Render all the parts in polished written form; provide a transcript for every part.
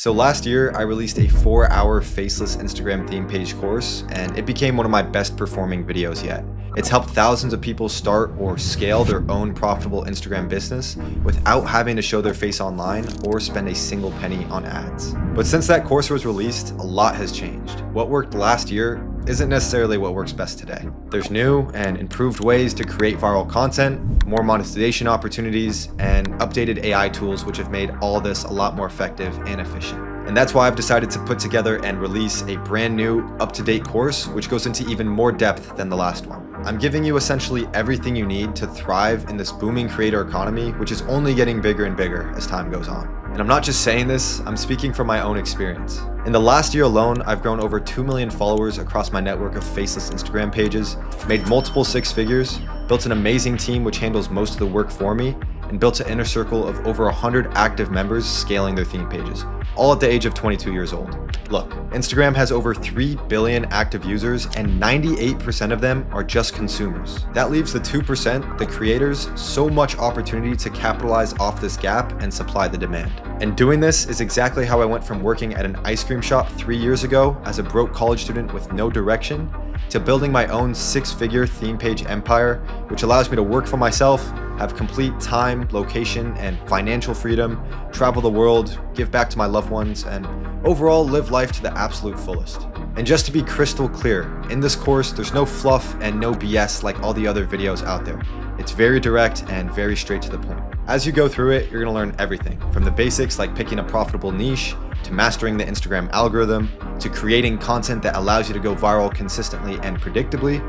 So last year, I released a 4-hour faceless Instagram theme page course, and it became one of my best performing videos yet. It's helped thousands of people start or scale their own profitable Instagram business without having to show their face online or spend a single penny on ads. But since that course was released, a lot has changed. What worked last year isn't necessarily what works best today. There's new and improved ways to create viral content, more monetization opportunities, and updated AI tools which have made all this a lot more effective and efficient. And that's why I've decided to put together and release a brand new, up-to-date course which goes into even more depth than the last one. I'm giving you essentially everything you need to thrive in this booming creator economy, which is only getting bigger and bigger as time goes on. And I'm not just saying this, I'm speaking from my own experience. In the last year alone, I've grown over 2 million followers across my network of faceless Instagram pages, made multiple six figures, built an amazing team which handles most of the work for me, and built an inner circle of over 100 active members scaling their theme pages, all at the age of 22 years old. Look, Instagram has over 3 billion active users and 98% of them are just consumers. That leaves the 2%, the creators, so much opportunity to capitalize off this gap and supply the demand. And doing this is exactly how I went from working at an ice cream shop 3 years ago as a broke college student with no direction to building my own six-figure theme page empire, which allows me to work for myself, have complete time, location, and financial freedom, travel the world, give back to my loved ones, and overall live life to the absolute fullest. And just to be crystal clear, in this course, there's no fluff and no BS like all the other videos out there. It's very direct and very straight to the point. As you go through it, you're gonna learn everything from the basics like picking a profitable niche, to mastering the Instagram algorithm, to creating content that allows you to go viral consistently and predictably,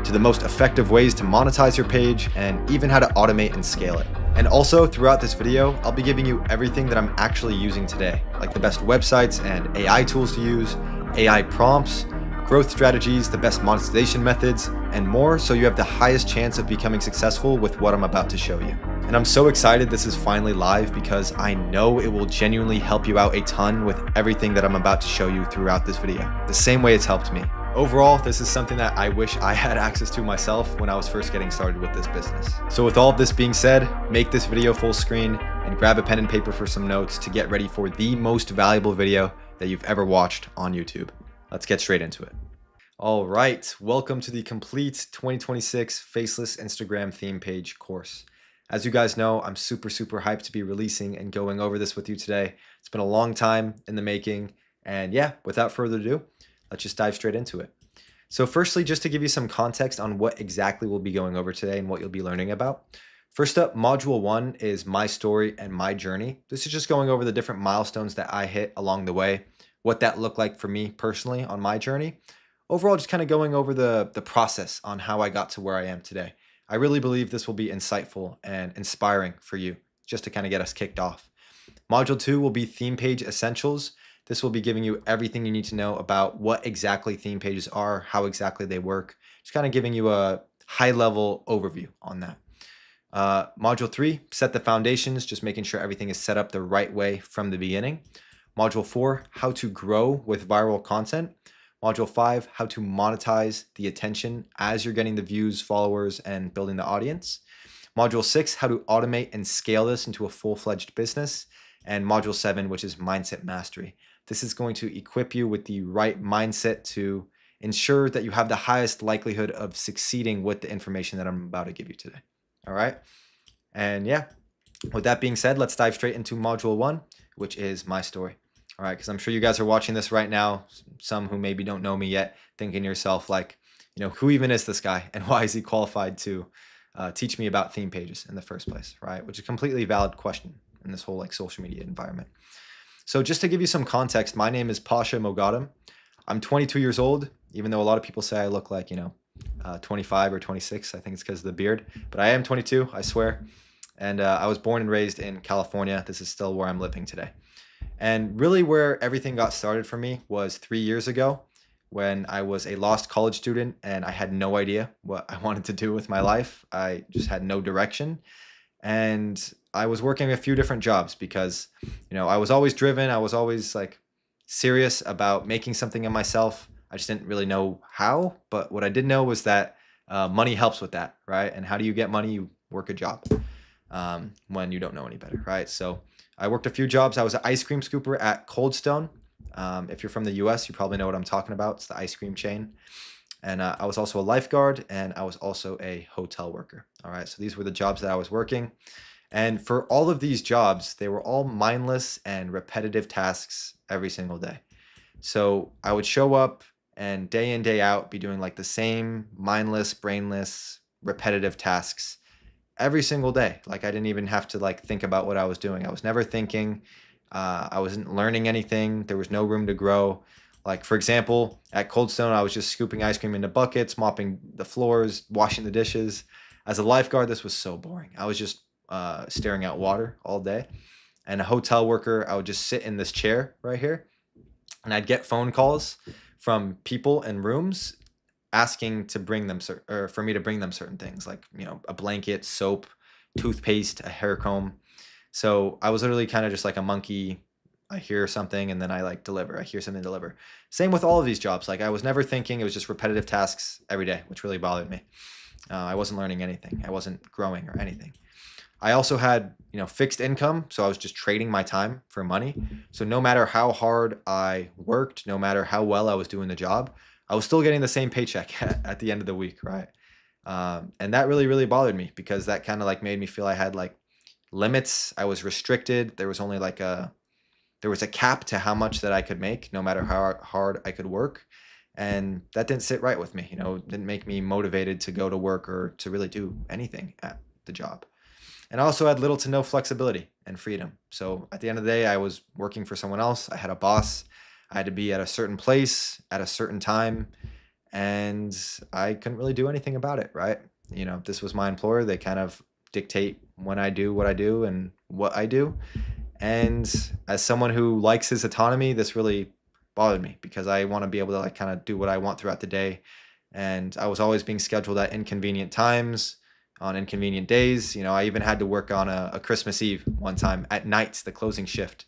to the most effective ways to monetize your page, and even how to automate and scale it. And also throughout this video, I'll be giving you everything that I'm actually using today, like the best websites and AI tools to use, AI prompts, growth strategies, the best monetization methods, and more, so you have the highest chance of becoming successful with what I'm about to show you. And I'm so excited this is finally live because I know it will genuinely help you out a ton with everything that I'm about to show you throughout this video, the same way it's helped me. Overall, this is something that I wish I had access to myself when I was first getting started with this business. So with all of this being said, make this video full screen and grab a pen and paper for some notes to get ready for the most valuable video that you've ever watched on YouTube. Let's get straight into it. All right, welcome to the complete 2026 Faceless Instagram theme page course. As you guys know, I'm super hyped to be releasing and going over this with you today. It's been a long time in the making, and yeah, without further ado, let's just dive straight into it. So firstly, just to give you some context on what exactly we'll be going over today and what you'll be learning about. First up, module 1 is my story and my journey. This is just going over the different milestones that I hit along the way, what that looked like for me personally on my journey. Overall, just kind of going over the process on how I got to where I am today. I really believe this will be insightful and inspiring for you, just to kind of get us kicked off. Module 2 will be theme page essentials. This will be giving you everything you need to know about what exactly theme pages are, how exactly they work, just kind of giving you a high-level overview on that. Module 3, set the foundations, just making sure everything is set up the right way from the beginning. Module 4, how to grow with viral content. Module 5, how to monetize the attention as you're getting the views, followers, and building the audience. Module 6, how to automate and scale this into a full-fledged business. And Module 7, which is mindset mastery. This is going to equip you with the right mindset to ensure that you have the highest likelihood of succeeding with the information that I'm about to give you today. All right. And yeah, with that being said, let's dive straight into Module 1, which is my story. All right, because I'm sure you guys are watching this right now, some who maybe don't know me yet, thinking to yourself like, who even is this guy and why is he qualified to teach me about theme pages in the first place, right? Which is a completely valid question in this whole like social media environment. So just to give you some context, my name is Pasha Mogadam. I'm 22 years old, even though a lot of people say I look like, 25 or 26. I think it's because of the beard, but I am 22, I swear. And I was born and raised in California. This is still where I'm living today. And really where everything got started for me was 3 years ago when I was a lost college student and I had no idea what I wanted to do with my life. I just had no direction. And I was working a few different jobs because, I was always driven. I was always like serious about making something of myself. I just didn't really know how, but what I did know was that money helps with that, right? And how do you get money? You work a job when you don't know any better, right? So I worked a few jobs. I was an ice cream scooper at Cold Stone. If you're from the US, you probably know what I'm talking about. It's the ice cream chain. And I was also a lifeguard, and I was also a hotel worker. All right, so these were the jobs that I was working. And for all of these jobs, they were all mindless and repetitive tasks every single day. So I would show up and day in, day out be doing like the same mindless, brainless, repetitive tasks every single day. Like I didn't even have to like think about what I was doing. I was never thinking. I wasn't learning anything. There was no room to grow. Like for example, at Cold Stone, I was just scooping ice cream into buckets, mopping the floors, washing the dishes. As a lifeguard, this was so boring. I was just staring at water all day. And a hotel worker, I would just sit in this chair right here, and I'd get phone calls from people in rooms asking to bring them or for me to bring them certain things like, a blanket, soap, toothpaste, a hair comb. So I was literally kind of just like a monkey. I hear something and then I like deliver. I hear something, deliver. Same with all of these jobs. Like I was never thinking. It was just repetitive tasks every day, which really bothered me. I wasn't learning anything. I wasn't growing or anything. I also had, fixed income, so I was just trading my time for money. So no matter how hard I worked, no matter how well I was doing the job, I was still getting the same paycheck at the end of the week, right? And that really, really bothered me because that kind of like made me feel I had like limits. I was restricted. There was only like there was a cap to how much that I could make, no matter how hard I could work. And that didn't sit right with me. It didn't make me motivated to go to work or to really do anything at the job. And I also had little to no flexibility and freedom. So at the end of the day, I was working for someone else. I had a boss. I had to be at a certain place at a certain time, and I couldn't really do anything about it, right? This was my employer. They kind of dictate when I do what I do and what I do. And as someone who likes his autonomy, this really bothered me because I want to be able to like kind of do what I want throughout the day. And I was always being scheduled at inconvenient times on inconvenient days. I even had to work on a Christmas Eve one time at night, the closing shift,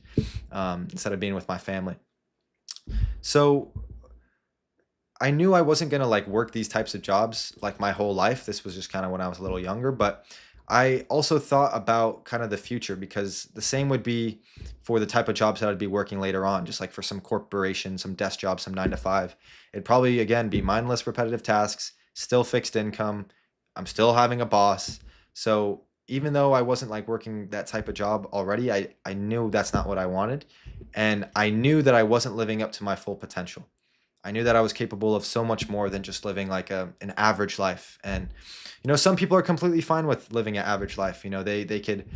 instead of being with my family. So I knew I wasn't going to like work these types of jobs like my whole life. This was just kind of when I was a little younger, but I also thought about kind of the future because the same would be for the type of jobs that I'd be working later on, just like for some corporation, some desk job, some 9 to 5. It'd probably, again, be mindless, repetitive tasks, still fixed income. I'm still having a boss. So even though I wasn't like working that type of job already, I knew that's not what I wanted. And I knew that I wasn't living up to my full potential. I knew that I was capable of so much more than just living like an average life. And, some people are completely fine with living an average life. They could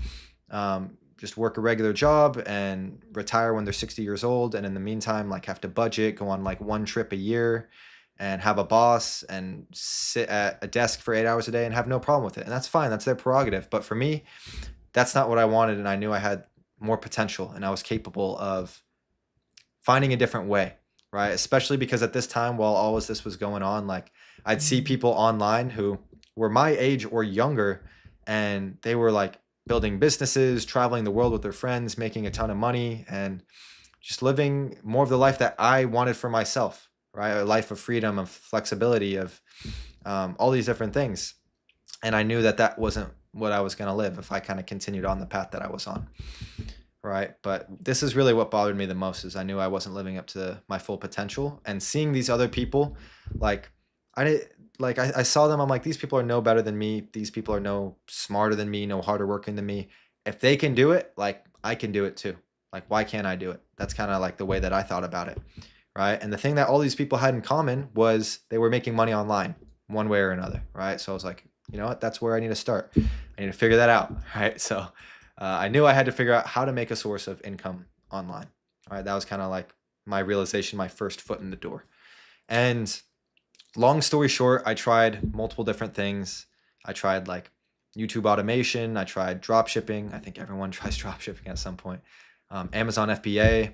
just work a regular job and retire when they're 60 years old. And in the meantime, like have to budget, go on like one trip a year and have a boss and sit at a desk for 8 hours a day and have no problem with it. And that's fine. That's their prerogative. But for me, that's not what I wanted. And I knew I had more potential and I was capable of finding a different way, right? Especially because at this time, while all of this was going on, like I'd see people online who were my age or younger, and they were like building businesses, traveling the world with their friends, making a ton of money, and just living more of the life that I wanted for myself, right? A life of freedom, of flexibility, of all these different things. And I knew that that wasn't what I was going to live if I kind of continued on the path that I was on. Right. But this is really what bothered me the most is I knew I wasn't living up to my full potential, and seeing these other people, like I saw them. I'm like, these people are no better than me. These people are no smarter than me, no harder working than me. If they can do it, like I can do it too. Like, why can't I do it? That's kind of like the way that I thought about it. Right. And the thing that all these people had in common was they were making money online one way or another. Right. So I was like, you know what? That's where I need to start. I need to figure that out. Right. So I knew I had to figure out how to make a source of income online. All right, that was kind of like my realization, my first foot in the door. And long story short, I tried multiple different things. I tried like YouTube automation. I tried drop shipping. I think everyone tries drop shipping at some point. Amazon FBA, a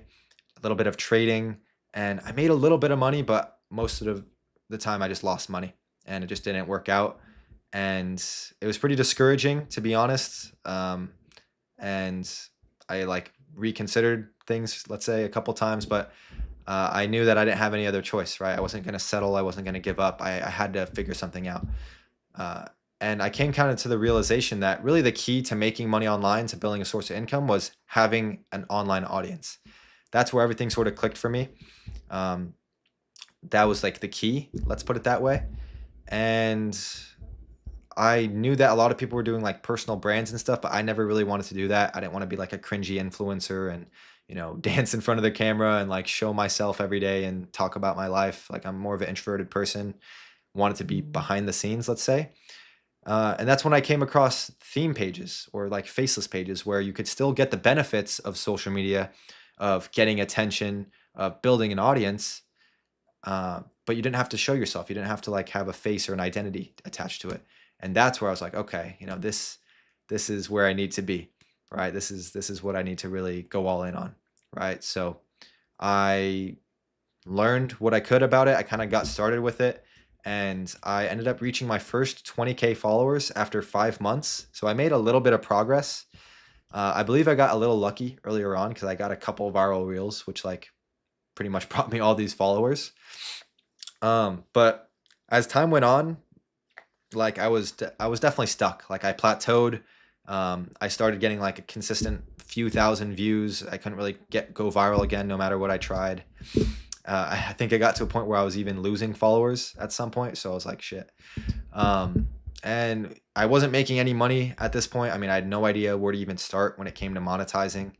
little bit of trading, and I made a little bit of money, but most of the time I just lost money and it just didn't work out. And it was pretty discouraging, to be honest. And I like reconsidered things, let's say a couple times, but I knew that I didn't have any other choice, right? I wasn't going to settle. I wasn't going to give up. I had to figure something out. And I came kind of to the realization that really the key to making money online, to building a source of income, was having an online audience. That's where everything sort of clicked for me. Um, that was like the key, let's put it that way. And I knew that a lot of people were doing like personal brands and stuff, but I never really wanted to do that. I didn't want to be like a cringy influencer and, dance in front of the camera and like show myself every day and talk about my life. Like I'm more of an introverted person, wanted to be behind the scenes, let's say. And that's when I came across theme pages or like faceless pages where you could still get the benefits of social media, of getting attention, of building an audience, but you didn't have to show yourself. You didn't have to like have a face or an identity attached to it. And that's where I was like, okay, this is where I need to be, right? This is what I need to really go all in on, right? So I learned what I could about it. I kind of got started with it, and I ended up reaching my first 20K followers after 5 months. So I made a little bit of progress. I believe I got a little lucky earlier on because I got a couple viral reels, which like pretty much brought me all these followers. But as time went on, like I was definitely stuck. Like I plateaued. I started getting like a consistent few thousand views. I couldn't really go viral again, no matter what I tried. I think I got to a point where I was even losing followers at some point. So I was like, shit. And I wasn't making any money at this point. I mean, I had no idea where to even start when it came to monetizing.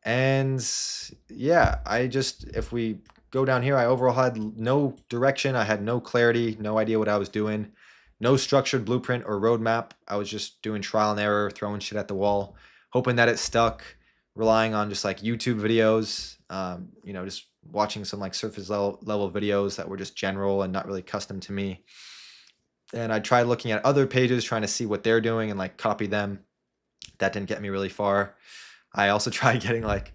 And yeah, if we go down here, I overall had no direction. I had no clarity, no idea what I was doing, no structured blueprint or roadmap. I was just doing trial and error, throwing shit at the wall, hoping that it stuck, relying on just like YouTube videos, just watching some like surface level videos that were just general and not really custom to me. And I tried looking at other pages, trying to see what they're doing and like copy them. That didn't get me really far. I also tried getting like,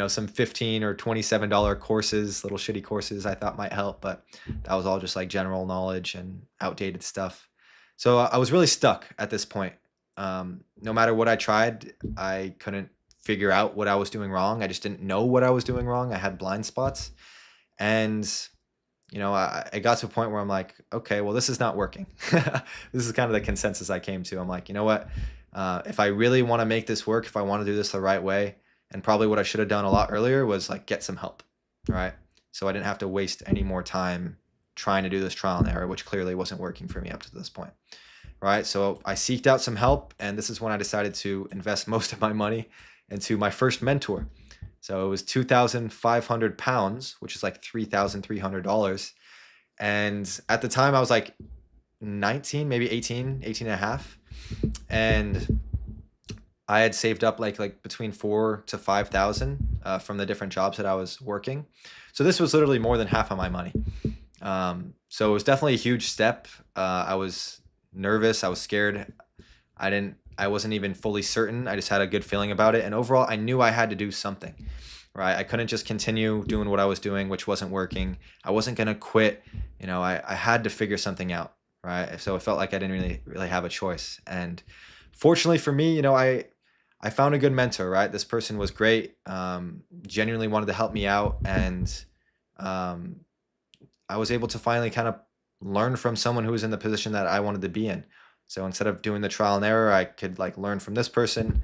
some $15 or $27 courses, little shitty courses I thought might help, but that was all just like general knowledge and outdated stuff. So I was really stuck at this point. No matter what I tried, I couldn't figure out what I was doing wrong. I just didn't know what I was doing wrong. I had blind spots. And, I got to a point where I'm like, okay, well, this is not working. This is kind of the consensus I came to. I'm like, you know what? If I really want to make this work, if I want to do this the right way, and probably what I should have done a lot earlier was like get some help, right? So I didn't have to waste any more time trying to do this trial and error, which clearly wasn't working for me up to this point, right? So I seeked out some help, and this is when I decided to invest most of my money into my first mentor. So it was 2,500 pounds, which is like $3,300. And at the time I was like 19, maybe 18 and a half. And I had saved up like between 4 to 5,000 from the different jobs that I was working. So this was literally more than half of my money. So it was definitely a huge step. I was nervous. I was scared. I wasn't even fully certain. I just had a good feeling about it. And overall, I knew I had to do something, right? I couldn't just continue doing what I was doing, which wasn't working. I wasn't going to quit. I had to figure something out, right? So it felt like I didn't really have a choice. And fortunately for me, I found a good mentor, right? This person was great, genuinely wanted to help me out. And I was able to finally kind of learn from someone who was in the position that I wanted to be in. So instead of doing the trial and error, I could like learn from this person,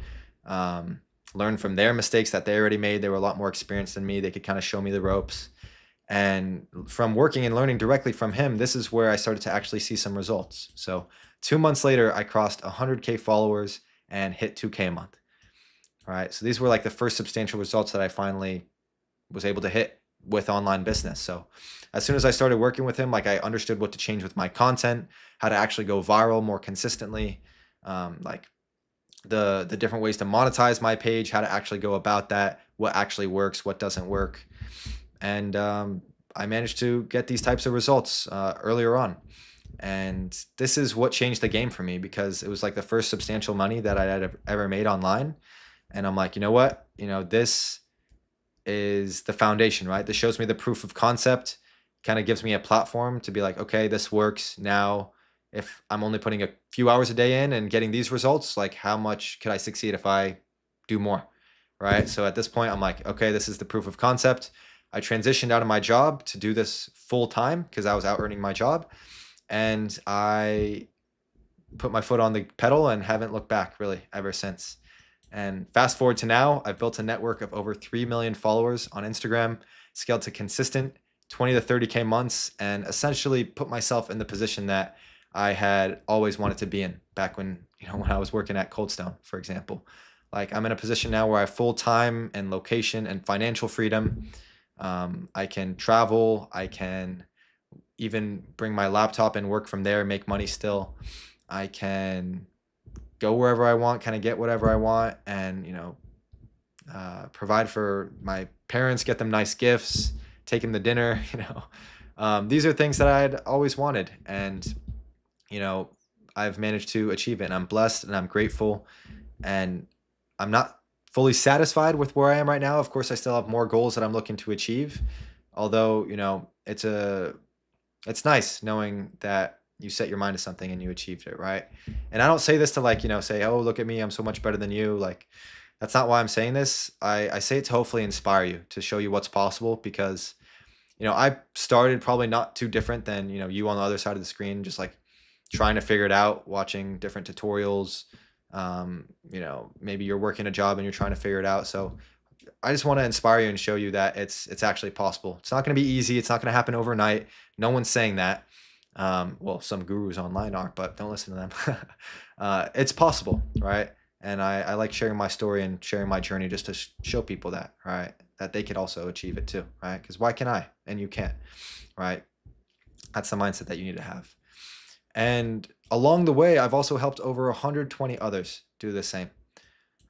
learn from their mistakes that they already made. They were a lot more experienced than me. They could kind of show me the ropes. And from working and learning directly from him, this is where I started to actually see some results. So 2 months later, I crossed 100K followers and hit 2K a month. All right. So these were like the first substantial results that I finally was able to hit with online business. So as soon as I started working with him, like I understood what to change with my content, how to actually go viral more consistently, like the different ways to monetize my page, how to actually go about that, what actually works, what doesn't work. And I managed to get these types of results earlier on. And this is what changed the game for me, because it was like the first substantial money that I had ever made online. And I'm like, you know what? This is the foundation, right? This shows me the proof of concept, kind of gives me a platform to be like, okay, this works. Now, if I'm only putting a few hours a day in and getting these results, like how much could I succeed if I do more, right? So at this point, I'm like, okay, this is the proof of concept. I transitioned out of my job to do this full time because I was out earning my job. And I put my foot on the pedal and haven't looked back really ever since. And fast forward to now, I've built a network of over 3 million followers on Instagram, scaled to consistent 20 to 30K months, and essentially put myself in the position that I had always wanted to be in back when, when I was working at Cold Stone, for example. Like, I'm in a position now where I have full time and location and financial freedom. I can travel. I can even bring my laptop and work from there, make money still. I can go wherever I want, kind of get whatever I want, and provide for my parents, get them nice gifts, take them to dinner. These are things that I'd always wanted, and I've managed to achieve it. And I'm blessed, and I'm grateful, and I'm not fully satisfied with where I am right now. Of course, I still have more goals that I'm looking to achieve. Although it's nice knowing that you set your mind to something and you achieved it, right? And I don't say this to say, oh, look at me, I'm so much better than you. Like, that's not why I'm saying this. I say it to hopefully inspire you, to show you what's possible, because I started probably not too different than you on the other side of the screen, just like trying to figure it out, watching different tutorials. Maybe you're working a job and you're trying to figure it out. So I just want to inspire you and show you that it's actually possible. It's not going to be easy. It's not going to happen overnight. No one's saying that. Well, some gurus online are, but don't listen to them. It's possible, right? And I like sharing my story and sharing my journey just to show people that, right? That they could also achieve it too, right? Because why can I and you can't, right? That's the mindset that you need to have. And along the way, I've also helped over 120 others do the same,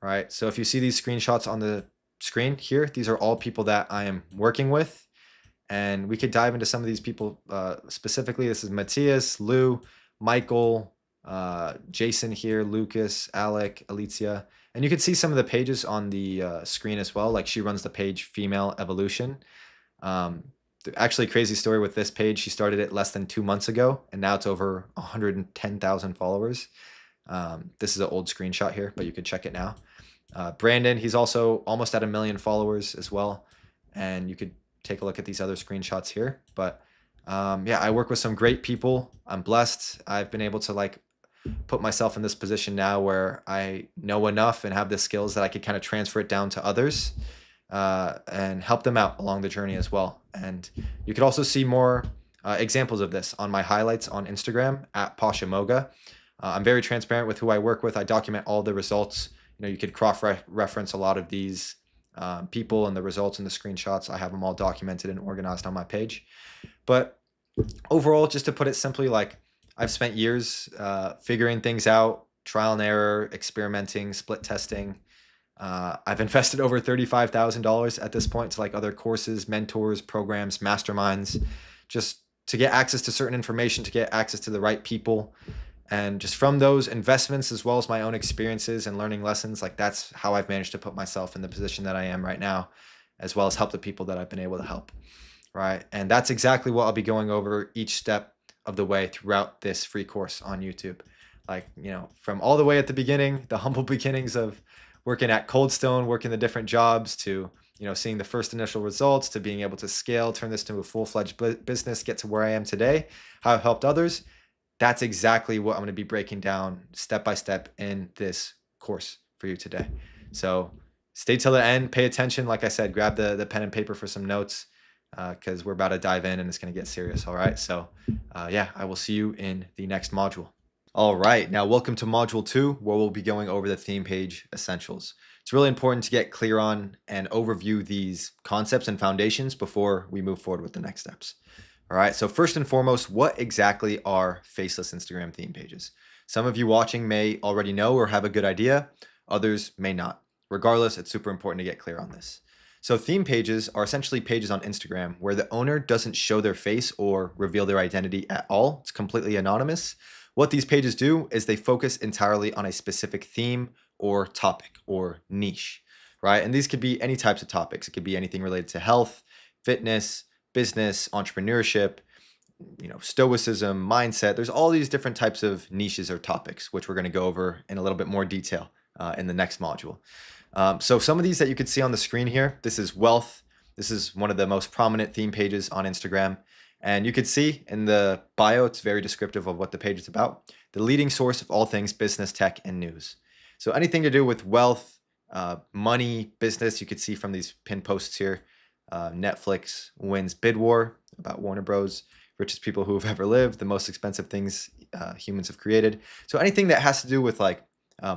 right? So if you see these screenshots on the screen here, these are all people that I am working with. And we could dive into some of these people specifically. This is Matthias, Lou, Michael, Jason here, Lucas, Alec, Alicia. And you can see some of the pages on the screen as well. Like, she runs the page Female Evolution. Actually, crazy story with this page. She started it less than 2 months ago, and now it's over 110,000 followers. This is an old screenshot here, but you could check it now. Brandon, he's also almost at 1 million followers as well. And you could take a look at these other screenshots here. But yeah, I work with some great people. I'm blessed. I've been able to put myself in this position now where I know enough and have the skills that I could kind of transfer it down to others and help them out along the journey as well. And you could also see more examples of this on my highlights on Instagram at Pashamoga. I'm very transparent with who I work with. I document all the results. You could cross-reference a lot of these people and the results and the screenshots. I have them all documented and organized on my page. But overall, just to put it simply, I've spent years figuring things out, trial and error, experimenting, split testing. I've invested over $35,000 at this point to other courses, mentors, programs, masterminds, just to get access to certain information, to get access to the right people. And just from those investments, as well as my own experiences and learning lessons, that's how I've managed to put myself in the position that I am right now, as well as help the people that I've been able to help, right? And that's exactly what I'll be going over each step of the way throughout this free course on YouTube. From all the way at the beginning, the humble beginnings of working at Cold Stone, working the different jobs, to seeing the first initial results, to being able to scale, turn this into a full-fledged business, get to where I am today, how I've helped others. That's exactly what I'm going to be breaking down step by step in this course for you today. So stay till the end, pay attention. Like I said, grab the pen and paper for some notes because we're about to dive in and it's going to get serious. All right. So yeah, I will see you in the next module. All right. Now, welcome to module 2, where we'll be going over the theme page essentials. It's really important to get clear on and overview these concepts and foundations before we move forward with the next steps. All right, so first and foremost, what exactly are faceless Instagram theme pages? Some of you watching may already know or have a good idea. Others may not. Regardless, it's super important to get clear on this. So theme pages are essentially pages on Instagram where the owner doesn't show their face or reveal their identity at all. It's completely anonymous. What these pages do is they focus entirely on a specific theme or topic or niche, right? And these could be any types of topics. It could be anything related to health, fitness, business, entrepreneurship, stoicism, mindset. There's all these different types of niches or topics, which we're going to go over in a little bit more detail in the next module. So some of these that you could see on the screen here, this is wealth. This is one of the most prominent theme pages on Instagram. And you could see in the bio, it's very descriptive of what the page is about. the leading source of all things business, tech, and news. So anything to do with wealth, money, business, you could see from these pinned posts here. Netflix wins bid war about Warner Bros. Richest people who have ever lived, the most expensive things humans have created. So anything that has to do with like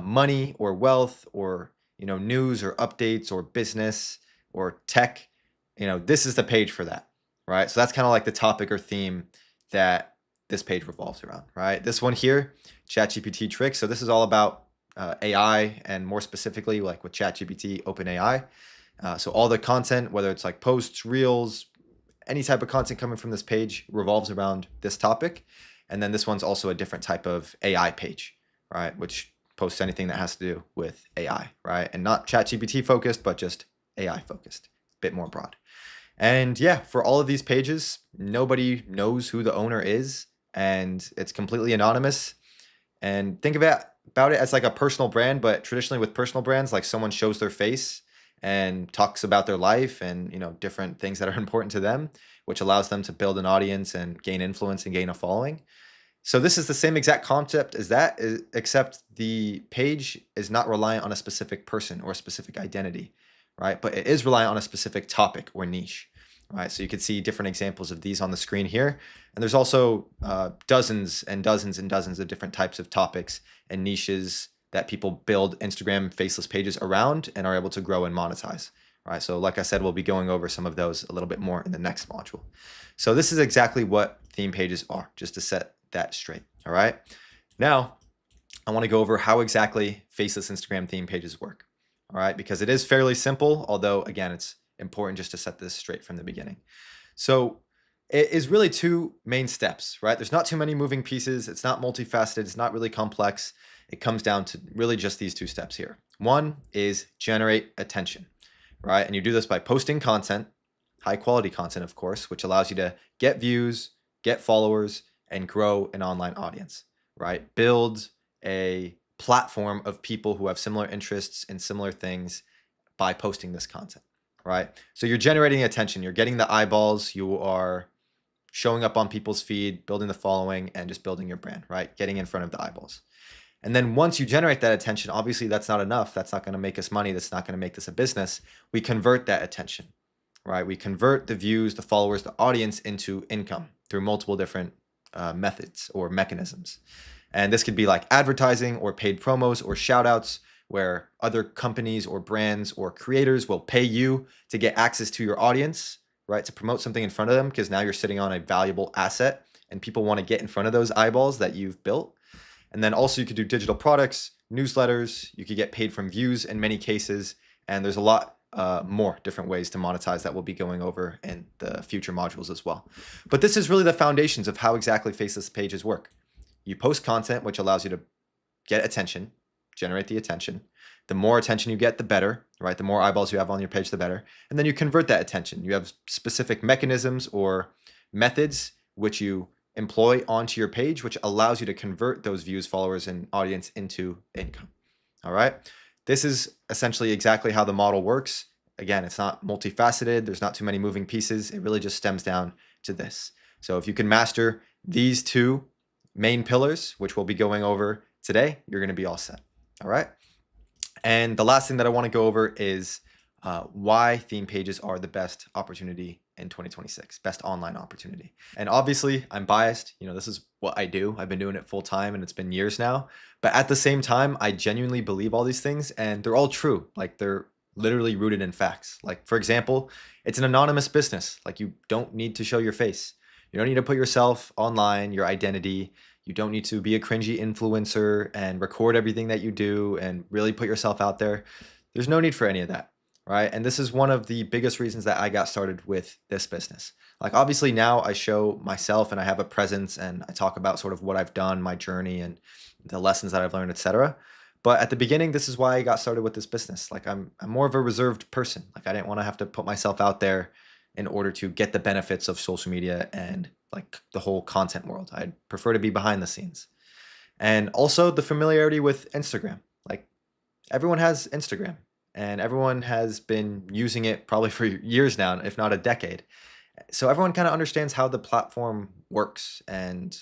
money or wealth or news or updates or business or tech, this is the page for that, right? So that's kind of like the topic or theme that this page revolves around, right? This one here, ChatGPT tricks. So this is all about AI and more specifically like with ChatGPT, OpenAI. So all the content, whether it's like posts, reels, any type of content coming from this page revolves around this topic. And then this one's also a different type of AI page, right? Which posts anything that has to do with AI, right? And not ChatGPT focused, but just AI focused, a bit more broad. And yeah, for all of these pages, nobody knows who the owner is and it's completely anonymous. And think about it as like a personal brand, but traditionally with personal brands, like someone shows their face and talks about their life and different things that are important to them, which allows them to build an audience and gain influence and gain a following. So this is the same exact concept as that, except the page is not reliant on a specific person or a specific identity, right? But it is reliant on a specific topic or niche, right? So you can see different examples of these on the screen here. And there's also dozens and dozens and dozens of different types of topics and niches that people build Instagram faceless pages around and are able to grow and monetize, right? So like I said, we'll be going over some of those a little bit more in the next module. So this is exactly what theme pages are, just to set that straight, all right? Now, I want to go over how exactly faceless Instagram theme pages work, all right? Because it is fairly simple, although again, it's important just to set this straight from the beginning. So it is really two main steps, right? There's not too many moving pieces. It's not multifaceted. It's not really complex. It comes down to really just these two steps here. One is generate attention, right? And you do this by posting content, high quality content, of course, which allows you to get views, get followers, and grow an online audience, right? Build a platform of people who have similar interests in similar things by posting this content, right? So you're generating attention, you're getting the eyeballs, you are showing up on people's feed, building the following, and just building your brand, right? Getting in front of the eyeballs. And then once you generate that attention, obviously that's not enough. That's not going to make us money. That's not going to make this a business. We convert that attention, right? We convert the views, the followers, the audience into income through multiple different methods or mechanisms. And this could be like advertising or paid promos or shout outs where other companies or brands or creators will pay you to get access to your audience, right? To promote something in front of them because now you're sitting on a valuable asset and people want to get in front of those eyeballs that you've built. And then also you could do digital products, newsletters, you could get paid from views in many cases. And there's a lot more different ways to monetize that we'll be going over in the future modules as well. But this is really the foundations of how exactly faceless pages work. You post content, which allows you to get attention, generate the attention. The more attention you get, the better, right? The more eyeballs you have on your page, the better. And then you convert that attention. You have specific mechanisms or methods which you employ onto your page, which allows you to convert those views, followers, and audience into income. All right. This is essentially exactly how the model works. Again, it's not multifaceted. There's not too many moving pieces. It really just stems down to this. So if you can master these two main pillars, which we'll be going over today, you're going to be all set. All right. And the last thing that I want to go over is why theme pages are the best opportunity in 2026, best online opportunity. And obviously I'm biased, this is what I do. I've been doing it full time and it's been years now, but at the same time, I genuinely believe all these things and they're all true. Like they're literally rooted in facts. Like for example, it's an anonymous business. Like you don't need to show your face. You don't need to put yourself online, your identity. You don't need to be a cringy influencer and record everything that you do and really put yourself out there. There's no need for any of that. Right. And this is one of the biggest reasons that I got started with this business. Like obviously now I show myself and I have a presence and I talk about sort of what I've done, my journey and the lessons that I've learned, etc. But at the beginning, this is why I got started with this business. Like I'm more of a reserved person. Like I didn't want to have to put myself out there in order to get the benefits of social media and like the whole content world. I'd prefer to be behind the scenes. And also the familiarity with Instagram. Like everyone has Instagram. And everyone has been using it probably for years now, if not a decade. So everyone kind of understands how the platform works and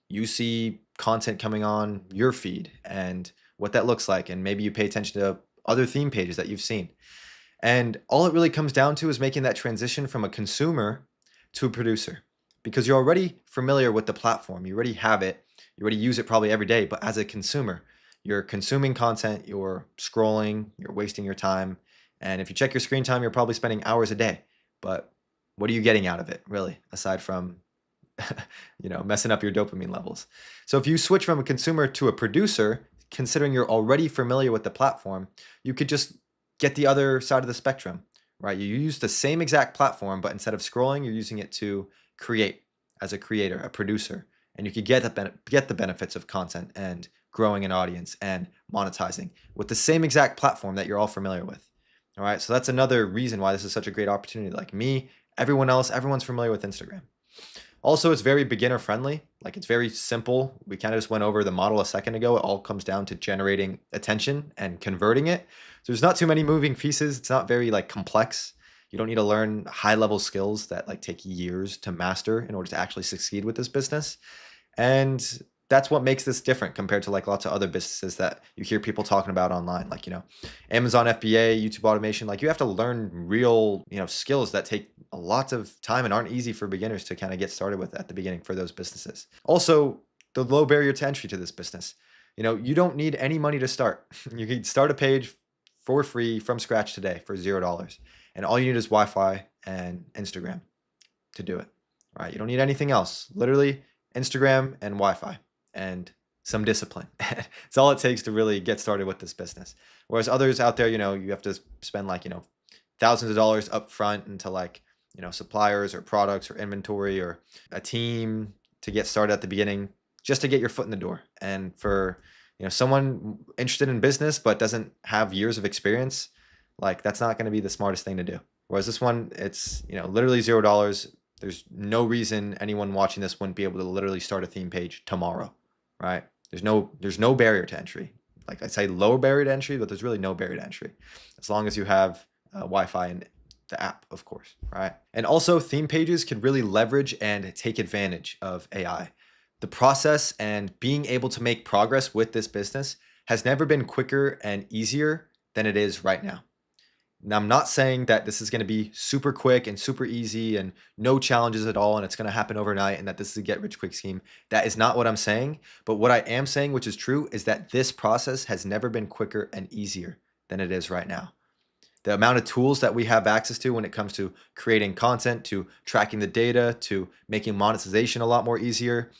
you see content coming on your feed and what that looks like. And maybe you pay attention to other theme pages that you've seen. And all it really comes down to is making that transition from a consumer to a producer, because you're already familiar with the platform. You already have it. You already use it probably every day. But as a consumer, you're consuming content, you're scrolling, you're wasting your time. And if you check your screen time, you're probably spending hours a day. But what are you getting out of it, really, aside from messing up your dopamine levels? So if you switch from a consumer to a producer, considering you're already familiar with the platform, you could just get the other side of the spectrum, right? You use the same exact platform, but instead of scrolling, you're using it to create as a creator, a producer, and you could get the benefits of content and growing an audience and monetizing with the same exact platform that you're all familiar with. All right, so that's another reason why this is such a great opportunity. Like me, everyone else, everyone's familiar with Instagram. Also, it's very beginner friendly. Like, it's very simple. We kind of just went over the model a second ago. It all comes down to generating attention and converting it. So there's not too many moving pieces. It's not very like complex. You don't need to learn high level skills that like take years to master in order to actually succeed with this business. And that's what makes this different compared to like lots of other businesses that you hear people talking about online, like, Amazon FBA, YouTube automation. Like, you have to learn real, skills that take a lot of time and aren't easy for beginners to kind of get started with at the beginning for those businesses. Also, the low barrier to entry to this business. You don't need any money to start. You can start a page for free from scratch today for $0. And all you need is Wi-Fi and Instagram to do it. All right. You don't need anything else. Literally Instagram and Wi-Fi and some discipline. It's all it takes to really get started with this business. Whereas others out there, you have to spend like, thousands of dollars up front into like, suppliers or products or inventory or a team to get started at the beginning, just to get your foot in the door. And for, someone interested in business but doesn't have years of experience, like, that's not going to be the smartest thing to do. Whereas this one, it's, literally $0. There's no reason anyone watching this wouldn't be able to literally start a theme page tomorrow, right? There's no barrier to entry. Like, I say low barrier to entry, but there's really no barrier to entry as long as you have Wi-Fi and the app, of course, right? And also, theme pages can really leverage and take advantage of AI. The process and being able to make progress with this business has never been quicker and easier than it is right now. Now, I'm not saying that this is going to be super quick and super easy and no challenges at all, and it's going to happen overnight and that this is a get rich quick scheme. That is not what I'm saying. But what I am saying, which is true, is that this process has never been quicker and easier than it is right now. The amount of tools that we have access to when it comes to creating content, to tracking the data, to making monetization a lot more easier,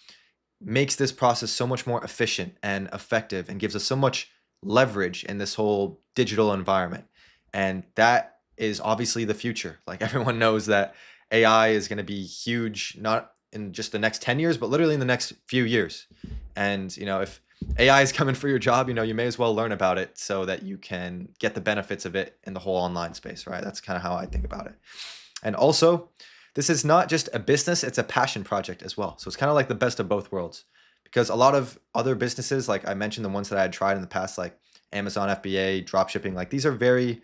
makes this process so much more efficient and effective and gives us so much leverage in this whole digital environment. And that is obviously the future. Like, everyone knows that AI is going to be huge, not in just the next 10 years, but literally in the next few years. And, if AI is coming for your job, you may as well learn about it so that you can get the benefits of it in the whole online space, right? That's kind of how I think about it. And also, this is not just a business, it's a passion project as well. So it's kind of like the best of both worlds, because a lot of other businesses, like I mentioned, the ones that I had tried in the past, like Amazon FBA, dropshipping, like, these are very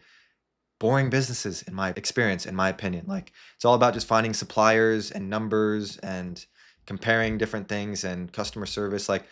boring businesses in my experience, in my opinion. Like, it's all about just finding suppliers and numbers and comparing different things and customer service. Like,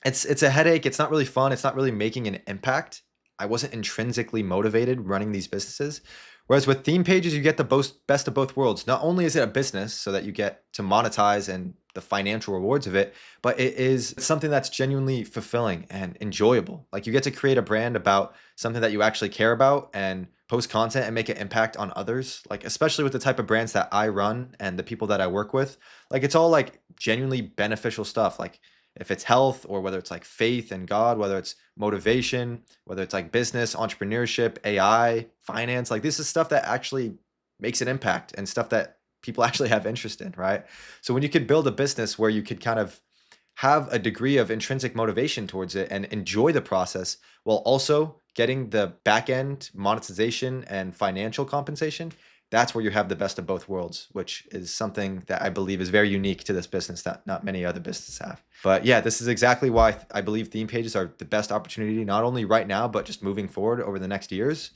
it's a headache. It's not really fun. It's not really making an impact. I wasn't intrinsically motivated running these businesses. Whereas with theme pages, you get the best of both worlds. Not only is it a business so that you get to monetize and the financial rewards of it, but it is something that's genuinely fulfilling and enjoyable. Like, you get to create a brand about something that you actually care about and post content and make an impact on others. Like, especially with the type of brands that I run and the people that I work with, like, it's all like genuinely beneficial stuff. Like, if it's health, or whether it's like faith in God, whether it's motivation, whether it's like business, entrepreneurship, AI, finance, like, this is stuff that actually makes an impact and stuff that people actually have interest in, right? So when you could build a business where you could kind of have a degree of intrinsic motivation towards it and enjoy the process while also getting the back end monetization and financial compensation, that's where you have the best of both worlds, which is something that I believe is very unique to this business that not many other businesses have. But yeah, this is exactly why I believe theme pages are the best opportunity, not only right now, but just moving forward over the next years.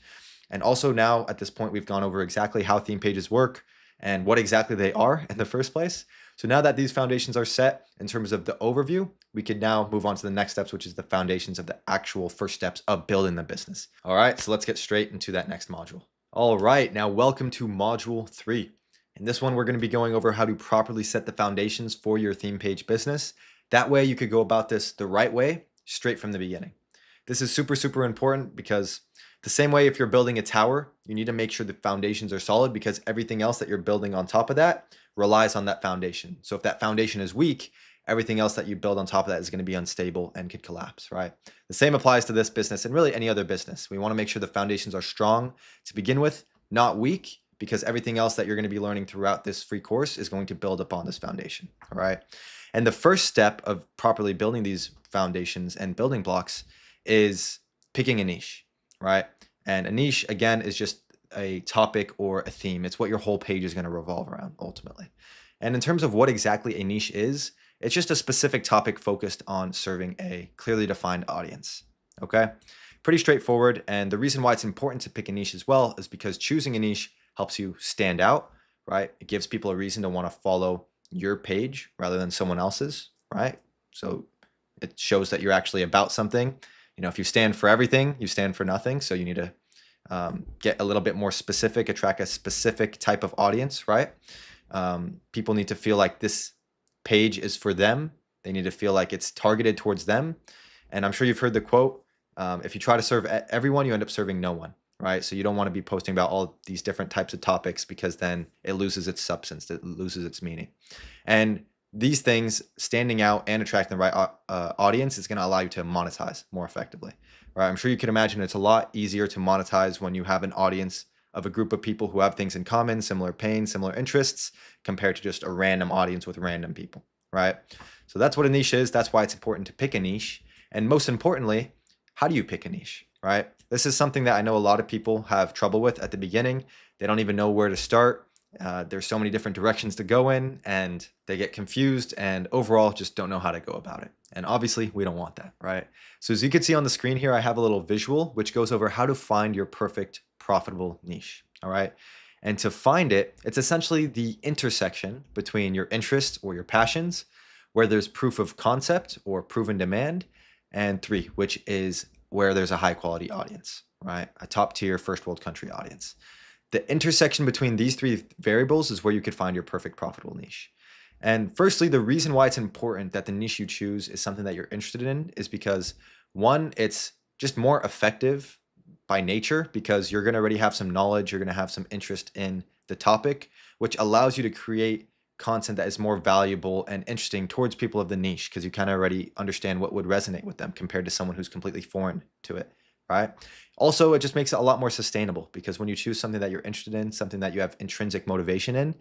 And also, now at this point, we've gone over exactly how theme pages work and what exactly they are in the first place. So now that these foundations are set in terms of the overview, we can now move on to the next steps, which is the foundations of the actual first steps of building the business. All right, so let's get straight into that next module. All right, now welcome to module 3. In this one, we're going to be going over how to properly set the foundations for your theme page business. That way you could go about this the right way, straight from the beginning. This is super, super important because the same way if you're building a tower, you need to make sure the foundations are solid because everything else that you're building on top of that relies on that foundation. So if that foundation is weak, everything else that you build on top of that is going to be unstable and could collapse, right? The same applies to this business and really any other business. We want to make sure the foundations are strong to begin with, not weak, because everything else that you're going to be learning throughout this free course is going to build upon this foundation, all right? And the first step of properly building these foundations and building blocks is picking a niche, right? And a niche, again, is just a topic or a theme. It's what your whole page is going to revolve around ultimately. And in terms of what exactly a niche is, it's just a specific topic focused on serving a clearly defined audience, okay? Pretty straightforward. And the reason why it's important to pick a niche as well is because choosing a niche helps you stand out, right? It gives people a reason to want to follow your page rather than someone else's, right? So it shows that you're actually about something. You know, if you stand for everything, you stand for nothing. So you need to get a little bit more specific, attract a specific type of audience, right? People need to feel like this page is for them. They need to feel like it's targeted towards them. And I'm sure you've heard the quote, if you try to serve everyone, you end up serving no one, right? So you don't want to be posting about all these different types of topics because then it loses its substance, it loses its meaning. And these things, standing out and attracting the right audience, is going to allow you to monetize more effectively, right? I'm sure you can imagine it's a lot easier to monetize when you have an audience of a group of people who have things in common, similar pain, similar interests, compared to just a random audience with random people, right? So that's what a niche is. That's why it's important to pick a niche. And most importantly, how do you pick a niche, right? This is something that I know a lot of people have trouble with at the beginning. They don't even know where to start. There's so many different directions to go in and they get confused and overall just don't know how to go about it. And obviously we don't want that, right? So as you can see on the screen here, I have a little visual which goes over how to find your perfect profitable niche, all right? And to find it, it's essentially the intersection between your interests or your passions, where there's proof of concept or proven demand, and 3, which is where there's a high quality audience, right? A top tier first world country audience. The intersection between these 3 variables is where you could find your perfect profitable niche. And firstly, the reason why it's important that the niche you choose is something that you're interested in is because 1, it's just more effective by nature because you're going to already have some knowledge, you're going to have some interest in the topic, which allows you to create content that is more valuable and interesting towards people of the niche because you kind of already understand what would resonate with them compared to someone who's completely foreign to it, right? Also, it just makes it a lot more sustainable because when you choose something that you're interested in, something that you have intrinsic motivation in,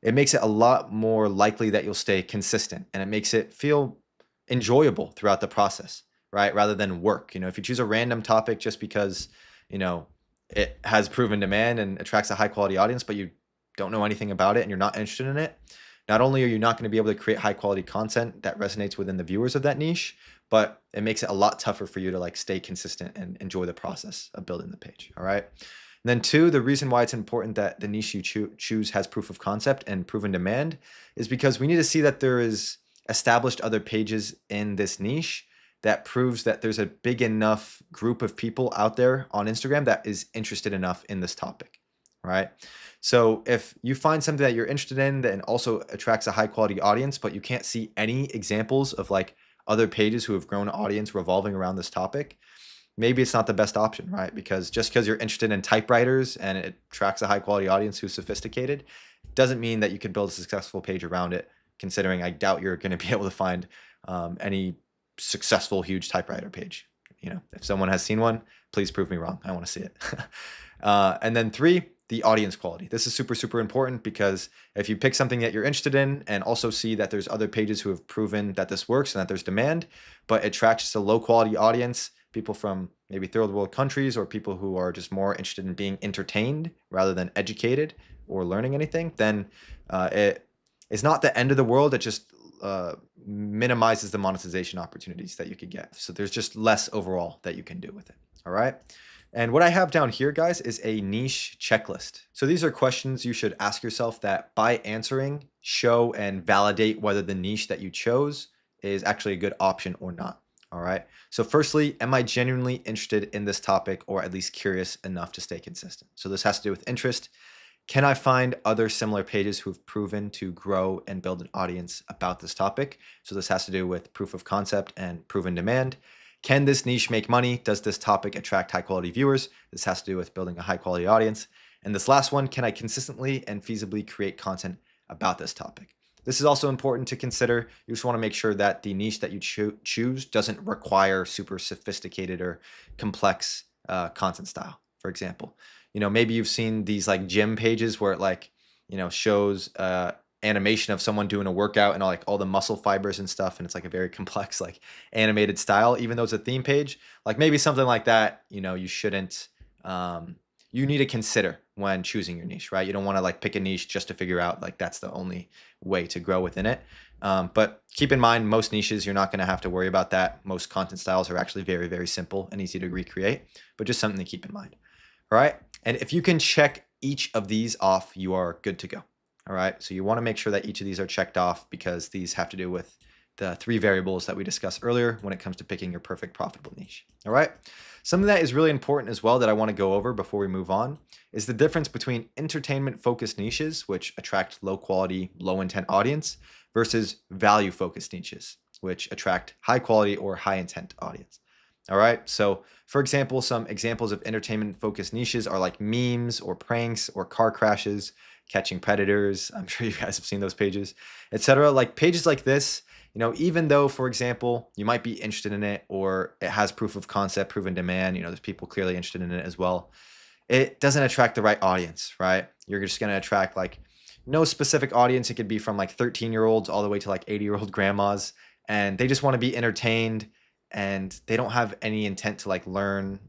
it makes it a lot more likely that you'll stay consistent and it makes it feel enjoyable throughout the process, right? Rather than work. You know, if you choose a random topic just because, you know, it has proven demand and attracts a high quality audience, but you don't know anything about it and you're not interested in it, not only are you not going to be able to create high quality content that resonates within the viewers of that niche, but it makes it a lot tougher for you to like stay consistent and enjoy the process of building the page. All right. And then 2, the reason why it's important that the niche you choose has proof of concept and proven demand is because we need to see that there is established other pages in this niche that proves that there's a big enough group of people out there on Instagram that is interested enough in this topic, right? So if you find something that you're interested in that also attracts a high quality audience, but you can't see any examples of like other pages who have grown an audience revolving around this topic, maybe it's not the best option, right? Because just because you're interested in typewriters and it attracts a high quality audience who's sophisticated, doesn't mean that you could build a successful page around it, considering I doubt you're going to be able to find any successful huge typewriter page. You know, if someone has seen one, please prove me wrong. I want to see it. And then 3, the audience quality. This is super, super important because if you pick something that you're interested in and also see that there's other pages who have proven that this works and that there's demand, but it attracts a low quality audience, people from maybe third world countries or people who are just more interested in being entertained rather than educated or learning anything, then it is not the end of the world. It just minimizes the monetization opportunities that you could get. So there's just less overall that you can do with it. All right. And what I have down here, guys, is a niche checklist. So these are questions you should ask yourself that by answering, show and validate whether the niche that you chose is actually a good option or not. All right. So firstly, am I genuinely interested in this topic or at least curious enough to stay consistent? So this has to do with interest. Can I find other similar pages who've proven to grow and build an audience about this topic? So this has to do with proof of concept and proven demand. Can this niche make money? Does this topic attract high quality viewers? This has to do with building a high quality audience. And this last one, can I consistently and feasibly create content about this topic? This is also important to consider. You just want to make sure that the niche that you choose doesn't require super sophisticated or complex content style. For example, maybe you've seen these like gym pages where it like, shows animation of someone doing a workout and all the muscle fibers and stuff. And it's like a very complex, like animated style, even though it's a theme page, like maybe something like that, you shouldn't, you need to consider when choosing your niche, right? You don't want to like pick a niche just to figure out like that's the only way to grow within it. But keep in mind, most niches, you're not going to have to worry about that. Most content styles are actually very, very simple and easy to recreate, but just something to keep in mind. All right. And if you can check each of these off, you are good to go. All right. So you want to make sure that each of these are checked off because these have to do with the 3 variables that we discussed earlier when it comes to picking your perfect profitable niche. All right. Something that is really important as well that I want to go over before we move on is the difference between entertainment focused niches, which attract low quality, low intent audience versus value focused niches, which attract high quality or high intent audience. All right. So for example, some examples of entertainment focused niches are like memes or pranks or car crashes, catching predators. I'm sure you guys have seen those pages, etc. Like pages like this, even though, for example, you might be interested in it or it has proof of concept, proven demand, there's people clearly interested in it as well. It doesn't attract the right audience, right? You're just going to attract like no specific audience. It could be from like 13-year-olds all the way to like 80-year-old grandmas. And they just want to be entertained and they don't have any intent to like learn.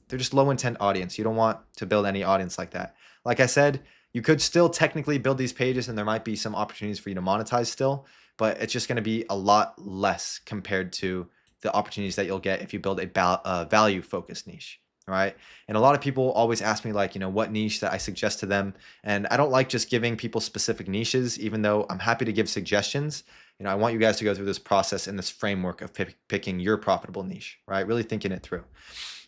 They're just low intent audience. You don't want to build any audience like that. Like I said, you could still technically build these pages and there might be some opportunities for you to monetize still, but it's just going to be a lot less compared to the opportunities that you'll get if you build a value focused niche. All right. And a lot of people always ask me like, what niche that I suggest to them. And I don't like just giving people specific niches, even though I'm happy to give suggestions. I want you guys to go through this process and this framework of picking your profitable niche, right? Really thinking it through.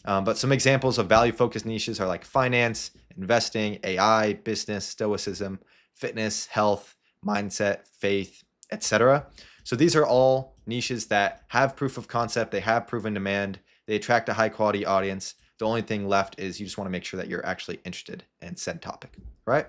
But some examples of value focused niches are like finance, investing, AI, business, stoicism, fitness, health, mindset, faith, etc. So these are all niches that have proof of concept. They have proven demand. They attract a high quality audience. The only thing left is you just want to make sure that you're actually interested in said topic, right?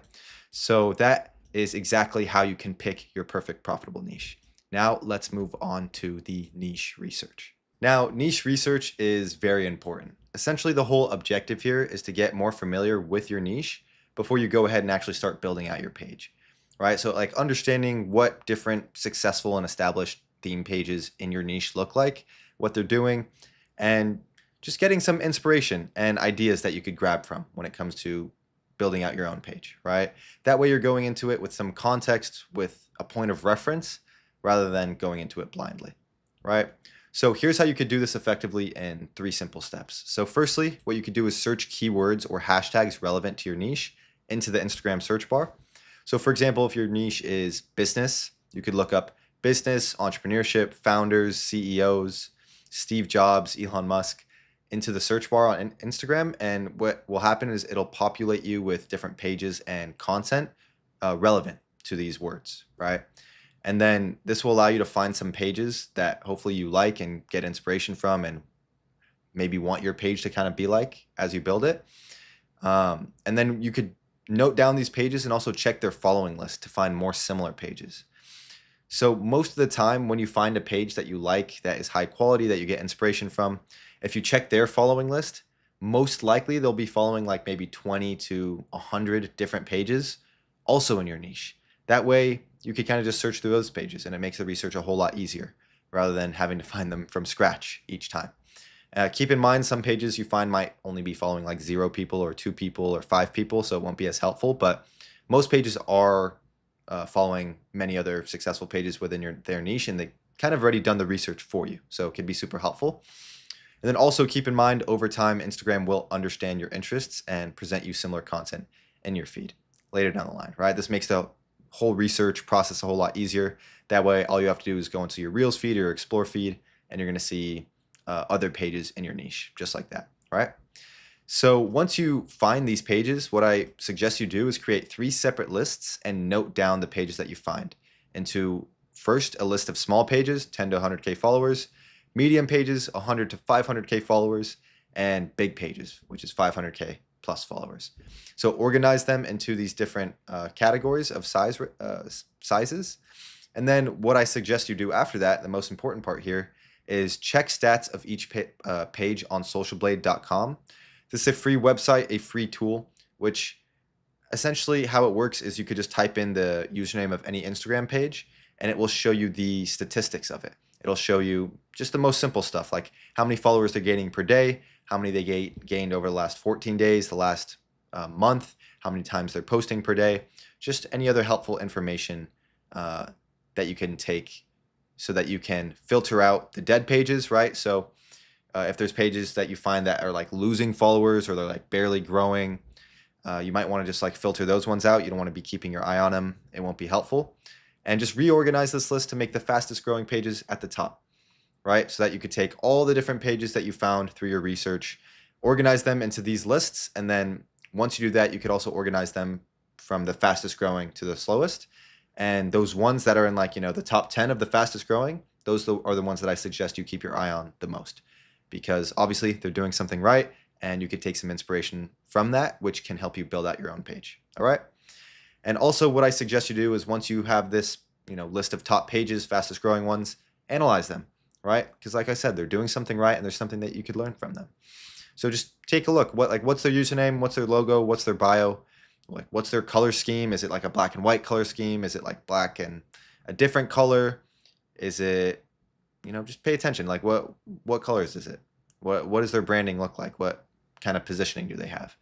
So that is exactly how you can pick your perfect profitable niche. Now let's move on to the niche research. Now, niche research is very important. Essentially, the whole objective here is to get more familiar with your niche before you go ahead and actually start building out your page, right? So like understanding what different successful and established theme pages in your niche look like, what they're doing, and just getting some inspiration and ideas that you could grab from when it comes to building out your own page, right? That way you're going into it with some context, with a point of reference, rather than going into it blindly, right? So here's how you could do this effectively in 3 simple steps. So firstly, what you could do is search keywords or hashtags relevant to your niche into the Instagram search bar. So for example, if your niche is business, you could look up business, entrepreneurship, founders, CEOs, Steve Jobs, Elon Musk into the search bar on Instagram. And what will happen is it'll populate you with different pages and content relevant to these words, right? And then this will allow you to find some pages that hopefully you like and get inspiration from and maybe want your page to kind of be like as you build it. And then you could note down these pages and also check their following list to find more similar pages. So most of the time when you find a page that you like, that is high quality, that you get inspiration from, if you check their following list, most likely they'll be following like maybe 20 to 100 different pages also in your niche. That way you could kind of just search through those pages and it makes the research a whole lot easier rather than having to find them from scratch each time. Keep in mind, some pages you find might only be following like 0 people or 2 people or 5 people, so it won't be as helpful, but most pages are following many other successful pages within their niche and they kind of already done the research for you, so it can be super helpful. And then also keep in mind, over time, Instagram will understand your interests and present you similar content in your feed later down the line, right? This makes the whole research process a whole lot easier. That way, all you have to do is go into your Reels feed or your Explore feed, and you're going to see other pages in your niche, just like that, right? So once you find these pages, what I suggest you do is create 3 separate lists and note down the pages that you find into first a list of small pages, 10 to 100K followers, medium pages, 100 to 500K followers, and big pages, which is 500K plus followers. So organize them into these different categories of sizes. And then what I suggest you do after that, the most important part here, is check stats of each page on socialblade.com. This is a free website, a free tool, which essentially how it works is you could just type in the username of any Instagram page and it will show you the statistics of it. It'll show you just the most simple stuff, like how many followers they're gaining per day, how many they gained over the last 14 days, the last month, how many times they're posting per day, just any other helpful information that you can take so that you can filter out the dead pages, right? So if there's pages that you find that are like losing followers or they're like barely growing, you might want to just like filter those ones out. You don't want to be keeping your eye on them. It won't be helpful. And just reorganize this list to make the fastest growing pages at the top, right? So that you could take all the different pages that you found through your research, organize them into these lists. And then once you do that, you could also organize them from the fastest growing to the slowest. And those ones that are in like, the top 10 of the fastest growing, those are the ones that I suggest you keep your eye on the most, because obviously they're doing something right and you could take some inspiration from that, which can help you build out your own page. All right. And also what I suggest you do is once you have this, list of top pages, fastest growing ones, analyze them, right? Because like I said, they're doing something right and there's something that you could learn from them. So just take a look. What's their username? What's their logo? What's their bio? Like, what's their color scheme? Is it like a black and white color scheme? Is it like black and a different color? Is it, just pay attention. Like what colors is it? What does their branding look like? What kind of positioning do they have?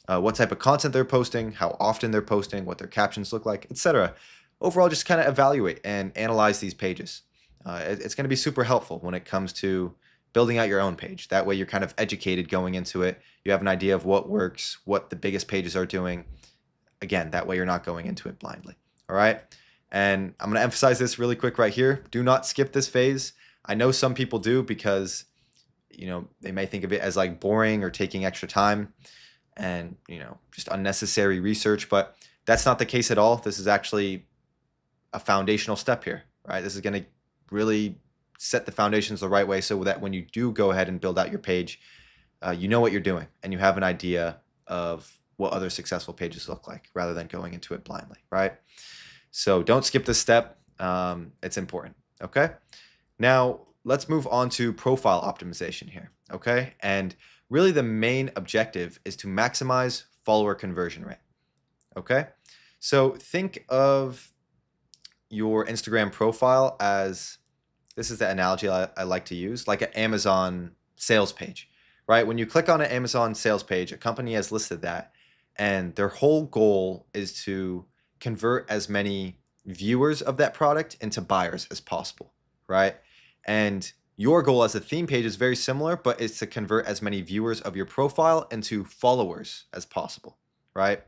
What type of content they're posting, how often they're posting, what their captions look like, etc. Overall, just kind of evaluate and analyze these pages. It's going to be super helpful when it comes to building out your own page. That way you're kind of educated going into it. You have an idea of what works, what the biggest pages are doing. Again, that way you're not going into it blindly. All right. And I'm going to emphasize this really quick right here. Do not skip this phase. I know some people do because, they may think of it as like boring or taking extra time and, just unnecessary research, but that's not the case at all. This is actually a foundational step here, right? This is going to really set the foundations the right way so that when you do go ahead and build out your page, you know what you're doing and you have an idea of what other successful pages look like rather than going into it blindly, right? So don't skip this step. It's important, okay? Now, let's move on to profile optimization here, okay? And really the main objective is to maximize follower conversion rate, okay? So think of your Instagram profile as, this is the analogy I like to use, like an Amazon sales page, right? When you click on an Amazon sales page, a company has listed that, and their whole goal is to convert as many viewers of that product into buyers as possible, right? And your goal as a theme page is very similar, but it's to convert as many viewers of your profile into followers as possible, right?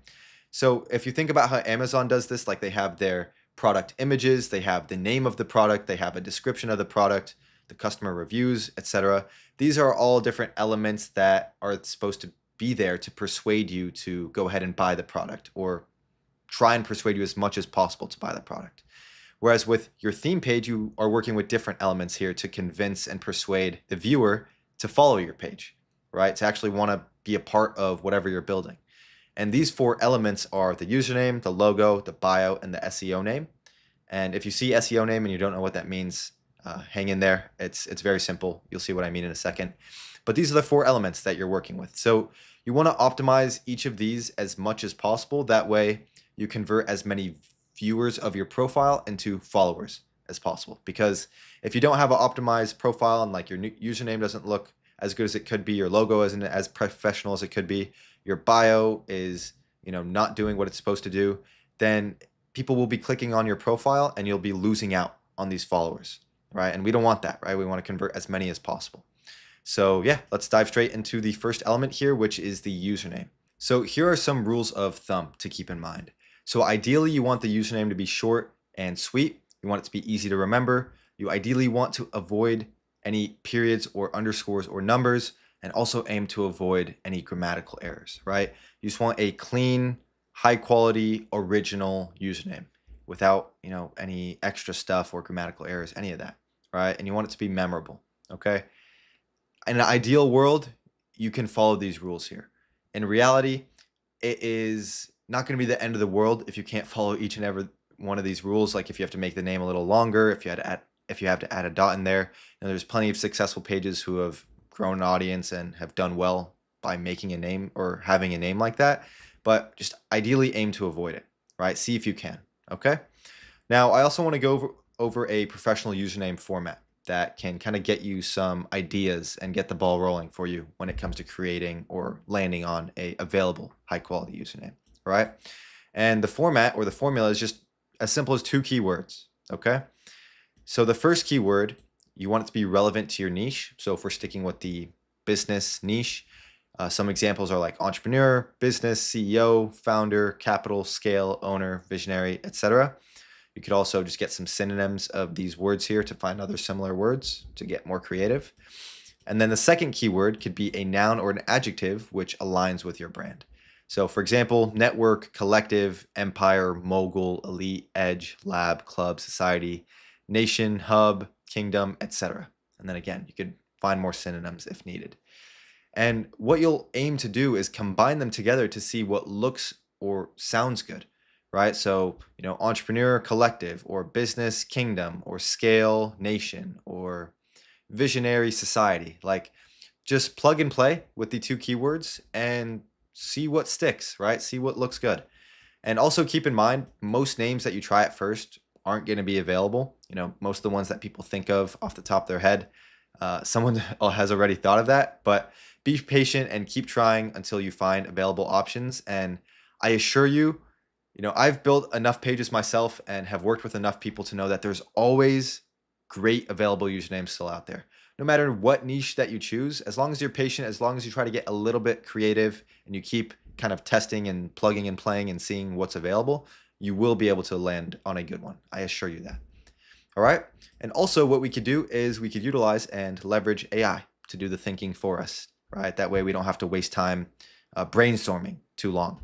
So if you think about how Amazon does this, like they have their product images, they have the name of the product, they have a description of the product, the customer reviews, etc. These are all different elements that are supposed to be there to persuade you to go ahead and buy the product, or try and persuade you as much as possible to buy the product. Whereas with your theme page, you are working with different elements here to convince and persuade the viewer to follow your page, right? To actually want to be a part of whatever you're building. And these 4 elements are the username, the logo, the bio, and the SEO name. And if you see SEO name and you don't know what that means, hang in there. It's very simple. You'll see what I mean in a second. But these are the 4 elements that you're working with. So you want to optimize each of these as much as possible. That way you convert as many viewers of your profile into followers as possible. Because if you don't have an optimized profile and like your username doesn't look as good as it could be, your logo isn't as professional as it could be, your bio is, not doing what it's supposed to do, then people will be clicking on your profile and you'll be losing out on these followers, right? And we don't want that, right? We want to convert as many as possible. So yeah, let's dive straight into the first element here, which is the username. So here are some rules of thumb to keep in mind. So ideally you want the username to be short and sweet. You want it to be easy to remember. You ideally want to avoid any periods or underscores or numbers, and also aim to avoid any grammatical errors, right? You just want a clean, high quality, original username without, any extra stuff or grammatical errors, any of that, right? And you want it to be memorable, okay? In an ideal world, you can follow these rules here. In reality, it is not going to be the end of the world if you can't follow each and every one of these rules. Like if you have to make the name a little longer, if you have to add a dot in there. There's plenty of successful pages who have grown an audience and have done well by making a name or having a name like that. But just ideally aim to avoid it, right? See if you can. Okay. Now, I also want to go over a professional username format that can kind of get you some ideas and get the ball rolling for you when it comes to creating or landing on a available high quality username, right? And the format or the formula is just as simple as 2 keywords, okay? So the first keyword, you want it to be relevant to your niche. So if we're sticking with the business niche, some examples are like entrepreneur, business, CEO, founder, capital, scale, owner, visionary, etc. You could also just get some synonyms of these words here to find other similar words to get more creative. And then the second keyword could be a noun or an adjective which aligns with your brand. So for example, network, collective, empire, mogul, elite, edge, lab, club, society, nation, hub, kingdom, etc. And then again, you could find more synonyms if needed. And what you'll aim to do is combine them together to see what looks or sounds good, right? So, entrepreneur collective or business kingdom or scale nation or visionary society. Like just plug and play with the 2 keywords and see what sticks, right? See what looks good. And also keep in mind, most names that you try at first aren't going to be available. Most of the ones that people think of off the top of their head, someone has already thought of that, but be patient and keep trying until you find available options. And I assure you, I've built enough pages myself and have worked with enough people to know that there's always great available usernames still out there. No matter what niche that you choose, as long as you're patient, as long as you try to get a little bit creative and you keep kind of testing and plugging and playing and seeing what's available, you will be able to land on a good one. I assure you that. All right. And also what we could do is we could utilize and leverage AI to do the thinking for us, right? That way we don't have to waste time brainstorming too long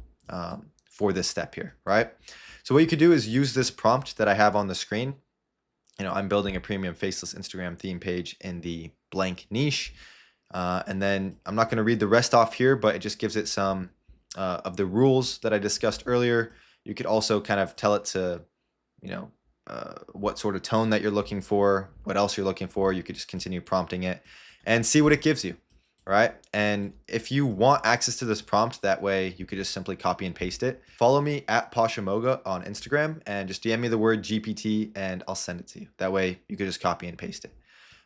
for this step here, right? So what you could do is use this prompt that I have on the screen. I'm building a premium faceless Instagram theme page in the blank niche. And then I'm not going to read the rest off here, but it just gives it some of the rules that I discussed earlier. You could also kind of tell it to, what sort of tone that you're looking for, what else you're looking for. You could just continue prompting it and see what it gives you, right? And if you want access to this prompt, that way you could just simply copy and paste it. Follow me at Pashamoga on Instagram and just DM me the word GPT and I'll send it to you. That way you could just copy and paste it.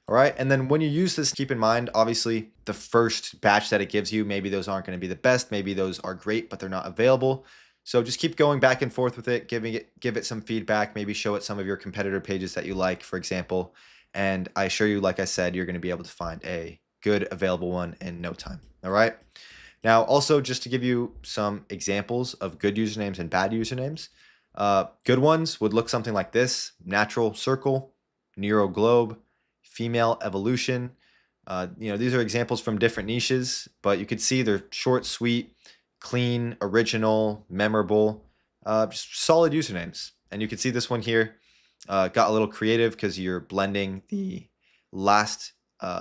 All right. And then when you use this, keep in mind, obviously the first batch that it gives you, maybe those aren't going to be the best. Maybe those are great, but they're not available. So just keep going back and forth with it, give it some feedback, maybe show it some of your competitor pages that you like, for example. And I assure you, like I said, you're going to be able to find a good available one in no time. All right. Now, also just to give you some examples of good usernames and bad usernames, good ones would look something like this: natural circle, Nero globe, female evolution. These are examples from different niches, but you could see they're short, sweet, clean, original, memorable, just solid usernames. And you can see this one here got a little creative because you're blending the last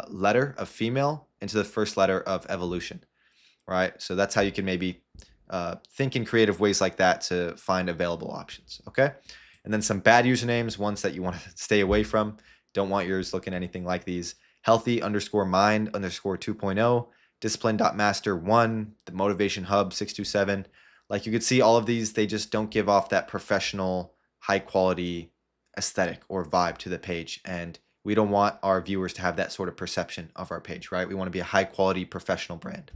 letter of female into the first letter of evolution, right? So that's how you can maybe think in creative ways like that to find available options, okay? And then some bad usernames, ones that you want to stay away from. Don't want yours looking anything like these: healthy underscore mind underscore 2.0, discipline.master1, the motivation hub 627. Like you could see all of these, they just don't give off that professional, high quality aesthetic or vibe to the page. And we don't want our viewers to have that sort of perception of our page, right? We want to be a high quality professional brand.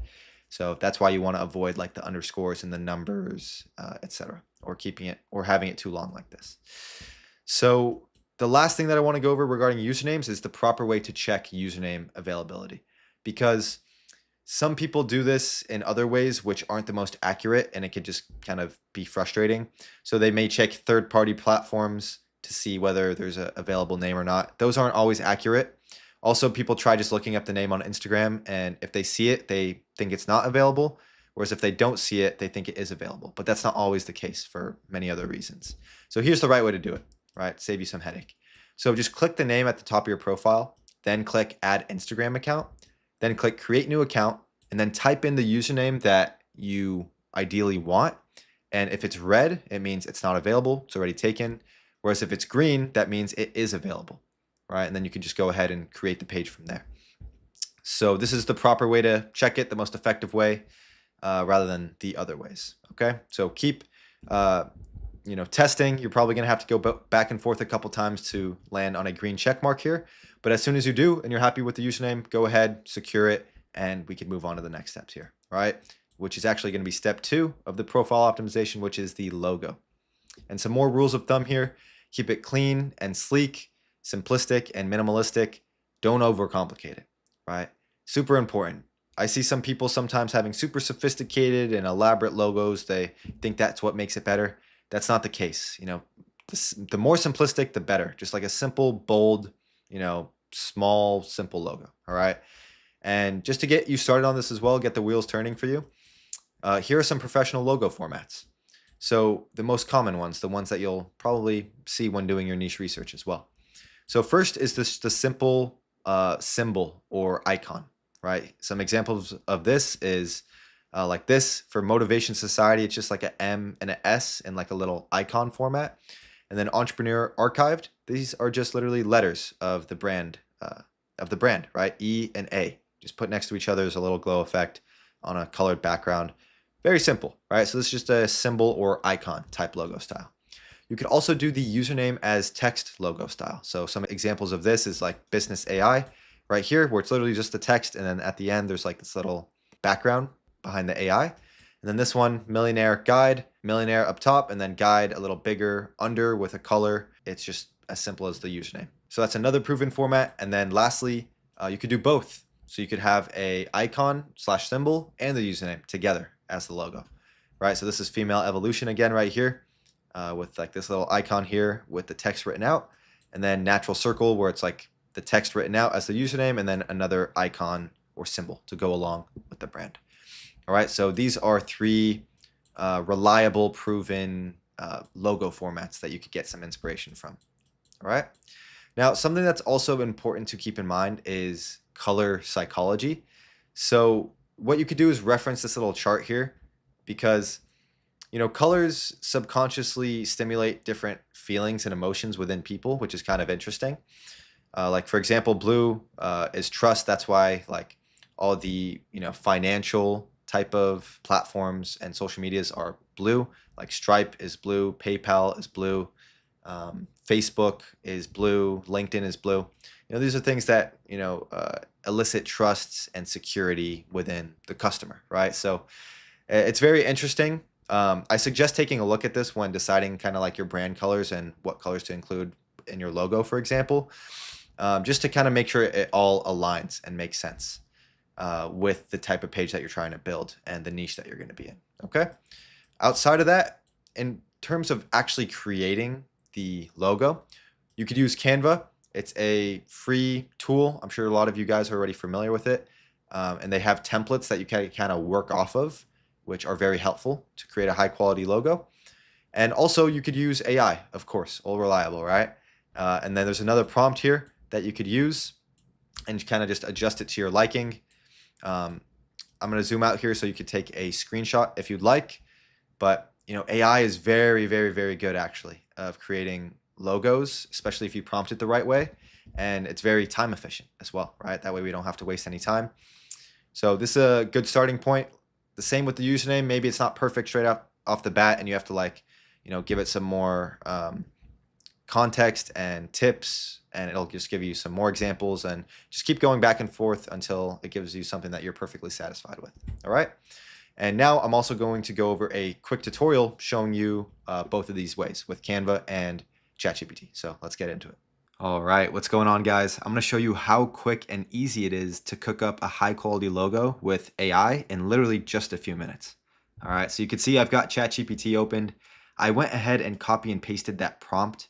So that's why you want to avoid like the underscores and the numbers, etc., or keeping it or having it too long like this. So the last thing that I want to go over regarding usernames is the proper way to check username availability. because some people do this in other ways which aren't the most accurate, and it could just kind of be frustrating. So they may check third-party platforms to see whether there's an available name or not. Those aren't always accurate. Also, people try just looking up the name on Instagram, and if they see it, they think it's not available. Whereas if they don't see it, they think it is available. But that's not always the case for many other reasons. So here's the right way to do it, right? Save you some headache. So just click the name at the top of your profile, then click Add Instagram Account, then click Create New Account, and then type in the username that you ideally want. And if it's red, it means it's not available. It's already taken. Whereas if it's green, that means it is available, right? And then you can just go ahead and create the page from there. So this is the proper way to check it, the most effective way, rather than the other ways. Okay, so keep testing. You're probably gonna have to go back and forth a couple times to land on a green check mark here. But as soon as you do and you're happy with the username, go ahead, secure it, and we can move on to the next steps here, right? Which is actually gonna be step 2 of the profile optimization, which is the logo. And some more rules of thumb here: keep it clean and sleek, simplistic and minimalistic. Don't overcomplicate it, right? Super important. I see some people sometimes having super sophisticated and elaborate logos. They think that's what makes it better. That's not the case. The more simplistic, the better. Just like a simple, bold, small, simple logo. All right. And just to get you started on this as well, get the wheels turning for you, here are some professional logo formats. So the most common ones, the ones that you'll probably see when doing your niche research as well. So first is the simple symbol or icon, right? Some examples of this is like this. For Motivation Society, it's just like an M and an S in like a little icon format. And then Entrepreneur Archived, these are just literally letters of the brand, right? E and A, just put next to each other as a little glow effect on a colored background. Very simple, right? So this is just a symbol or icon type logo style. You could also do the username as text logo style. So some examples of this is like Business AI right here, where it's literally just the text, and then at the end there's like this little background behind the AI. And then this one, Millionaire Guide, millionaire up top, and then guide a little bigger under with a color. It's just as simple as the username. So that's another proven format. And then lastly, you could do both. So you could have a icon / symbol and the username together as the logo, right? So this is Female Evolution again right here, with like this little icon here with the text written out, and then Natural Circle, where it's like the text written out as the username, and then another icon or symbol to go along with the brand. All right, so these are 3 reliable, proven logo formats that you could get some inspiration from. All right. Now, something that's also important to keep in mind is color psychology. So what you could do is reference this little chart here, because colors subconsciously stimulate different feelings and emotions within people, which is kind of interesting. Like for example, blue is trust. That's why like all the financial type of platforms and social medias are blue. Like Stripe is blue, PayPal is blue, Facebook is blue, LinkedIn is blue. These are things that elicit trusts and security within the customer, right? So it's very interesting. I suggest taking a look at this when deciding kind of like your brand colors and what colors to include in your logo, for example, just to kind of make sure it all aligns and makes sense with the type of page that you're trying to build and the niche that you're going to be in. Okay. Outside of that, in terms of actually creating the logo, you could use Canva. It's a free tool. I'm sure a lot of you guys are already familiar with it. And they have templates that you can kind of work off of, which are very helpful to create a high quality logo. And also you could use AI, of course, all reliable, right? And then there's another prompt here that you could use and kind of just adjust it to your liking. I'm going to zoom out here so you could take a screenshot if you'd like. But AI is very, very, very good actually of creating logos, especially if you prompt it the right way. And it's very time efficient as well, right? That way we don't have to waste any time. So this is a good starting point. The same with the username. Maybe it's not perfect straight up off the bat and you have to like, give it some more context and tips, and it'll just give you some more examples, and just keep going back and forth until it gives you something that you're perfectly satisfied with. All right. And now I'm also going to go over a quick tutorial showing you both of these ways with Canva and ChatGPT. So let's get into it. All right, what's going on, guys? I'm going to show you how quick and easy it is to cook up a high quality logo with AI in literally just a few minutes. All right, so you can see I've got ChatGPT opened. I went ahead and copy and pasted that prompt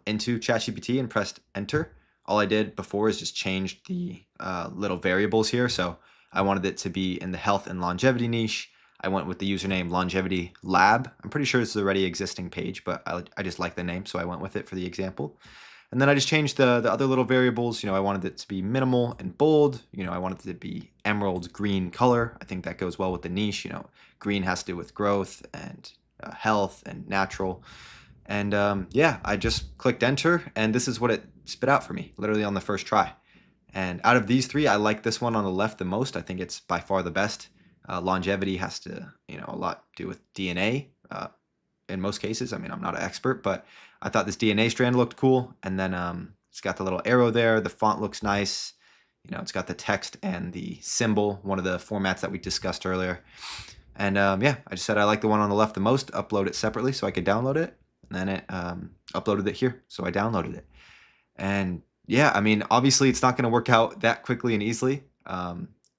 into ChatGPT and pressed enter. All I did before is just change the little variables here. So I wanted it to be in the health and longevity niche. I went with the username Longevity Lab. I'm pretty sure this is already existing page, but I just like the name, so I went with it for the example. And then I just changed the other little variables. I wanted it to be minimal and bold. I wanted it to be emerald green color. I think that goes well with the niche. Green has to do with growth and health and natural. And yeah, I just clicked enter, and this is what it spit out for me, literally on the first try. And out of these three, I like this one on the left the most. I think it's by far the best. Longevity has to, a lot do with DNA in most cases. I mean, I'm not an expert, but I thought this DNA strand looked cool. And then it's got the little arrow there. The font looks nice. It's got the text and the symbol, one of the formats that we discussed earlier. And yeah, I just said I like the one on the left the most, upload it separately so I could download it. And then it uploaded it here, so I downloaded it. And yeah, I mean, obviously it's not going to work out that quickly and easily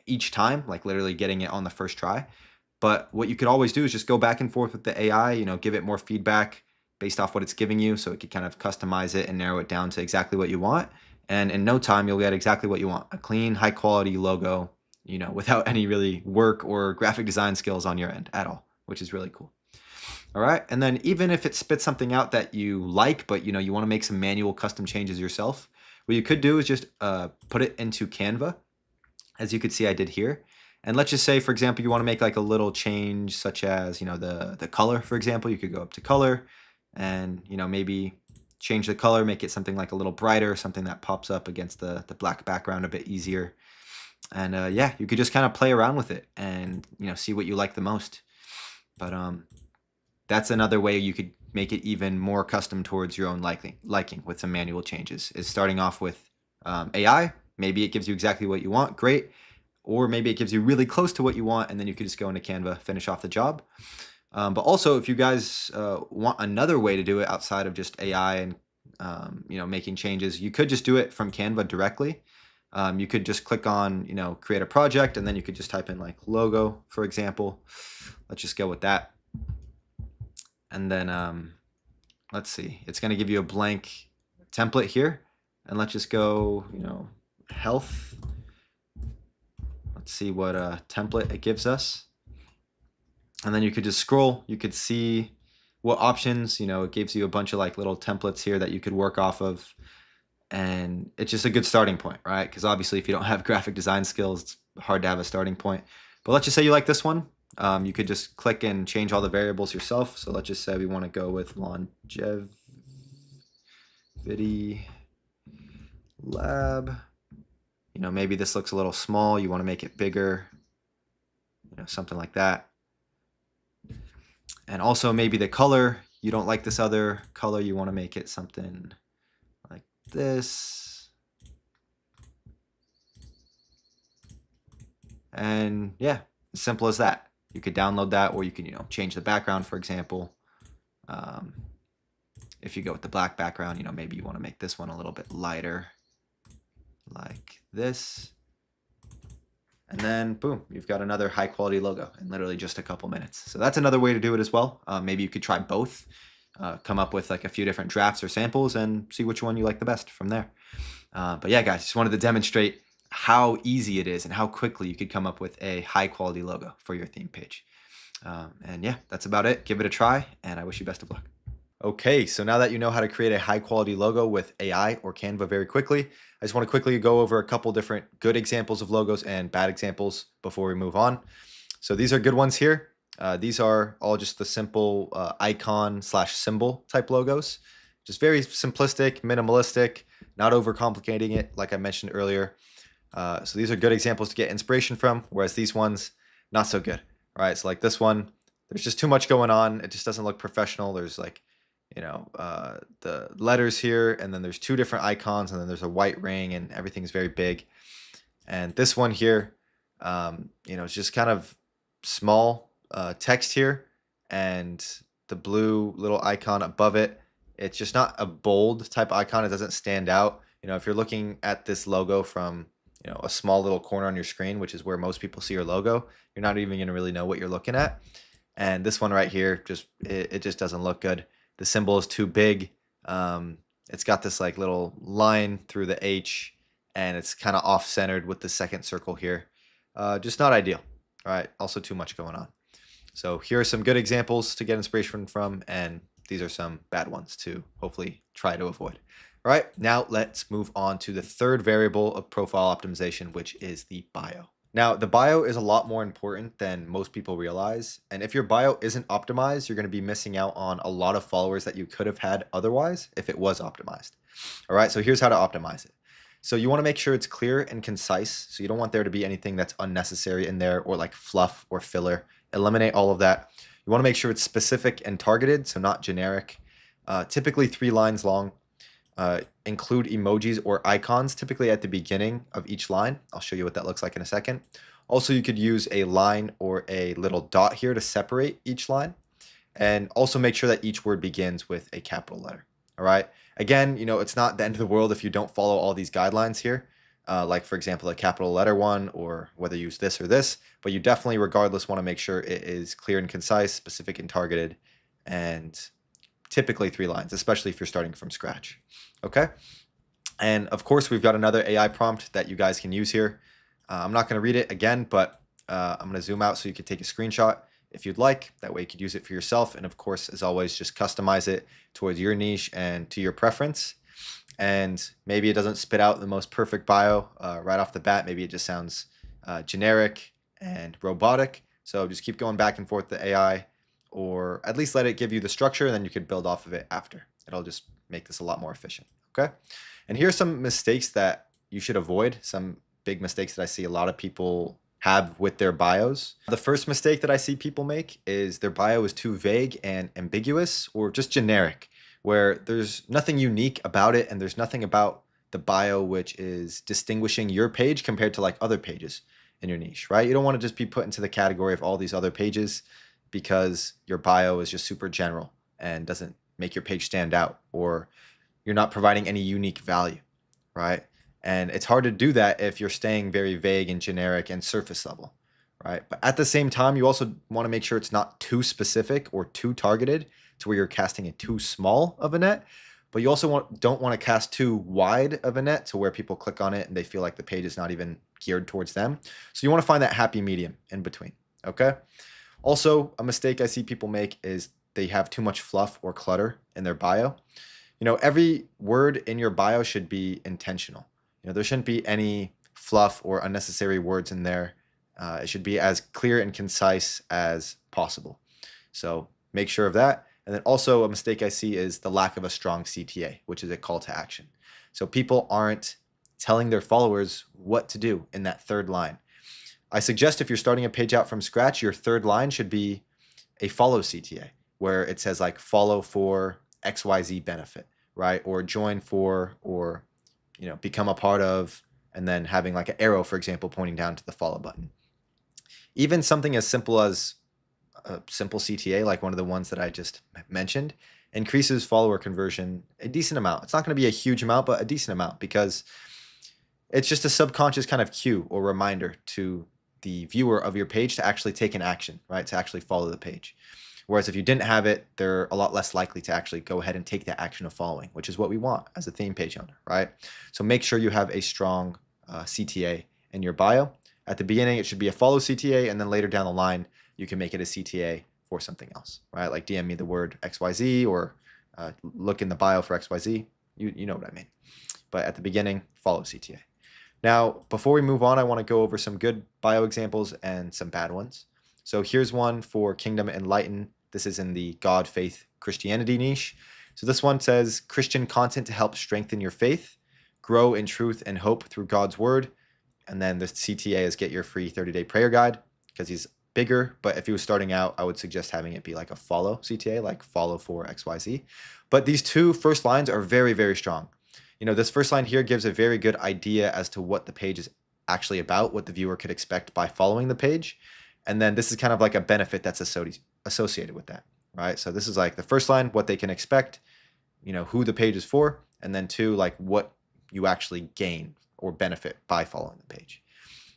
each time, like literally getting it on the first try. But what you could always do is just go back and forth with the AI, give it more feedback based off what it's giving you, so it could kind of customize it and narrow it down to exactly what you want. And in no time, you'll get exactly what you want, a clean, high quality logo, without any really work or graphic design skills on your end at all, which is really cool. All right, and then even if it spits something out that you like, but you want to make some manual custom changes yourself, what you could do is just put it into Canva, as you could see I did here. And let's just say, for example, you want to make like a little change, such as the color, for example. You could go up to color, and maybe change the color, make it something like a little brighter, something that pops up against the black background a bit easier. And yeah, you could just kind of play around with it and see what you like the most. But that's another way you could make it even more custom towards your own liking with some manual changes, is starting off with AI. Maybe it gives you exactly what you want, great. Or maybe it gives you really close to what you want, and then you could just go into Canva, finish off the job. But also, if you guys want another way to do it outside of just AI and making changes, you could just do it from Canva directly. You could just click on create a project, and then you could just type in like logo, for example. Let's just go with that. And then let's see, it's going to give you a blank template here, and let's just go health. Let's see what template it gives us. And then you could just scroll. You could see what options, it gives you a bunch of like little templates here that you could work off of. And it's just a good starting point, right? Because obviously if you don't have graphic design skills, it's hard to have a starting point. But let's just say you like this one. You could just click and change all the variables yourself. So let's just say we want to go with Longevity Lab. Maybe this looks a little small. You want to make it bigger, something like that. And also maybe the color, you don't like this other color. You want to make it something like this. And yeah, as simple as that. You could download that, or you can, change the background, for example. If you go with the black background, maybe you want to make this one a little bit lighter, like this. And then boom, you've got another high quality logo in literally just a couple minutes. So that's another way to do it as well. Maybe you could try both, come up with like a few different drafts or samples and see which one you like the best from there. But yeah, guys, just wanted to demonstrate how easy it is and how quickly you could come up with a high quality logo for your theme page. And yeah, that's about it. Give it a try, and I wish you best of luck. Okay, so now that you know how to create a high quality logo with AI or Canva very quickly, I just want to quickly go over a couple different good examples of logos and bad examples before we move on. So these are good ones here. These are all just the simple icon/symbol type logos. Just very simplistic, minimalistic, not overcomplicating it like I mentioned earlier. So these are good examples to get inspiration from, whereas these ones, not so good. All right, so like this one, there's just too much going on. It just doesn't look professional. There's like, the letters here, and then there's two different icons, and then there's a white ring, and everything's very big. And this one here, it's just kind of small text here, and the blue little icon above it It's just not a bold type icon. It doesn't stand out. If you're looking at this logo from, a small little corner on your screen, which is where most people see your logo, you're not even going to really know what you're looking at. And this one right here, it just doesn't look good. The symbol is too big. It's got this like little line through the H, and it's kind of off-centered with the second circle here. Just not ideal. All right. Also too much going on. So here are some good examples to get inspiration from, and these are some bad ones to hopefully try to avoid. All right, now let's move on to the third variable of profile optimization, which is the bio. Now, the bio is a lot more important than most people realize. And if your bio isn't optimized, you're going to be missing out on a lot of followers that you could have had otherwise if it was optimized. All right, so here's how to optimize it. So you want to make sure it's clear and concise. So you don't want there to be anything that's unnecessary in there or like fluff or filler. Eliminate all of that. You want to make sure it's specific and targeted, so not generic. Typically 3 lines long. Include emojis or icons typically at the beginning of each line. I'll show you what that looks like in a second. Also, you could use a line or a little dot here to separate each line. And also make sure that each word begins with a capital letter. All right. Again, it's not the end of the world if you don't follow all these guidelines here. Like, for example, a capital letter one, or whether you use this or this. But you definitely, regardless, want to make sure it is clear and concise, specific and targeted, and typically 3 lines, especially if you're starting from scratch. Okay. And of course, we've got another AI prompt that you guys can use here. I'm not going to read it again, but I'm going to zoom out so you can take a screenshot if you'd like. That way you could use it for yourself. And of course, as always, just customize it towards your niche and to your preference. And maybe it doesn't spit out the most perfect bio right off the bat. Maybe it just sounds generic and robotic. So just keep going back and forth the AI, or at least let it give you the structure, and then you could build off of it after. It'll just make this a lot more efficient. Okay. And here's some mistakes that you should avoid. Some big mistakes that I see a lot of people have with their bios. The first mistake that I see people make is their bio is too vague and ambiguous, or just generic, where there's nothing unique about it and there's nothing about the bio which is distinguishing your page compared to like other pages in your niche, right? You don't want to just be put into the category of all these other pages because your bio is just super general and doesn't make your page stand out, or you're not providing any unique value, right? And it's hard to do that if you're staying very vague and generic and surface level, right? But at the same time, you also want to make sure it's not too specific or too targeted to where you're casting it too small of a net. But you also don't want to cast too wide of a net to where people click on it and they feel like the page is not even geared towards them. So you want to find that happy medium in between, okay? Also, a mistake I see people make is they have too much fluff or clutter in their bio. Every word in your bio should be intentional. There shouldn't be any fluff or unnecessary words in there. It should be as clear and concise as possible. So make sure of that. And then also a mistake I see is the lack of a strong CTA, which is a call to action. So people aren't telling their followers what to do in that third line. I suggest if you're starting a page out from scratch, your third line should be a follow CTA, where it says like follow for XYZ benefit, right? Or join for, or become a part of, and then having like an arrow, for example, pointing down to the follow button. Even something as simple as a simple CTA, like one of the ones that I just mentioned, increases follower conversion a decent amount. It's not going to be a huge amount, but a decent amount, because it's just a subconscious kind of cue or reminder to the viewer of your page to actually take an action, right? To actually follow the page. Whereas if you didn't have it, they're a lot less likely to actually go ahead and take the action of following, which is what we want as a theme page owner, right? So make sure you have a strong CTA in your bio. At the beginning, it should be a follow CTA, and then later down the line, you can make it a CTA for something else, right? Like DM me the word XYZ, or look in the bio for XYZ. You know what I mean. But at the beginning, follow CTA. Now, before we move on, I want to go over some good bio examples and some bad ones. So here's one for Kingdom Enlighten. This is in the God, Faith, Christianity niche. So this one says Christian content to help strengthen your faith, grow in truth and hope through God's word. And then the CTA is get your free 30-day prayer guide, because he's bigger. But if he was starting out, I would suggest having it be like a follow CTA, like follow for XYZ. But these two first lines are very, very strong. This first line here gives a very good idea as to what the page is actually about, what the viewer could expect by following the page. And then this is kind of like a benefit that's associated with that, right? So this is like the first line, what they can expect. who the page is for, and then 2, like what you actually gain or benefit by following the page.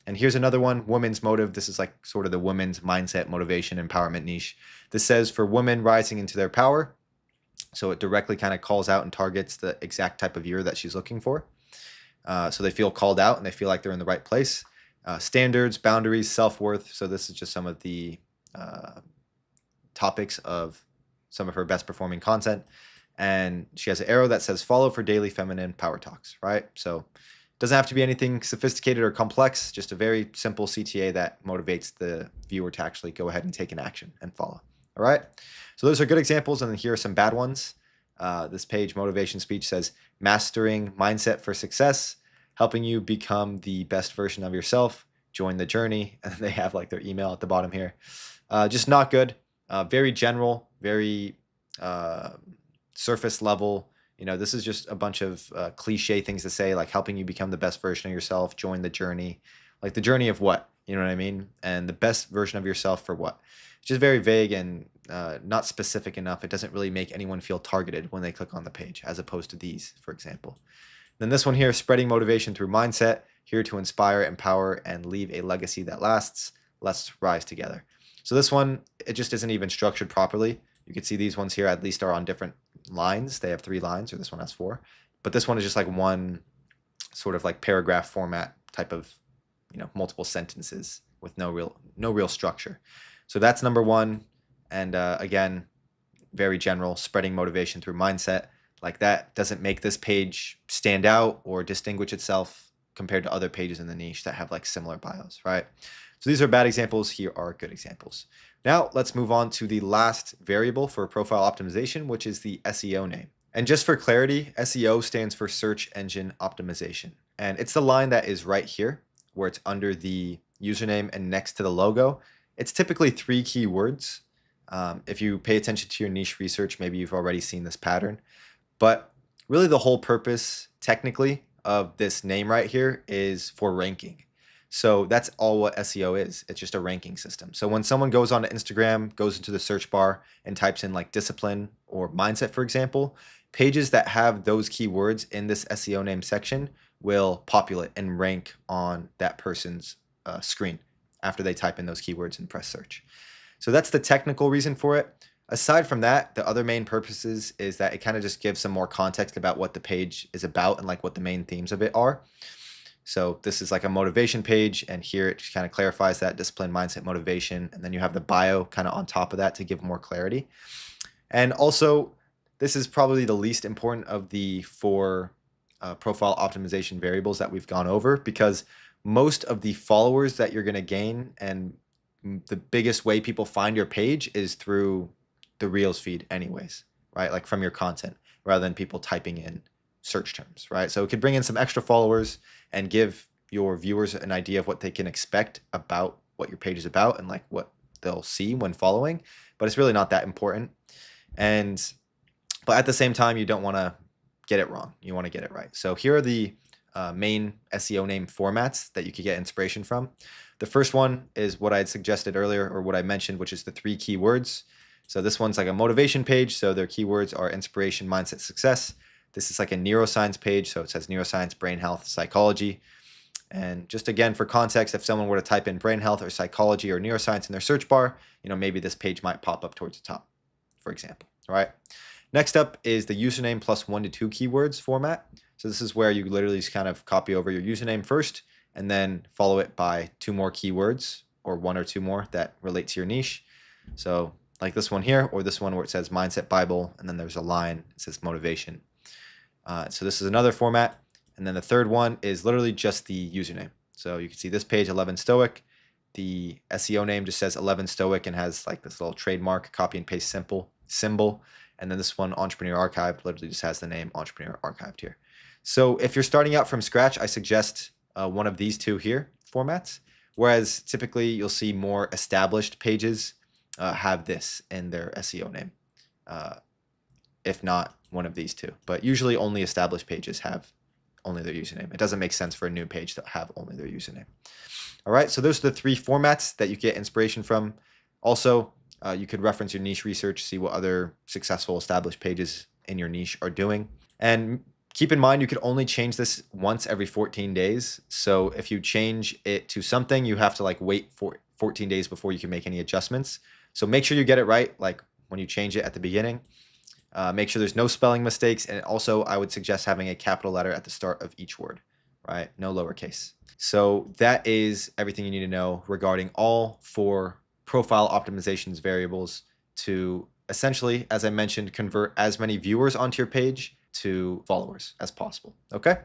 And here's another one, women's motive. This is like sort of the women's mindset, motivation, empowerment niche. This says for women rising into their power. So it directly kind of calls out and targets the exact type of viewer that she's looking for. So they feel called out and they feel like they're in the right place. Standards, boundaries, self-worth. So this is just some of the topics of some of her best performing content. And she has an arrow that says follow for daily feminine power talks, right? So it doesn't have to be anything sophisticated or complex, just a very simple CTA that motivates the viewer to actually go ahead and take an action and follow. All right. So those are good examples. And then here are some bad ones. This page motivation speech says mastering mindset for success, helping you become the best version of yourself. Join the journey. And they have like their email at the bottom here. Just not good. Very general, very surface level. This is just a bunch of cliche things to say, like helping you become the best version of yourself, join the journey. Like the journey of what? You know what I mean? And the best version of yourself for what? It's just very vague and not specific enough. It doesn't really make anyone feel targeted when they click on the page, as opposed to these, for example. Then this one here, spreading motivation through mindset, here to inspire, empower, and leave a legacy that lasts. Let's rise together. So this one, it just isn't even structured properly. You can see these ones here at least are on different lines. They have 3 lines, or this one has 4. But this one is just like one sort of like paragraph format type of, multiple sentences with no real structure. So that's number 1. And again, very general, spreading motivation through mindset. Like that doesn't make this page stand out or distinguish itself compared to other pages in the niche that have like similar bios, right? So these are bad examples. Here are good examples. Now let's move on to the last variable for profile optimization, which is the SEO name. And just for clarity, SEO stands for search engine optimization. And it's the line that is right here where it's under the username and next to the logo. It's typically 3 keywords. If you pay attention to your niche research, maybe you've already seen this pattern. But really the whole purpose technically of this name right here is for ranking. So that's all what SEO is. It's just a ranking system. So when someone goes onto Instagram, goes into the search bar and types in like discipline or mindset, for example, pages that have those keywords in this SEO name section will populate and rank on that person's screen after they type in those keywords and press search. So that's the technical reason for it. Aside from that, the other main purposes is that it kind of just gives some more context about what the page is about and like what the main themes of it are. So this is like a motivation page, and here it just kind of clarifies that discipline, mindset, motivation, and then you have the bio kind of on top of that to give more clarity. And also, this is probably the least important of the 4 profile optimization variables that we've gone over, because most of the followers that you're going to gain and the biggest way people find your page is through the Reels feed anyways, right? Like from your content rather than people typing in search terms, right? So it could bring in some extra followers and give your viewers an idea of what they can expect about what your page is about and like what they'll see when following, but it's really not that important. But at the same time, you don't want to get it wrong. You want to get it right. So here are the main SEO name formats that you could get inspiration from. The first one is what I had suggested earlier, or what I mentioned, which is the 3 keywords. So this one's like a motivation page. So their keywords are inspiration, mindset, success. This is like a neuroscience page. So it says neuroscience, brain health, psychology. And just again, for context, if someone were to type in brain health or psychology or neuroscience in their search bar, maybe this page might pop up towards the top, for example. All right. Next up is the username plus 1 to 2 keywords format. So this is where you literally just kind of copy over your username first and then follow it by 2 more keywords, or 1 or 2 more that relate to your niche. So like this one here, or this one where it says mindset Bible, and then there's a line that says motivation. So this is another format. And then the third one is literally just the username. So you can see this page, 11 Stoic. The SEO name just says 11 Stoic and has like this little trademark copy and paste symbol. And then this one, Entrepreneur Archive, literally just has the name Entrepreneur Archived here. So if you're starting out from scratch, I suggest one of these 2 here formats. Whereas typically you'll see more established pages have this in their SEO name. If not one of these 2. But usually only established pages have only their username. It doesn't make sense for a new page to have only their username. All right, so those are the 3 formats that you get inspiration from. Also, you could reference your niche research, see what other successful established pages in your niche are doing. And keep in mind, you could only change this once every 14 days. So if you change it to something, you have to like wait for 14 days before you can make any adjustments. So make sure you get it right, like when you change it at the beginning. Make sure there's no spelling mistakes. And also, I would suggest having a capital letter at the start of each word, right? No lowercase. So that is everything you need to know regarding all 4 profile optimizations variables to essentially, as I mentioned, convert as many viewers onto your page to followers as possible. Okay.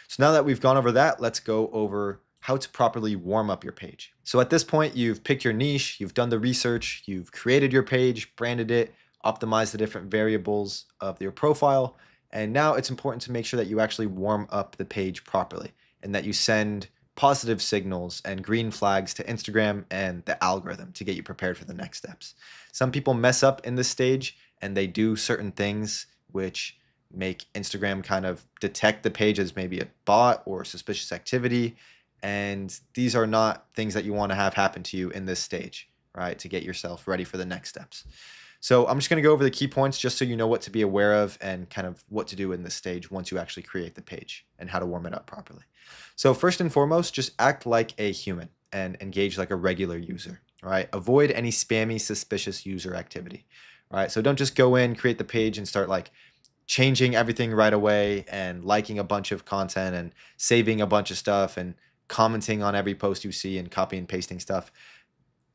So now that we've gone over that, let's go over how to properly warm up your page. So at this point, you've picked your niche, you've done the research, you've created your page, branded it, optimized the different variables of your profile. And now it's important to make sure that you actually warm up the page properly and that you send positive signals and green flags to Instagram and the algorithm to get you prepared for the next steps. Some people mess up in this stage and they do certain things which make Instagram kind of detect the page as maybe a bot or suspicious activity. And these are not things that you want to have happen to you in this stage, right? To get yourself ready for the next steps. So I'm just going to go over the key points just so you know what to be aware of and kind of what to do in this stage once you actually create the page and how to warm it up properly. So first and foremost, just act like a human and engage like a regular user, right? Avoid any spammy, suspicious user activity, right? So don't just go in, create the page and start like changing everything right away and liking a bunch of content and saving a bunch of stuff and commenting on every post you see and copy and pasting stuff.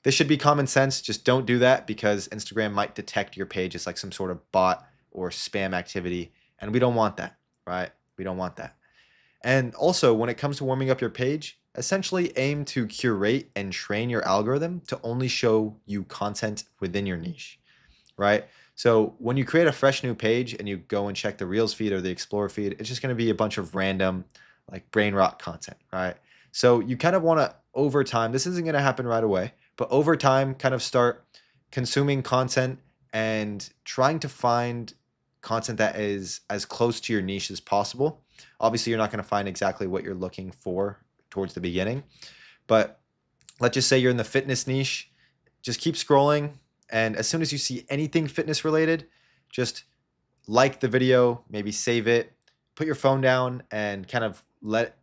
This should be common sense. Just don't do that because Instagram might detect your page as like some sort of bot or spam activity. And we don't want that, right? We don't want that. And also, when it comes to warming up your page, essentially aim to curate and train your algorithm to only show you content within your niche, right? So when you create a fresh new page and you go and check the Reels feed or the Explore feed, it's just going to be a bunch of random like brain rot content, right? So you kind of want to, over time, this isn't going to happen right away, but over time, kind of start consuming content and trying to find content that is as close to your niche as possible. Obviously, you're not going to find exactly what you're looking for towards the beginning, but let's just say you're in the fitness niche. Just keep scrolling, and as soon as you see anything fitness related, just like the video, maybe save it, put your phone down, and kind of let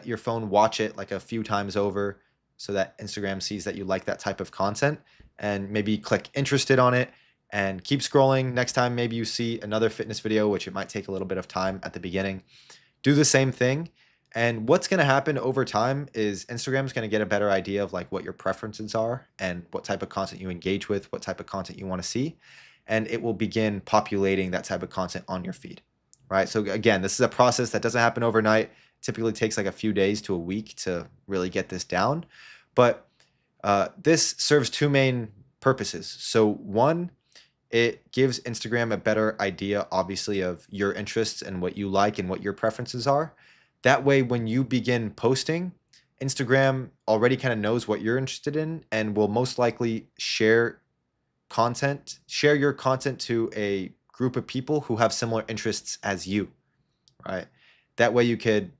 your phone watch it like a few times over so that Instagram sees that you like that type of content, and maybe click interested on it and keep scrolling. Next time, maybe you see another fitness video, which it might take a little bit of time at the beginning. Do the same thing. And what's going to happen over time is Instagram is going to get a better idea of like what your preferences are and what type of content you engage with, what type of content you want to see. And it will begin populating that type of content on your feed, right? So again, this is a process that doesn't happen overnight. It typically takes like a few days to a week to really get this down. But this serves 2 main purposes. So one, it gives Instagram a better idea, obviously, of your interests and what you like and what your preferences are. That way, when you begin posting, Instagram already kind of knows what you're interested in and will most likely share your content to a group of people who have similar interests as you, right? That way you could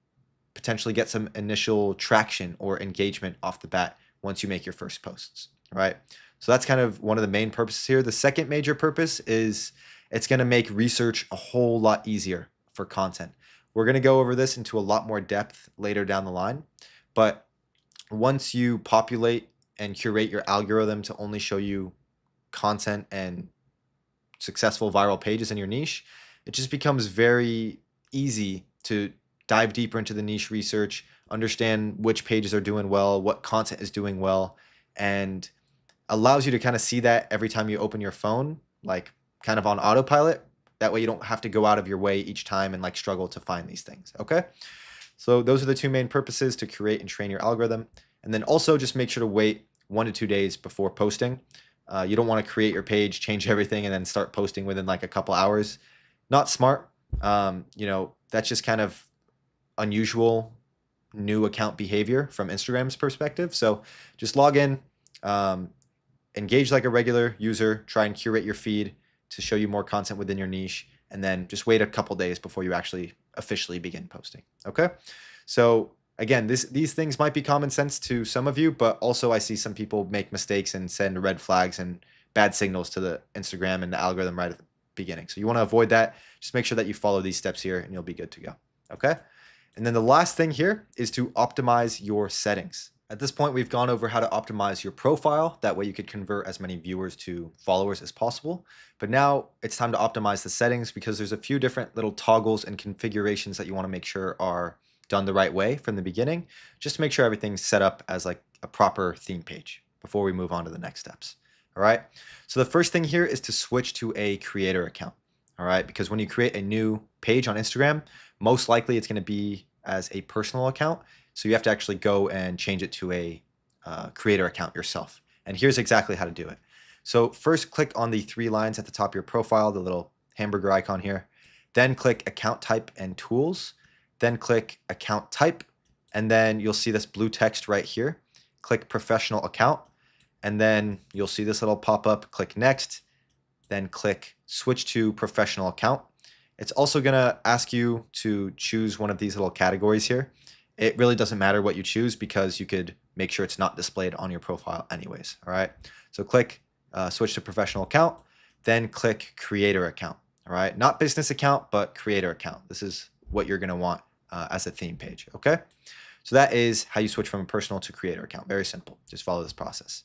potentially get some initial traction or engagement off the bat once you make your first posts, right? So that's kind of one of the main purposes here. The second major purpose is it's going to make research a whole lot easier for content. We're going to go over this into a lot more depth later down the line. But once you populate and curate your algorithm to only show you content and successful viral pages in your niche, it just becomes very easy to dive deeper into the niche research, understand which pages are doing well, what content is doing well, and allows you to kind of see that every time you open your phone, like kind of on autopilot. That way you don't have to go out of your way each time and like struggle to find these things, okay? So those are the 2 main purposes, to create and train your algorithm. And then also just make sure to wait 1 to 2 days before posting. You don't want to create your page, change everything, and then start posting within like a couple hours. Not smart. That's just kind of unusual new account behavior from Instagram's perspective. So just log in, engage like a regular user, try and curate your feed to show you more content within your niche, and then just wait a couple days before you actually officially begin posting. Okay? So again, these things might be common sense to some of you, but also I see some people make mistakes and send red flags and bad signals to the Instagram and the algorithm beginning. So you want to avoid that. Just make sure that you follow these steps here and you'll be good to go. Okay. And then the last thing here is to optimize your settings. At this point, we've gone over how to optimize your profile. That way you could convert as many viewers to followers as possible. But now it's time to optimize the settings because there's a few different little toggles and configurations that you want to make sure are done the right way from the beginning, just to make sure everything's set up as like a proper theme page before we move on to the next steps. All right. So the first thing here is to switch to a creator account. All right. Because when you create a new page on Instagram, most likely it's going to be as a personal account. So you have to actually go and change it to a creator account yourself. And here's exactly how to do it. So first click on the 3 lines at the top of your profile, the little hamburger icon here. Then click account type and tools. Then click account type. And then you'll see this blue text right here. Click professional account. And then you'll see this little pop up. Click next. Then click switch to professional account. It's also going to ask you to choose one of these little categories here. It really doesn't matter what you choose because you could make sure it's not displayed on your profile anyways. All right. So click switch to professional account, then click creator account. All right. Not business account, but creator account. This is what you're going to want as a theme page. Okay. So that is how you switch from a personal to creator account. Very simple. Just follow this process.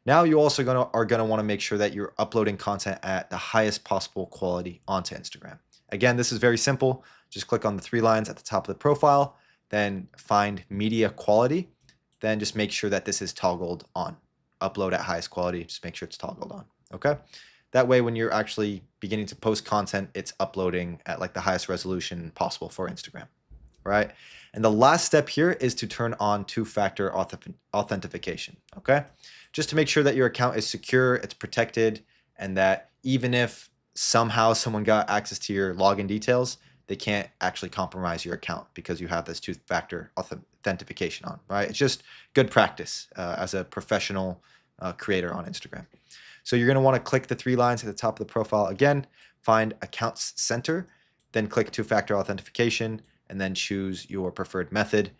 Now you also are going to want to make sure that you're uploading content at the highest possible quality onto Instagram. Again, this is very simple. Just click on the 3 lines at the top of the profile, then find media quality, then just make sure that this is toggled on. Upload at highest quality, just make sure it's toggled on, okay? That way when you're actually beginning to post content, it's uploading at like the highest resolution possible for Instagram, right? And the last step here is to turn on 2-factor authentication, okay? Just to make sure that your account is secure, it's protected, and that even if somehow someone got access to your login details, they can't actually compromise your account because you have this 2-factor authentication on, right? It's just good practice as a professional creator on Instagram. So you're going to want to click the 3 lines at the top of the profile again, find Accounts Center, then click 2-factor authentication, and then choose your preferred method.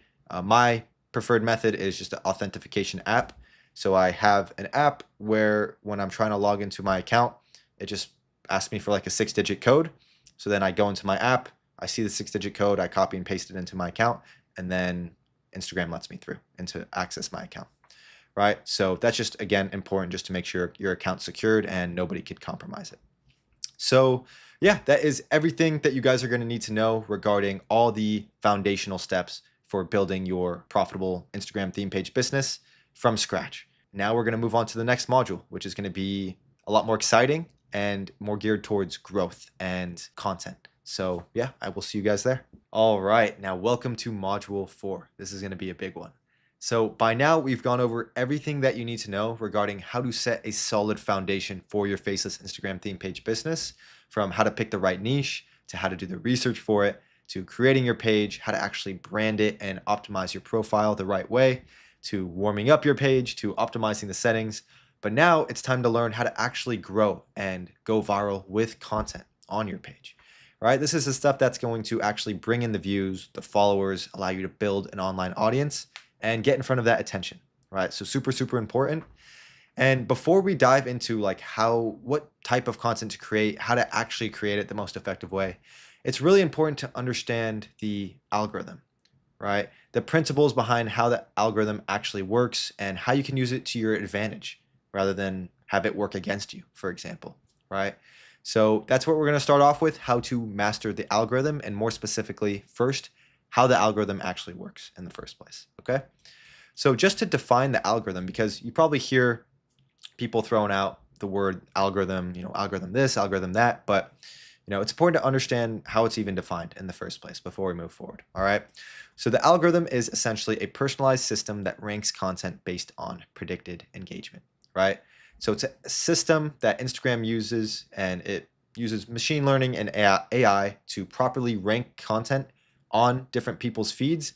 My preferred method is just an authentication app. So I have an app where when I'm trying to log into my account, it just asks me for like a 6-digit code. So then I go into my app, I see the 6-digit code, I copy and paste it into my account, and then Instagram lets me through and to access my account, right? So that's just, again, important just to make sure your account's secured and nobody could compromise it. So yeah, that is everything that you guys are going to need to know regarding all the foundational steps for building your profitable Instagram theme page business from scratch. Now we're going to move on to the next module, which is going to be a lot more exciting and more geared towards growth and content. So yeah, I will see you guys there. All right, now welcome to module 4. This is going to be a big one. So by now we've gone over everything that you need to know regarding how to set a solid foundation for your Faceless Instagram theme page business, from how to pick the right niche to how to do the research for it, to creating your page, how to actually brand it and optimize your profile the right way, to warming up your page, to optimizing the settings. But now it's time to learn how to actually grow and go viral with content on your page, right? This is the stuff that's going to actually bring in the views, the followers, allow you to build an online audience and get in front of that attention, right? So super, super important. And before we dive into like what type of content to create, how to actually create it the most effective way, it's really important to understand the algorithm, right? The principles behind how the algorithm actually works and how you can use it to your advantage rather than have it work against you, for example, right? So that's what we're going to start off with, how to master the algorithm, and more specifically, first, how the algorithm actually works in the first place, okay? So just to define the algorithm, because you probably hear people throwing out the word algorithm, algorithm this, algorithm that, but it's important to understand how it's even defined in the first place before we move forward, all right? So the algorithm is essentially a personalized system that ranks content based on predicted engagement, right? So it's a system that Instagram uses, and it uses machine learning and AI to properly rank content on different people's feeds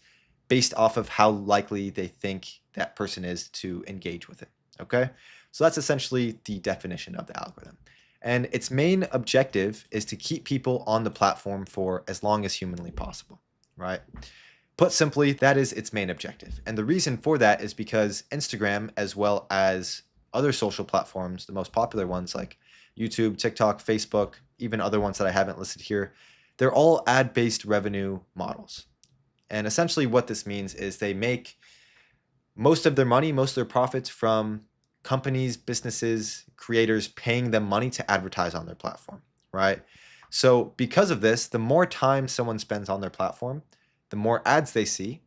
based off of how likely they think that person is to engage with it, okay? So that's essentially the definition of the algorithm. And its main objective is to keep people on the platform for as long as humanly possible, right? Put simply, that is its main objective. And the reason for that is because Instagram, as well as other social platforms, the most popular ones like YouTube, TikTok, Facebook, even other ones that I haven't listed here, they're all ad-based revenue models. And essentially what this means is they make most of their money, most of their profits from companies, businesses, creators paying them money to advertise on their platform, right? So because of this, the more time someone spends on their platform, the more ads they see,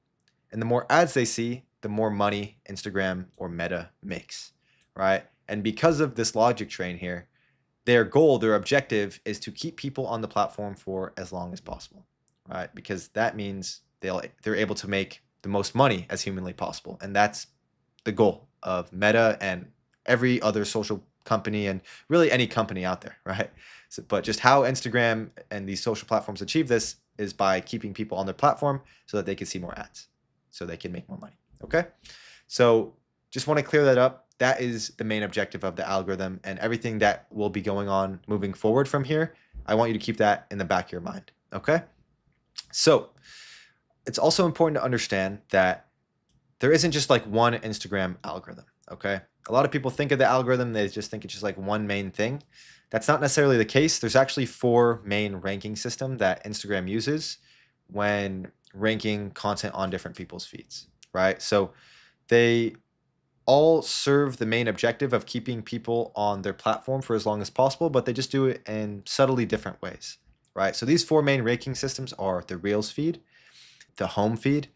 and the more ads they see, the more money Instagram or Meta makes, right? And because of this logic train here, their goal, their objective is to keep people on the platform for as long as possible, right? Because that means they're able to make the most money as humanly possible. And that's the goal of Meta and every other social company and really any company out there, right? So, but just how Instagram and these social platforms achieve this is by keeping people on their platform so that they can see more ads, so they can make more money, okay? So just want to clear that up. That is the main objective of the algorithm, and everything that will be going on moving forward from here, I want you to keep that in the back of your mind, okay? So it's also important to understand that there isn't just like one Instagram algorithm, okay? A lot of people think of the algorithm, they just think it's just like one main thing. That's not necessarily the case. There's actually 4 main ranking systems that Instagram uses when ranking content on different people's feeds, right? So they all serve the main objective of keeping people on their platform for as long as possible, but they just do it in subtly different ways, right? So these 4 main ranking systems are the Reels feed, the Home feed,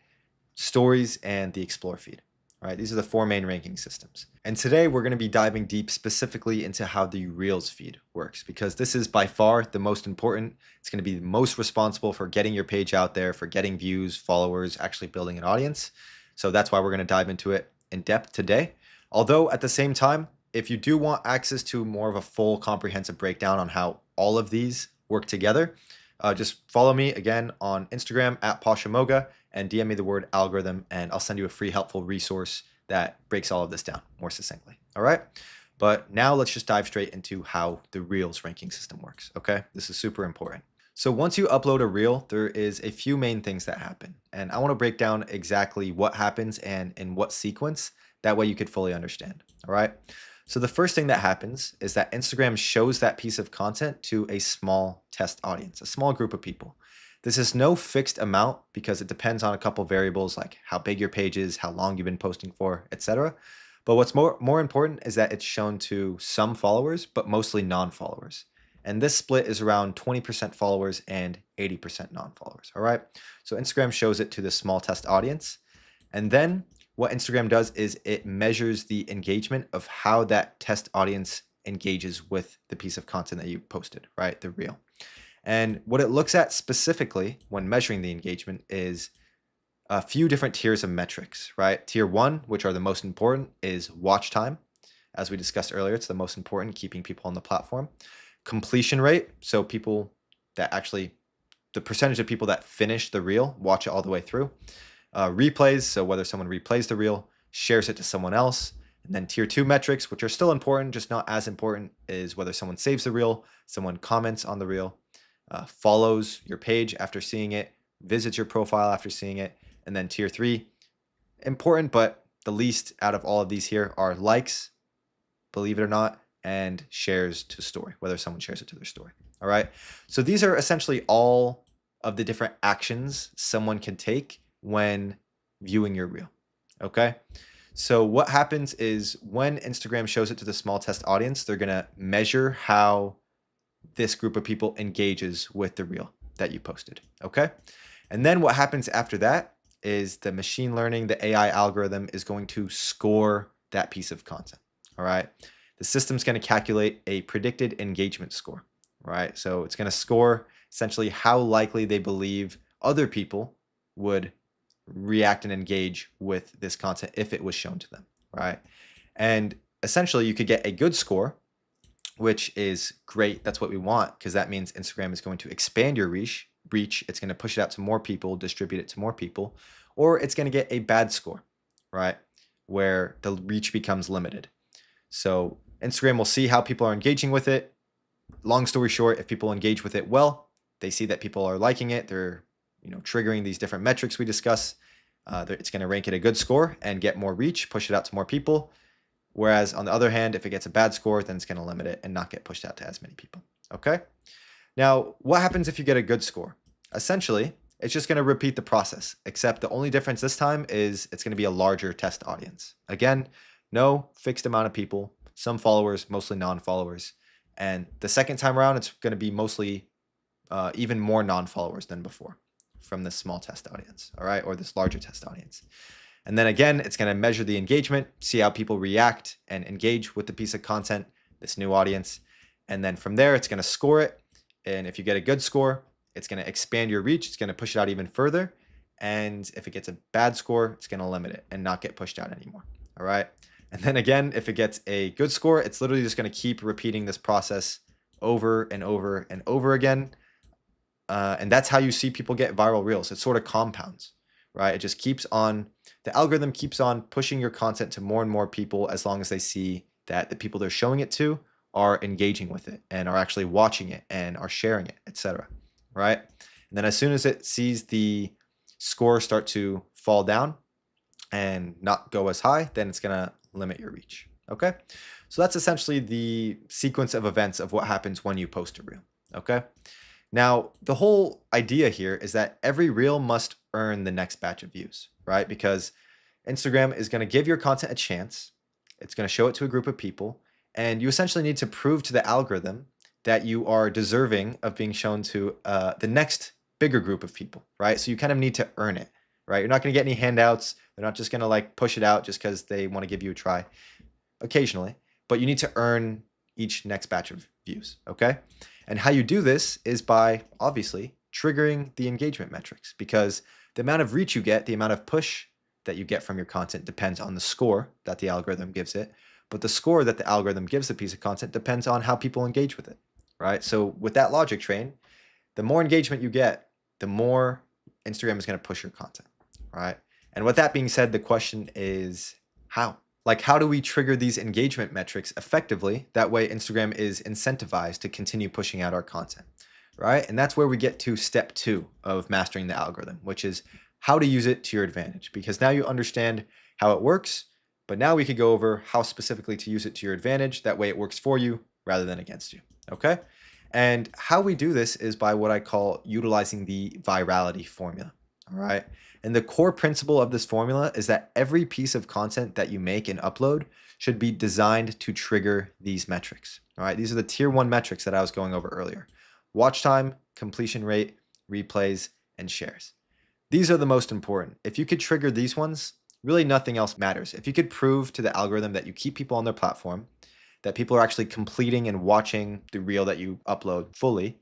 Stories, and the Explore feed. Right, these are the 4 main ranking systems. And today we're going to be diving deep specifically into how the Reels feed works, because this is by far the most important. It's going to be the most responsible for getting your page out there, for getting views, followers, actually building an audience. So that's why we're going to dive into it in depth today. Although at the same time, if you do want access to more of a full comprehensive breakdown on how all of these work together, just follow me again on Instagram at Pashamoga and DM me the word algorithm, and I'll send you a free helpful resource that breaks all of this down more succinctly. All right. But now let's just dive straight into how the Reels ranking system works. Okay. This is super important. So once you upload a reel, there is a few main things that happen. And I want to break down exactly what happens and in what sequence. That way you could fully understand. All right. So the first thing that happens is that Instagram shows that piece of content to a small test audience, a small group of people. This is no fixed amount because it depends on a couple variables like how big your page is, how long you've been posting for, etc. But what's more important is that it's shown to some followers, but mostly non-followers. And this split is around 20% followers and 80% non-followers. All right. So Instagram shows it to the small test audience. And then what Instagram does is it measures the engagement of how that test audience engages with the piece of content that you posted, right? The reel. And what it looks at specifically when measuring the engagement is a few different tiers of metrics, right? Tier 1, which are the most important, is watch time. As we discussed earlier, it's the most important, keeping people on the platform. Completion rate, so people that actually, the percentage of people that finish the reel, watch it all the way through. Replays, so whether someone replays the reel, shares it to someone else. And then tier 2 metrics, which are still important, just not as important, is whether someone saves the reel, someone comments on the reel, follows your page after seeing it, visits your profile after seeing it. And then tier 3, important, but the least out of all of these here are likes, believe it or not, and shares to story, whether someone shares it to their story. All right. So these are essentially all of the different actions someone can take when viewing your reel. Okay. So what happens is when Instagram shows it to the small test audience, they're going to measure how this group of people engages with the reel that you posted. Okay. And then what happens after that is the machine learning, the AI algorithm is going to score that piece of content. All right. The system's going to calculate a predicted engagement score. Right. So it's going to score essentially how likely they believe other people would react and engage with this content if it was shown to them. Right. And essentially you could get a good score, which is great. That's what we want, because that means Instagram is going to expand your reach. It's going to push it out to more people, distribute it to more people, or it's going to get a bad score, right? Where the reach becomes limited. So Instagram will see how people are engaging with it. Long story short, if people engage with it well, they see that people are liking it. They're, triggering these different metrics we discuss. It's going to rank it a good score and get more reach, push it out to more people. Whereas on the other hand, if it gets a bad score, then it's going to limit it and not get pushed out to as many people. Okay. Now, what happens if you get a good score? Essentially, it's just going to repeat the process, except the only difference this time is it's going to be a larger test audience. Again, no fixed amount of people, some followers, mostly non-followers. And the second time around, it's going to be mostly even more non-followers than before from this small test audience, all right, or this larger test audience. And then again, it's going to measure the engagement, see how people react and engage with the piece of content, this new audience. And then from there, it's going to score it. And if you get a good score, it's going to expand your reach. It's going to push it out even further. And if it gets a bad score, it's going to limit it and not get pushed out anymore. All right. And then again, if it gets a good score, it's literally just going to keep repeating this process over and over and over again. And that's how you see people get viral reels. It sort of compounds, right? It just keeps on, the algorithm keeps on pushing your content to more and more people as long as they see that the people they're showing it to are engaging with it and are actually watching it and are sharing it, etc. Right? And then as soon as it sees the score start to fall down and not go as high, then it's going to limit your reach. Okay? So that's essentially the sequence of events of what happens when you post a reel. Okay? Now, the whole idea here is that every reel must earn the next batch of views, right? Because Instagram is going to give your content a chance. It's going to show it to a group of people. And you essentially need to prove to the algorithm that you are deserving of being shown to the next bigger group of people, right? So you kind of need to earn it, right? You're not going to get any handouts. They're not just going to like push it out just because they want to give you a try occasionally, but you need to earn each next batch of views, okay? And how you do this is by obviously triggering the engagement metrics, because the amount of reach you get, the amount of push that you get from your content depends on the score that the algorithm gives it. But the score that the algorithm gives the piece of content depends on how people engage with it, right? So with that logic train, the more engagement you get, the more Instagram is going to push your content, right? And with that being said, the question is how? Like, how do we trigger these engagement metrics effectively? That way Instagram is incentivized to continue pushing out our content, right? And that's where we get to step 2 of mastering the algorithm, which is how to use it to your advantage. Because now you understand how it works, but now we could go over how specifically to use it to your advantage. That way it works for you rather than against you, okay? And how we do this is by what I call utilizing the virality formula, all right? And the core principle of this formula is that every piece of content that you make and upload should be designed to trigger these metrics, all right? These are the tier 1 metrics that I was going over earlier. Watch time, completion rate, replays, and shares. These are the most important. If you could trigger these ones, really nothing else matters. If you could prove to the algorithm that you keep people on their platform, that people are actually completing and watching the reel that you upload fully,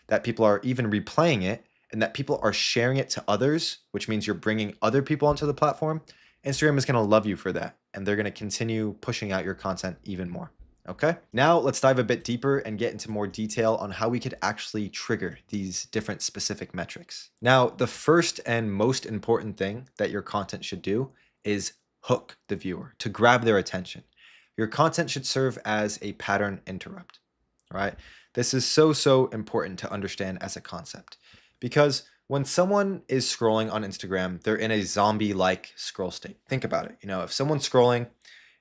that people are even replaying it, and that people are sharing it to others, which means you're bringing other people onto the platform, Instagram is going to love you for that. And they're going to continue pushing out your content even more. Okay, now let's dive a bit deeper and get into more detail on how we could actually trigger these different specific metrics. Now, the first and most important thing that your content should do is hook the viewer, to grab their attention. Your content should serve as a pattern interrupt, right? This is so important to understand as a concept, because when someone is scrolling on Instagram, they're in a zombie-like scroll state. Think about it. If someone's scrolling,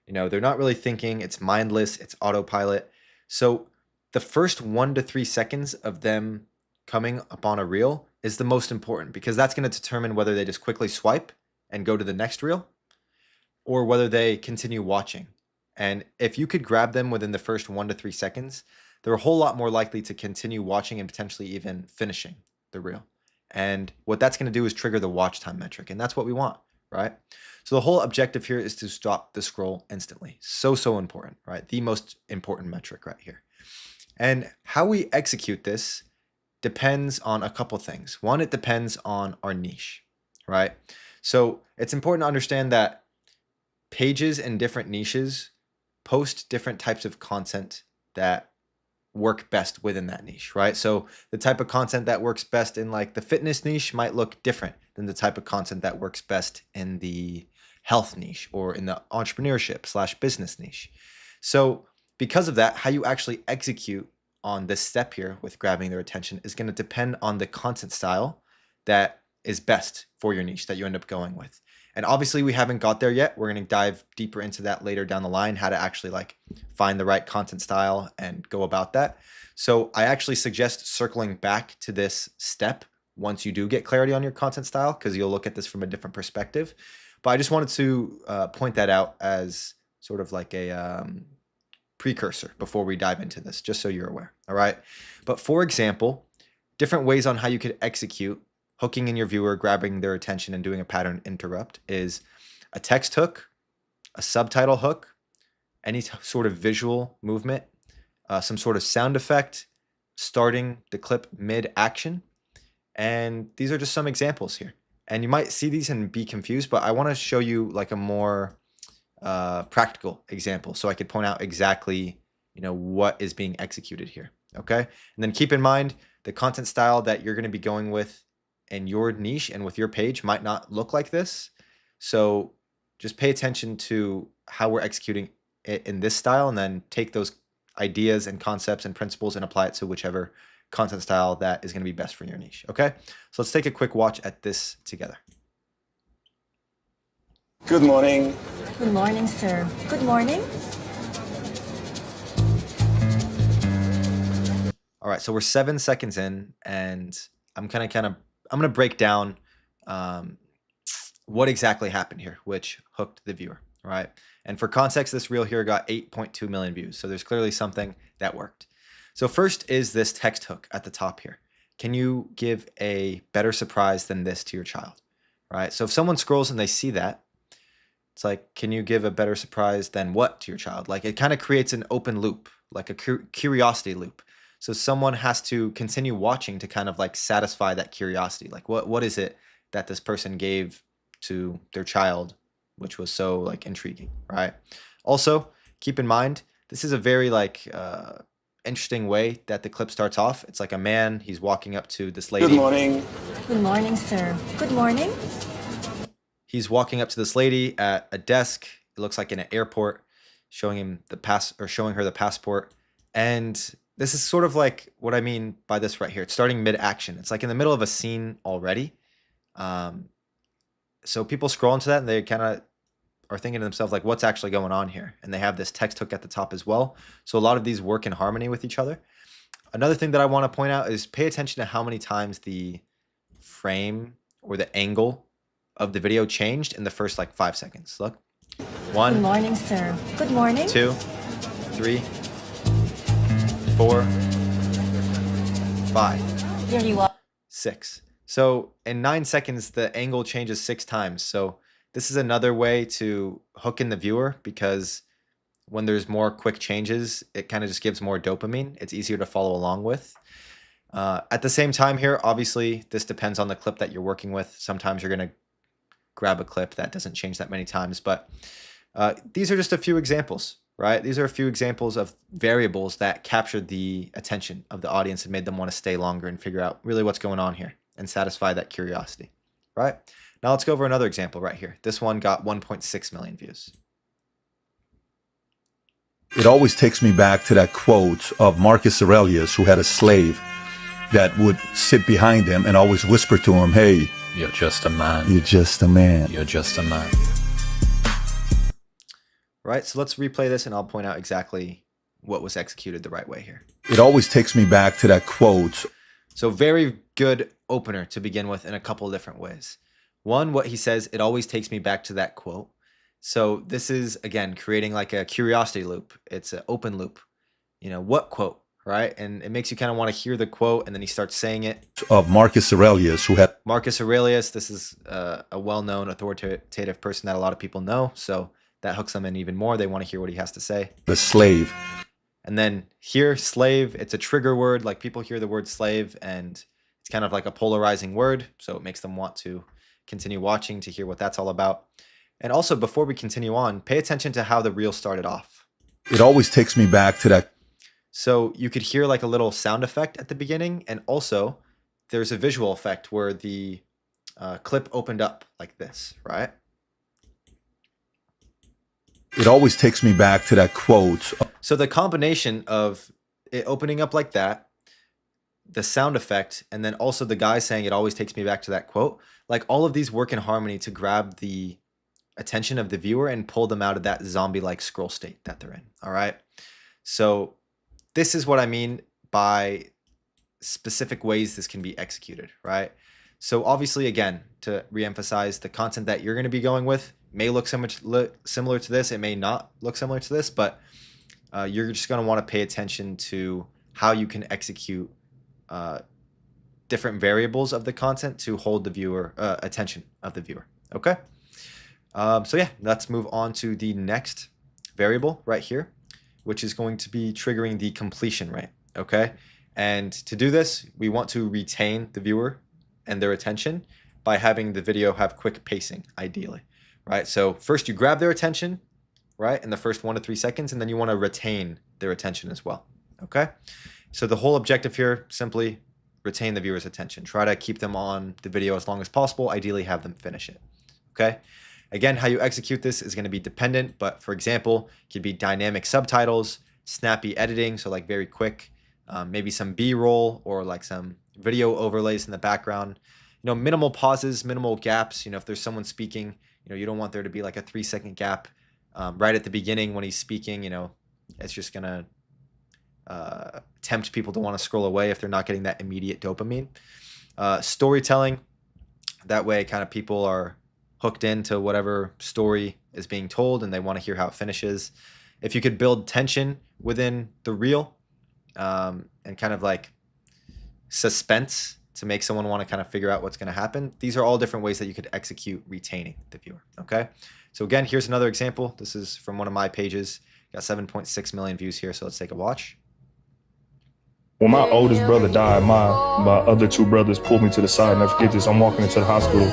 they're not really thinking, it's mindless, it's autopilot. So the first 1 to 3 seconds of them coming upon a reel is the most important, because that's going to determine whether they just quickly swipe and go to the next reel or whether they continue watching. And if you could grab them within the first 1 to 3 seconds, they're a whole lot more likely to continue watching and potentially even finishing the reel. And what that's going to do is trigger the watch time metric. And that's what we want, right? So the whole objective here is to stop the scroll instantly. So important, right? The most important metric right here. And how we execute this depends on a couple things. One, it depends on our niche, right? So it's important to understand that pages in different niches post different types of content that work best within that niche, right? So the type of content that works best in like the fitness niche might look different than the type of content that works best in the health niche or in the entrepreneurship/business niche. So because of that, how you actually execute on this step here with grabbing their attention is going to depend on the content style that is best for your niche that you end up going with. And obviously we haven't got there yet. We're going to dive deeper into that later down the line, how to actually like find the right content style and go about that. So I actually suggest circling back to this step once you do get clarity on your content style, because you'll look at this from a different perspective. But I just wanted to point that out as sort of like a precursor before we dive into this, just so you're aware. All right. But for example, different ways on how you could execute hooking in your viewer, grabbing their attention, and doing a pattern interrupt is a text hook, a subtitle hook, any sort of visual movement, some sort of sound effect, starting the clip mid-action. And these are just some examples here. And you might see these and be confused, but I want to show you like a more practical example so I could point out exactly, what is being executed here. Okay. And then keep in mind the content style that you're going to be going with in your niche and with your page might not look like this. So just pay attention to how we're executing it in this style, and then take those ideas and concepts and principles and apply it to whichever content style that is going to be best for your niche. Okay. So let's take a quick watch at this together. Good morning. Good morning, sir. Good morning. All right, so we're 7 seconds in, and I'm going to break down what exactly happened here, which hooked the viewer. All right. And for context, this reel here got 8.2 million views. So there's clearly something that worked. So first is this text hook at the top here. Can you give a better surprise than this to your child? Right. So if someone scrolls and they see that, it's like, can you give a better surprise than what to your child? Like, it kind of creates an open loop, like a curiosity loop. So someone has to continue watching to kind of like satisfy that curiosity. Like, what is it that this person gave to their child, which was so like intriguing, right? Also, keep in mind, this is a very like interesting way that the clip starts off. It's like a man, he's walking up to this lady. Good morning. Good morning, sir. Good morning. He's walking up to this lady at a desk. It looks like in an airport, showing him showing her the passport. And this is sort of like what I mean by this right here. It's starting mid-action. It's like in the middle of a scene already. So people scroll into that and they kind of are thinking to themselves, like, what's actually going on here? And they have this text hook at the top as well. So a lot of these work in harmony with each other. Another thing that I want to point out is pay attention to how many times the frame or the angle of the video changed in the first like 5 seconds. Look. 1. Good morning, sir. Good morning. 2, 3, 4, 5. Here you are. 6. So in 9 seconds, the angle changes 6 times. So this is another way to hook in the viewer, because when there's more quick changes, it kind of just gives more dopamine. It's easier to follow along with. At the same time here, obviously, this depends on the clip that you're working with. Sometimes you're going to grab a clip that doesn't change that many times, but these are just a few examples, right? These are a few examples of variables that captured the attention of the audience and made them want to stay longer and figure out really what's going on here and satisfy that curiosity, right? Now let's go over another example right here. This one got 1.6 million views. It always takes me back to that quote of Marcus Aurelius, who had a slave that would sit behind him and always whisper to him, hey, you're just a man. You're just a man. You're just a man. Right, so let's replay this and I'll point out exactly what was executed the right way here. It always takes me back to that quote. So very good opener to begin with in a couple of different ways. One, what he says, it always takes me back to that quote. So this is, again, creating like a curiosity loop. It's an open loop. What quote, right? And it makes you kind of want to hear the quote, and then he starts saying it. Of Marcus Aurelius, who had... Marcus Aurelius, this is a well-known authoritative person that a lot of people know. So that hooks them in even more. They want to hear what he has to say. The slave. And then here, slave, it's a trigger word. Like, people hear the word slave and it's kind of like a polarizing word. So it makes them want to continue watching to hear what that's all about. And also, before we continue on, pay attention to how the reel started off. It always takes me back to that. So you could hear like a little sound effect at the beginning. And also there's a visual effect where the clip opened up like this, right? It always takes me back to that quote. So the combination of it opening up like that, the sound effect, and then also the guy saying it always takes me back to that quote. Like all of these work in harmony to grab the attention of the viewer and pull them out of that zombie-like scroll state that they're in. All right. So this is what I mean by specific ways this can be executed, right? So obviously, again, to reemphasize, the content that you're going to be going with may look similar to this. It may not look similar to this, but you're just going to want to pay attention to how you can execute different variables of the content to hold the viewer attention of the viewer. Okay. So yeah, let's move on to the next variable right here, which is going to be triggering the completion rate. Okay. And to do this, we want to retain the viewer and their attention by having the video have quick pacing, ideally, right? So first you grab their attention, right, in the first 1 to 3 seconds, and then you want to retain their attention as well, okay? So the whole objective here, simply retain the viewer's attention. Try to keep them on the video as long as possible, ideally have them finish it, okay? Again, how you execute this is going to be dependent, but for example, it could be dynamic subtitles, snappy editing, so like very quick, maybe some B-roll or like some video overlays in the background, minimal pauses, minimal gaps. If there's someone speaking, you don't want there to be like a 3-second gap right at the beginning when he's speaking. It's just gonna tempt people to want to scroll away if they're not getting that immediate dopamine. Storytelling, that way kind of people are hooked into whatever story is being told and they want to hear how it finishes. If you could build tension within the reel, and kind of like suspense to make someone want to kind of figure out what's going to happen. These are all different ways that you could execute retaining the viewer. Okay. So again, here's another example. This is from one of my pages. Got 7.6 million views here. So let's take a watch. When my oldest brother died, my other 2 brothers pulled me to the side. And I forget this, I'm walking into the hospital.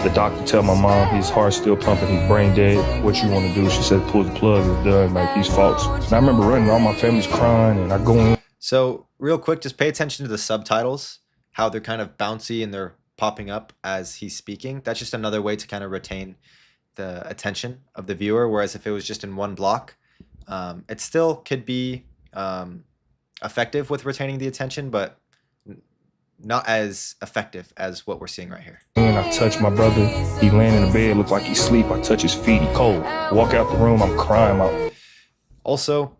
The doctor tell my mom his heart's still pumping, he's brain dead. What you want to do? She said, pull the plug, it's done, like he's false. And I remember running, all my family's crying, and I go in. So real quick, just pay attention to the subtitles, how they're kind of bouncy and they're popping up as he's speaking. That's just another way to kind of retain the attention of the viewer. Whereas if it was just in one block, it still could be effective with retaining the attention, but not as effective as what we're seeing right here. And I touch my brother, he laying in the bed, look like he's asleep. I touch his feet, he cold. Walk out the room, I'm crying out. Also,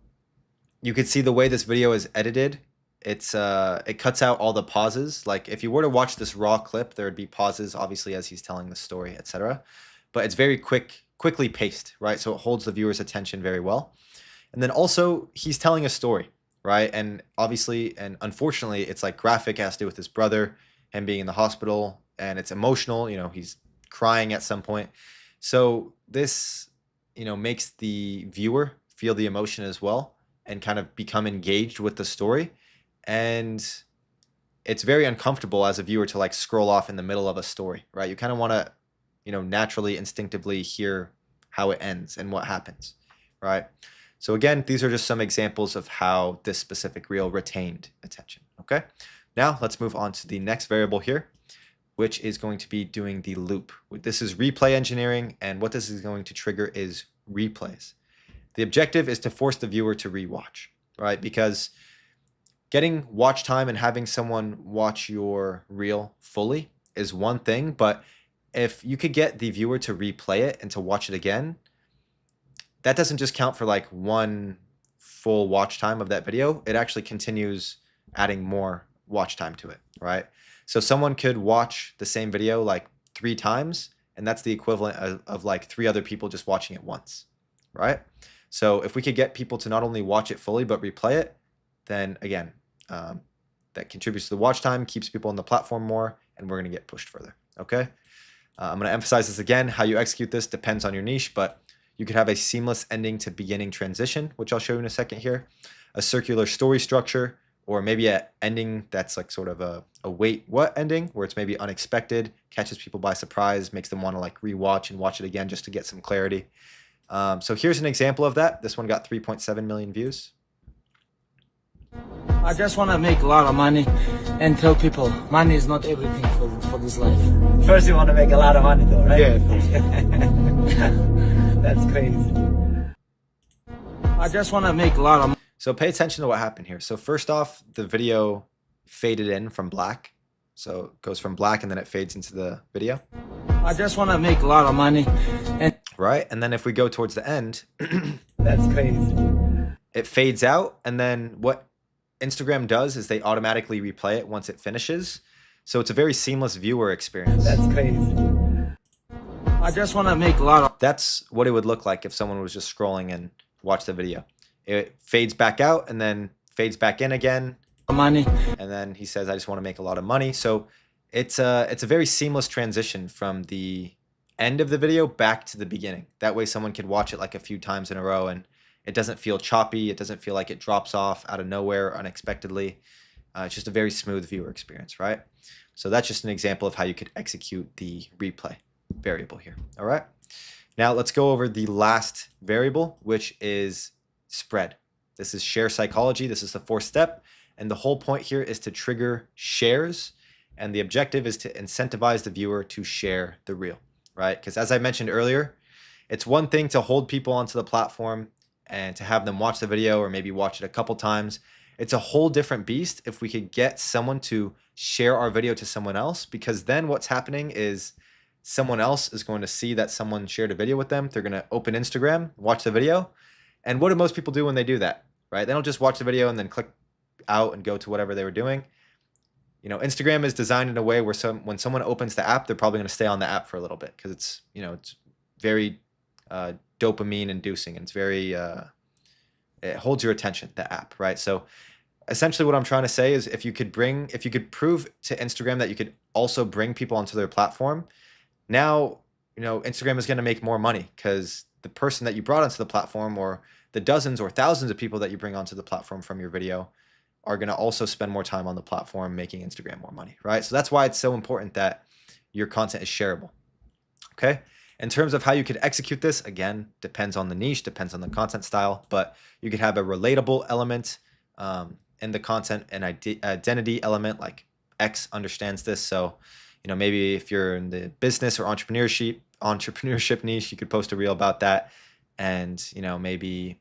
you could see the way this video is edited. It cuts out all the pauses. Like if you were to watch this raw clip, there would be pauses, obviously, as he's telling the story, etc. But it's very quickly paced, right? So it holds the viewer's attention very well. And then also, he's telling a story, right? And obviously, and unfortunately, it's like graphic, it has to do with his brother, him being in the hospital, and it's emotional. He's crying at some point. So this, makes the viewer feel the emotion as well and kind of become engaged with the story. And it's very uncomfortable as a viewer to like scroll off in the middle of a story, right? You kind of want to, naturally, instinctively hear how it ends and what happens, right? So again, these are just some examples of how this specific reel retained attention, okay? Now let's move on to the next variable here, which is going to be doing the loop. This is replay engineering, and what this is going to trigger is replays. The objective is to force the viewer to rewatch, right? Because getting watch time and having someone watch your reel fully is one thing, but if you could get the viewer to replay it and to watch it again, that doesn't just count for like one full watch time of that video. It actually continues adding more watch time to it, right? So someone could watch the same video like 3 times, and that's the equivalent of like 3 other people just watching it once, right? So if we could get people to not only watch it fully, but replay it, then again, that contributes to the watch time, keeps people on the platform more, and we're going to get pushed further, okay? I'm going to emphasize this again. How you execute this depends on your niche, but you could have a seamless ending to beginning transition, which I'll show you in a second here, a circular story structure, or maybe an ending that's like sort of a wait what ending, where it's maybe unexpected, catches people by surprise, makes them want to like rewatch and watch it again just to get some clarity. So here's an example of that. This one got 3.7 million views. I just want to make a lot of money and tell people money is not everything for this life. First you want to make a lot of money though, right? Yeah. That's crazy. I just want to make a lot of money. So pay attention to what happened here. So first off, the video faded in from black. So it goes from black and then it fades into the video. I just want to make a lot of money. And right? And then if we go towards the end, That's crazy. it fades out. And then what Instagram does is they automatically replay it once it finishes. So it's a very seamless viewer experience. That's crazy. I just want to make a lot of That's what it would look like if someone was just scrolling and watched the video. It fades back out and then fades back in again. money. And then he says, I just want to make a lot of money. So it's a very seamless transition from the end of the video back to the beginning. That way someone could watch it like a few times in a row and it doesn't feel choppy. It doesn't feel like it drops off out of nowhere unexpectedly. It's just a very smooth viewer experience, right? So that's just an example of how you could execute the replay variable here. All right. Now let's go over the last variable, which is spread. This is share psychology. This is the fourth step. And the whole point here is to trigger shares. And the objective is to incentivize the viewer to share the reel, right? Because as I mentioned earlier, it's one thing to hold people onto the platform and to have them watch the video or maybe watch it a couple times. It's a whole different beast if we could get someone to share our video to someone else, because then what's happening is someone else is going to see that someone shared a video with them. They're going to open Instagram, watch the video. And what do most people do when they do that, right? They don't just watch the video and then click out and go to whatever they were doing. You know, Instagram is designed in a way where when someone opens the app, they're probably going to stay on the app for a little bit because it's, you know, it's very dopamine inducing and it's very, it holds your attention, the app, right? So essentially what I'm trying to say is if you could prove to Instagram that you could also bring people onto their platform, now, you know, Instagram is going to make more money because the person that you brought onto the platform or the dozens or thousands of people that you bring onto the platform from your video are going to also spend more time on the platform making Instagram more money, right? So that's why it's so important that your content is shareable, okay? In terms of how you could execute this, again, depends on the niche, depends on the content style, but you could have a relatable element in the content, an identity element, like X understands this. So, you know, maybe if you're in the business or entrepreneurship niche, you could post a reel about that. And, you know, maybe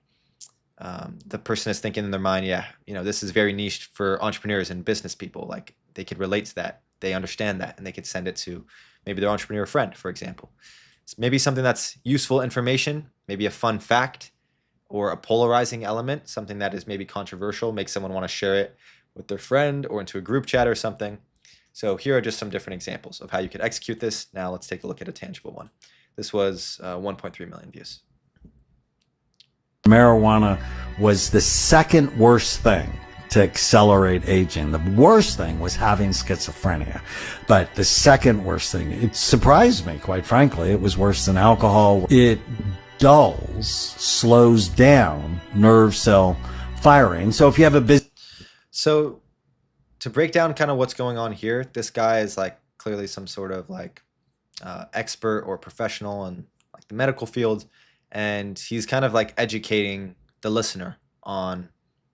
the person is thinking in their mind, yeah, you know, this is very niche for entrepreneurs and business people. Like they could relate to that. They understand that and they could send it to maybe their entrepreneur friend, for example. It's maybe something that's useful information, maybe a fun fact or a polarizing element, something that is maybe controversial, makes someone want to share it with their friend or into a group chat or something. So here are just some different examples of how you could execute this. Now let's take a look at a tangible one. This was 1.3 million views. Marijuana was the second worst thing to accelerate aging. The worst thing was having schizophrenia. But the second worst thing, it surprised me, quite frankly. It was worse than alcohol. It dulls, slows down nerve cell firing. So if you have a business... So to break down kind of what's going on here, this guy is like clearly some sort of like expert or professional in like the medical field. And he's kind of like educating the listener on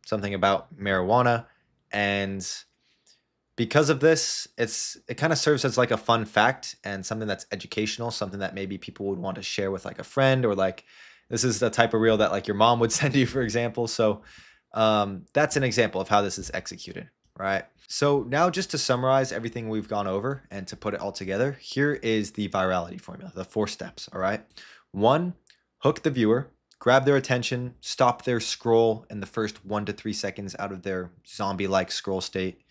something about marijuana. And because of this, it kind of serves as like a fun fact and something that's educational, something that maybe people would want to share with like a friend, or like this is the type of reel that like your mom would send you, for example. So that's an example of how this is executed, right? So now just to summarize everything we've gone over and to put it all together, here is the virality formula, the 4 steps, all right? 1, hook the viewer, grab their attention, stop their scroll in the first 1 to 3 seconds out of their zombie-like scroll state.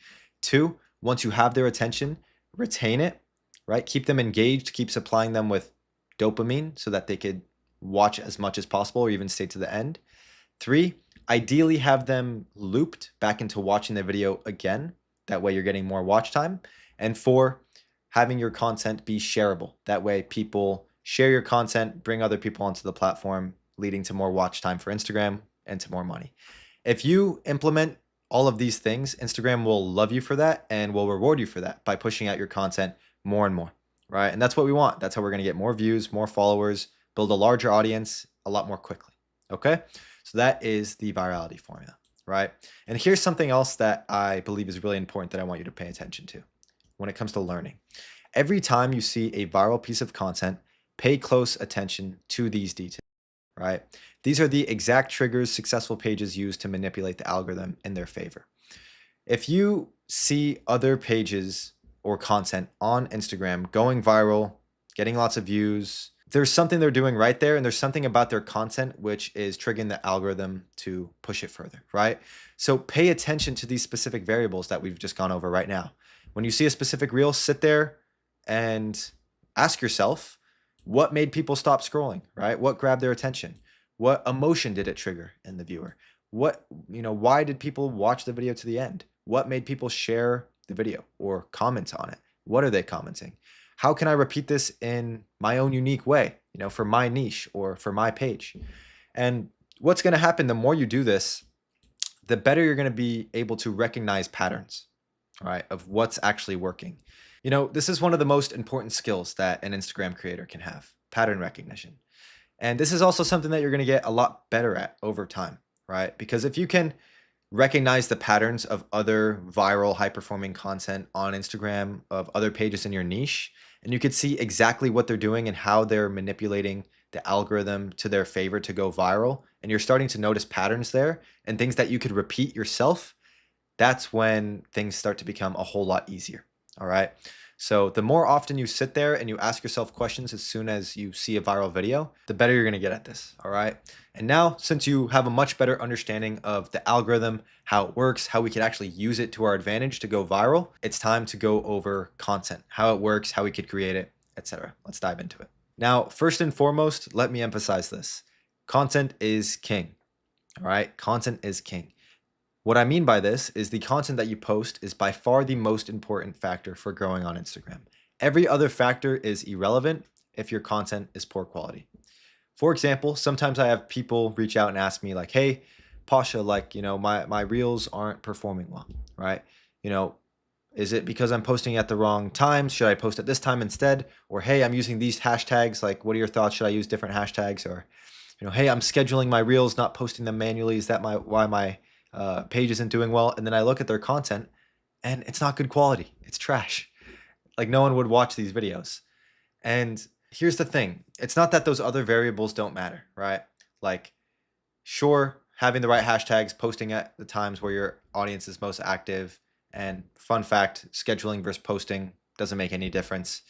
2, once you have their attention, retain it, right? Keep them engaged, keep supplying them with dopamine so that they could watch as much as possible or even stay to the end. 3, ideally have them looped back into watching the video again. That way you're getting more watch time. And 4, having your content be shareable. That way people share your content, bring other people onto the platform, leading to more watch time for Instagram and to more money. If you implement all of these things, Instagram will love you for that and will reward you for that by pushing out your content more and more, right? And that's what we want. That's how we're going to get more views, more followers, build a larger audience a lot more quickly, okay? So that is the virality formula, right? And here's something else that I believe is really important that I want you to pay attention to when it comes to learning. Every time you see a viral piece of content, pay close attention to these details, right? These are the exact triggers successful pages use to manipulate the algorithm in their favor. If you see other pages or content on Instagram going viral, getting lots of views, there's something they're doing right there, and there's something about their content which is triggering the algorithm to push it further, right? So pay attention to these specific variables that we've just gone over right now. When you see a specific reel, sit there and ask yourself, what made people stop scrolling, right? What grabbed their attention? What emotion did it trigger in the viewer? Why did people watch the video to the end? What made people share the video or comment on it? What are they commenting? How can I repeat this in my own unique way, for my niche or for my page? And what's going to happen the more you do this, the better you're going to be able to recognize patterns, right, of what's actually working. This is one of the most important skills that an Instagram creator can have, pattern recognition. And this is also something that you're going to get a lot better at over time, right? Because if you can recognize the patterns of other viral, high-performing content on Instagram, of other pages in your niche, and you could see exactly what they're doing and how they're manipulating the algorithm to their favor to go viral, and you're starting to notice patterns there and things that you could repeat yourself, that's when things start to become a whole lot easier, all right? So the more often you sit there and you ask yourself questions as soon as you see a viral video, the better you're going to get at this, all right? And now, since you have a much better understanding of the algorithm, how it works, how we can actually use it to our advantage to go viral, it's time to go over content, how it works, how we could create it, etc. Let's dive into it. Now, first and foremost, let me emphasize this. Content is king, all right? Content is king. What I mean by this is the content that you post is by far the most important factor for growing on Instagram. Every other factor is irrelevant if your content is poor quality. For example, sometimes I have people reach out and ask me like, hey, Pasha, my reels aren't performing well, right? Is it because I'm posting at the wrong time? Should I post at this time instead? Or, hey, I'm using these hashtags. Like, what are your thoughts? Should I use different hashtags? Or, hey, I'm scheduling my reels, not posting them manually. Is that why my page isn't doing well? And then I look at their content and it's not good quality. It's trash. Like, no one would watch these videos. And here's the thing. It's not that those other variables don't matter, right? Like, sure, having the right hashtags, posting at the times where your audience is most active, and fun fact, scheduling versus posting doesn't make any difference.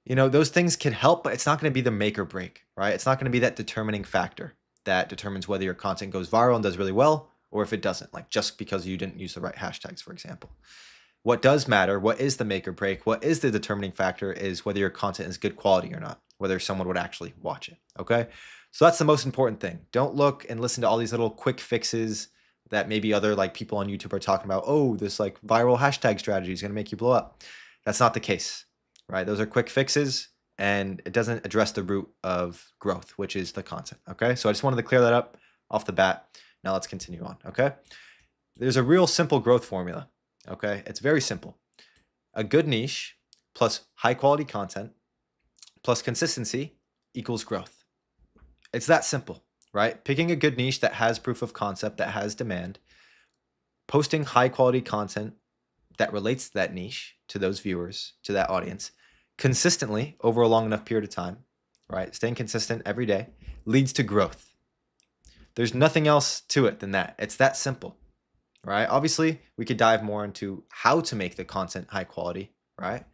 Those things can help, but it's not going to be the make or break, right? It's not going to be that determining factor that determines whether your content goes viral and does really well, or if it doesn't, like just because you didn't use the right hashtags, for example. What does matter, what is the make or break, what is the determining factor is whether your content is good quality or not, whether someone would actually watch it, okay? So that's the most important thing. Don't look and listen to all these little quick fixes that maybe other people on YouTube are talking about. Oh, this viral hashtag strategy is gonna make you blow up. That's not the case, right? Those are quick fixes and it doesn't address the root of growth, which is the content, okay? So I just wanted to clear that up off the bat. Now let's continue on, okay? There's a real simple growth formula, okay? It's very simple. A good niche plus high quality content plus consistency equals growth. It's that simple, right? Picking a good niche that has proof of concept, that has demand, posting high quality content that relates to that niche, to those viewers, to that audience, consistently over a long enough period of time, right? Staying consistent every day leads to growth. There's nothing else to it than that. It's that simple, right? Obviously, we could dive more into how to make the content high quality, right?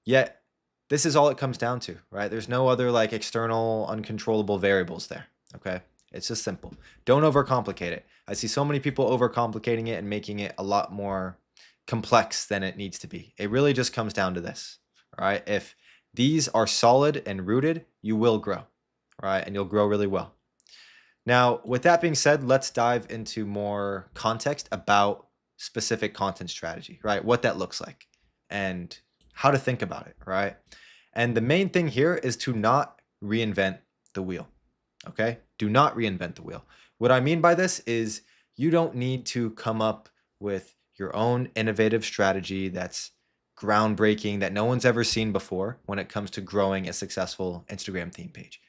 Yet, this is all it comes down to, right? There's no other external uncontrollable variables there, okay? It's just simple. Don't overcomplicate it. I see so many people overcomplicating it and making it a lot more complex than it needs to be. It really just comes down to this, all right? If these are solid and rooted, you will grow, right? And you'll grow really well. Now, with that being said, let's dive into more context about specific content strategy, right? What that looks like and how to think about it, right? And the main thing here is to not reinvent the wheel, okay? Do not reinvent the wheel. What I mean by this is you don't need to come up with your own innovative strategy that's groundbreaking, that no one's ever seen before when it comes to growing a successful Instagram theme page.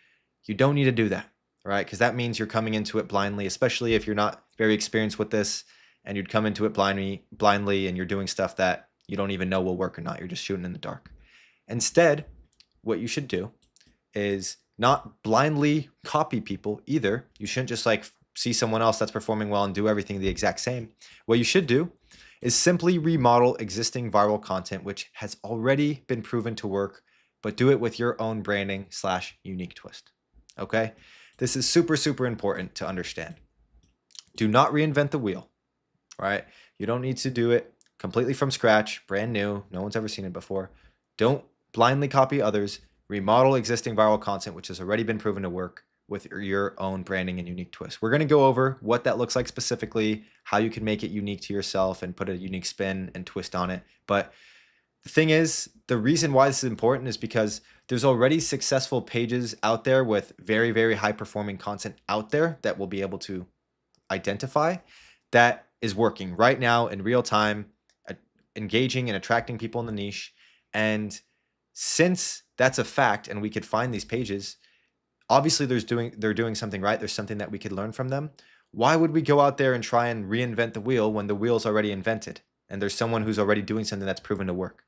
You don't need to do that. Right? Because that means you're coming into it blindly, especially if you're not very experienced with this and you'd come into it blindly and you're doing stuff that you don't even know will work or not. You're just shooting in the dark. Instead, what you should do is not blindly copy people either. You shouldn't just see someone else that's performing well and do everything the exact same. What you should do is simply remodel existing viral content which has already been proven to work, but do it with your own branding / unique twist. Okay? This is super, super important to understand. Do not reinvent the wheel, right? You don't need to do it completely from scratch, brand new. No one's ever seen it before. Don't blindly copy others. Remodel existing viral content which has already been proven to work with your own branding and unique twist. We're going to go over what that looks like specifically, how you can make it unique to yourself and put a unique spin and twist on it. But the thing is, the reason why this is important is because there's already successful pages out there with very, very high performing content out there that we'll be able to identify that is working right now in real time, engaging and attracting people in the niche. And since that's a fact and we could find these pages, obviously they're doing something right. There's something that we could learn from them. Why would we go out there and try and reinvent the wheel when the wheel's already invented and there's someone who's already doing something that's proven to work,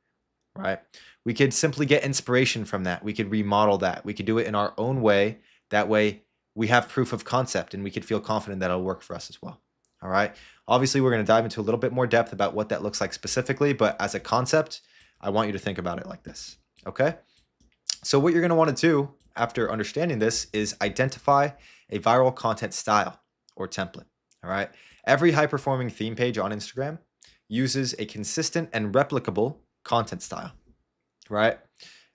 right? We could simply get inspiration from that. We could remodel that. We could do it in our own way. That way we have proof of concept and we could feel confident that it'll work for us as well. All right. Obviously, we're going to dive into a little bit more depth about what that looks like specifically, but as a concept, I want you to think about it like this. Okay. So what you're going to want to do after understanding this is identify a viral content style or template. All right. Every high performing theme page on Instagram uses a consistent and replicable content style, right?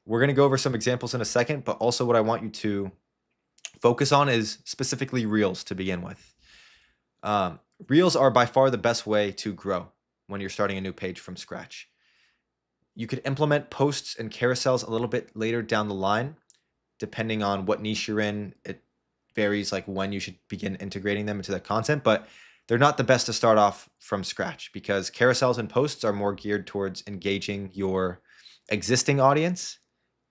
We're going to go over some examples in a second, but also what I want you to focus on is specifically Reels to begin with. Reels are by far the best way to grow when you're starting a new page from scratch. You could implement posts and carousels a little bit later down the line, depending on what niche you're in. It varies like when you should begin integrating them into the content, but they're not the best to start off from scratch because carousels and posts are more geared towards engaging your existing audience.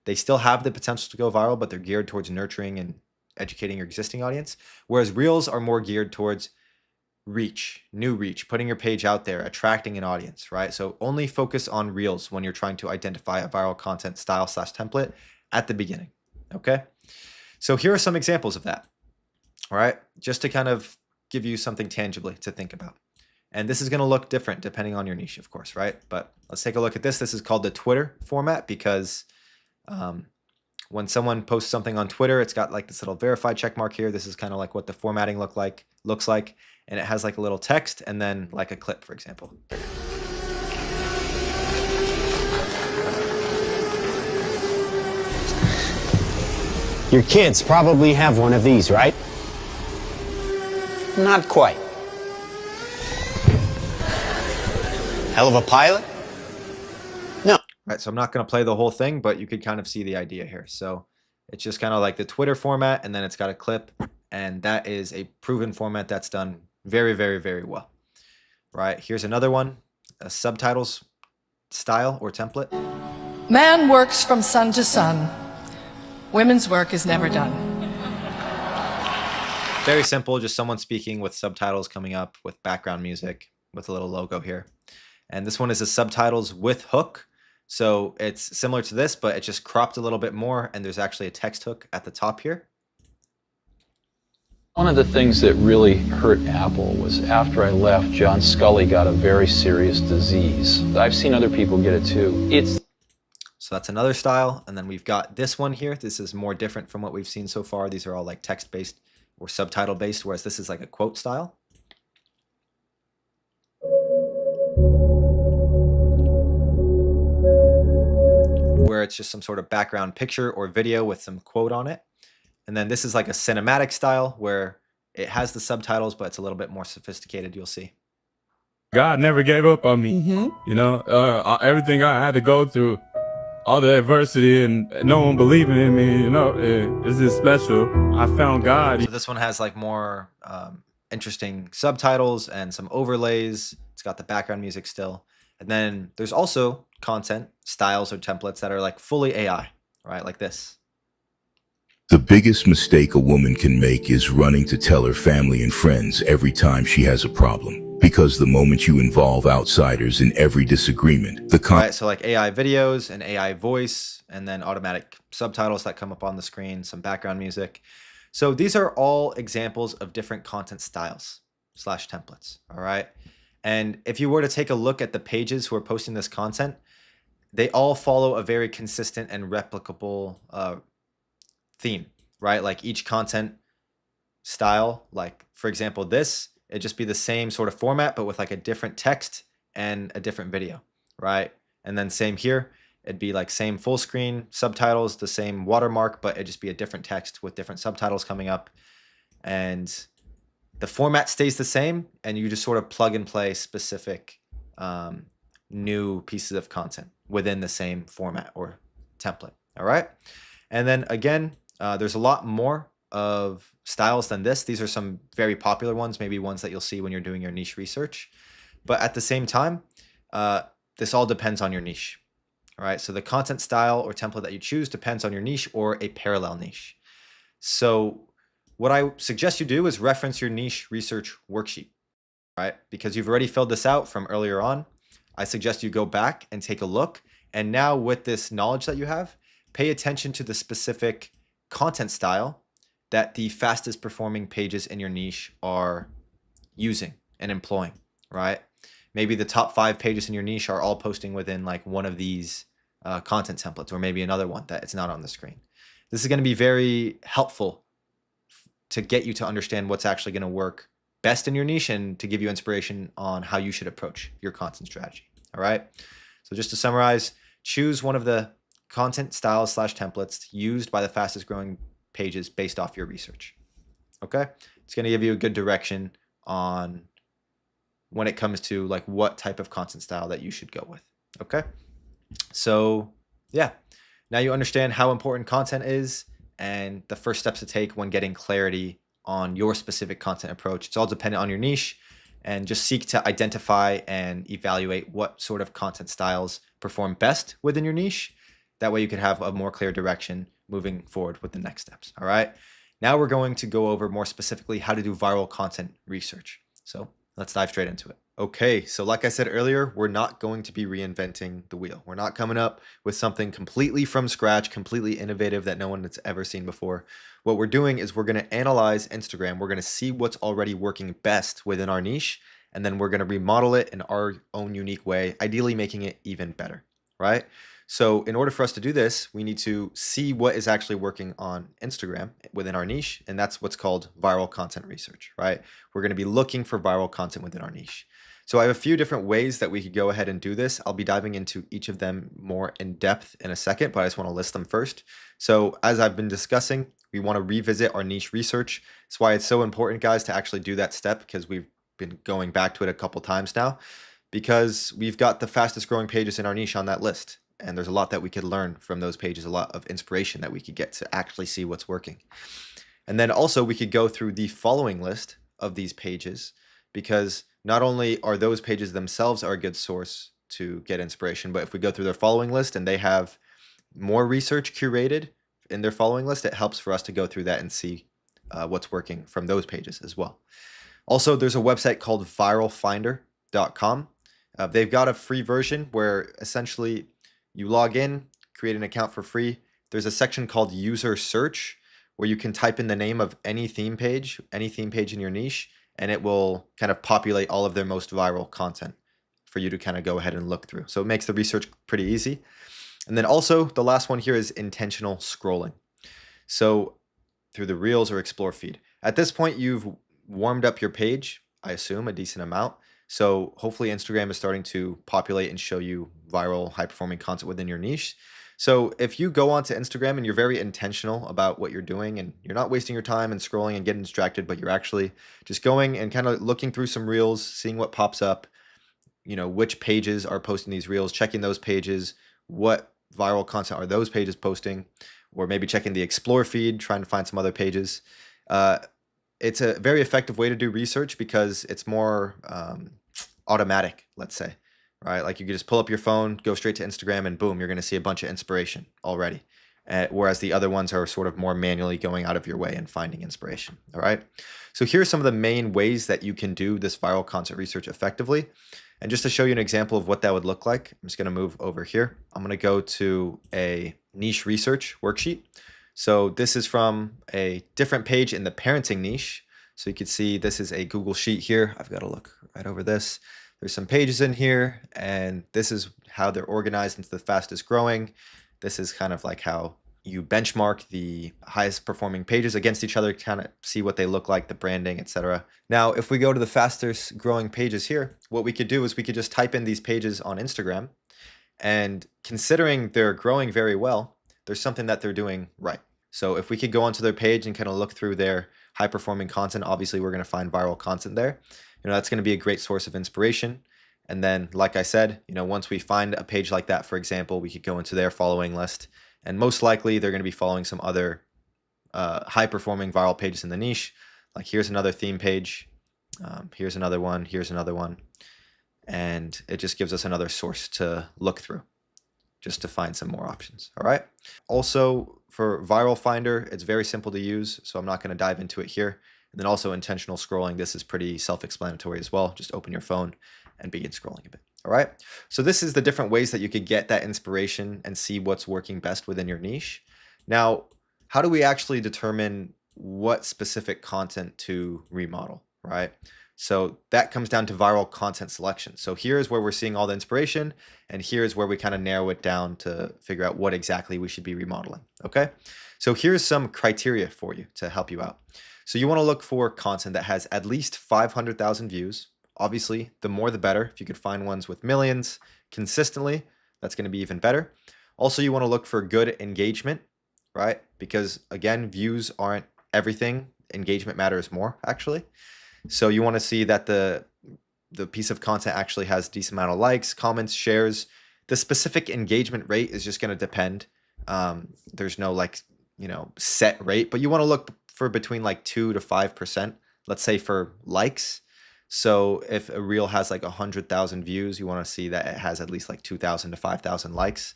They still have the potential to go viral, but they're geared towards nurturing and educating your existing audience. Whereas Reels are more geared towards reach, new reach, putting your page out there, attracting an audience, right? So only focus on Reels when you're trying to identify a viral content style / template at the beginning, okay? So here are some examples of that, all right? Just to kind of give you something tangibly to think about. And this is going to look different depending on your niche, of course, right? But let's take a look at this. This is called the Twitter format because when someone posts something on Twitter, it's got like this little verified check mark here. This is kind of like what the formatting looks like. And it has like a little text and then like a clip, for example. Your kids probably have one of these, right? Not quite. Hell of a pilot? No. Right, so I'm not going to play the whole thing, but you could kind of see the idea here. So it's just kind of like the Twitter format, and then it's got a clip, and that is a proven format that's done very, very, very well. Right, here's another one, a subtitles style or template. Man works from sun to sun. Women's work is never done. Very simple, just someone speaking with subtitles coming up with background music with a little logo here. And this one is a subtitles with hook. So it's similar to this, but it's just cropped a little bit more, and there's actually a text hook at the top here. One of the things that really hurt Apple was after I left, John Scully got a very serious disease. I've seen other people get it too. So that's another style. And then we've got this one here. This is more different from what we've seen so far. These are all like text-based or subtitle-based, whereas this is like a quote style. Where it's just some sort of background picture or video with some quote on it. And then this is like a cinematic style where it has the subtitles, but it's a little bit more sophisticated, you'll see. God never gave up on me. You know, everything I had to go through, all the adversity and no one believing in me, you know, it's just special. I found God. So this one has like more interesting subtitles and some overlays. It's got the background music still. And then there's also content styles or templates that are like fully AI, right? Like this. The biggest mistake a woman can make is running to tell her family and friends every time she has a problem. Because the moment you involve outsiders in every disagreement, right, so like AI videos and AI voice, and then automatic subtitles that come up on the screen, some background music. So these are all examples of different content styles / templates, all right? And if you were to take a look at the pages who are posting this content, they all follow a very consistent and replicable theme, right? Like each content style, like for example, it'd just be the same sort of format, but with like a different text and a different video, right? And then same here, it'd be like same full screen subtitles, the same watermark, but it'd just be a different text with different subtitles coming up. And the format stays the same, and you just sort of plug and play specific new pieces of content within the same format or template. All right. And then again, there's a lot more of styles than this. These are some very popular ones, maybe ones that you'll see when you're doing your niche research. But at the same time, this all depends on your niche. All right. So the content style or template that you choose depends on your niche or a parallel niche. So what I suggest you do is reference your niche research worksheet, right? Because you've already filled this out from earlier on. I suggest you go back and take a look. And now with this knowledge that you have, pay attention to the specific content style that the fastest performing pages in your niche are using and employing, right? Maybe the top 5 pages in your niche are all posting within like one of these content templates, or maybe another one that it's not on the screen. This is going to be very helpful to get you to understand what's actually going to work best in your niche and to give you inspiration on how you should approach your content strategy. All right. So just to summarize, choose one of the content styles / templates used by the fastest growing pages based off your research. Okay. It's going to give you a good direction on when it comes to like what type of content style that you should go with. Okay. So yeah, now you understand how important content is and the first steps to take when getting clarity on your specific content approach. It's all dependent on your niche, and just seek to identify and evaluate what sort of content styles perform best within your niche. That way you can have a more clear direction moving forward with the next steps. All right. Now we're going to go over more specifically how to do viral content research. So let's dive straight into it. Okay, so like I said earlier, we're not going to be reinventing the wheel. We're not coming up with something completely from scratch, completely innovative that no one has ever seen before. What we're doing is we're going to analyze Instagram. We're going to see what's already working best within our niche, and then we're going to remodel it in our own unique way, ideally making it even better, right? So in order for us to do this, we need to see what is actually working on Instagram within our niche, and that's what's called viral content research, right? We're going to be looking for viral content within our niche. So I have a few different ways that we could go ahead and do this. I'll be diving into each of them more in depth in a second, but I just want to list them first. So as I've been discussing, we want to revisit our niche research. That's why it's so important, guys, to actually do that step, because we've been going back to it a couple times now, because we've got the fastest growing pages in our niche on that list. And there's a lot that we could learn from those pages, a lot of inspiration that we could get to actually see what's working. And then also we could go through the following list of these pages, because not only are those pages themselves are a good source to get inspiration, but if we go through their following list and they have more research curated in their following list, it helps for us to go through that and see what's working from those pages as well. Also, there's a website called viralfinder.com. They've got a free version where essentially you log in, create an account for free. There's a section called user search where you can type in the name of any theme page in your niche, and it will kind of populate all of their most viral content for you to kind of go ahead and look through. So it makes the research pretty easy. And then also the last one here is intentional scrolling. So through the Reels or Explore feed. At this point, you've warmed up your page, I assume, a decent amount. So hopefully Instagram is starting to populate and show you viral, high-performing content within your niche. So if you go onto Instagram and you're very intentional about what you're doing and you're not wasting your time and scrolling and getting distracted, but you're actually just going and kind of looking through some reels, seeing what pops up, you know, which pages are posting these reels, checking those pages, what viral content are those pages posting, or maybe checking the Explore feed, trying to find some other pages. It's a very effective way to do research because it's more automatic, let's say. Right? Like you can just pull up your phone, go straight to Instagram, and boom, you're going to see a bunch of inspiration already. Whereas the other ones are sort of more manually going out of your way and finding inspiration. All right. So here are some of the main ways that you can do this viral content research effectively. And just to show you an example of what that would look like, I'm just going to move over here. I'm going to go to a niche research worksheet. So this is from a different page in the parenting niche. So you can see this is a Google Sheet here. I've got to look right over this. There's some pages in here, and this is how they're organized into the fastest growing. This is kind of like how you benchmark the highest performing pages against each other, kind of see what they look like, the branding, etc. Now, if we go to the fastest growing pages here, what we could do is we could just type in these pages on Instagram, and considering they're growing very well, there's something that they're doing right. So if we could go onto their page and kind of look through their high performing content, obviously we're going to find viral content there. That's going to be a great source of inspiration. And then, like I said, once we find a page like that, for example, we could go into their following list, and most likely they're going to be following some other high performing viral pages in the niche. Like here's another theme page. Here's another one. Here's another one. And it just gives us another source to look through just to find some more options. All right. Also for Viral Finder, it's very simple to use, so I'm not going to dive into it here. And then also intentional scrolling. This is pretty self-explanatory as well. Just open your phone and begin scrolling a bit. All right. So this is the different ways that you could get that inspiration and see what's working best within your niche. Now, how do we actually determine what specific content to remodel, right? So that comes down to viral content selection. So here's where we're seeing all the inspiration, and here's where we kind of narrow it down to figure out what exactly we should be remodeling. Okay. So here's some criteria for you to help you out. So you want to look for content that has at least 500,000 views. Obviously, the more the better. If you could find ones with millions consistently, that's going to be even better. Also, you want to look for good engagement, right? Because again, views aren't everything. Engagement matters more, actually. So you want to see that the piece of content actually has a decent amount of likes, comments, shares. The specific engagement rate is just going to depend. There's no set rate, but you want to look for between 2 to 5%, let's say, for likes. So if a reel has 100,000 views, you want to see that it has at least 2,000 to 5,000 likes.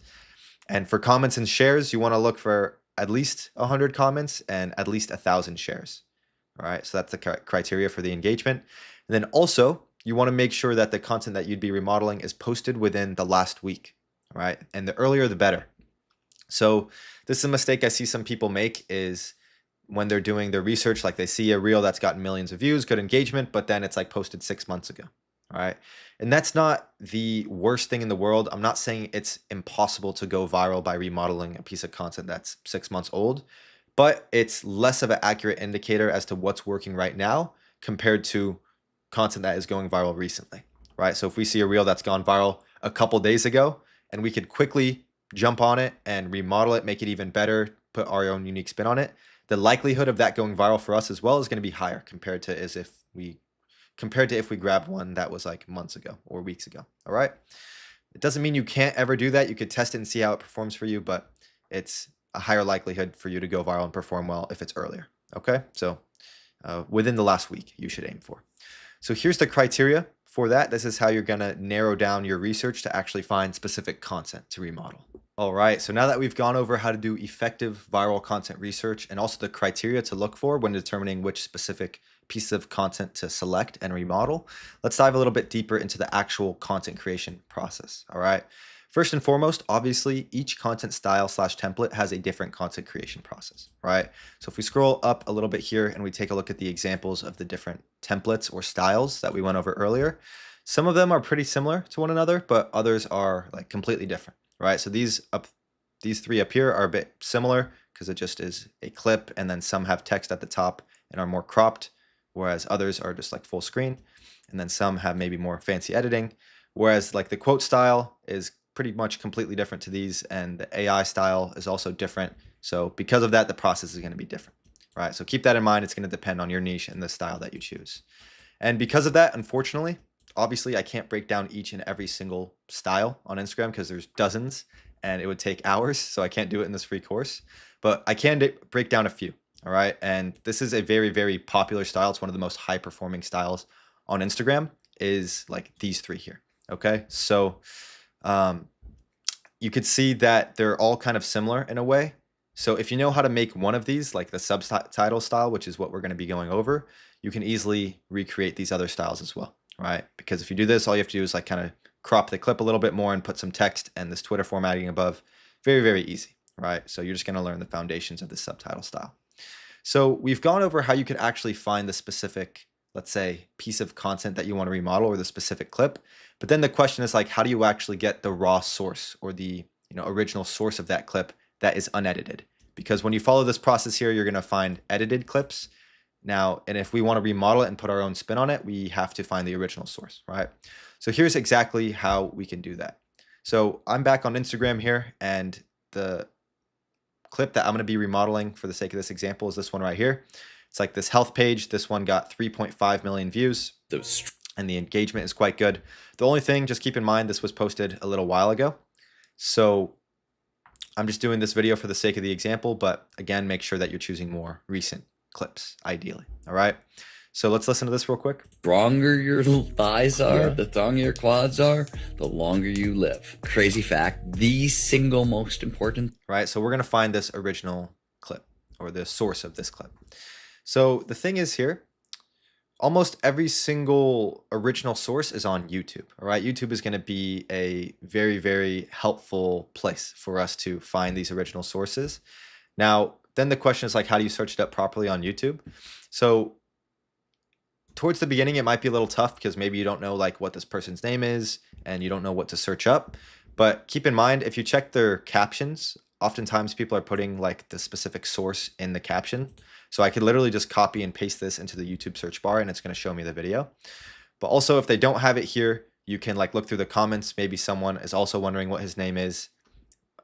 And for comments and shares, you want to look for at least 100 comments and at least 1,000 shares. All right, so that's the criteria for the engagement. And then also, you want to make sure that the content that you'd be remodeling is posted within the last week. All right, and the earlier the better. So this is a mistake I see some people make, is when they're doing their research, they see a reel that's gotten millions of views, good engagement, but then it's posted 6 months ago. All right, and that's not the worst thing in the world. I'm not saying it's impossible to go viral by remodeling a piece of content that's 6 months old, but it's less of an accurate indicator as to what's working right now compared to content that is going viral recently, right? So if we see a reel that's gone viral a couple days ago and we could quickly jump on it and remodel it, make it even better, put our own unique spin on it, the likelihood of that going viral for us as well is going to be higher compared to if we grabbed one that was months ago or weeks ago. All right. It doesn't mean you can't ever do that. You could test it and see how it performs for you, but it's a higher likelihood for you to go viral and perform well if it's earlier. Okay. So within the last week, you should aim for. So here's the criteria for that. This is how you're going to narrow down your research to actually find specific content to remodel. All right, so now that we've gone over how to do effective viral content research and also the criteria to look for when determining which specific piece of content to select and remodel, let's dive a little bit deeper into the actual content creation process. All right. First and foremost, obviously, each content style / template has a different content creation process, right? So if we scroll up a little bit here and we take a look at the examples of the different templates or styles that we went over earlier, some of them are pretty similar to one another, but others are completely different, right? So these three up here are a bit similar because it just is a clip, and then some have text at the top and are more cropped, whereas others are just full screen, and then some have maybe more fancy editing, whereas the quote style is pretty much completely different to these, and the AI style is also different. So because of that, the process is going to be different, right? So keep that in mind. It's going to depend on your niche and the style that you choose. And because of that, unfortunately, obviously, I can't break down each and every single style on Instagram because there's dozens and it would take hours. So I can't do it in this free course, but I can break down a few. All right. And this is a very, very popular style. It's one of the most high performing styles on Instagram, is these three here. Okay. So you could see that they're all kind of similar in a way. So if you know how to make one of these, the subtitle style, which is what we're going to be going over, you can easily recreate these other styles as well, right? Because if you do this, all you have to do is kind of crop the clip a little bit more and put some text and this Twitter formatting above. Very, very easy, right? So you're just going to learn the foundations of this subtitle style. So we've gone over how you could actually find the specific let's say, piece of content that you want to remodel or the specific clip. But then the question is like, how do you actually get the raw source or the original source of that clip that is unedited? Because when you follow this process here, you're going to find edited clips. Now, and if we want to remodel it and put our own spin on it, we have to find the original source, right? So here's exactly how we can do that. So I'm back on Instagram here, and the clip that I'm going to be remodeling for the sake of this example is this one right here. It's like this health page. This one got 3.5 million views, and the engagement is quite good. The only thing, just keep in mind, this was posted a little while ago. So I'm just doing this video for the sake of the example, but again, make sure that you're choosing more recent clips, ideally. All right. So let's listen to this real quick. Stronger your thighs are, the stronger your quads are, the longer you live. Crazy fact, the single most important. Right. So we're going to find this original clip or the source of this clip. So the thing is here, almost every single original source is on YouTube. All right. YouTube is going to be a very, very helpful place for us to find these original sources. Now, then the question is like, how do you search it up properly on YouTube? So towards the beginning, it might be a little tough because maybe you don't know like what this person's name is and you don't know what to search up. But keep in mind, if you check their captions, oftentimes people are putting like the specific source in the caption. So I could literally just copy and paste this into the YouTube search bar and it's going to show me the video. But also if they don't have it here, you can like look through the comments. Maybe someone is also wondering what his name is,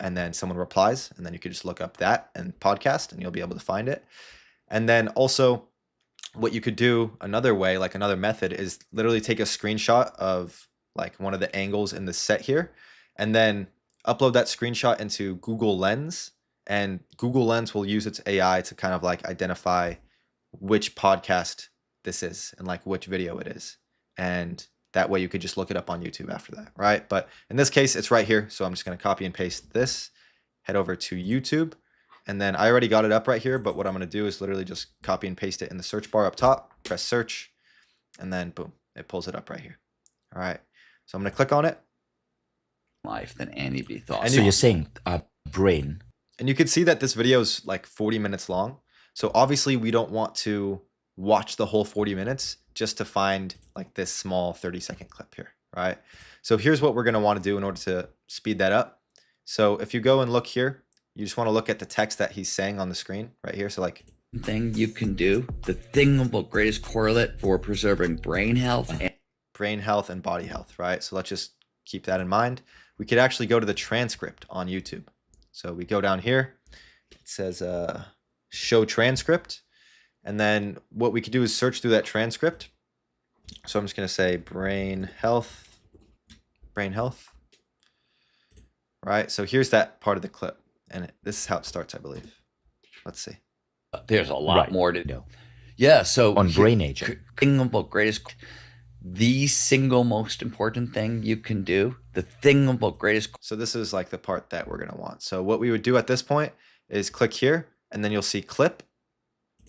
and then someone replies, and then you could just look up that and podcast and you'll be able to find it. And then also what you could do another way, like another method, is literally take a screenshot of like one of the angles in the set here, and then upload that screenshot into Google Lens, and Google Lens will use its AI to kind of like identify which podcast this is and like which video it is. And that way you could just look it up on YouTube after that, right? But in this case, it's right here. So I'm just going to copy and paste this, head over to YouTube. And then I already got it up right here, but what I'm going to do is literally just copy and paste it in the search bar up top, press search, and then boom, it pulls it up right here. All right. So I'm going to click on it. Life than anybody thought. And So you're saying brain. And you can see that this video is like 40 minutes long. So obviously we don't want to watch the whole 40 minutes just to find like this small 30-second clip here, right? So here's what we're going to want to do in order to speed that up. So if you go and look here, you just want to look at the text that he's saying on the screen right here. So like, thing you can do, the single greatest correlate for preserving brain health and body health, right? So let's just keep that in mind. We could actually go to the transcript on YouTube. So we go down here, it says show transcript. And then what we could do is search through that transcript. So I'm just going to say brain health, right? So here's that part of the clip. And this is how it starts, I believe. Let's see. There's a lot more to do. Yeah, so on brain aging, the single most important thing you can do, the thing about greatest. So this is like the part that we're going to want. So what we would do at this point is click here, and then you'll see clip.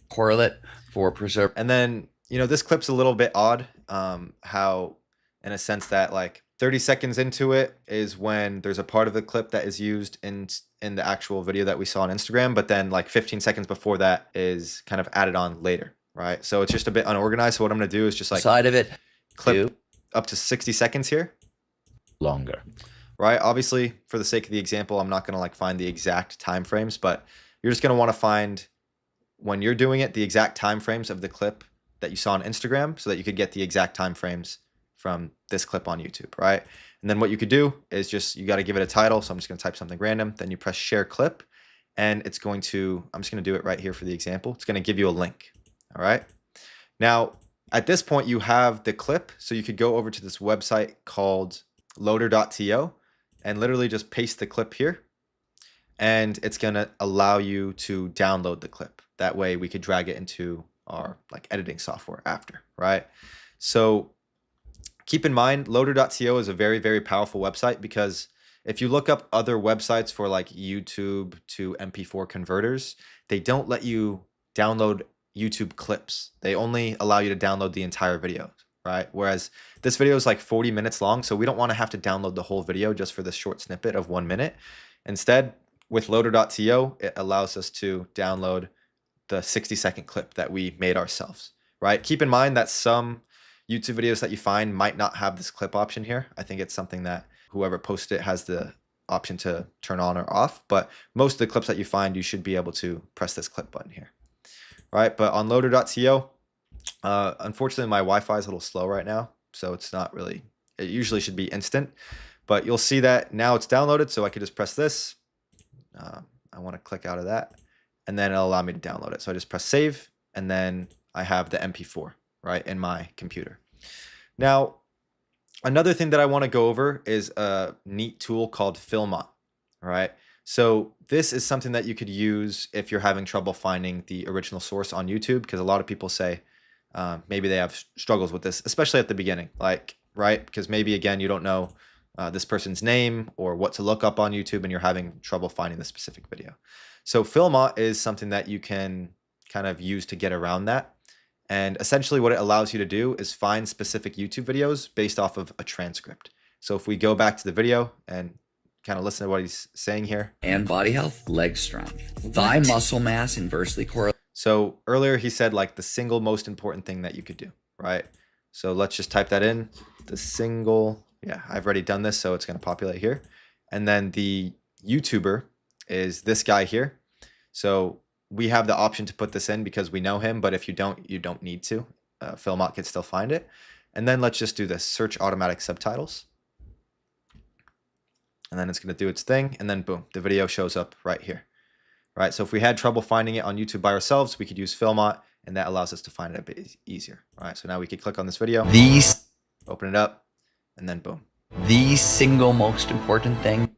Correlate for preserve. And then, this clip's a little bit odd, how in a sense that like 30 seconds into it is when there's a part of the clip that is used in the actual video that we saw on Instagram, but then like 15 seconds before that is kind of added on later, right? So it's just a bit unorganized. So what I'm going to do is just like side of it, clip up to 60 seconds here. Longer. Right? Obviously, for the sake of the example, I'm not going to like find the exact time frames, but you're just going to want to find, when you're doing it, the exact time frames of the clip that you saw on Instagram so that you could get the exact time frames from this clip on YouTube, right? And then what you could do is just, you got to give it a title. So I'm just going to type something random. Then you press share clip, and it's going to, I'm just going to do it right here for the example. It's going to give you a link. All right. Now, at this point, you have the clip. So you could go over to this website called loader.to and literally just paste the clip here. And it's going to allow you to download the clip. That way we could drag it into our like editing software after, right? So keep in mind, loader.to is a very, very powerful website, because if you look up other websites for like YouTube to MP4 converters, they don't let you download YouTube clips. They only allow you to download the entire video, right? Whereas this video is like 40 minutes long, so we don't want to have to download the whole video just for this short snippet of 1 minute. Instead, with loader.to, it allows us to download the 60-second clip that we made ourselves, right? Keep in mind that some YouTube videos that you find might not have this clip option here. I think it's something that whoever posted it has the option to turn on or off, but most of the clips that you find, you should be able to press this clip button here, right? But on loader.to, unfortunately, my Wi-Fi is a little slow right now, so it's not really, it usually should be instant, but you'll see that now it's downloaded, so I could just press this. I want to click out of that, and then it'll allow me to download it. So I just press save, and then I have the MP4, right, in my computer. Now, another thing that I want to go over is a neat tool called Filmot, right? So this is something that you could use if you're having trouble finding the original source on YouTube, because a lot of people say maybe they have struggles with this, especially at the beginning, like, right? Because maybe, again, you don't know this person's name or what to look up on YouTube, and you're having trouble finding the specific video. So Filmot is something that you can kind of use to get around that. And essentially what it allows you to do is find specific YouTube videos based off of a transcript. So if we go back to the video and kind of listen to what he's saying here. And body health, leg strength, thigh muscle mass inversely correlates. So earlier he said like the single most important thing that you could do, right? So let's just type that in. The single, yeah, I've already done this, so it's going to populate here. And then the YouTuber is this guy here. So we have the option to put this in because we know him, but if you don't need to. Filmot can still find it. And then let's just do this, search automatic subtitles. And then it's going to do its thing, and then boom, the video shows up right here. Right, so if we had trouble finding it on YouTube by ourselves, we could use Filmot, and that allows us to find it a bit easier. All right, so now we could click on this video, open it up, and then boom. The single most important thing.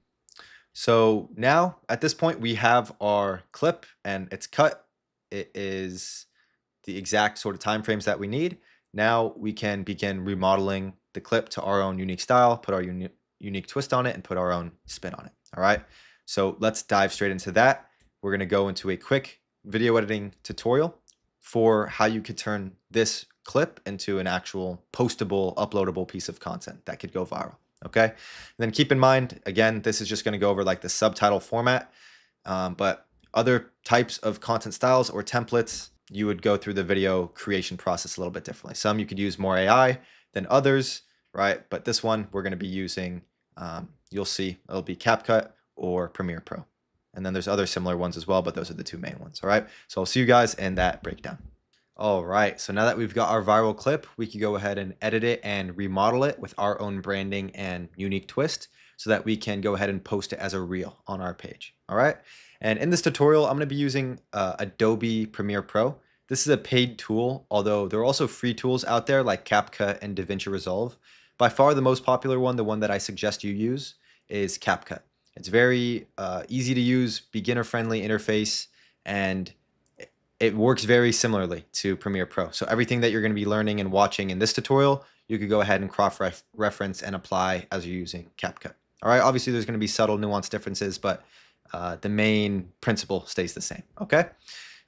So now at this point we have our clip and it's cut. It is the exact sort of time frames that we need. Now we can begin remodeling the clip to our own unique style, put our unique twist on it, and put our own spin on it. All right, so let's dive straight into that. We're going to go into a quick video editing tutorial for how you could turn this clip into an actual postable, uploadable piece of content that could go viral. Okay, and then keep in mind, again, this is just going to go over like the subtitle format, but other types of content styles or templates, you would go through the video creation process a little bit differently. Some you could use more AI than others, right? But this one we're going to be using, you'll see it'll be CapCut or Premiere Pro. And then there's other similar ones as well, but those are the two main ones. All right, so I'll see you guys in that breakdown. All right, so now that we've got our viral clip, we can go ahead and edit it and remodel it with our own branding and unique twist so that we can go ahead and post it as a reel on our page. All right, and in this tutorial, I'm going to be using Adobe Premiere Pro. This is a paid tool, although there are also free tools out there like CapCut and DaVinci Resolve. By far the most popular one, the one that I suggest you use, is CapCut. It's very easy to use, beginner-friendly interface, and it works very similarly to Premiere Pro. So everything that you're going to be learning and watching in this tutorial, you could go ahead and cross-reference and apply as you're using CapCut. All right, obviously there's going to be subtle nuanced differences, but the main principle stays the same, okay?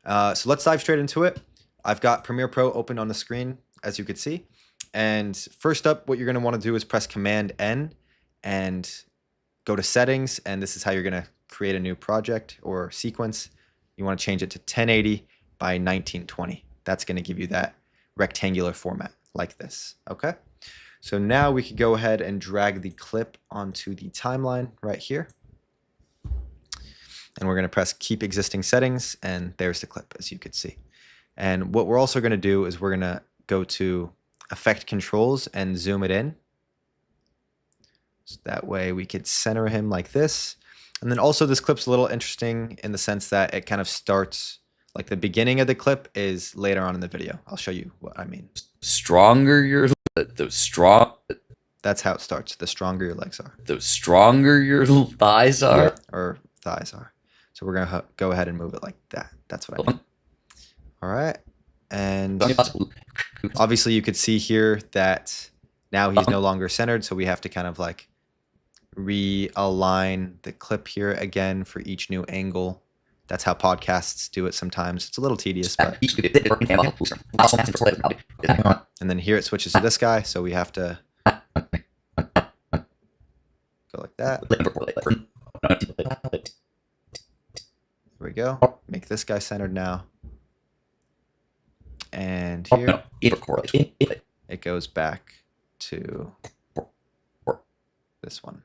So let's dive straight into it. I've got Premiere Pro open on the screen, as you can see. And first up, what you're going to want to do is press Command-N and go to Settings, and this is how you're going to create a new project or sequence. You want to change it to 1080 by 1920. That's going to give you that rectangular format like this, okay? So now we could go ahead and drag the clip onto the timeline right here. And we're going to press Keep Existing Settings, and there's the clip, as you could see. And what we're also going to do is we're going to go to Effect Controls and zoom it in. So that way we could center him like this. And then also this clip's a little interesting in the sense that it kind of starts, like the beginning of the clip is later on in the video. I'll show you what I mean. Stronger your That's how it starts. The stronger your legs are. The stronger your thighs are. Yeah, or thighs are. So we're gonna go ahead and move it like that. That's what I mean. All right. And obviously you could see here that now he's no longer centered. So we have to kind of like realign the clip here again for each new angle. That's how podcasts do it sometimes. It's a little tedious, but and then here it switches to this guy, so we have to go like that. There we go. Make this guy centered now. And here it goes back to this one.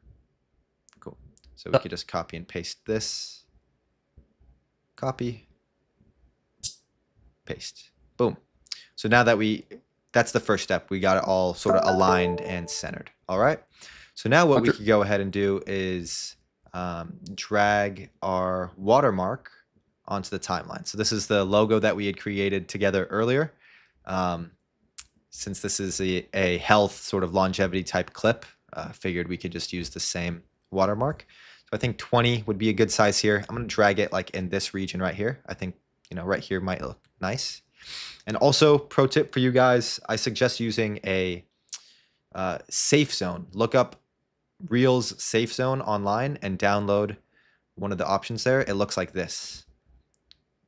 Cool. So we could just copy and paste this. Copy. Paste. Boom. So now that that's the first step. We got it all sort of aligned and centered. All right. So now what we could go ahead and do is drag our watermark onto the timeline. So this is the logo that we had created together earlier. Since this is a health sort of longevity type clip, figured we could just use the same watermark. So I think 20 would be a good size here. I'm going to drag it like in this region right here. I think, right here might look nice. And also, pro tip for you guys, I suggest using a safe zone. Look up Reels safe zone online and download one of the options there. It looks like this.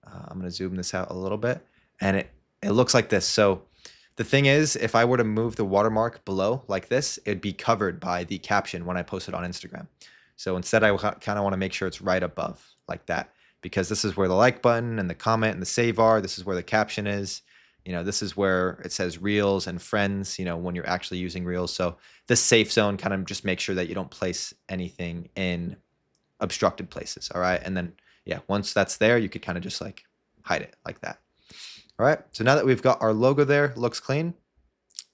I'm going to zoom this out a little bit, and it looks like this. So the thing is, if I were to move the watermark below like this, it'd be covered by the caption when I post it on Instagram. So instead, I kind of want to make sure it's right above like that, because this is where the like button and the comment and the save are. This is where the caption is. This is where it says Reels and Friends, when you're actually using Reels. So this safe zone kind of just make sure that you don't place anything in obstructed places. All right. And then, yeah, once that's there, you could kind of just like hide it like that. All right. So now that we've got our logo there, looks clean.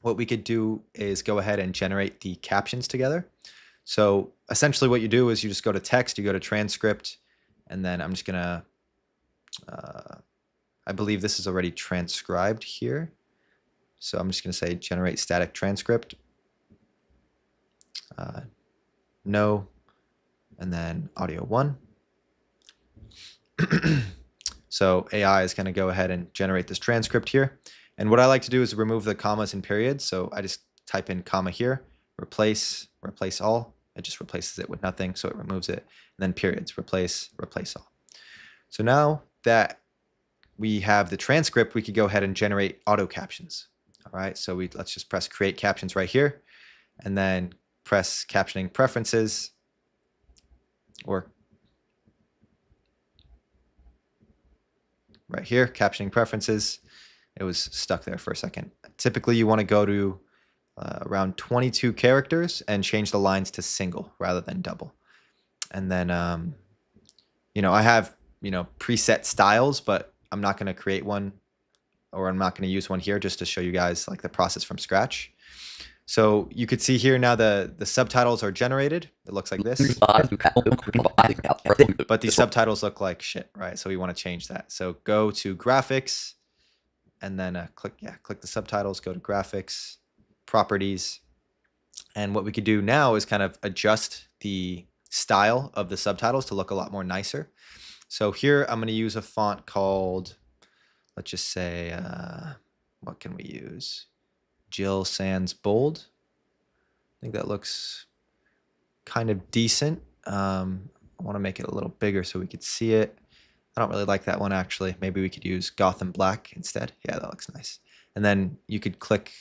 What we could do is go ahead and generate the captions together. So essentially what you do is you just go to text, you go to transcript, and then I'm just going to, I believe this is already transcribed here. So I'm just going to say generate static transcript. No, and then audio 1. So AI is going to go ahead and generate this transcript here. And what I like to do is remove the commas and periods. So I just type in comma here, replace all. It just replaces it with nothing, so it removes it. And then periods, replace all. So now that we have the transcript, we could go ahead and generate auto captions. All right, so let's just press create captions right here, and then press captioning preferences, or right here, captioning preferences. It was stuck there for a second. Typically, you want to go to around 22 characters and change the lines to single rather than double. And then, I have, preset styles, but I'm not going to create one, or I'm not going to use one here, just to show you guys like the process from scratch. So you could see here now the subtitles are generated. It looks like this. But these subtitles look like shit, right? So we want to change that. So go to graphics, and then click the subtitles, go to graphics, properties. And what we could do now is kind of adjust the style of the subtitles to look a lot more nicer. So here I'm going to use a font called, let's just say, what can we use? Jill Sans Bold. I think that looks kind of decent. I want to make it a little bigger so we could see it. I don't really like that one, actually. Maybe we could use Gotham Black instead. Yeah, that looks nice. And then you could click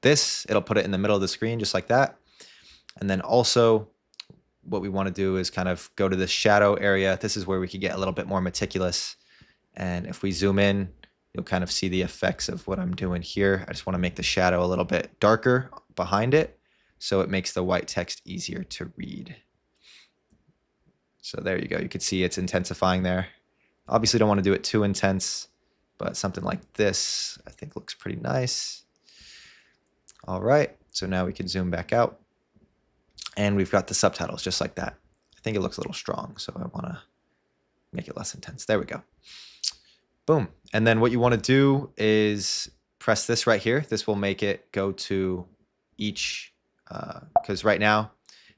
this. It'll put it in the middle of the screen just like that. And then also what we want to do is kind of go to the shadow area. This is where we could get a little bit more meticulous. And if we zoom in, you'll kind of see the effects of what I'm doing here. I just want to make the shadow a little bit darker behind it, so it makes the white text easier to read. So there you go. You can see it's intensifying there. Obviously don't want to do it too intense, but something like this I think looks pretty nice. All right, so now we can zoom back out, and we've got the subtitles just like that. I think it looks a little strong, so I want to make it less intense. There we go. Boom. And then what you want to do is press this right here. This will make it go to each, because right now,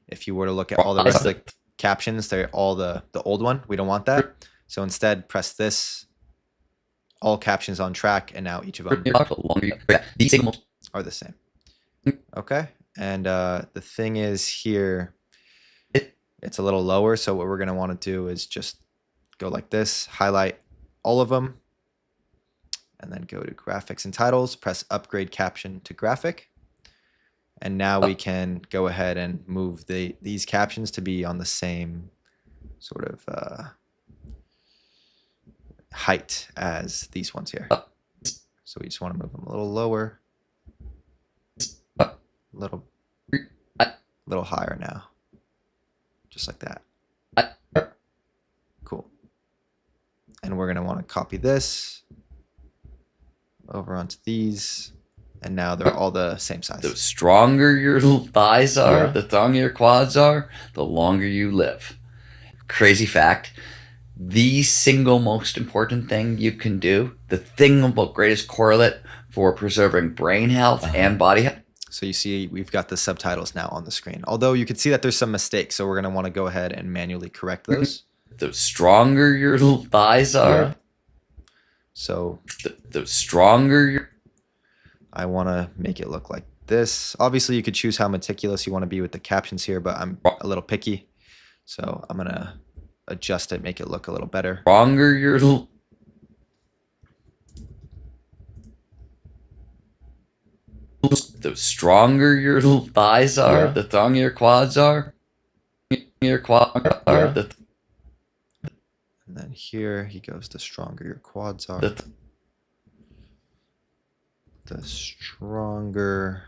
if you were to look at all the rest of the captions, they're all the old one. We don't want that. So instead, press this, all captions on track, and now each of them are the same. Okay. And the thing is here, it's a little lower. So what we're going to want to do is just go like this, highlight all of them, and then go to graphics and titles, press upgrade caption to graphic. And now we can go ahead and move these captions to be on the same sort of height as these ones here. So we just want to move them a little lower, little higher now, just like that. Cool. And we're going to want to copy this over onto these, and now they're all the same size. The stronger your thighs are, the stronger your quads are, the longer you live. Crazy fact, the single most important thing you can do, the thing about greatest correlate for preserving brain health and body health. So you see we've got the subtitles now on the screen, although you can see that there's some mistakes, so we're going to want to go ahead and manually correct those. The stronger your thighs are, so the stronger your... I want to make it look like this. Obviously, you could choose how meticulous you want to be with the captions here, but I'm a little picky. So I'm going to adjust it, make it look a little better. Stronger your... The stronger your thighs are, the stronger your quads are. Your quads are. And then here he goes, the stronger your quads are. The stronger...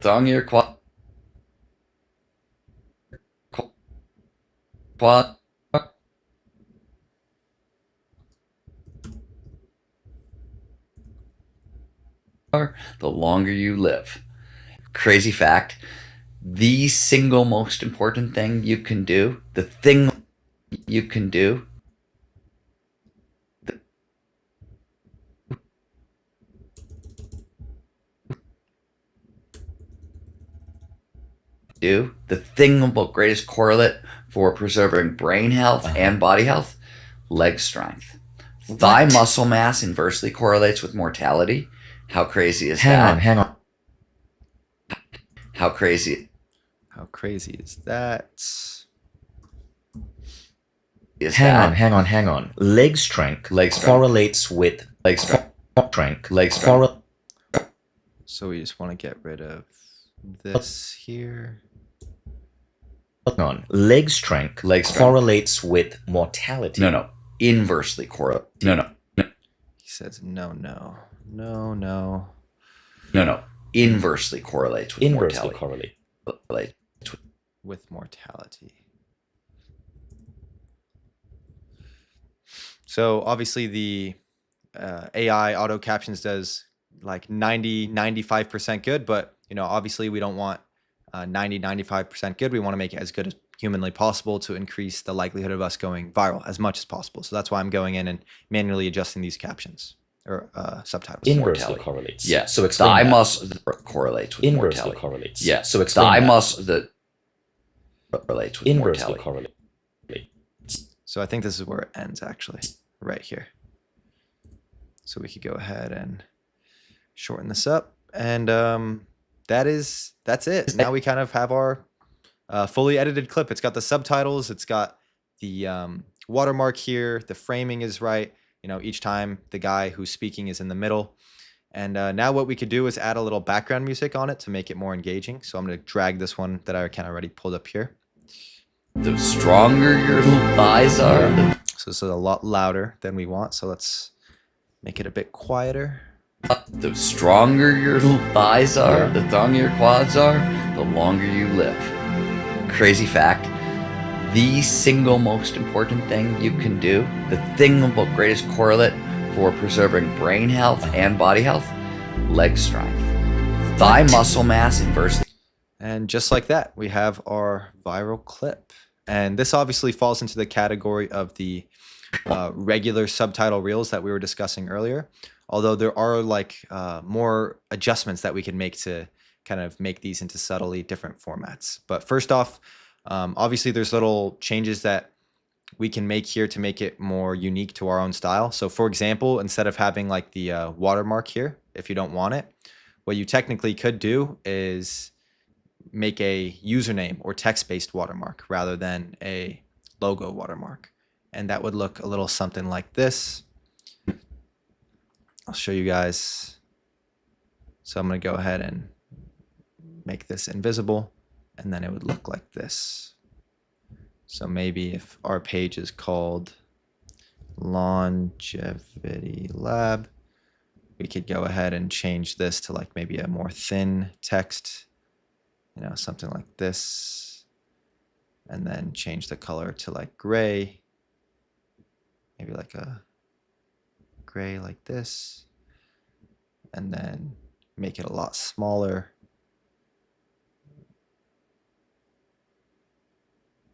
Stronger your quad... the longer you live. Crazy fact, the single most important thing you can do, the thing you can do, the thing about greatest correlate for preserving brain health and body health, leg strength. Thigh muscle mass inversely correlates with mortality. How crazy is that? Hang on. How crazy is that? Hang on. Leg strength correlates with leg strength. So we just want to get rid of this here. Leg strength correlates with mortality. No. Inversely correlate. No. He says no. Inversely correlates with mortality. With mortality. So obviously the AI auto captions does like 95% good, but obviously we don't want 95% good. We want to make it as good as humanly possible to increase the likelihood of us going viral as much as possible. So that's why I'm going in and manually adjusting these captions or subtitles. Inversely correlates. Yeah. So explain I that. must correlate with Inversely mortality. correlates. Yeah. So explain I that. must correlates with Inversely mortality. correlates. So I think this is where it ends actually, right here. So we could go ahead and shorten this up, and that's it. Now we kind of have our fully edited clip. It's got the subtitles, it's got the watermark here, the framing is right. Each time the guy who's speaking is in the middle. And now what we could do is add a little background music on it to make it more engaging. So I'm going to drag this one that I kind of already pulled up here. The stronger your thighs are. So this is a lot louder than we want. So let's make it a bit quieter. The stronger your thighs are, the stronger your quads are, the longer you live. Crazy fact, the single most important thing you can do, the thing about greatest correlate for preserving brain health and body health, leg strength. Thigh muscle mass inversely. And just like that, we have our viral clip. And this obviously falls into the category of the regular subtitle reels that we were discussing earlier. Although there are more adjustments that we can make to kind of make these into subtly different formats. But first off, obviously there's little changes that we can make here to make it more unique to our own style. So for example, instead of having like the watermark here, if you don't want it, what you technically could do is make a username or text-based watermark rather than a logo watermark. And that would look a little something like this. I'll show you guys. So I'm going to go ahead and make this invisible, and then it would look like this. So maybe if our page is called longevity lab. We could go ahead and change this to like maybe a more thin text, you know, something like this, and then change the color to like gray, maybe like a gray like this, and then make it a lot smaller.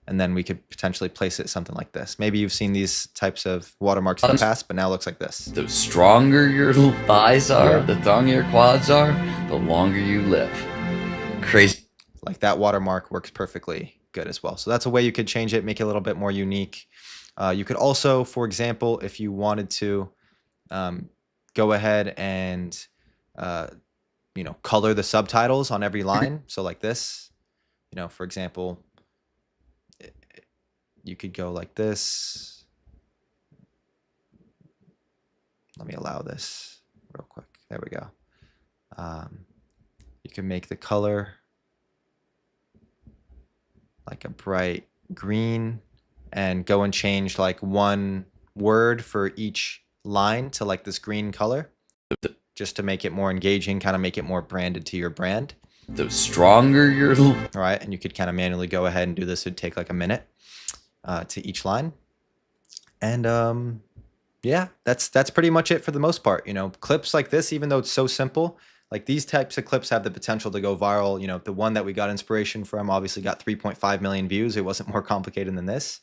And then we could potentially place it something like this. Maybe you've seen these types of watermarks in the past, but now it looks like this. The stronger your thighs are, the stronger your quads are, the longer you live. Crazy. Like that watermark works perfectly good as well. So that's a way you could change it, make it a little bit more unique. You could also, for example, if you wanted to, go ahead and, you know, color the subtitles on every line. So like this, you know, for example, you could go like this. Let me allow this real quick. There we go. You can make the color like a bright green and go and change like one word for each line to like this green color, just to make it more engaging, kind of make it more branded to your brand. The stronger your... All right, and you could kind of manually go ahead and do this. It would take like a minute to each line. And yeah, that's pretty much it for the most part. You know, clips like this, even though it's so simple, like these types of clips have the potential to go viral. You know, the one that we got inspiration from obviously got 3.5 million views. It wasn't more complicated than this.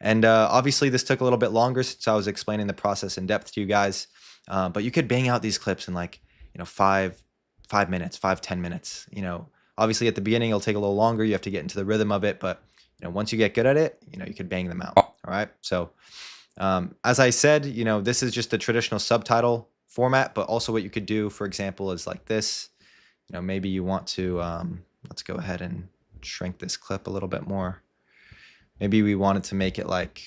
And obviously this took a little bit longer since I was explaining the process in depth to you guys. But you could bang out these clips in like, you know, 5 minutes, 5-10 minutes. You know, obviously at the beginning, it'll take a little longer. You have to get into the rhythm of it. But, you know, once you get good at it, you know, you could bang them out. All right. So as I said, you know, this is just the traditional subtitle format, but also what you could do, for example, is like this. You know, maybe you want to, let's go ahead and shrink this clip a little bit more. Maybe we wanted to make it like,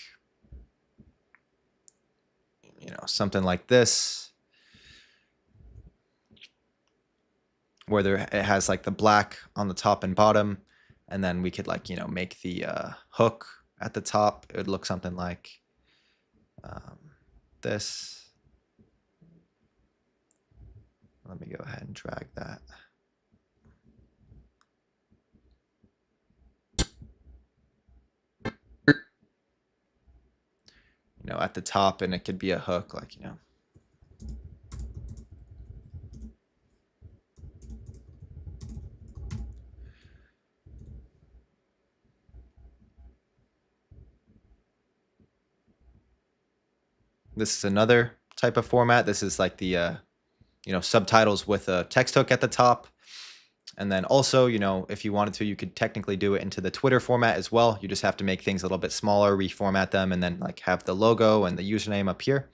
you know, something like this, where it has like the black on the top and bottom, and then we could like, you know, make the hook at the top. It would look something like this. Let me go ahead and drag that. You know, at the top, and it could be a hook, like, you know. This is another type of format. This is like the, you know, subtitles with a text hook at the top. And then also, you know, if you wanted to, you could technically do it into the Twitter format as well. You just have to make things a little bit smaller, reformat them, and then like have the logo and the username up here,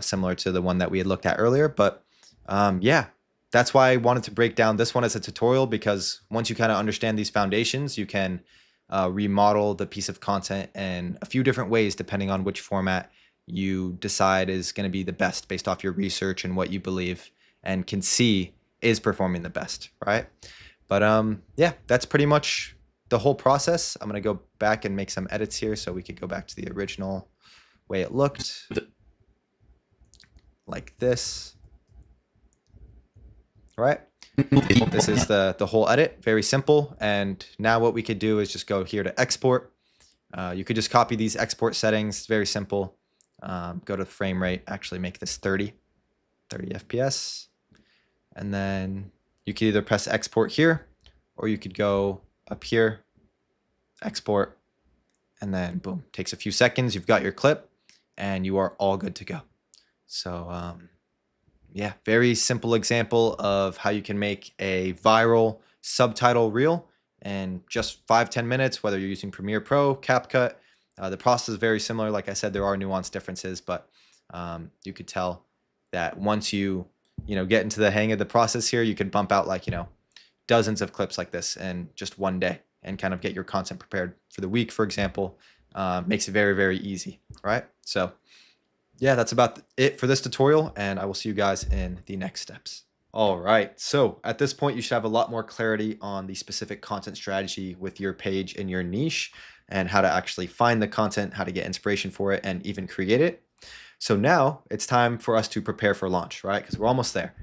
similar to the one that we had looked at earlier. But yeah, that's why I wanted to break down this one as a tutorial, because once you kind of understand these foundations, you can remodel the piece of content in a few different ways, depending on which format you decide is going to be the best based off your research and what you believe and can see is performing the best, right? But yeah, that's pretty much the whole process. I'm going to go back and make some edits here so we could go back to the original way it looked, like this, right? This is the whole edit, very simple. And now what we could do is just go here to export. You could just copy these export settings, very simple. Go to frame rate, actually make this 30 FPS. And then you could either press export here, or you could go up here, export, and then boom, takes a few seconds. You've got your clip and you are all good to go. So yeah, very simple example of how you can make a viral subtitle reel in just 5-10 minutes, whether you're using Premiere Pro, CapCut. The process is very similar. Like I said, there are nuanced differences, but you could tell that once you get into the hang of the process here, you could bump out like, dozens of clips like this in just one day and kind of get your content prepared for the week, for example. Makes it very, very easy, right? So yeah, that's about it for this tutorial, and I will see you guys in the next steps. All right, so at this point, you should have a lot more clarity on the specific content strategy with your page and your niche. and how to actually find the content, how to get inspiration for it, and even create it. So now it's time for us to prepare for launch, right? Because we're almost there.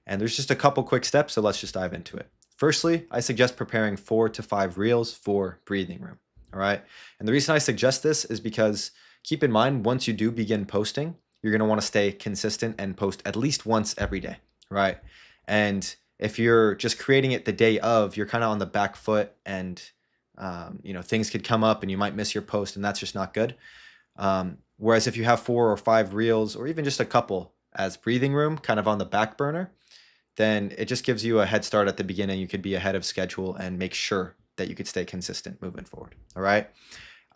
And there's just a couple quick steps, so let's just dive into it. Firstly, I suggest preparing 4 to 5 reels for breathing room, all right? And the reason I suggest this is because keep in mind, once you do begin posting, you're gonna wanna stay consistent and post at least once every day, right? And if you're just creating it the day of, you're kind of on the back foot, and things could come up and you might miss your post, and that's just not good. Whereas if you have 4 or 5 reels, or even just a couple as breathing room kind of on the back burner, then it just gives you a head start at the beginning. You could be ahead of schedule and make sure that you could stay consistent moving forward. All right.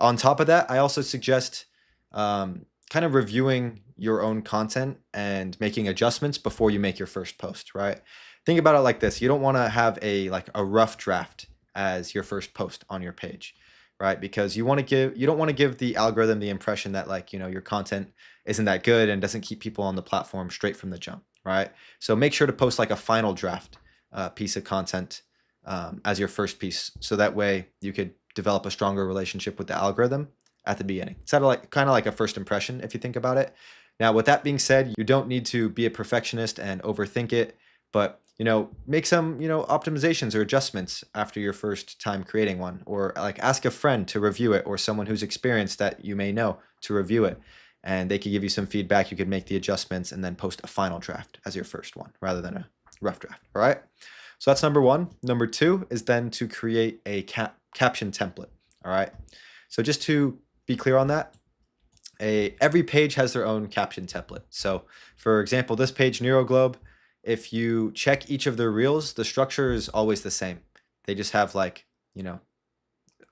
On top of that, I also suggest kind of reviewing your own content and making adjustments before you make your first post, right? Think about it like this. You don't want to have a rough draft as your first post on your page, right? Because you don't want to give the algorithm the impression that your content isn't that good and doesn't keep people on the platform straight from the jump, right? So make sure to post like a final draft piece of content as your first piece, so that way you could develop a stronger relationship with the algorithm at the beginning. It's kind of like a first impression if you think about it. Now, with that being said, you don't need to be a perfectionist and overthink it, but make some optimizations or adjustments after your first time creating one, or ask a friend to review it, or someone who's experienced that you may know to review it, and they could give you some feedback. You could make the adjustments and then post a final draft as your first one rather than a rough draft. All right, so that's number 1. Number 2 is then to create a caption template. All right, so just to be clear on that, every page has their own caption template. So for example, this page, Neuroglobe, if you check each of their reels, the structure is always the same. They just have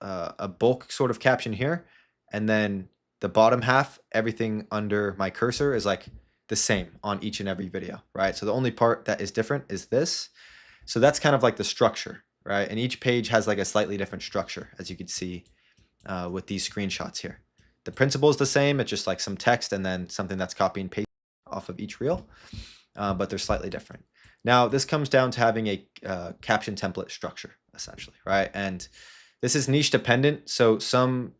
a bulk sort of caption here, and then the bottom half, everything under my cursor is the same on each and every video, right? So the only part that is different is this. So that's kind of like the structure, right? And each page has a slightly different structure, as you can see with these screenshots here. The principle is the same. It's just some text and then something that's copy and paste off of each reel. But they're slightly different. Now, this comes down to having a caption template structure, essentially, right? And this is niche dependent. So some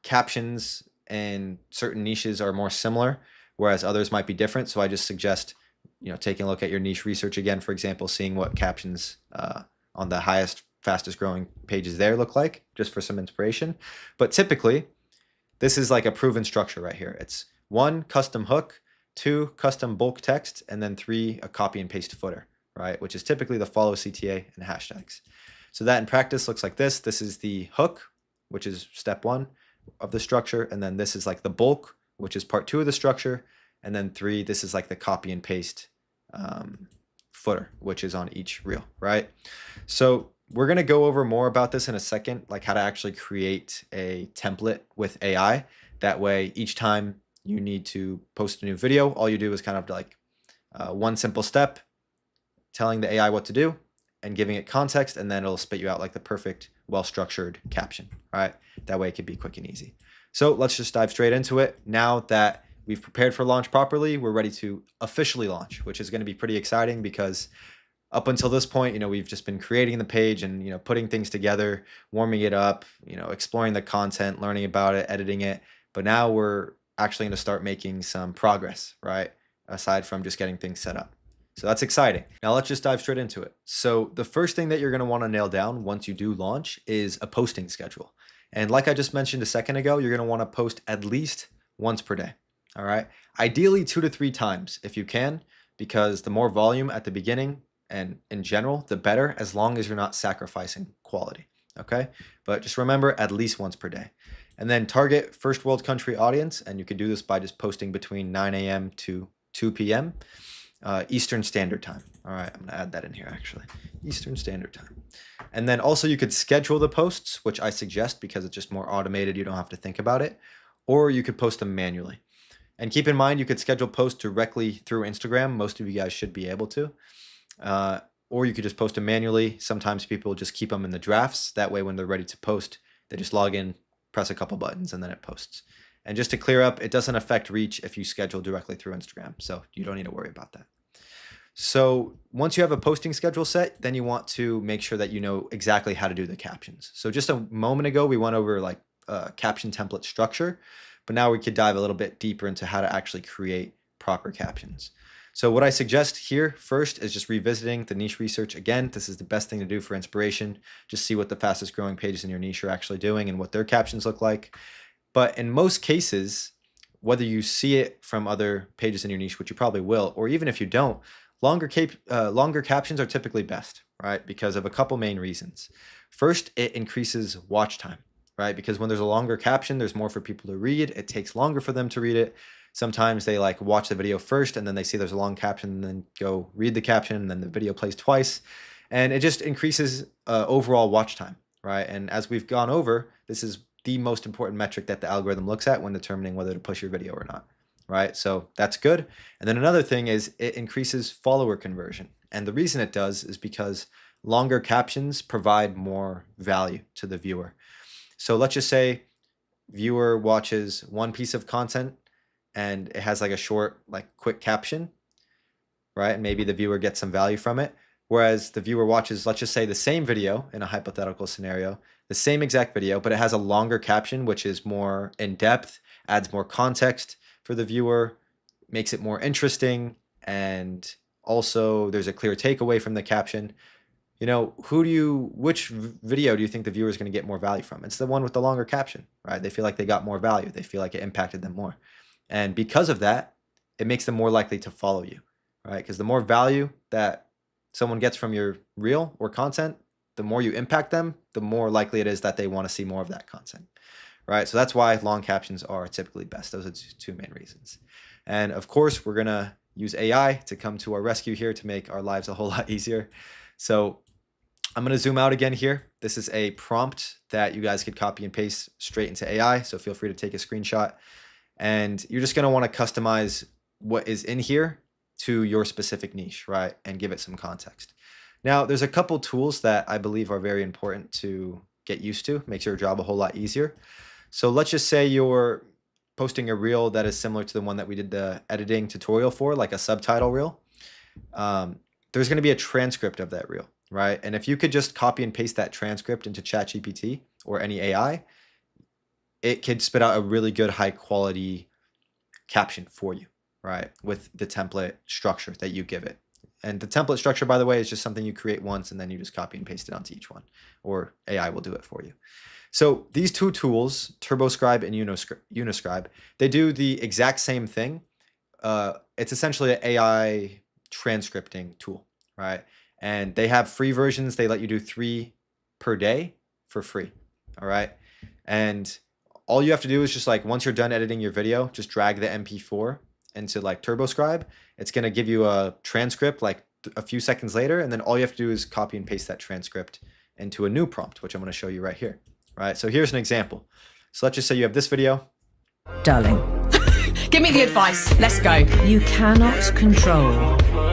captions in certain niches are more similar, whereas others might be different. So I just suggest, taking a look at your niche research again, for example, seeing what captions on the highest, fastest growing pages there look like, just for some inspiration. But typically, this is a proven structure right here. It's 1, custom hook, 2, custom bulk text, and then 3, a copy and paste footer, right? Which is typically the follow CTA and hashtags. So that in practice looks like this. This is the hook, which is step 1 of the structure. And then this is the bulk, which is part 2 of the structure. And then 3, this is the copy and paste footer, which is on each reel, right? So we're going to go over more about this in a second, how to actually create a template with AI. That way, each time you need to post a new video, all you do is kind of one simple step, telling the AI what to do and giving it context, and then it'll spit you out the perfect, well-structured caption, right? That way it can be quick and easy. So let's just dive straight into it. Now that we've prepared for launch properly, we're ready to officially launch, which is going to be pretty exciting because up until this point, we've just been creating the page and, putting things together, warming it up, exploring the content, learning about it, editing it. But now we're actually going to start making some progress, right? Aside from just getting things set up. So that's exciting. Now let's just dive straight into it. So the first thing that you're going to want to nail down once you do launch is a posting schedule. And like I just mentioned a second ago, you're going to want to post at least once per day. All right. Ideally 2 to 3 times if you can, because the more volume at the beginning and in general, the better, as long as you're not sacrificing quality. Okay. But just remember, at least once per day. And then target first world country audience. And you can do this by just posting between 9 a.m. to 2 p.m. Eastern Standard Time. All right, I'm going to add that in here actually. Eastern Standard Time. And then also you could schedule the posts, which I suggest because it's just more automated. You don't have to think about it. Or you could post them manually. And keep in mind, you could schedule posts directly through Instagram. Most of you guys should be able to. Or you could just post them manually. Sometimes people just keep them in the drafts. That way, when they're ready to post, they just log in, press a couple buttons, and then it posts. And just to clear up, it doesn't affect reach if you schedule directly through Instagram. So you don't need to worry about that. So once you have a posting schedule set, then you want to make sure that you know exactly how to do the captions. So just a moment ago, we went over like caption template structure, but now we could dive a little bit deeper into how to actually create proper captions. So what I suggest here first is just revisiting the niche research. Again, this is the best thing to do for inspiration. Just see what the fastest growing pages in your niche are actually doing and what their captions look like. But in most cases, whether you see it from other pages in your niche, which you probably will, or even if you don't, longer captions are typically best, right? Because of a couple main reasons. First, it increases watch time, right? Because when there's a longer caption, there's more for people to read. It takes longer for them to read it. Sometimes they like watch the video first and then they see there's a long caption and then go read the caption and then the video plays twice. And it just increases overall watch time, right? And as we've gone over, this is the most important metric that the algorithm looks at when determining whether to push your video or not, right? So that's good. And then another thing is it increases follower conversion. And the reason it does is because longer captions provide more value to the viewer. So let's just say viewer watches one piece of content and it has like a short, like quick caption, right? And maybe the viewer gets some value from it. Whereas the viewer watches, let's just say the same video in a hypothetical scenario, the same exact video, but it has a longer caption, which is more in depth, adds more context for the viewer, makes it more interesting. And also there's a clear takeaway from the caption. You know, which video do you think the viewer is going to get more value from? It's the one with the longer caption, right? They feel like they got more value. They feel like it impacted them more. And because of that, it makes them more likely to follow you, right? Because the more value that someone gets from your reel or content, the more you impact them, the more likely it is that they want to see more of that content, right? So that's why long captions are typically best. Those are two main reasons. And of course, we're going to use AI to come to our rescue here to make our lives a whole lot easier. So I'm going to zoom out again here. This is a prompt that you guys could copy and paste straight into AI. So feel free to take a screenshot. And you're just going to want to customize what is in here to your specific niche, right? And give it some context. Now, there's a couple tools that I believe are very important to get used to, makes your job a whole lot easier. So let's just say you're posting a reel that is similar to the one that we did the editing tutorial for, like a subtitle reel. There's going to be a transcript of that reel, right? And if you could just copy and paste that transcript into ChatGPT or any AI, it could spit out a really good high quality caption for you, right? With the template structure that you give it. And the template structure, by the way, is just something you create once and then you just copy and paste it onto each one, or AI will do it for you. So these two tools, TurboScribe and Uniscribe, they do the exact same thing. It's essentially an AI transcripting tool, right? And they have free versions. They let you do 3 per day for free, all right? And all you have to do is just like, once you're done editing your video, just drag the MP4 into like TurboScribe. It's going to give you a transcript like a few seconds later. And then all you have to do is copy and paste that transcript into a new prompt, which I'm going to show you right here. Right. So here's an example. So let's just say you have this video. Darling, Give me the advice. Let's go. you cannot control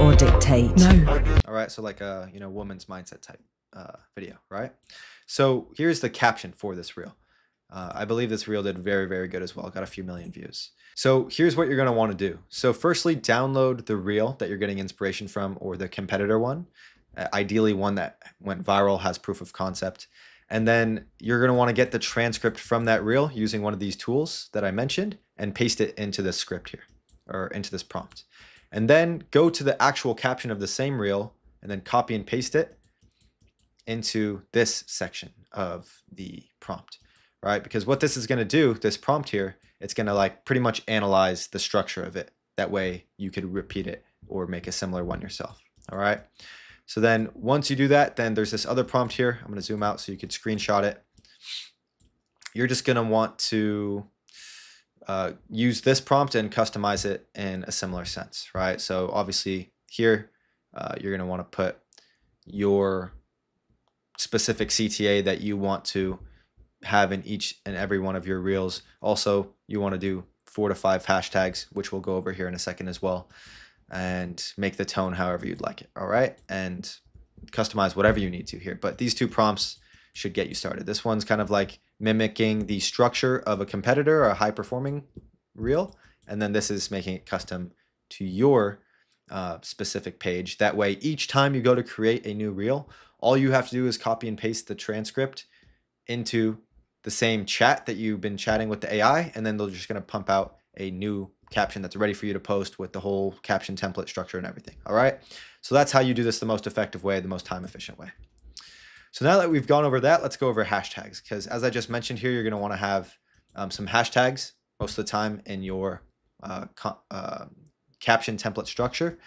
or dictate. No. All right. So like a, woman's mindset type video. Right. So here's the caption for this reel. I believe this reel did very, very good as well. Got a few million views. So here's what you're going to want to do. So firstly, download the reel that you're getting inspiration from or the competitor one. Ideally one that went viral, has proof of concept. And then you're going to want to get the transcript from that reel using one of these tools that I mentioned and paste it into this script here or into this prompt. And then go to the actual caption of the same reel and then copy and paste it into this section of the prompt, right? Because what this is going to do, this prompt here, it's going to like pretty much analyze the structure of it. That way you could repeat it or make a similar one yourself. All right. So then once you do that, then there's this other prompt here. I'm going to zoom out so you could screenshot it. You're just going to want to use this prompt and customize it in a similar sense, right? So obviously here, you're going to want to put your specific CTA that you want to have in each and every one of your reels. Also, you want to do 4 to 5 hashtags, which we'll go over here in a second as well, and make the tone however you'd like it. All right. And customize whatever you need to here. But these 2 prompts should get you started. This one's kind of like mimicking the structure of a competitor or a high performing reel. And then this is making it custom to your specific page. That way, each time you go to create a new reel, all you have to do is copy and paste the transcript into the same chat that you've been chatting with the AI, and then they're just going to pump out a new caption that's ready for you to post with the whole caption template structure and everything. All right. So that's how you do this the most effective way, the most time efficient way. So now that we've gone over that, let's go over hashtags, because as I just mentioned here, you're going to want to have some hashtags most of the time in your caption template structure.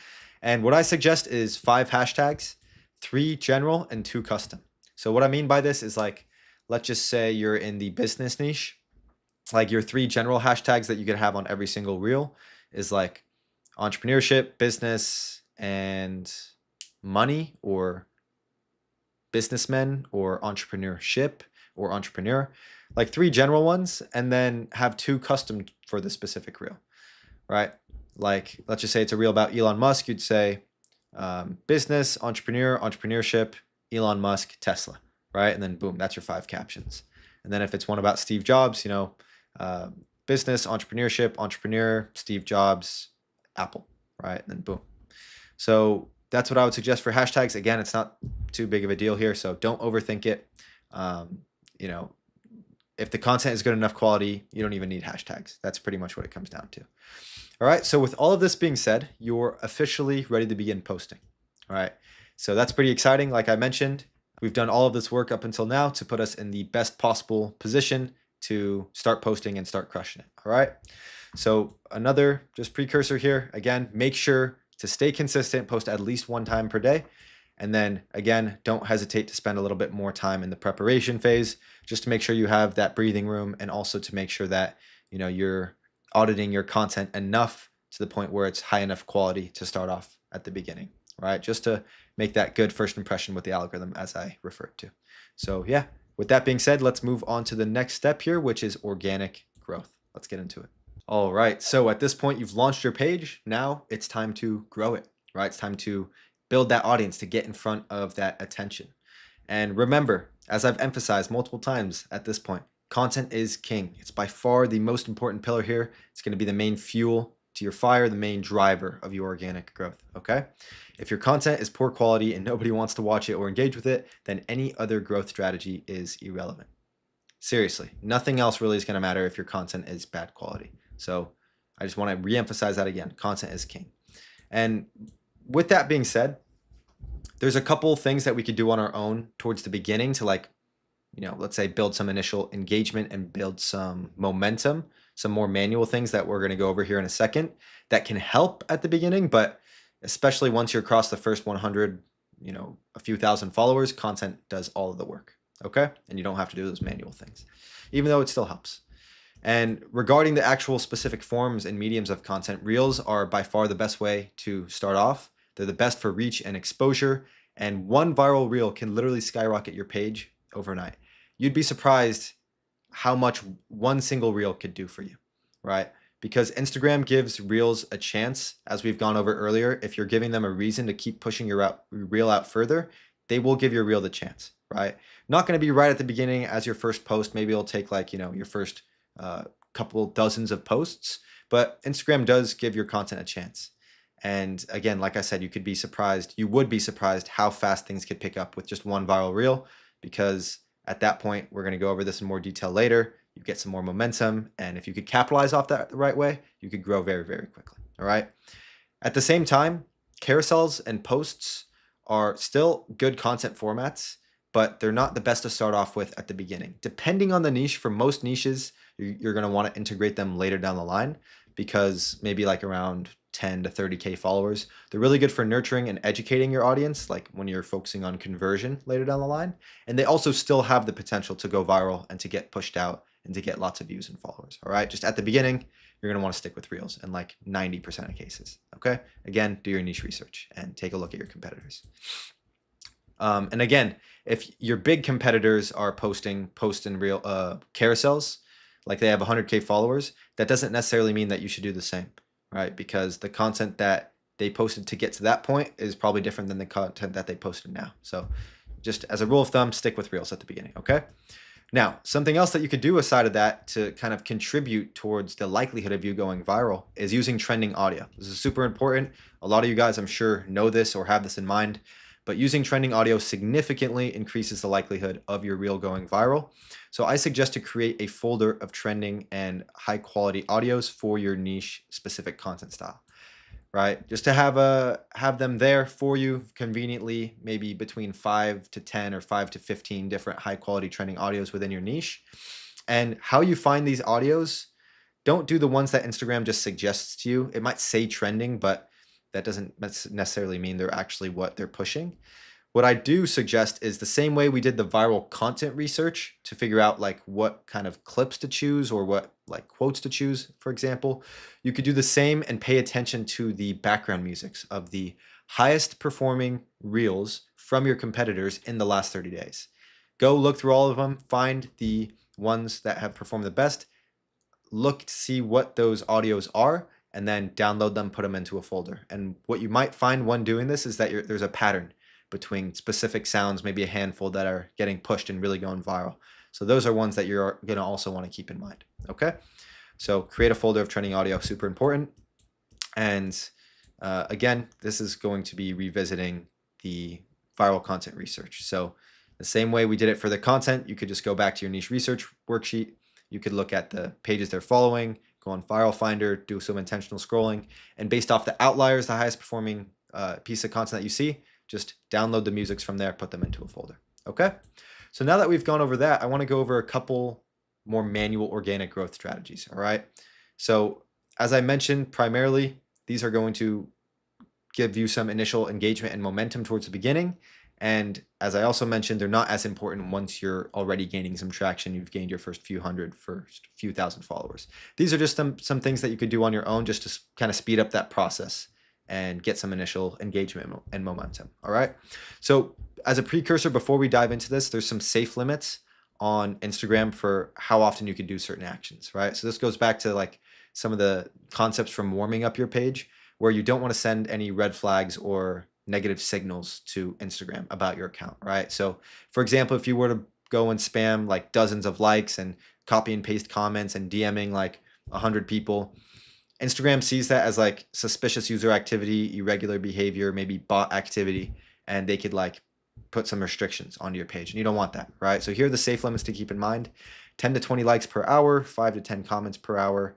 And what I suggest is 5 hashtags, 3 general and 2 custom. So what I mean by this is, like, let's just say you're in the business niche. Like, your 3 general hashtags that you could have on every single reel is like entrepreneurship, business, and money, or businessmen, or entrepreneurship, or entrepreneur. Like 3 general ones, and then have 2 custom for the specific reel, right? Like, let's just say it's a reel about Elon Musk. You'd say business, entrepreneur, entrepreneurship, Elon Musk, Tesla, right? And then boom, that's your 5 captions. And then if it's one about Steve Jobs, you know, business, entrepreneurship, entrepreneur, Steve Jobs, Apple, right? And then boom. So that's what I would suggest for hashtags. Again, it's not too big of a deal here, so don't overthink it. You know, if the content is good enough quality, you don't even need hashtags. That's pretty much what it comes down to. All right, so with all of this being said, you're officially ready to begin posting. All right, so that's pretty exciting. Like I mentioned, we've done all of this work up until now to put us in the best possible position to start posting and start crushing it. All right, so another just precursor here. Again, make sure to stay consistent, post at least 1 time per day. And then again, don't hesitate to spend a little bit more time in the preparation phase, just to make sure you have that breathing room, and also to make sure that, you know, you're auditing your content enough to the point where it's high enough quality to start off at the beginning, right? Just to make that good first impression with the algorithm, as I referred to. So yeah, with that being said, let's move on to the next step here, which is organic growth. Let's get into it. All right, so at this point, you've launched your page. Now it's time to grow it, right? It's time to build that audience, to get in front of that attention. And remember, as I've emphasized multiple times at this point, content is king. It's by far the most important pillar here. It's going to be the main fuel to your fire, the main driver of your organic growth, okay? If your content is poor quality and nobody wants to watch it or engage with it, then any other growth strategy is irrelevant. Seriously, nothing else really is going to matter if your content is bad quality. So I just want to reemphasize that again. Content is king. And with that being said, there's a couple things that we could do on our own towards the beginning to, like, you know, let's say build some initial engagement and build some momentum, some more manual things that we're going to go over here in a second that can help at the beginning. But especially once you're across the first 100, you know, a few thousand followers, content does all of the work. Okay. And you don't have to do those manual things, even though it still helps. And regarding the actual specific forms and mediums of content, reels are by far the best way to start off. They're the best for reach and exposure. And 1 viral reel can literally skyrocket your page overnight. You'd be surprised how much 1 single reel could do for you, right? Because Instagram gives reels a chance, as we've gone over earlier. If you're giving them a reason to keep pushing your reel out further, they will give your reel the chance, right? Not going to be right at the beginning as your first post. Maybe it'll take, like, you know, your first couple dozens of posts, but Instagram does give your content a chance. And again, like I said, you would be surprised how fast things could pick up with just 1 viral reel, because at that point, we're going to go over this in more detail later. You get some more momentum, and if you could capitalize off that the right way, you could grow very, very quickly. All right. At the same time, carousels and posts are still good content formats, but they're not the best to start off with at the beginning. Depending on the niche, for most niches, you're going to want to integrate them later down the line, because maybe like around 10 to 30K followers, they're really good for nurturing and educating your audience, like when you're focusing on conversion later down the line. And they also still have the potential to go viral and to get pushed out and to get lots of views and followers. All right. Just at the beginning, you're going to want to stick with reels in like 90% of cases. Okay. Again, do your niche research and take a look at your competitors. And again, if your big competitors are posting post and reel carousels, like they have 100K followers, that doesn't necessarily mean that you should do the same, right? Because the content that they posted to get to that point is probably different than the content that they posted now. So just as a rule of thumb, stick with reels at the beginning, okay? Now, something else that you could do aside of that to kind of contribute towards the likelihood of you going viral is using trending audio. This is super important. A lot of you guys, I'm sure, know this or have this in mind, but using trending audio significantly increases the likelihood of your reel going viral. So I suggest to create a folder of trending and high quality audios for your niche specific content style, right? Just to have them there for you conveniently, maybe between 5 to 10 or 5 to 15 different high quality trending audios within your niche. And how you find these audios, don't do the ones that Instagram just suggests to you. It might say trending, but that doesn't necessarily mean they're actually what they're pushing. What I do suggest is the same way we did the viral content research to figure out like what kind of clips to choose or what like quotes to choose, for example. You could do the same and pay attention to the background musics of the highest performing reels from your competitors in the last 30 days. Go look through all of them, find the ones that have performed the best, look to see what those audios are, and then download them, put them into a folder. And what you might find when doing this is that there's a pattern between specific sounds, maybe a handful that are getting pushed and really going viral. So those are ones that you're going to also want to keep in mind. Okay. So create a folder of trending audio, super important. And again, this is going to be revisiting the viral content research. So the same way we did it for the content, you could just go back to your niche research worksheet. You could look at the pages they're following, go on Viral Finder, do some intentional scrolling, and based off the outliers, the highest performing piece of content that you see, just download the musics from there, put them into a folder. Okay? So now that we've gone over that, I want to go over a couple more manual organic growth strategies. All right? So as I mentioned, primarily, these are going to give you some initial engagement and momentum towards the beginning. And as I also mentioned, they're not as important once you're already gaining some traction. You've gained your first few thousand followers. These are just some things that you could do on your own just to kind of speed up that process and get some initial engagement and momentum. All right. So as a precursor, before we dive into this, there's some safe limits on Instagram for how often you can do certain actions, right? So this goes back to like some of the concepts from warming up your page, where you don't want to send any red flags or negative signals to Instagram about your account, right? So for example, if you were to go and spam like dozens of likes and copy and paste comments and DMing like 100 people, Instagram sees that as like suspicious user activity, irregular behavior, maybe bot activity, and they could like put some restrictions onto your page, and you don't want that, right? So here are the safe limits to keep in mind: 10 to 20 likes per hour, 5 to 10 comments per hour.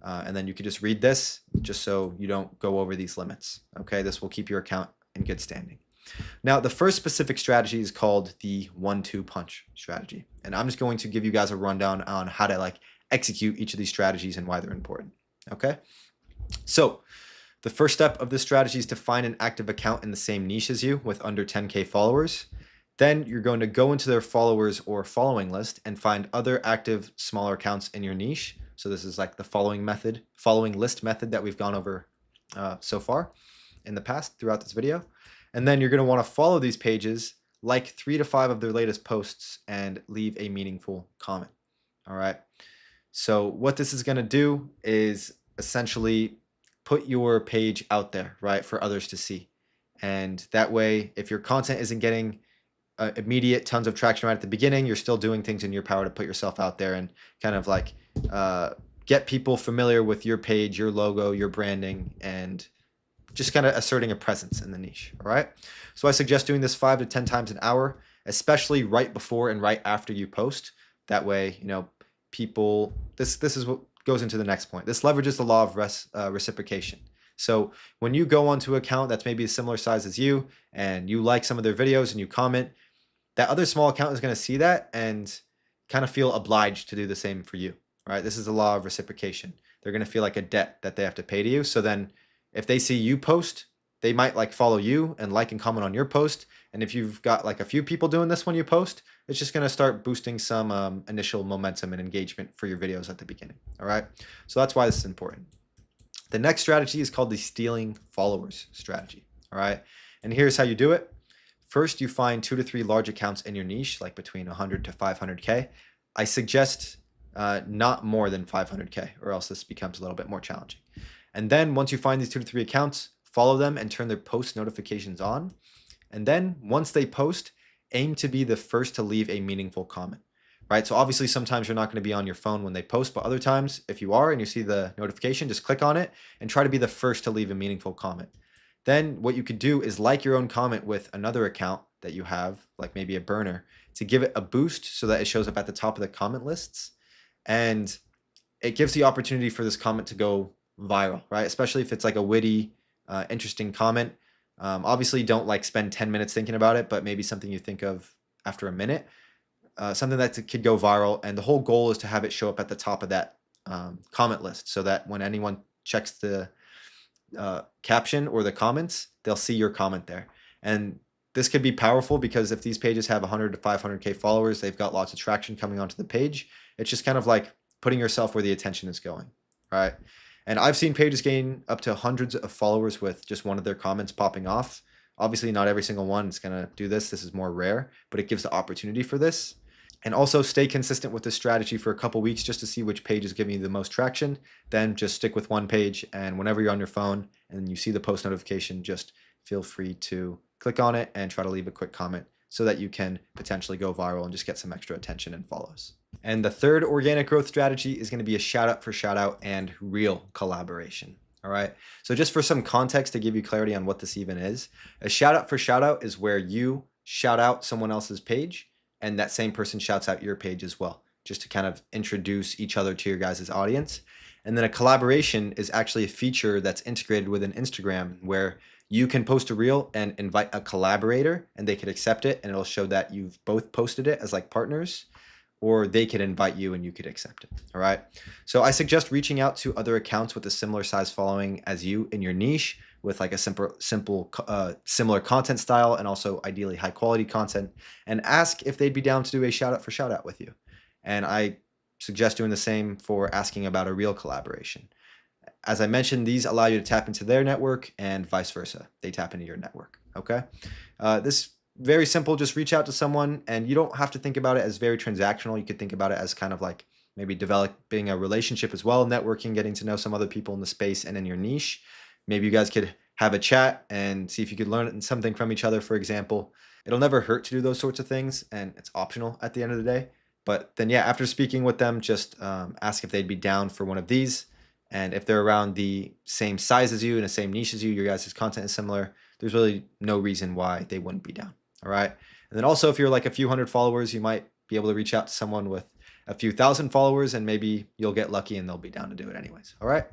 And then you could just read this just so you don't go over these limits. Okay, this will keep your account in good standing. Now, the first specific strategy is called the 1-2 punch strategy. And I'm just going to give you guys a rundown on how to like execute each of these strategies and why they're important. Okay, so the first step of this strategy is to find an active account in the same niche as you with under 10K followers. Then you're going to go into their followers or following list and find other active smaller accounts in your niche. So this is like the following list method that we've gone over so far in the past throughout this video. And then you're going to want to follow these pages, like 3 to 5 of their latest posts, and leave a meaningful comment. All right. So what this is going to do is essentially put your page out there, right, for others to see. And that way, if your content isn't getting immediate tons of traction right at the beginning, you're still doing things in your power to put yourself out there and kind of like get people familiar with your page, your logo, your branding, and just kind of asserting a presence in the niche. All right. So I suggest doing this 5 to 10 times an hour, especially right before and right after you post. That way, you know, people, this is what goes into the next point. This leverages the law of reciprocation. So when you go onto an account that's maybe a similar size as you and you like some of their videos and you comment, that other small account is going to see that and kind of feel obliged to do the same for you, right? This is the law of reciprocation. They're going to feel like a debt that they have to pay to you. So then if they see you post, they might like follow you and like and comment on your post. And if you've got like a few people doing this when you post, it's just going to start boosting some initial momentum and engagement for your videos at the beginning. All right. So that's why this is important. The next strategy is called the stealing followers strategy. All right. And here's how you do it. First, you find 2 to 3 large accounts in your niche, like between 100 to 500K. I suggest not more than 500K, or else this becomes a little bit more challenging. And then once you find these 2 to 3 accounts, follow them and turn their post notifications on. And then once they post, aim to be the first to leave a meaningful comment, right? So obviously sometimes you're not going to be on your phone when they post, but other times if you are and you see the notification, just click on it and try to be the first to leave a meaningful comment. Then what you could do is like your own comment with another account that you have, like maybe a burner, to give it a boost so that it shows up at the top of the comment lists. And it gives the opportunity for this comment to go viral, right? Especially if it's like a witty, interesting comment. Obviously, don't like spend 10 minutes thinking about it, but maybe something you think of after a minute. Something that could go viral. And the whole goal is to have it show up at the top of that comment list so that when anyone checks the caption or the comments, they'll see your comment there. And this could be powerful because if these pages have 100 to 500K followers, they've got lots of traction coming onto the page. It's just kind of like putting yourself where the attention is going, right? And I've seen pages gain up to hundreds of followers with just one of their comments popping off. Obviously, not every single one is going to do this. This is more rare, but it gives the opportunity for this. And also stay consistent with this strategy for a couple weeks just to see which page is giving you the most traction. Then just stick with one page, and whenever you're on your phone and you see the post notification, just feel free to click on it and try to leave a quick comment so that you can potentially go viral and just get some extra attention and follows. And the third organic growth strategy is going to be a shout out for shout out and real collaboration. All right. So just for some context to give you clarity on what this even is, a shout out for shout out is where you shout out someone else's page and that same person shouts out your page as well, just to kind of introduce each other to your guys' audience. And then a collaboration is actually a feature that's integrated within Instagram where you can post a reel and invite a collaborator and they could accept it and it'll show that you've both posted it as like partners, or they could invite you and you could accept it. All right. So I suggest reaching out to other accounts with a similar size following as you in your niche with like a similar content style and also ideally high quality content, and ask if they'd be down to do a shout out for shout out with you. And I suggest doing the same for asking about a real collaboration. As I mentioned, these allow you to tap into their network and vice versa. They tap into your network. Okay. This very simple. Just reach out to someone, and you don't have to think about it as very transactional. You could think about it as kind of like maybe developing a relationship as well, networking, getting to know some other people in the space and in your niche. Maybe you guys could have a chat and see if you could learn something from each other, for example. It'll never hurt to do those sorts of things, and it's optional at the end of the day. But then, yeah, after speaking with them, just ask if they'd be down for one of these. And if they're around the same size as you and the same niche as you, your guys' content is similar, there's really no reason why they wouldn't be down. All right. And then also, if you're like a few hundred followers, you might be able to reach out to someone with a few thousand followers, and maybe you'll get lucky and they'll be down to do it anyways. All right.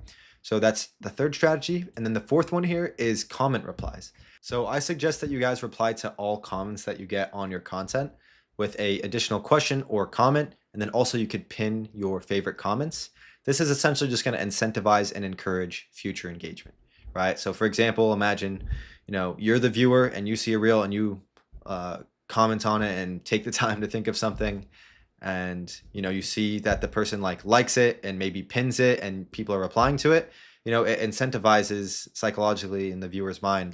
So that's the third strategy. And then the fourth one here is comment replies. So I suggest that you guys reply to all comments that you get on your content with a additional question or comment. And then also you could pin your favorite comments. This is essentially just going to incentivize and encourage future engagement, right? So for example, imagine, you're the viewer and you see a reel and you comment on it and take the time to think of something, and you see that the person likes it and maybe pins it and people are replying to it. It incentivizes psychologically in the viewer's mind,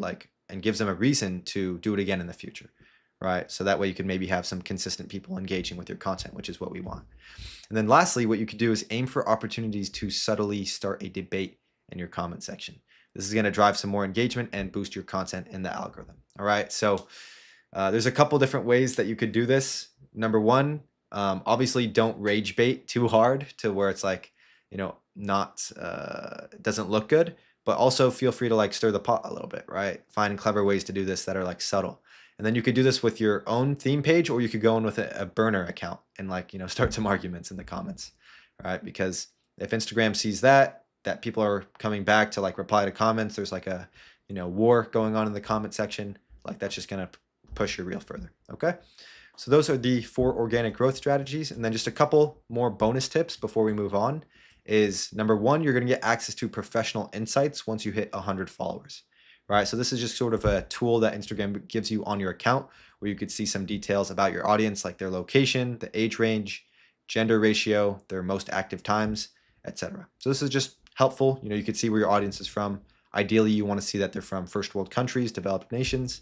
and gives them a reason to do it again in the future, right? So that way you can maybe have some consistent people engaging with your content, which is what we want. And then lastly, what you could do is aim for opportunities to subtly start a debate in your comment section. This is going to drive some more engagement and boost your content in the algorithm. All right. So there's a couple different ways that you could do this. Number one, obviously don't rage bait too hard to where it's not, doesn't look good, but also feel free to stir the pot a little bit, right? Find clever ways to do this that are subtle. And then you could do this with your own theme page, or you could go in with a burner account and start some arguments in the comments, right? Because if Instagram sees that people are coming back to reply to comments, there's a, war going on in the comment section, that's just going to push your reel further. Okay. So those are the 4 organic growth strategies. And then just a couple more bonus tips before we move on is number 1, you're going to get access to professional insights once you hit 100 followers, right? So this is just sort of a tool that Instagram gives you on your account where you could see some details about your audience, like their location, the age range, gender ratio, their most active times, etc. So this is just helpful. You could see where your audience is from. Ideally, you want to see that they're from first world countries, developed nations.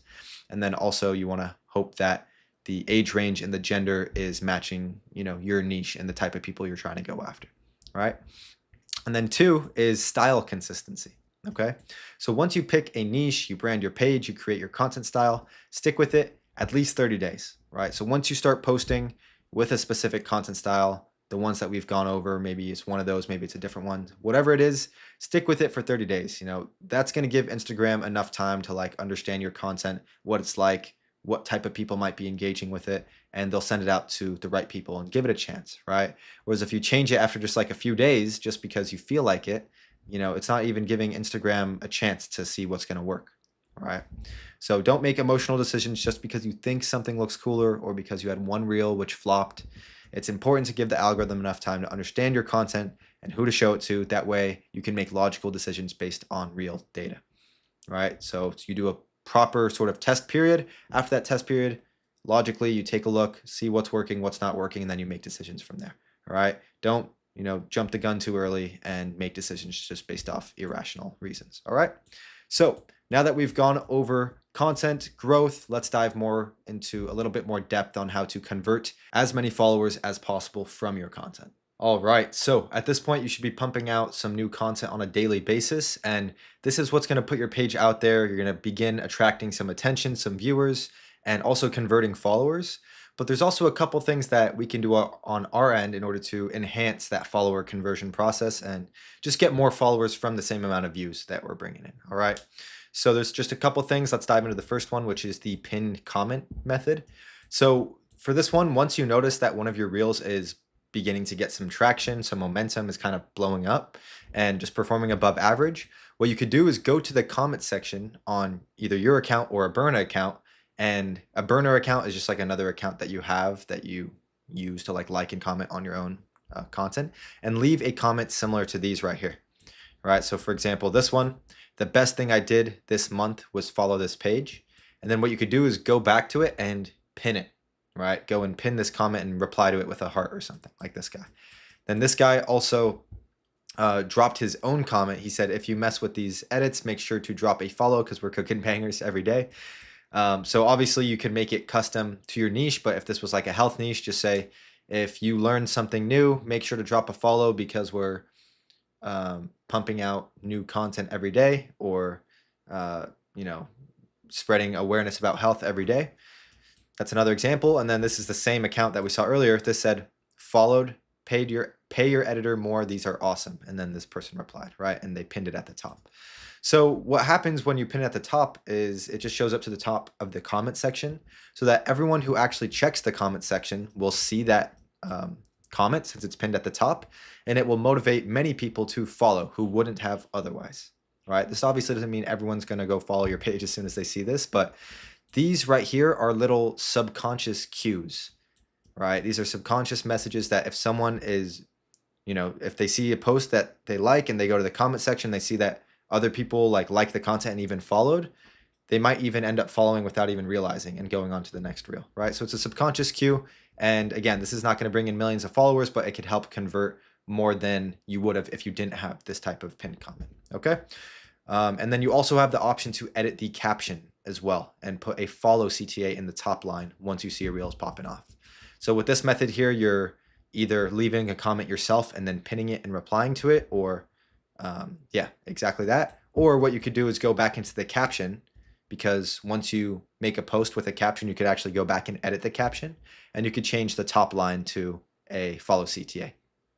And then also you want to hope that the age range and the gender is matching, your niche and the type of people you're trying to go after, right? And then 2 is style consistency, okay? So once you pick a niche, you brand your page, you create your content style, stick with it at least 30 days, right? So once you start posting with a specific content style, the ones that we've gone over. Maybe it's one of those, maybe it's a different one. Whatever it is, stick with it for 30 days. You know, that's going to give Instagram enough time to like understand your content, what it's like, what type of people might be engaging with it, and they'll send it out to the right people and give it a chance, right? Whereas if you change it after just like a few days, just because you feel like it, you know, it's not even giving Instagram a chance to see what's going to work, right? So don't make emotional decisions just because you think something looks cooler or because you had one reel which flopped. It's important to give the algorithm enough time to understand your content and who to show it to. That way you can make logical decisions based on real data, right? So you do a proper sort of test period. After that test period, logically, you take a look, see what's working, what's not working, and then you make decisions from there, all right? Don't, you know, jump the gun too early and make decisions just based off irrational reasons, all right? So now that we've gone over content growth, let's dive more into a little bit more depth on how to convert as many followers as possible from your content. All right, so at this point, you should be pumping out some new content on a daily basis, and this is what's gonna put your page out there. You're gonna begin attracting some attention, some viewers, and also converting followers. But there's also a couple things that we can do on our end in order to enhance that follower conversion process and just get more followers from the same amount of views that we're bringing in, all right? So there's just a couple things. Let's dive into the first one, which is the pinned comment method. So for this one, once you notice that one of your reels is beginning to get some traction, some momentum, is kind of blowing up and just performing above average, what you could do is go to the comment section on either your account or a burner account. And a burner account is just like another account that you have that you use to like and comment on your own content, and leave a comment similar to these right here. All right, so for example, this one, the best thing I did this month was follow this page. And then what you could do is go back to it and pin it. Right? Go and pin this comment and reply to it with a heart or something like this guy. Then this guy also dropped his own comment. He said, if you mess with these edits, make sure to drop a follow because we're cooking bangers every day. So obviously you can make it custom to your niche, but if this was like a health niche, just say, if you learned something new, make sure to drop a follow because we're pumping out new content every day, or, you know, spreading awareness about health every day. That's another example. And then this is the same account that we saw earlier. This said, followed, pay your editor more. These are awesome. And then this person replied, right? And they pinned it at the top. So what happens when you pin it at the top is it just shows up to the top of the comment section so that everyone who actually checks the comment section will see that comment since it's pinned at the top, and it will motivate many people to follow who wouldn't have otherwise, right? This obviously doesn't mean everyone's going to go follow your page as soon as they see this, but these right here are little subconscious cues, right? These are subconscious messages that if someone is, you know, if they see a post that they like and they go to the comment section, they see that other people like the content and even followed, they might even end up following without even realizing and going on to the next reel, right? So it's a subconscious cue. And again, this is not going to bring in millions of followers, but it could help convert more than you would have if you didn't have this type of pinned comment, okay? And then you also have the option to edit the caption as well and put a follow CTA in the top line once you see a reel is popping off. So with this method here, you're either leaving a comment yourself and then pinning it and replying to it, or yeah, exactly that. Or what you could do is go back into the caption, because once you make a post with a caption, you could actually go back and edit the caption, and you could change the top line to a follow CTA.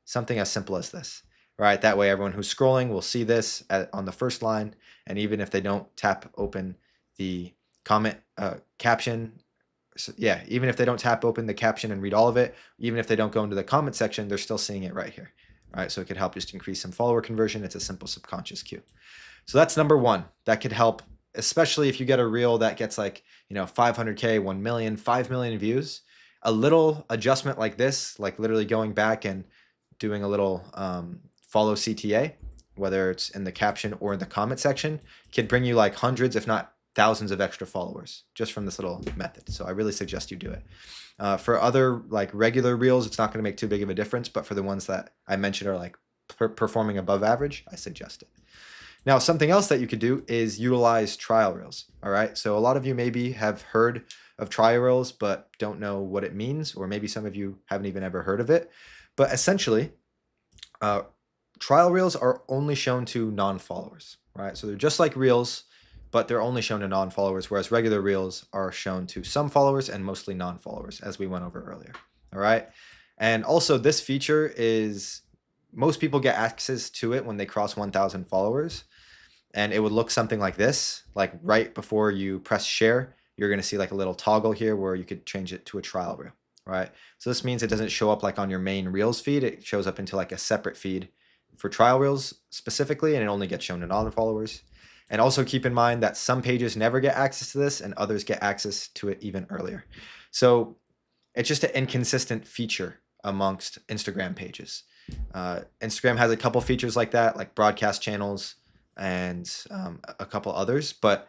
Something as simple as this, right? That way everyone who's scrolling will see this on the first line, and even if they don't tap open the comment caption, so yeah, even if they don't tap open the caption and read all of it, even if they don't go into the comment section, they're still seeing it right here, right? So it could help just increase some follower conversion. It's a simple subconscious cue. So that's number one. That could help, especially if you get a reel that gets like, you know, 500K, 1 million, 5 million views. A little adjustment like this, like literally going back and doing a little follow CTA, whether it's in the caption or in the comment section, can bring you like hundreds, if not thousands of extra followers just from this little method. So I really suggest you do it. For other like regular reels, it's not going to make too big of a difference, but for the ones that I mentioned are like performing above average, I suggest it. Now, something else that you could do is utilize trial reels. All right. So a lot of you maybe have heard of trial reels, but don't know what it means, or maybe some of you haven't even ever heard of it. But essentially, trial reels are only shown to non-followers, right? So they're just like reels, but they're only shown to non-followers, whereas regular reels are shown to some followers and mostly non-followers, as we went over earlier. All right. And also this feature is, most people get access to it when they cross 1,000 followers. And it would look something like this, like right before you press share, you're going to see like a little toggle here where you could change it to a trial reel, right? So this means it doesn't show up like on your main reels feed. It shows up into like a separate feed for trial reels specifically, and it only gets shown to non-followers. And also keep in mind that some pages never get access to this and others get access to it even earlier. So it's just an inconsistent feature amongst Instagram pages. Instagram has a couple features like that, like broadcast channels and a couple others, but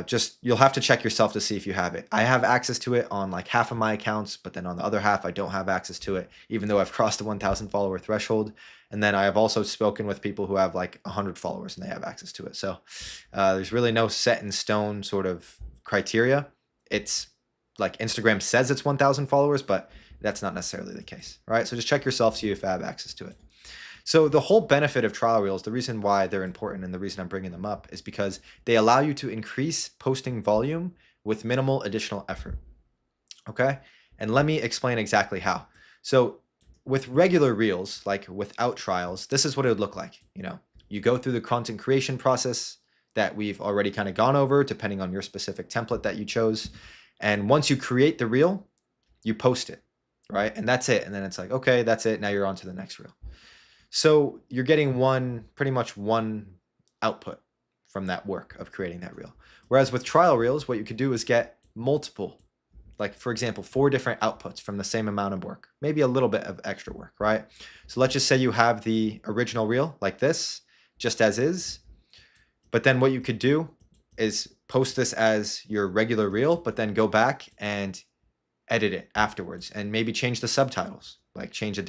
just you'll have to check yourself to see if you have it. I have access to it on like half of my accounts, but then on the other half, I don't have access to it, even though I've crossed the 1,000 follower threshold. And then I have also spoken with people who have like 100 followers and they have access to it. So there's really no set in stone sort of criteria. It's like Instagram says it's 1,000 followers, but that's not necessarily the case, right? So just check yourself, see if you have access to it. So the whole benefit of trial reels, the reason why they're important and the reason I'm bringing them up is because they allow you to increase posting volume with minimal additional effort. Okay? And let me explain exactly how. So with regular reels, like without trials, this is what it would look like. You know, you go through the content creation process that we've already kind of gone over, depending on your specific template that you chose. And once you create the reel, you post it, right? And that's it. And then it's like, okay, that's it. Now you're on to the next reel. So you're getting pretty much one output from that work of creating that reel. Whereas with trial reels, what you could do is get multiple, like for example, 4 different outputs from the same amount of work, maybe a little bit of extra work, right? So let's just say you have the original reel like this, just as is. But then what you could do is post this as your regular reel, but then go back and edit it afterwards and maybe change the subtitles, like change to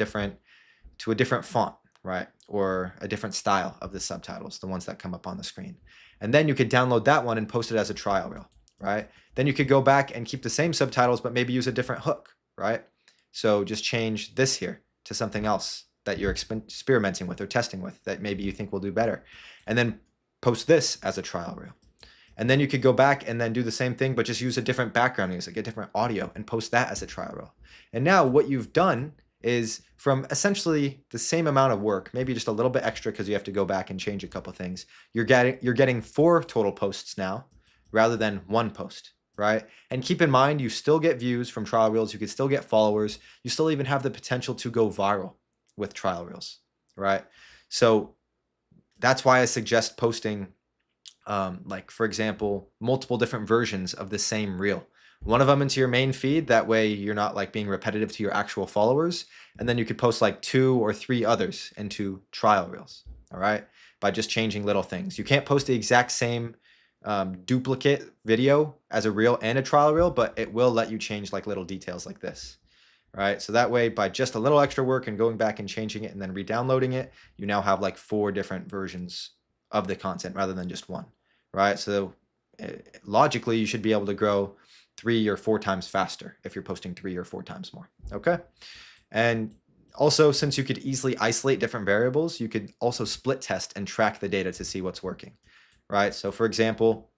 a different font, right? Or a different style of the subtitles, the ones that come up on the screen. And then you could download that one and post it as a trial reel, right? Then you could go back and keep the same subtitles, but maybe use a different hook, right? So just change this here to something else that you're experimenting with or testing with that maybe you think will do better. And then post this as a trial reel. And then you could go back and then do the same thing, but just use a different background music, a different audio, and post that as a trial reel. And now what you've done is from essentially the same amount of work, maybe just a little bit extra because you have to go back and change a couple things. You're getting 4 total posts now rather than 1 post, right? And keep in mind, you still get views from trial reels. You could still get followers. You still even have the potential to go viral with trial reels, right? So that's why I suggest posting, like for example, multiple different versions of the same reel. One of them into your main feed. That way you're not like being repetitive to your actual followers. And then you could post like 2 or 3 others into trial reels. All right. By just changing little things. You can't post the exact same duplicate video as a reel and a trial reel, but it will let you change like little details like this. Right. So that way, by just a little extra work and going back and changing it and then re-downloading it, you now have like 4 different versions of the content rather than just 1. Right. So logically, you should be able to grow 3 or 4 times faster if you're posting 3 or 4 times more. Okay. And also, since you could easily isolate different variables, you could also split test and track the data to see what's working. Right. So for example,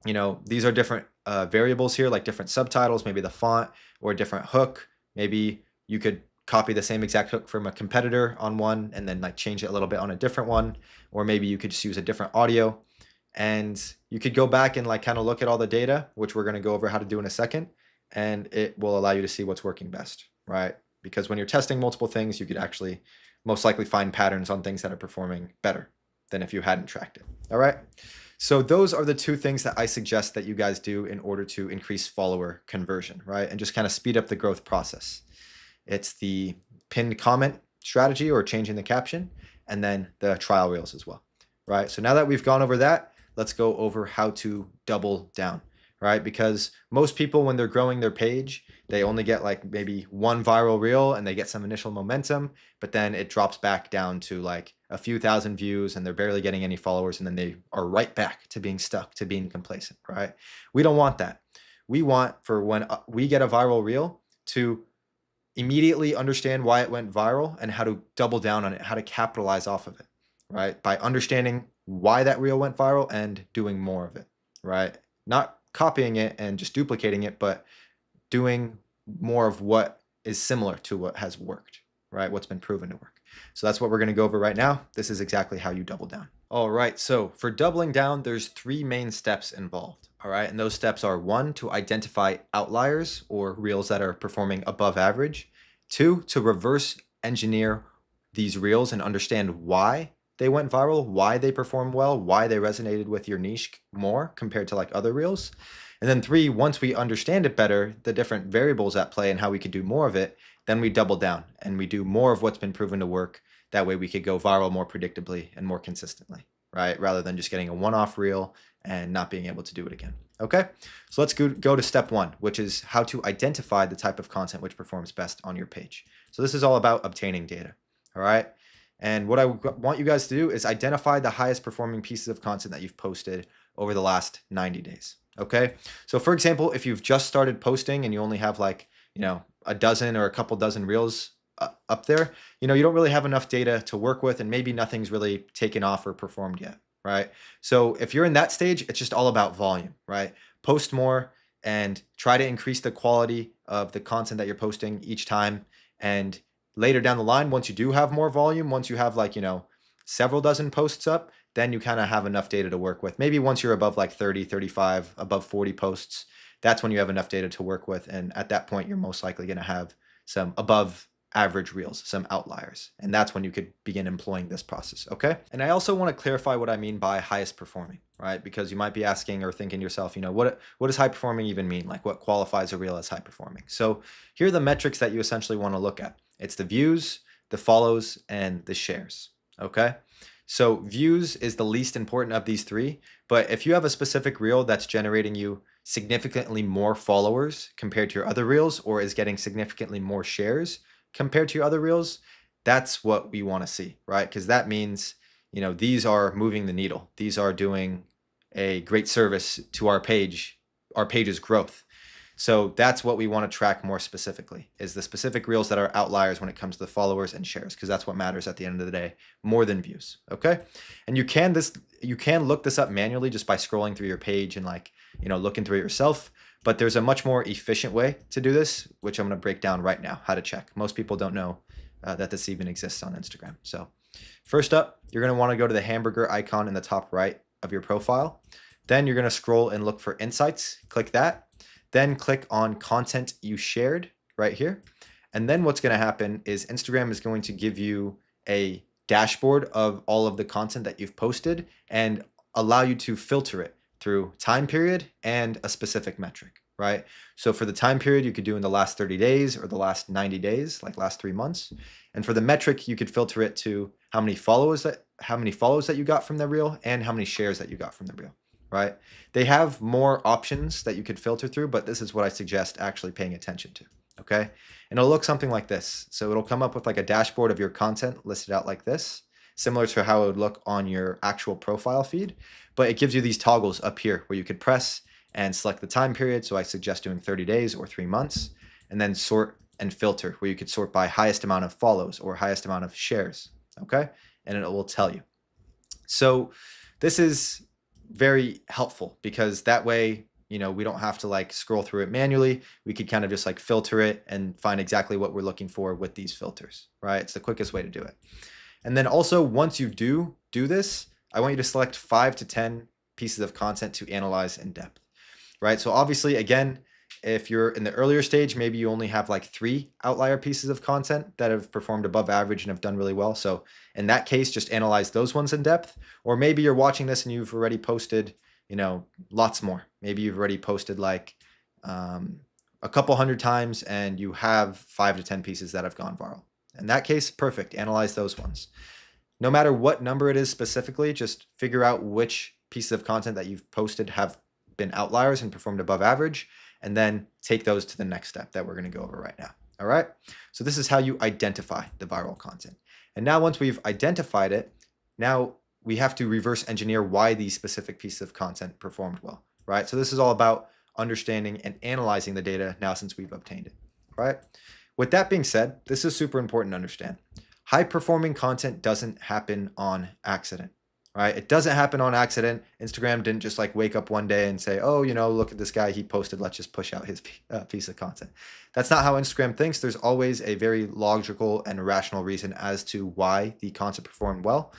you know, these are different variables here, like different subtitles, maybe the font or a different hook. Maybe you could copy the same exact hook from a competitor on one and then like change it a little bit on a different one. Or maybe you could just use a different audio. And you could go back and like kind of look at all the data, which we're going to go over how to do in a second. And it will allow you to see what's working best, right? Because when you're testing multiple things, you could actually most likely find patterns on things that are performing better than if you hadn't tracked it. All right. So those are the 2 things that I suggest that you guys do in order to increase follower conversion, right? And just kind of speed up the growth process. It's the pinned comment strategy or changing the caption, and then the trial reels as well, right? So now that we've gone over that, let's go over how to double down, right? Because most people, when they're growing their page, they only get like maybe 1 viral reel and they get some initial momentum, but then it drops back down to like a few thousand views and they're barely getting any followers. And then they are right back to being stuck, to being complacent, right? We don't want that. We want for when we get a viral reel to immediately understand why it went viral and how to double down on it, how to capitalize off of it, right? By understanding why that reel went viral and doing more of it, right? Not copying it and just duplicating it, but doing more of what is similar to what has worked, right? What's been proven to work. So that's what we're going to go over right now. This is exactly how you double down. All right, so for doubling down, there's 3 main steps involved. All right, and those steps are 1, to identify outliers or reels that are performing above average. 2, to reverse engineer these reels and understand why they went viral, why they performed well, why they resonated with your niche more compared to like other reels. And then 3, once we understand it better, the different variables at play and how we could do more of it, then we double down and we do more of what's been proven to work. That way we could go viral more predictably and more consistently, right? Rather than just getting a one-off reel and not being able to do it again. Okay, so let's go to step 1, which is how to identify the type of content which performs best on your page. So this is all about obtaining data, all right? And what I want you guys to do is identify the highest performing pieces of content that you've posted over the last 90 days. Okay. So for example, if you've just started posting and you only have like, a dozen or a couple dozen reels up there, you don't really have enough data to work with, and maybe nothing's really taken off or performed yet. Right. So if you're in that stage, it's just all about volume, right? Post more and try to increase the quality of the content that you're posting each time. And later down the line, once you do have more volume, once you have like, several dozen posts up, then you kind of have enough data to work with. Maybe once you're above like 30, 35, above 40 posts, that's when you have enough data to work with. And at that point, you're most likely going to have some above average reels, some outliers. And that's when you could begin employing this process, okay? And I also want to clarify what I mean by highest performing, right? Because you might be asking or thinking to yourself, what does high performing even mean? Like what qualifies a reel as high performing? So here are the metrics that you essentially want to look at. It's the views, the follows, and the shares, okay? So views is the least important of these 3, but if you have a specific reel that's generating you significantly more followers compared to your other reels, or is getting significantly more shares compared to your other reels, that's what we want to see, right? Because that means, these are moving the needle. These are doing a great service to our page's growth. So that's what we want to track more specifically, is the specific reels that are outliers when it comes to the followers and shares, because that's what matters at the end of the day, more than views, okay? And you can look this up manually just by scrolling through your page and looking through it yourself, but there's a much more efficient way to do this, which I'm going to break down right now, how to check. Most people don't know that this even exists on Instagram. So first up, you're going to want to go to the hamburger icon in the top right of your profile. Then you're going to scroll and look for insights, click that. Then click on content you shared right here. And then what's going to happen is Instagram is going to give you a dashboard of all of the content that you've posted and allow you to filter it through time period and a specific metric, right? So for the time period, you could do in the last 30 days or the last 90 days, like last 3 months. And for the metric, you could filter it to how many follows that you got from the reel and how many shares that you got from the reel. Right? They have more options that you could filter through, but this is what I suggest actually paying attention to, okay? And it'll look something like this. So it'll come up with like a dashboard of your content listed out like this, similar to how it would look on your actual profile feed, but it gives you these toggles up here where you could press and select the time period. So I suggest doing 30 days or 3 months, and then sort and filter where you could sort by highest amount of follows or highest amount of shares, okay? And it will tell you. So this is very helpful because that way, we don't have to like scroll through it manually. We could kind of just like filter it and find exactly what we're looking for with these filters, right? It's the quickest way to do it. And then also once you do this, I want you to select 5 to 10 pieces of content to analyze in depth, right? So obviously, again, if you're in the earlier stage, maybe you only have like 3 outlier pieces of content that have performed above average and have done really well. So in that case, just analyze those ones in depth. Or maybe you're watching this and you've already posted, lots more. Maybe you've already posted like a couple hundred times and you have 5 to 10 pieces that have gone viral. In that case, perfect. Analyze those ones. No matter what number it is specifically, just figure out which pieces of content that you've posted have been outliers and performed above average, and then take those to the next step that we're going to go over right now. All right. So this is how you identify the viral content. And now once we've identified it, now we have to reverse engineer why these specific pieces of content performed well, right? So this is all about understanding and analyzing the data now since we've obtained it, right? With that being said, this is super important to understand. High performing content doesn't happen on accident, right? It doesn't happen on accident. Instagram didn't just like wake up one day and say, oh, you know, look at this guy, he posted, let's just push out his piece of content. That's not how Instagram thinks. There's always a very logical and rational reason as to why the content performed well.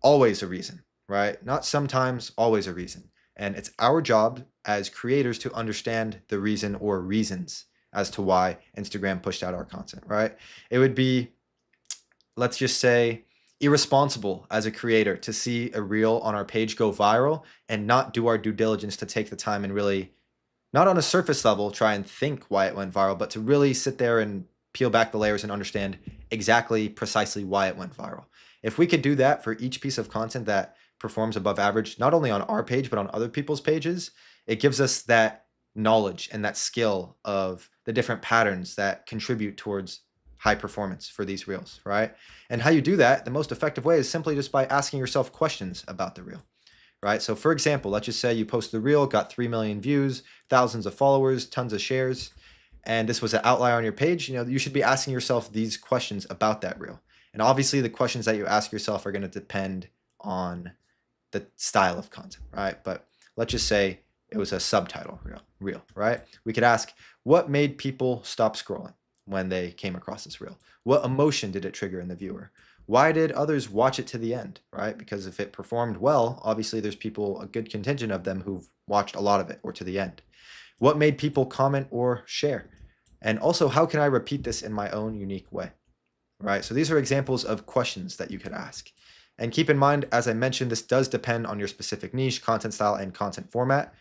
Always a reason, right? Not sometimes, always a reason. And it's our job as creators to understand the reason or reasons as to why Instagram pushed out our content, right? It would be, let's just say, irresponsible as a creator to see a reel on our page go viral and not do our due diligence to take the time and really, not on a surface level, try and think why it went viral, but to really sit there and peel back the layers and understand exactly, precisely why it went viral. If we could do that for each piece of content that performs above average, not only on our page, but on other people's pages, it gives us that knowledge and that skill of the different patterns that contribute towards high performance for these reels, right? And how you do that, the most effective way is simply just by asking yourself questions about the reel, right? So for example, let's just say you post the reel, got 3 million views, thousands of followers, tons of shares, and this was an outlier on your page. You know, you should be asking yourself these questions about that reel. And obviously the questions that you ask yourself are going to depend on the style of content, right? But let's just say it was a subtitle reel, right? We could ask, what made people stop scrolling when they came across this reel? What emotion did it trigger in the viewer? Why did others watch it to the end, right? Because if it performed well, obviously there's people, a good contingent of them who've watched a lot of it or to the end. What made people comment or share? And also, how can I repeat this in my own unique way, right? So these are examples of questions that you could ask. And keep in mind, as I mentioned, this does depend on your specific niche, content style, and content format,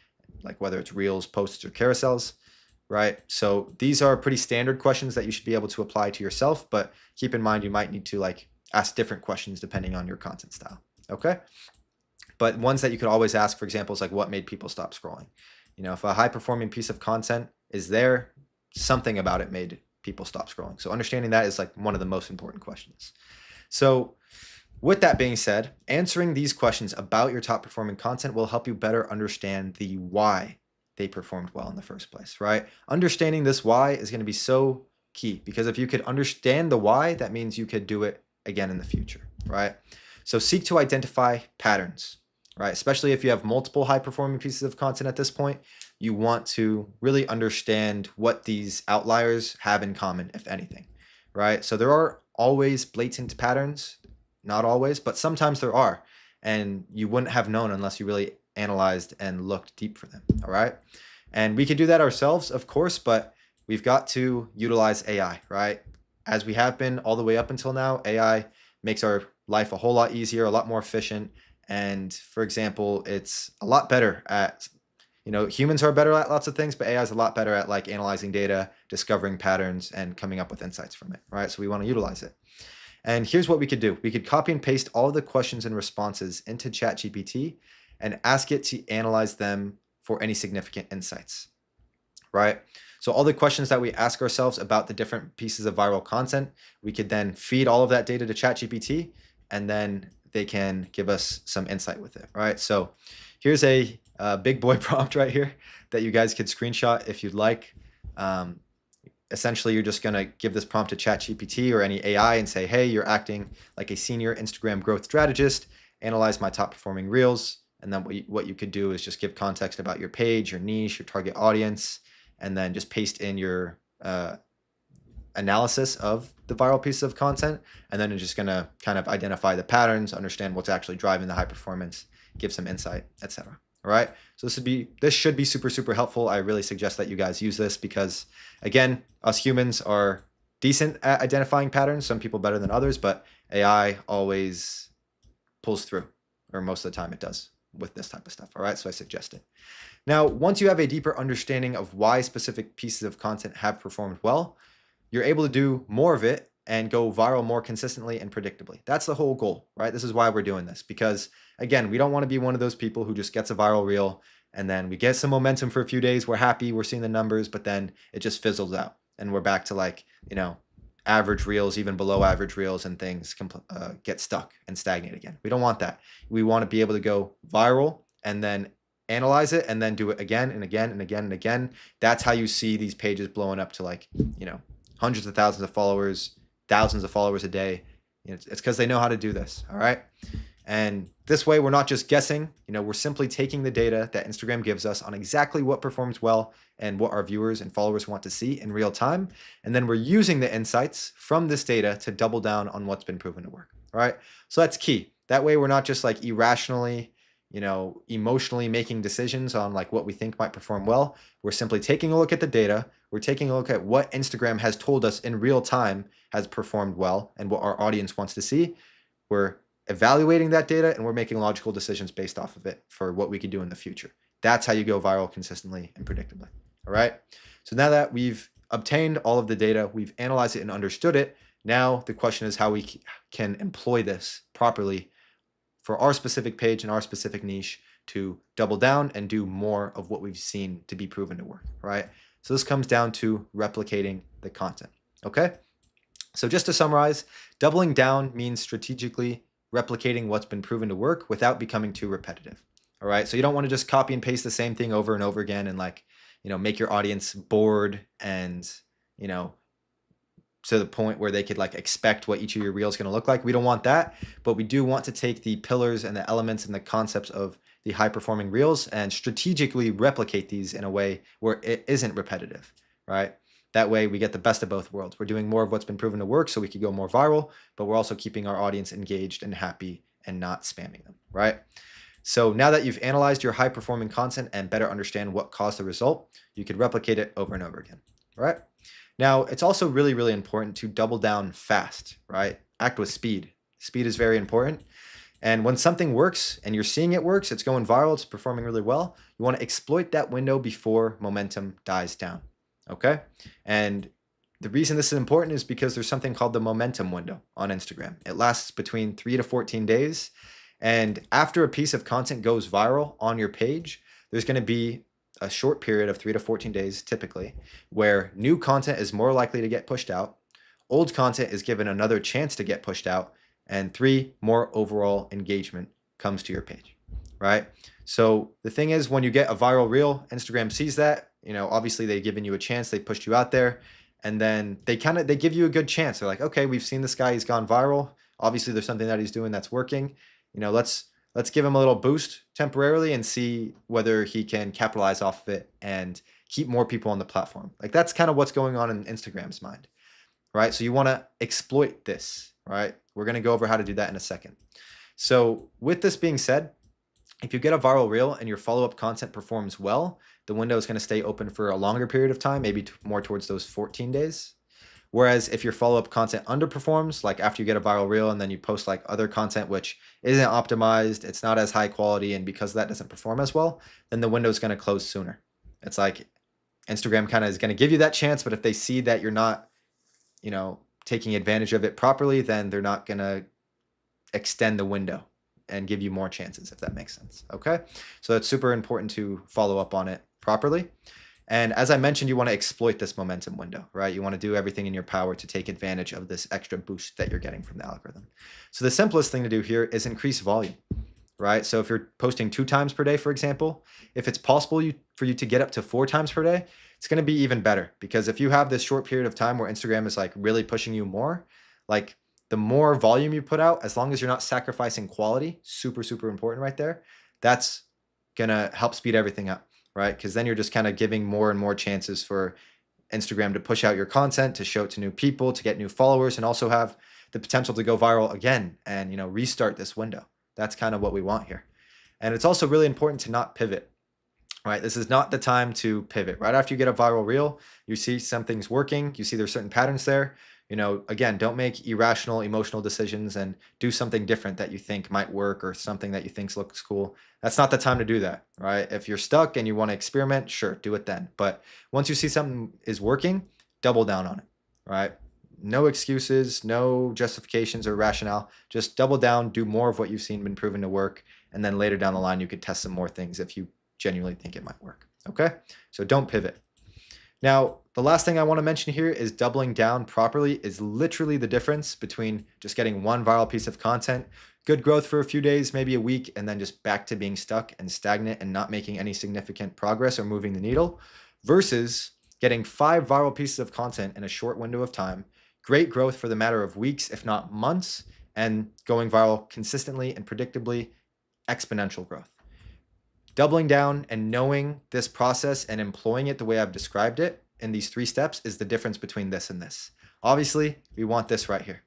like whether it's reels, posts, or carousels, right? So these are pretty standard questions that you should be able to apply to yourself, but keep in mind you might need to like ask different questions depending on your content style, okay? But ones that you could always ask, for example, is like, what made people stop scrolling? You know, if a high performing piece of content is there, something about it made people stop scrolling. So understanding that is like one of the most important questions. So with that being said, answering these questions about your top performing content will help you better understand the why they performed well in the first place, right? Understanding this why is going to be so key, because if you could understand the why, that means you could do it again in the future, right? So seek to identify patterns, right? Especially if you have multiple high performing pieces of content at this point, you want to really understand what these outliers have in common, if anything, right? So there are always blatant patterns, not always, but sometimes there are, and you wouldn't have known unless you really analyzed and looked deep for them, all right? And we can do that ourselves, of course, but we've got to utilize AI, right? As we have been all the way up until now, AI makes our life a whole lot easier, a lot more efficient. And for example, it's a lot better at, you know, humans are better at lots of things, but AI is a lot better at like analyzing data, discovering patterns, and coming up with insights from it, right? So we want to utilize it. And here's what we could do. We could copy and paste all the questions and responses into ChatGPT and ask it to analyze them for any significant insights, right? So all the questions that we ask ourselves about the different pieces of viral content, we could then feed all of that data to ChatGPT, and then they can give us some insight with it, right? So here's a big boy prompt right here that you guys could screenshot if you'd like. Essentially, you're just going to give this prompt to ChatGPT or any AI and say, hey, you're acting like a senior Instagram growth strategist, analyze my top performing reels. And then what you could do is just give context about your page, your niche, your target audience, and then just paste in your analysis of the viral piece of content. And then it's just going to kind of identify the patterns, understand what's actually driving the high performance, give some insight, etc. All right. So this should be super, super helpful. I really suggest that you guys use this because, again, us humans are decent at identifying patterns, some people better than others, but AI always pulls through, or most of the time it does with this type of stuff. All right. So I suggest it. Now, once you have a deeper understanding of why specific pieces of content have performed well, you're able to do more of it and go viral more consistently and predictably. That's the whole goal, right? This is why we're doing this, because again, we don't want to be one of those people who just gets a viral reel and then we get some momentum for a few days. We're happy, we're seeing the numbers, but then it just fizzles out and we're back to like, you know, average reels, even below average reels, and things get stuck and stagnate again. We don't want that. We want to be able to go viral and then analyze it and then do it again and again and again and again. That's how you see these pages blowing up to like, you know, hundreds of thousands of followers, thousands of followers a day. You know, it's because they know how to do this. All right. And this way, we're not just guessing, we're simply taking the data that Instagram gives us on exactly what performs well and what our viewers and followers want to see in real time. And then we're using the insights from this data to double down on what's been proven to work. All right. So that's key. That way, we're not just like irrationally, emotionally making decisions on like what we think might perform well. We're simply taking a look at the data. We're taking a look at what Instagram has told us in real time has performed well and what our audience wants to see. We're evaluating that data and we're making logical decisions based off of it for what we could do in the future. That's how you go viral consistently and predictably. All right. So now that we've obtained all of the data, we've analyzed it and understood it. Now the question is how we can employ this properly for our specific page and our specific niche to double down and do more of what we've seen to be proven to work, right? So this comes down to replicating the content, okay? So just to summarize, doubling down means strategically replicating what's been proven to work without becoming too repetitive, all right? So you don't want to just copy and paste the same thing over and over again and like, make your audience bored and, to the point where they could like expect what each of your reels is going to look like. We don't want that, but we do want to take the pillars and the elements and the concepts of the high performing reels and strategically replicate these in a way where it isn't repetitive, right? That way we get the best of both worlds. We're doing more of what's been proven to work so we could go more viral, but we're also keeping our audience engaged and happy and not spamming them, right? So now that you've analyzed your high performing content and better understand what caused the result, you could replicate it over and over again, right? Now, it's also really, really important to double down fast, right? Act with speed. Speed is very important. And when something works and you're seeing it works, it's going viral, it's performing really well, you want to exploit that window before momentum dies down, okay? And the reason this is important is because there's something called the momentum window on Instagram. It lasts between 3 to 14 days. And after a piece of content goes viral on your page, there's going to be a short period of 3 to 14 days typically where new content is more likely to get pushed out, old content is given another chance to get pushed out, and 3, more overall engagement comes to your page, right? So the thing is, when you get a viral reel, Instagram sees that, obviously they've given you a chance, they pushed you out there, and then they give you a good chance. They're like, okay, we've seen this guy, he's gone viral. Obviously there's something that he's doing that's working. Let's give him a little boost temporarily and see whether he can capitalize off of it and keep more people on the platform. Like that's kind of what's going on in Instagram's mind, right? So you want to exploit this, right? We're going to go over how to do that in a second. So with this being said, if you get a viral reel and your follow-up content performs well, the window is going to stay open for a longer period of time, maybe more towards those 14 days. Whereas if your follow-up content underperforms, like after you get a viral reel and then you post like other content which isn't optimized, it's not as high quality, and because that doesn't perform as well, then the window is going to close sooner. It's like Instagram kind of is going to give you that chance, but if they see that you're not, taking advantage of it properly, then they're not going to extend the window and give you more chances, if that makes sense. Okay? So it's super important to follow up on it properly. And as I mentioned, you want to exploit this momentum window, right? You want to do everything in your power to take advantage of this extra boost that you're getting from the algorithm. So the simplest thing to do here is increase volume, right? So if you're posting 2 times per day, for example, if it's possible for you to get up to 4 times per day, it's going to be even better, because if you have this short period of time where Instagram is like really pushing you more, like the more volume you put out, as long as you're not sacrificing quality, super, super important right there, that's going to help speed everything up. Right? Because then you're just kind of giving more and more chances for Instagram to push out your content, to show it to new people, to get new followers, and also have the potential to go viral again and, restart this window. That's kind of what we want here. And it's also really important to not pivot, right? This is not the time to pivot. Right after you get a viral reel, you see something's working, you see there's certain patterns there. Again, don't make irrational, emotional decisions and do something different that you think might work or something that you think looks cool. That's not the time to do that, right? If you're stuck and you want to experiment, sure, do it then. But once you see something is working, double down on it, right? No excuses, no justifications or rationale. Just double down, do more of what you've seen been proven to work. And then later down the line, you could test some more things if you genuinely think it might work, okay? So don't pivot. Now, the last thing I want to mention here is doubling down properly is literally the difference between just getting one viral piece of content, good growth for a few days, maybe a week, and then just back to being stuck and stagnant and not making any significant progress or moving the needle, versus getting 5 viral pieces of content in a short window of time, great growth for the matter of weeks, if not months, and going viral consistently and predictably, exponential growth. Doubling down and knowing this process and employing it the way I've described it in these 3 steps is the difference between this and this. Obviously, we want this right here.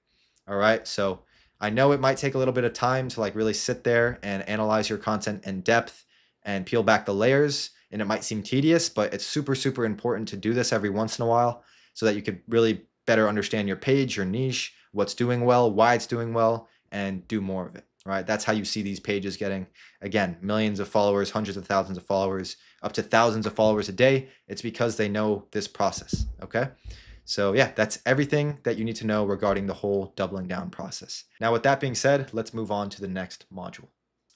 All right, so I know it might take a little bit of time to like really sit there and analyze your content in depth and peel back the layers, and it might seem tedious, but it's super, super important to do this every once in a while so that you could really better understand your page, your niche, what's doing well, why it's doing well, and do more of it, right? That's how you see these pages getting, again, millions of followers, hundreds of thousands of followers, up to thousands of followers a day. It's because they know this process, okay? So yeah, that's everything that you need to know regarding the whole doubling down process. Now, with that being said, let's move on to the next module.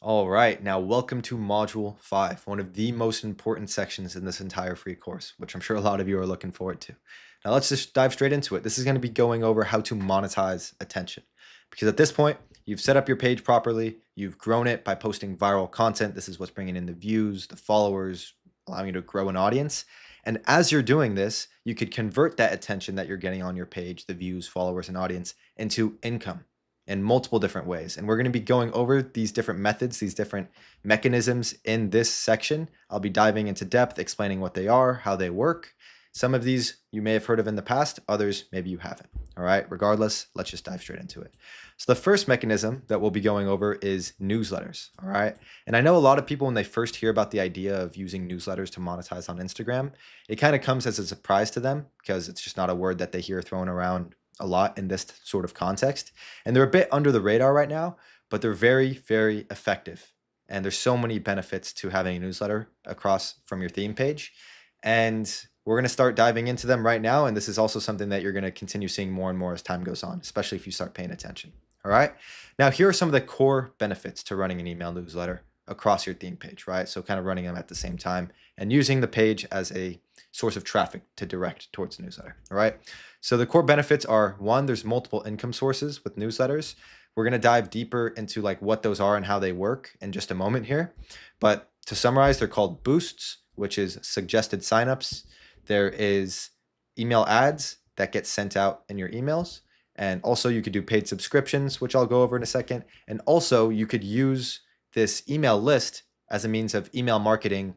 All right, now welcome to module 5, one of the most important sections in this entire free course, which I'm sure a lot of you are looking forward to. Now let's just dive straight into it. This is going to be going over how to monetize attention, because at this point, you've set up your page properly, you've grown it by posting viral content. This is what's bringing in the views, the followers, allowing you to grow an audience. And as you're doing this, you could convert that attention that you're getting on your page, the views, followers, and audience, into income in multiple different ways. And we're going to be going over these different methods, these different mechanisms in this section. I'll be diving into depth, explaining what they are, how they work. Some of these you may have heard of in the past, others maybe you haven't. All right, regardless, let's just dive straight into it. So the first mechanism that we'll be going over is newsletters. All right, and I know a lot of people, when they first hear about the idea of using newsletters to monetize on Instagram, it kind of comes as a surprise to them because it's just not a word that they hear thrown around a lot in this sort of context. And they're a bit under the radar right now, but they're very, very effective. And there's so many benefits to having a newsletter across from your theme page. And we're going to start diving into them right now. And this is also something that you're going to continue seeing more and more as time goes on, especially if you start paying attention. All right. Now, here are some of the core benefits to running an email newsletter across your theme page, right? So kind of running them at the same time and using the page as a source of traffic to direct towards the newsletter. All right. So the core benefits are, 1, there's multiple income sources with newsletters. We're going to dive deeper into like what those are and how they work in just a moment here. But to summarize, they're called boosts, which is suggested signups. There is email ads that get sent out in your emails. And also you could do paid subscriptions, which I'll go over in a second. And also you could use this email list as a means of email marketing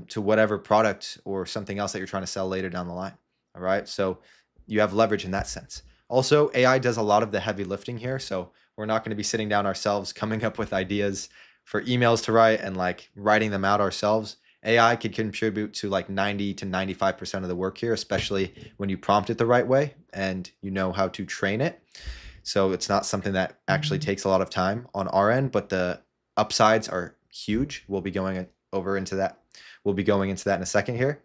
to whatever product or something else that you're trying to sell later down the line. All right. So you have leverage in that sense. Also, AI does a lot of the heavy lifting here. So we're not going to be sitting down ourselves, coming up with ideas for emails to write and like writing them out ourselves. AI could contribute to like 90 to 95% of the work here, especially when you prompt it the right way and you know how to train it. So it's not something that actually takes a lot of time on our end, but the upsides are huge. We'll be going over into that. We'll be going into that in a second here.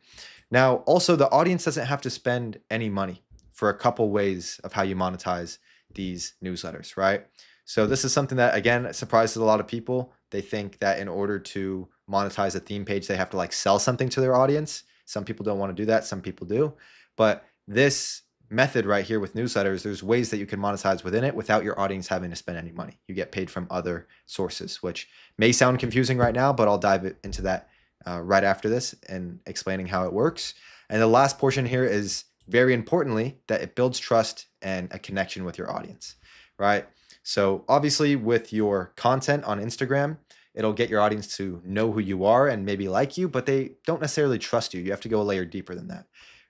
Now, also the audience doesn't have to spend any money for a couple ways of how you monetize these newsletters, right? So this is something that, again, surprises a lot of people. They think that in order to monetize a theme page, they have to like sell something to their audience. Some people don't want to do that. Some people do. But this method right here with newsletters, there's ways that you can monetize within it without your audience having to spend any money. You get paid from other sources, which may sound confusing right now, but I'll dive into that right after this and explaining how it works. And the last portion here is, very importantly, that it builds trust and a connection with your audience, right? So obviously with your content on Instagram, it'll get your audience to know who you are and maybe like you, but they don't necessarily trust you. You have to go a layer deeper than that,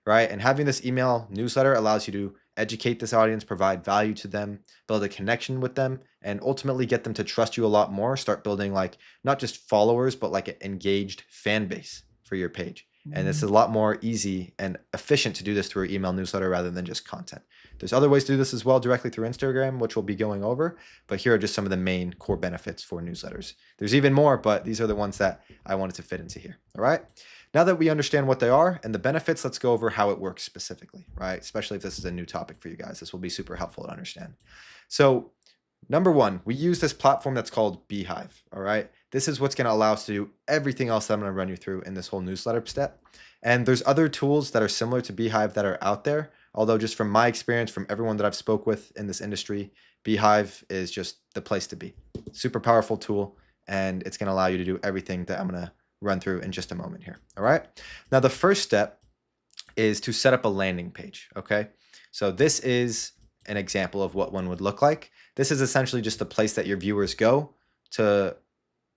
right? And having this email newsletter allows you to educate this audience, provide value to them, build a connection with them, and ultimately get them to trust you a lot more. Start building like not just followers, but like an engaged fan base for your page. And it's a lot more easy and efficient to do this through an email newsletter rather than just content. There's other ways to do this as well directly through Instagram, which we'll be going over. But here are just some of the main core benefits for newsletters. There's even more, but these are the ones that I wanted to fit into here. All right. Now that we understand what they are and the benefits, let's go over how it works specifically, right? Especially if this is a new topic for you guys. This will be super helpful to understand. So number 1, we use this platform that's called Beehive. All right. This is what's going to allow us to do everything else that I'm going to run you through in this whole newsletter step. And there's other tools that are similar to Beehive that are out there. Although just from my experience, from everyone that I've spoke with in this industry, Beehive is just the place to be. Super powerful tool. And it's going to allow you to do everything that I'm going to run through in just a moment here. All right. Now, the first step is to set up a landing page. Okay. So this is an example of what one would look like. this is essentially just the place that your viewers go to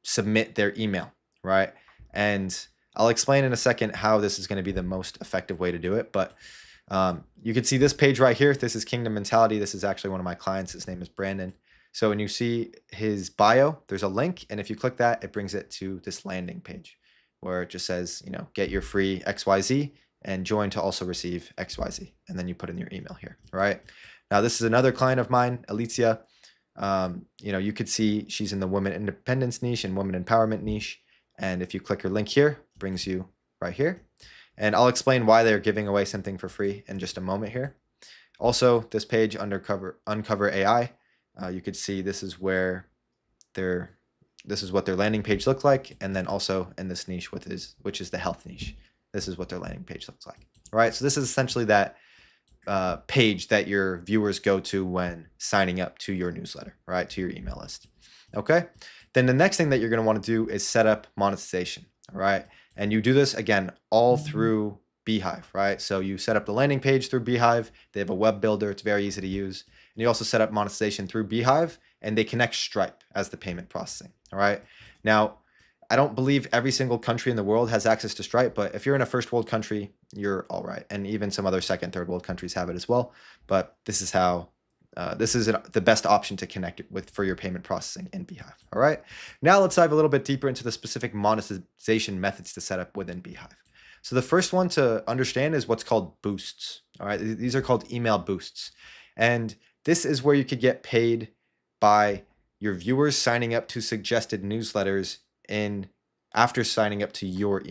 submit their email, right? And I'll explain in a second how this is going to be the most effective way to do it. But you can see this page right here. This is Kingdom Mentality. This is actually one of my clients. His name is Brandon. So when you see his bio, there's a link. And if you click that, it brings it to this landing page where it just says, you know, get your free XYZ and join to also receive XYZ. And then you put in your email here, right? Now, this is another client of mine, Alicia. You know, you could see she's in the women independence niche and women empowerment niche. And if you click her link here, it brings you right here. And I'll explain why they're giving away something for free in just a moment here. Also, this page, Uncover AI, you could see this is where this is what their landing page looks like. And then also in this niche, which is the health niche, this is what their landing page looks like. All right, so this is essentially that page that your viewers go to when signing up to your newsletter, right, to your email list. Okay, then the next thing that you're going to want to do is set up monetization. All right, and you do this again all through Beehive, right? So you set up the landing page through Beehive. They have a web builder. It's very easy to use. And you also set up monetization through Beehive, and they connect Stripe as the payment processing. All right. Now, I don't believe every single country in the world has access to Stripe, but if you're in a first world country, you're all right. And even some other second, third world countries have it as well. But this is how this is the best option to connect it with for your payment processing in Beehive. All right. Now let's dive a little bit deeper into the specific monetization methods to set up within Beehive. So the first one to understand is what's called boosts. All right. These are called email boosts. And this is where you could get paid by your viewers signing up to suggested newsletters after signing up to your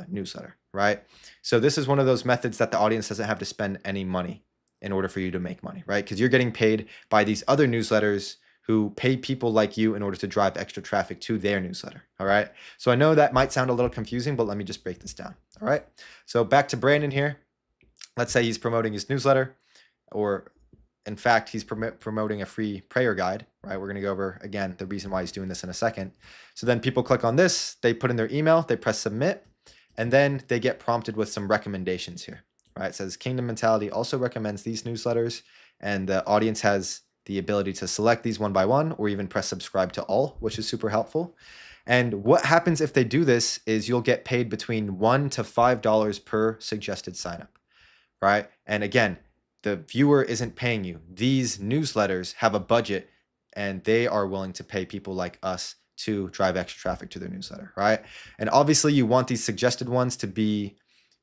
newsletter, right? So this is one of those methods that the audience doesn't have to spend any money in order for you to make money, right? Because you're getting paid by these other newsletters who pay people like you in order to drive extra traffic to their newsletter, all right? So I know that might sound a little confusing, but let me just break this down, all right? So back to Brandon here. Let's say he's promoting his newsletter, or in fact, he's promoting a free prayer guide, right? We're going to go over, again, the reason why he's doing this in a second. So then people click on this, they put in their email, they press submit, and then they get prompted with some recommendations here, right? It says Kingdom Mentality also recommends these newsletters, and the audience has the ability to select these one by one or even press subscribe to all, which is super helpful. And what happens if they do this is you'll get paid between $1 to $5 per suggested signup, right? And again, the viewer isn't paying you. These newsletters have a budget and they are willing to pay people like us to drive extra traffic to their newsletter, right? And obviously you want these suggested ones to be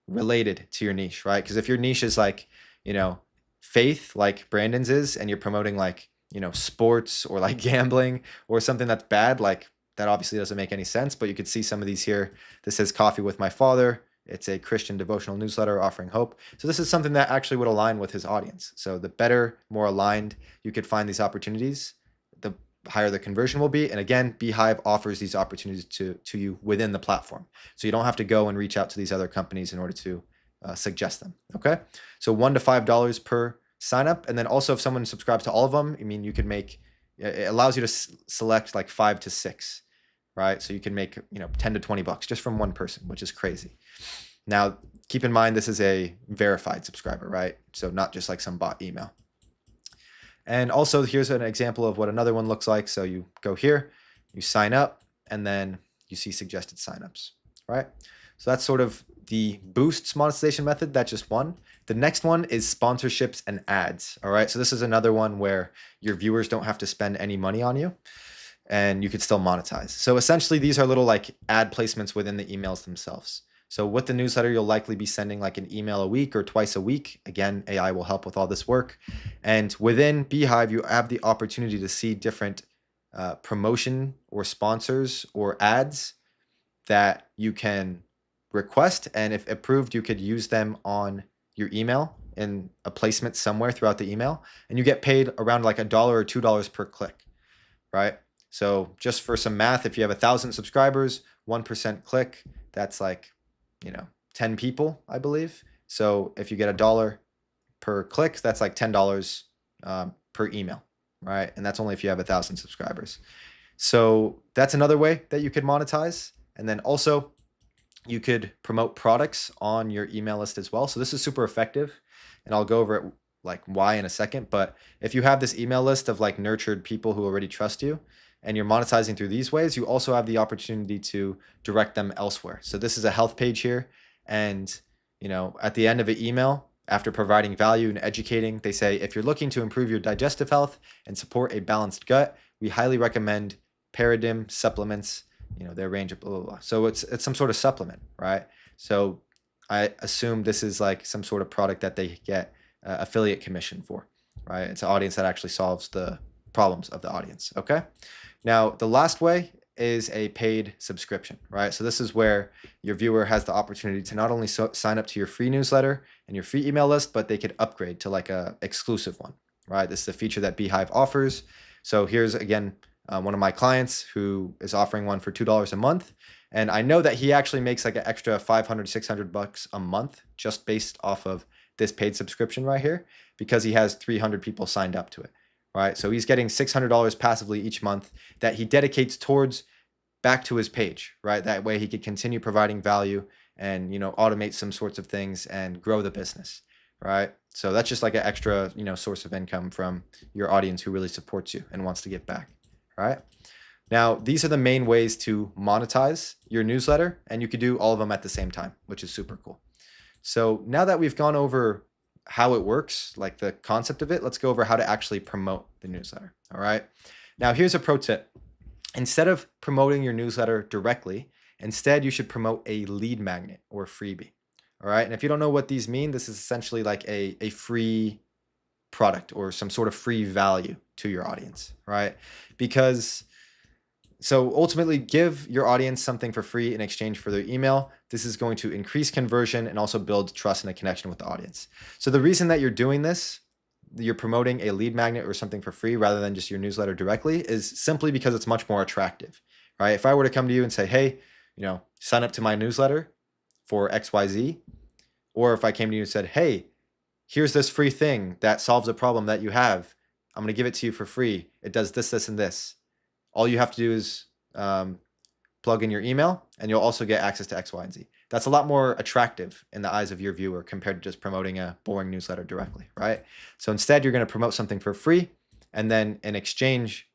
related to your niche, right? Because if your niche is like, you know, faith, like Brandon's is, and you're promoting like, you know, sports or like gambling or something that's bad, like that obviously doesn't make any sense. But you could see some of these here. This says Coffee with My Father. It's a Christian devotional newsletter offering hope. So this is something that actually would align with his audience. So the better, more aligned you could find these opportunities, the higher the conversion will be. And again, Beehive offers these opportunities to you within the platform. So you don't have to go and reach out to these other companies in order to suggest them. Okay. So $1 to $5 per sign up. And then also if someone subscribes to all of them, I mean, you can make, it allows you to select like 5 to 6. Right? So you can make, you know, 10 to 20 bucks just from one person, which is crazy. Now, keep in mind, this is a verified subscriber, right? So not just like some bot email. And also here's an example of what another one looks like. So you go here, you sign up, and then you see suggested signups, right? So that's sort of the boosts monetization method. That's just one. The next one is sponsorships and ads. All right. So this is another one where your viewers don't have to spend any money on you, and you could still monetize. So essentially these are little like ad placements within the emails themselves. So with the newsletter, you'll likely be sending like an email a week or twice a week. Again, AI will help with all this work. And within Beehive, you have the opportunity to see different promotion or sponsors or ads that you can request. And if approved, you could use them on your email in a placement somewhere throughout the email. And you get paid around like $1 or $2 per click, right? So just for some math, if you have 1,000 subscribers, 1% click, that's like, you know, 10 people, I believe. So if you get $1 per click, that's like $10 per email, right? And that's only if you have 1,000 subscribers. So that's another way that you could monetize. And then also you could promote products on your email list as well. So this is super effective. And I'll go over it like why in a second. But if you have this email list of like nurtured people who already trust you and you're monetizing through these ways, you also have the opportunity to direct them elsewhere. So this is a health page here. And, you know, at the end of an email, after providing value and educating, they say, if you're looking to improve your digestive health and support a balanced gut, we highly recommend Paradigm supplements, you know, their range of blah, blah, blah. So it's some sort of supplement, right? So I assume this is like some sort of product that they get affiliate commission for, right? It's an audience that actually solves the problems of the audience, okay? Now, the last way is a paid subscription, right? So this is where your viewer has the opportunity to not only sign up to your free newsletter and your free email list, but they could upgrade to like a exclusive one, right? This is a feature that Beehive offers. So here's, again, one of my clients who is offering one for $2 a month. And I know that he actually makes like an extra 500, 600 bucks a month just based off of this paid subscription right here, because he has 300 people signed up to it, right? So he's getting $600 passively each month that he dedicates towards back to his page, right? That way he could continue providing value and, you know, automate some sorts of things and grow the business, right? So that's just like an extra, you know, source of income from your audience who really supports you and wants to give back, right? Now, these are the main ways to monetize your newsletter, and you could do all of them at the same time, which is super cool. So now that we've gone over how it works, like the concept of it, let's go over how to actually promote the newsletter, all right? Now, here's a pro tip. Instead of promoting your newsletter directly, instead you should promote a lead magnet or freebie, all right? And if you don't know what these mean, this is essentially like a free product or some sort of free value to your audience, right? Because so ultimately give your audience something for free in exchange for their email. This is going to increase conversion and also build trust and a connection with the audience. So the reason that you're doing this, you're promoting a lead magnet or something for free rather than just your newsletter directly, is simply because it's much more attractive, right? If I were to come to you and say, hey, you know, sign up to my newsletter for XYZ, or if I came to you and said, hey, here's this free thing that solves a problem that you have, I'm going to give it to you for free. It does this, this, and this. All you have to do is plug in your email and you'll also get access to X, Y, and Z. That's a lot more attractive in the eyes of your viewer compared to just promoting a boring newsletter directly, right? So instead, you're going to promote something for free, and then in exchange,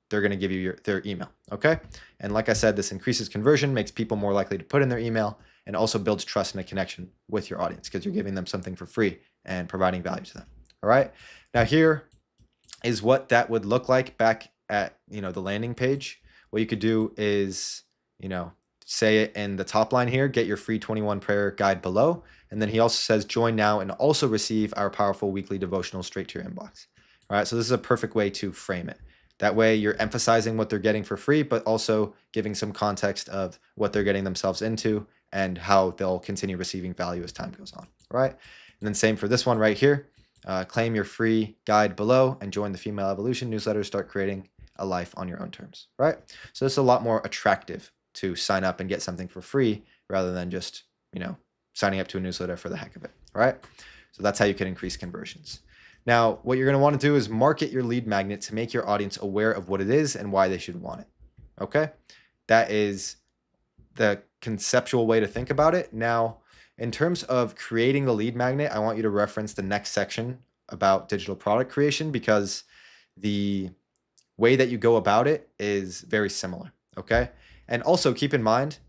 they're going to give you their email, okay? And like I said, this increases conversion, makes people more likely to put in their email, and also builds trust and a connection with your audience because you're giving them something for free and providing value to them, all right? Now here is what that would look like back at, you know, the landing page. What you could do is, you know, say it in the top line here, get your free 21 prayer guide below. And then he also says, join now and also receive our powerful weekly devotional straight to your inbox. All right. So this is a perfect way to frame it. That way you're emphasizing what they're getting for free, but also giving some context of what they're getting themselves into and how they'll continue receiving value as time goes on. All right. And then same for this one right here. Claim your free guide below and join the Female Evolution newsletter. Start creating a life on your own terms, right? So it's a lot more attractive to sign up and get something for free rather than just, you know, signing up to a newsletter for the heck of it, right? So that's how you can increase conversions. Now, what you're going to want to do is market your lead magnet to make your audience aware of what it is and why they should want it, okay? That is the conceptual way to think about it. Now, in terms of creating the lead magnet, I want you to reference the next section about digital product creation because the way that you go about it is very similar, okay? And also keep in mind,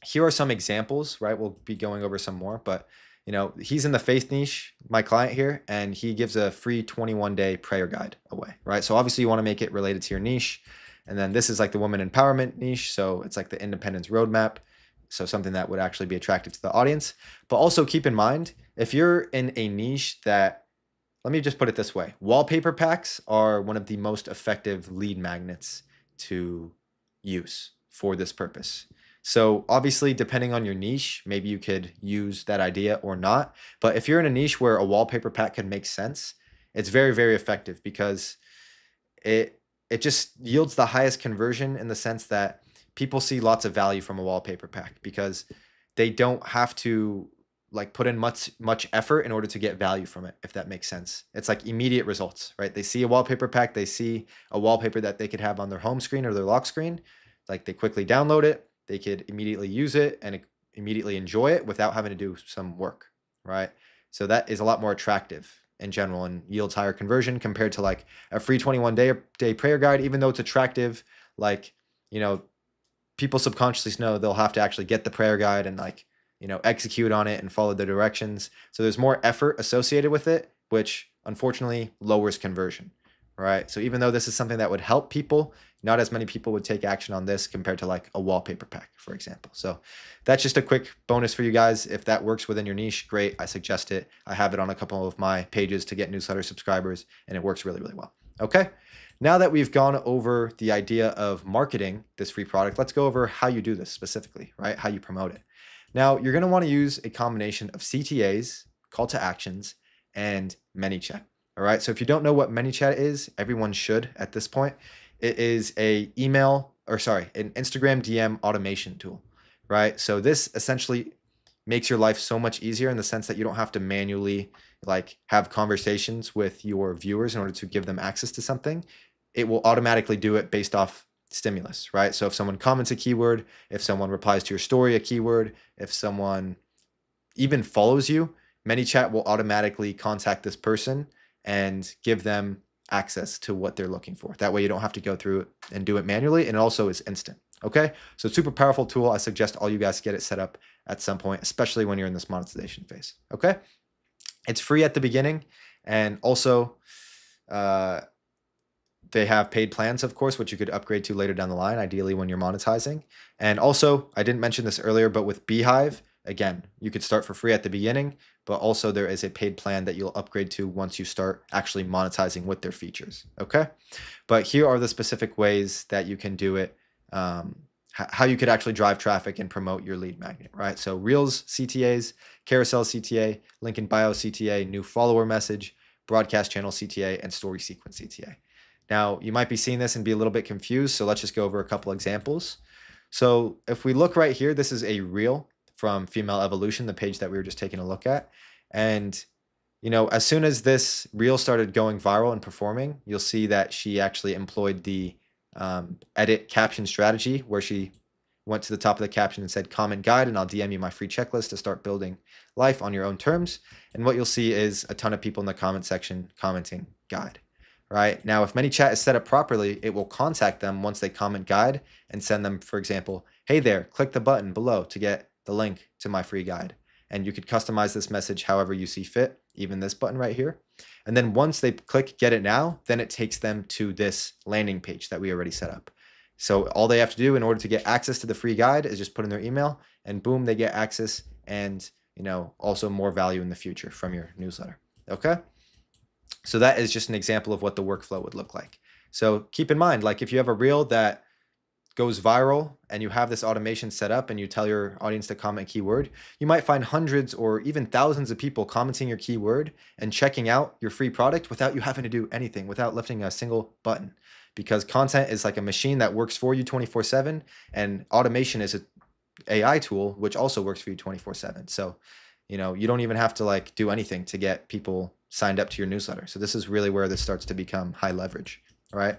here are some examples, right? We'll be going over some more, but you know, he's in the faith niche, my client here, and he gives a free 21-day prayer guide away, right? So obviously you want to make it related to your niche. And then this is like the woman empowerment niche. So it's like the independence roadmap. So something that would actually be attractive to the audience. But also keep in mind, if you're in a niche that, let me just put it this way. Wallpaper packs are one of the most effective lead magnets to use for this purpose. So obviously, depending on your niche, maybe you could use that idea or not. But if you're in a niche where a wallpaper pack can make sense, it's very, very effective because it just yields the highest conversion in the sense that people see lots of value from a wallpaper pack because they don't have to like put in much effort in order to get value from it, if that makes sense. It's like immediate results, right? They see a wallpaper pack, they see a wallpaper that they could have on their home screen or their lock screen. Like they quickly download it, they could immediately use it and immediately enjoy it without having to do some work, right? So that is a lot more attractive in general and yields higher conversion compared to like a free 21-day prayer guide. Even though it's attractive, like, you know, people subconsciously know they'll have to actually get the prayer guide and like, you know, execute on it and follow the directions. So there's more effort associated with it, which unfortunately lowers conversion, right? So even though this is something that would help people, not as many people would take action on this compared to like a wallpaper pack, for example. So that's just a quick bonus for you guys. If that works within your niche, great. I suggest it. I have it on a couple of my pages to get newsletter subscribers, and it works really, really well. Okay. Now that we've gone over the idea of marketing this free product, let's go over how you do this specifically, right? How you promote it. Now, you're going to want to use a combination of CTAs, call to actions, and ManyChat. All right. So if you don't know what ManyChat is, everyone should at this point. It is an Instagram DM automation tool, right? So this essentially makes your life so much easier in the sense that you don't have to manually like have conversations with your viewers in order to give them access to something. It will automatically do it based off stimulus, right? So if someone comments a keyword, if someone replies to your story, a keyword, if someone even follows you, ManyChat will automatically contact this person and give them access to what they're looking for. That way you don't have to go through it and do it manually, and it also is instant. Okay, so super powerful tool. I suggest all you guys get it set up at some point, especially when you're in this monetization phase. Okay, it's free at the beginning, and also they have paid plans, of course, which you could upgrade to later down the line, ideally when you're monetizing. And also, I didn't mention this earlier, but with Beehive, again, you could start for free at the beginning, but also there is a paid plan that you'll upgrade to once you start actually monetizing with their features. Okay, but here are the specific ways that you can do it, how you could actually drive traffic and promote your lead magnet, right? So Reels CTAs, Carousel CTA, link in bio CTA, new follower message, broadcast channel CTA, and story sequence CTA. Now, you might be seeing this and be a little bit confused, so let's just go over a couple examples. So if we look right here, this is a reel from Female Evolution, the page that we were just taking a look at. And, you know, as soon as this reel started going viral and performing, you'll see that she actually employed the edit caption strategy, where she went to the top of the caption and said, comment guide, and I'll DM you my free checklist to start building life on your own terms. And what you'll see is a ton of people in the comment section commenting guide. Right now, if ManyChat is set up properly, it will contact them once they comment guide and send them, for example, hey there, click the button below to get the link to my free guide. And you could customize this message however you see fit, even this button right here. And then once they click get it now, then it takes them to this landing page that we already set up. So all they have to do in order to get access to the free guide is just put in their email, and boom, they get access, and, you know, also more value in the future from your newsletter. Okay. So that is just an example of what the workflow would look like. So keep in mind, like if you have a reel that goes viral and you have this automation set up and you tell your audience to comment keyword, you might find hundreds or even thousands of people commenting your keyword and checking out your free product without you having to do anything, without lifting a single button. Because content is like a machine that works for you 24/7, and automation is an AI tool which also works for you 24/7. So, you know, you don't even have to like do anything to get people signed up to your newsletter. So this is really where this starts to become high leverage. All right.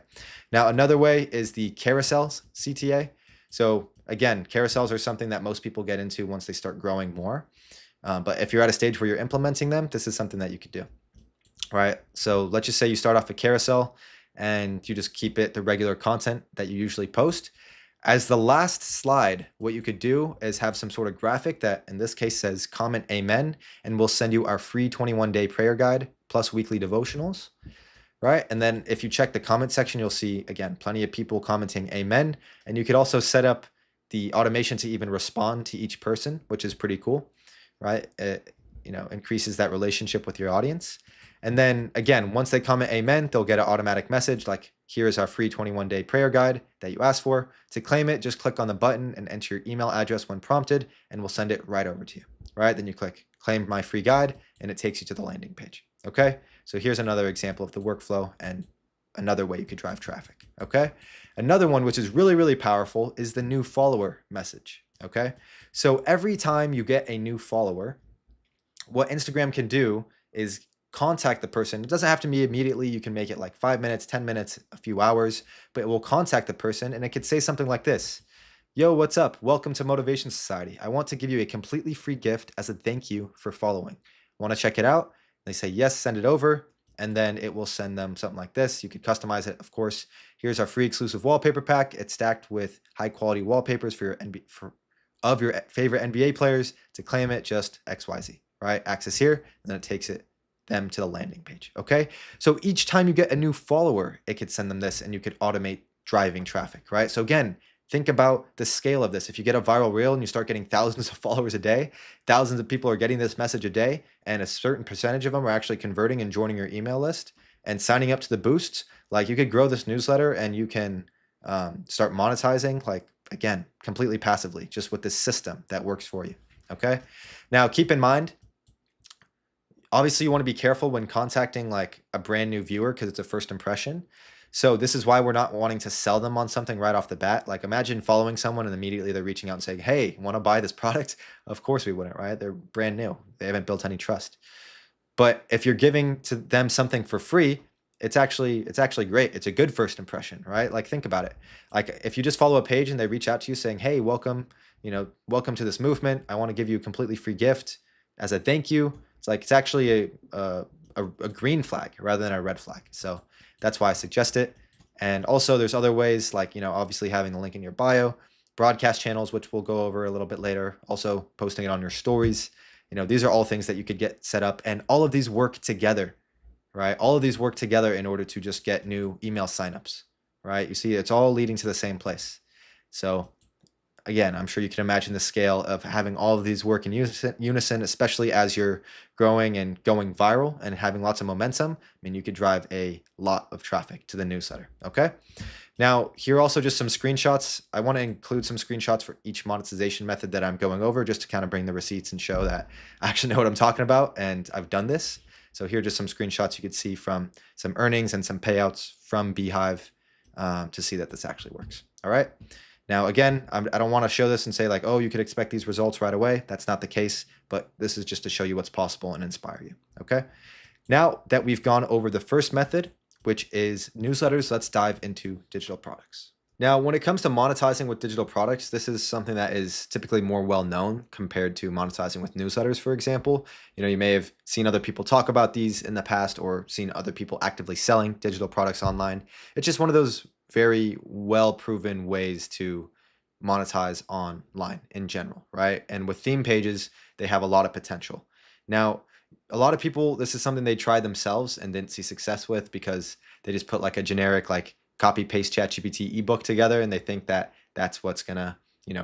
Now, another way is the carousels CTA. So again, carousels are something that most people get into once they start growing more. But if you're at a stage where you're implementing them, this is something that you could do. All right. So let's just say you start off a carousel and you just keep it the regular content that you usually post. As the last slide, what you could do is have some sort of graphic that in this case says comment amen, and we'll send you our free 21-day prayer guide plus weekly devotionals, right? And then if you check the comment section, you'll see, again, plenty of people commenting amen. And you could also set up the automation to even respond to each person, which is pretty cool, right? It, you know, increases that relationship with your audience. And then again, once they comment amen, they'll get an automatic message like, here is our free 21-day prayer guide that you asked for. To claim it, just click on the button and enter your email address when prompted, and we'll send it right over to you. Right? Then you click claim my free guide, and it takes you to the landing page. Okay? So here's another example of the workflow and another way you could drive traffic. Okay? Another one which is really, really powerful is the new follower message. Okay? So every time you get a new follower, what Instagram can do is contact the person. It doesn't have to be immediately. You can make it like 5 minutes, 10 minutes, a few hours, but it will contact the person, and it could say something like this. Yo, what's up? Welcome to Motivation Society. I want to give you a completely free gift as a thank you for following. Want to check it out? They say yes, send it over, and then it will send them something like this. You could customize it, of course. Here's our free exclusive wallpaper pack. It's stacked with high quality wallpapers for your favorite NBA players. To claim it, just XYZ, right? Access here, and then it takes them to the landing page. Okay. So each time you get a new follower, it could send them this, and you could automate driving traffic, right? So again, think about the scale of this. If you get a viral reel and you start getting thousands of followers a day, thousands of people are getting this message a day, and a certain percentage of them are actually converting and joining your email list and signing up to the boosts, like you could grow this newsletter and you can start monetizing, like again, completely passively, just with this system that works for you. Okay. Now keep in mind, obviously you want to be careful when contacting like a brand new viewer because it's a first impression. So this is why we're not wanting to sell them on something right off the bat. Like imagine following someone and immediately they're reaching out and saying, hey, want to buy this product? Of course we wouldn't, right? They're brand new. They haven't built any trust. But if you're giving to them something for free, it's actually great. It's a good first impression, right? Like think about it. Like if you just follow a page and they reach out to you saying, hey, welcome to this movement. I want to give you a completely free gift as a thank you. It's like, it's actually a green flag rather than a red flag. So that's why I suggest it. And also there's other ways like, obviously having the link in your bio, broadcast channels, which we'll go over a little bit later, also posting it on your stories. These are all things that you could get set up, and all of these work together, right? All of these work together in order to just get new email signups, right? You see, it's all leading to the same place. So again, I'm sure you can imagine the scale of having all of these work in unison, especially as you're growing and going viral and having lots of momentum. I mean, you could drive a lot of traffic to the newsletter. Okay. Now, here are also just some screenshots. I want to include some screenshots for each monetization method that I'm going over, just to kind of bring the receipts and show that I actually know what I'm talking about and I've done this. So here are just some screenshots you could see from some earnings and some payouts from Beehive to see that this actually works. All right. Now, again, I don't want to show this and say like, oh, you could expect these results right away. That's not the case, but this is just to show you what's possible and inspire you. Okay. Now that we've gone over the first method, which is newsletters, let's dive into digital products. Now, when it comes to monetizing with digital products, this is something that is typically more well known compared to monetizing with newsletters, for example. You may have seen other people talk about these in the past or seen other people actively selling digital products online. It's just one of those very well proven ways to monetize online in general, right? And with theme pages, they have a lot of potential. Now, a lot of people, this is something they tried themselves and didn't see success with because they just put like a generic like copy paste ChatGPT ebook together and they think that that's what's gonna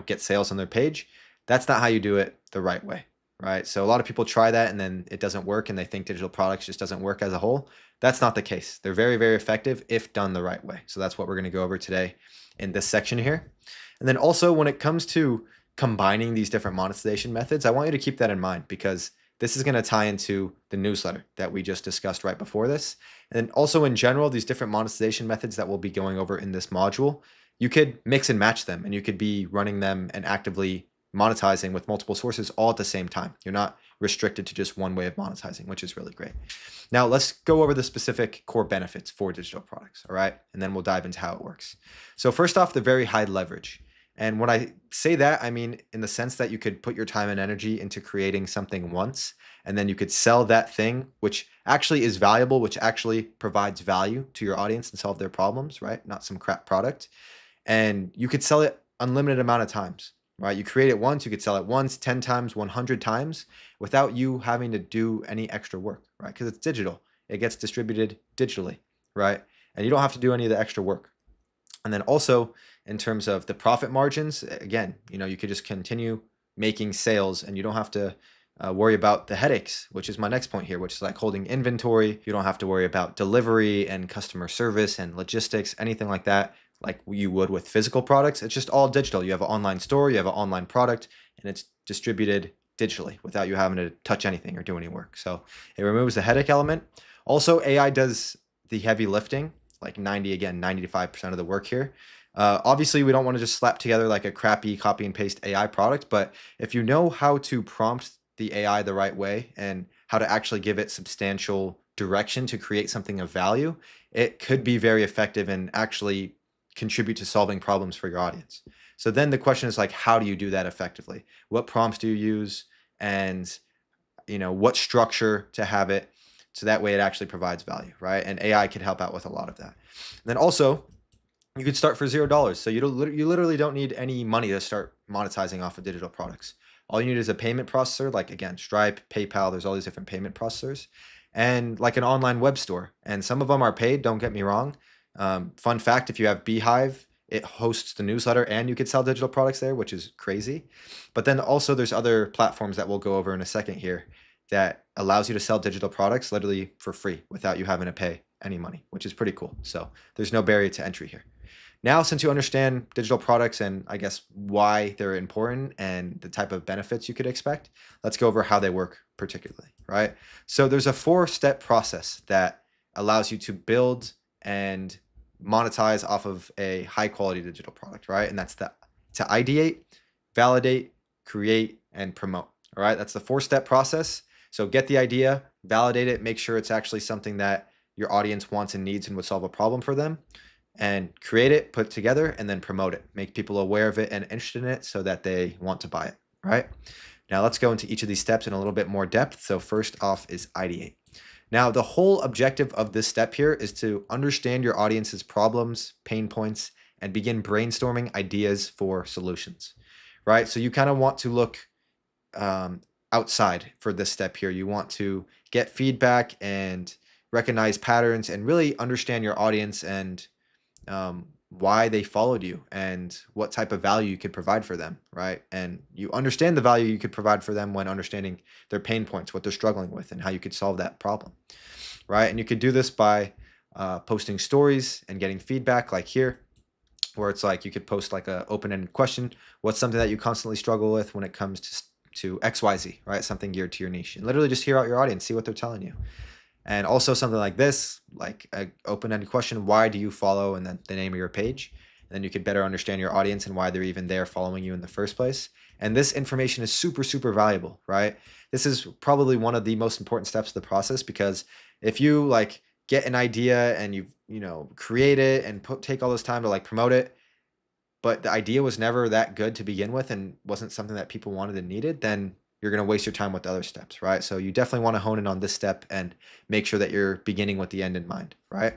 get sales on their page. That's not how you do it the right way, right? So a lot of people try that and then it doesn't work and they think digital products just doesn't work as a whole. That's not the case. They're very, very effective if done the right way. So that's what we're going to go over today in this section here. And then also when it comes to combining these different monetization methods, I want you to keep that in mind because this is going to tie into the newsletter that we just discussed right before this. And also in general, these different monetization methods that we'll be going over in this module, you could mix and match them and you could be running them and actively monetizing with multiple sources all at the same time. You're not restricted to just one way of monetizing, which is really great. Now let's go over the specific core benefits for digital products, all right? And then we'll dive into how it works. So first off, the very high leverage. And when I say that, I mean in the sense that you could put your time and energy into creating something once, and then you could sell that thing, which actually is valuable, which actually provides value to your audience and solve their problems, right? Not some crap product. And you could sell it unlimited amount of times, right? You create it once, you could sell it once, 10 times, 100 times without you having to do any extra work, right? Because it's digital. It gets distributed digitally, right? And you don't have to do any of the extra work. And then also in terms of the profit margins, again, you could just continue making sales and you don't have to worry about the headaches, which is my next point here, which is like holding inventory. You don't have to worry about delivery and customer service and logistics, anything like that, like you would with physical products. It's just all digital. You have an online store, you have an online product, and it's distributed digitally without you having to touch anything or do any work. So it removes the headache element. Also, AI does the heavy lifting, like 95% of the work here. Obviously, we don't want to just slap together like a crappy copy and paste AI product, but if you know how to prompt the AI the right way and how to actually give it substantial direction to create something of value, it could be very effective and actually contribute to solving problems for your audience. So then the question is like, how do you do that effectively? What prompts do you use? And what structure to have it? So that way it actually provides value, right? And AI could help out with a lot of that. And then also, you could start for $0. So you literally don't need any money to start monetizing off of digital products. All you need is a payment processor, like again, Stripe, PayPal, there's all these different payment processors, and like an online web store. And some of them are paid, don't get me wrong. Fun fact, if you have Beehive, it hosts the newsletter and you could sell digital products there, which is crazy. But then also there's other platforms that we'll go over in a second here that allows you to sell digital products literally for free without you having to pay any money, which is pretty cool. So there's no barrier to entry here. Now, since you understand digital products and I guess why they're important and the type of benefits you could expect, let's go over how they work particularly, right? So there's a 4-step process that allows you to build and monetize off of a high quality digital product, right? And that's to ideate, validate, create, and promote. All right, that's the 4-step process. So get the idea, validate it, make sure it's actually something that your audience wants and needs and would solve a problem for them, and create it, put it together, and then promote it. Make people aware of it and interested in it so that they want to buy it, right? Now let's go into each of these steps in a little bit more depth. So first off is ideate. Now the whole objective of this step here is to understand your audience's problems, pain points, and begin brainstorming ideas for solutions, right? So you kind of want to look outside for this step here. You want to get feedback and recognize patterns and really understand your audience and why they followed you and what type of value you could provide for them, right? And you understand the value you could provide for them when understanding their pain points, what they're struggling with, and how you could solve that problem, right? And you could do this by posting stories and getting feedback like here, where it's like you could post like a open-ended question. What's something that you constantly struggle with when it comes to XYZ, right? Something geared to your niche. And literally just hear out your audience, see what they're telling you. And also something like this, like an open-ended question, why do you follow, and then the name of your page. And then you could better understand your audience and why they're even there following you in the first place. And this information is super, super valuable, right? This is probably one of the most important steps of the process, because if you like get an idea and you create it and take all this time to like promote it, but the idea was never that good to begin with and wasn't something that people wanted and needed, then you're going to waste your time with the other steps, right? So you definitely want to hone in on this step and make sure that you're beginning with the end in mind, right?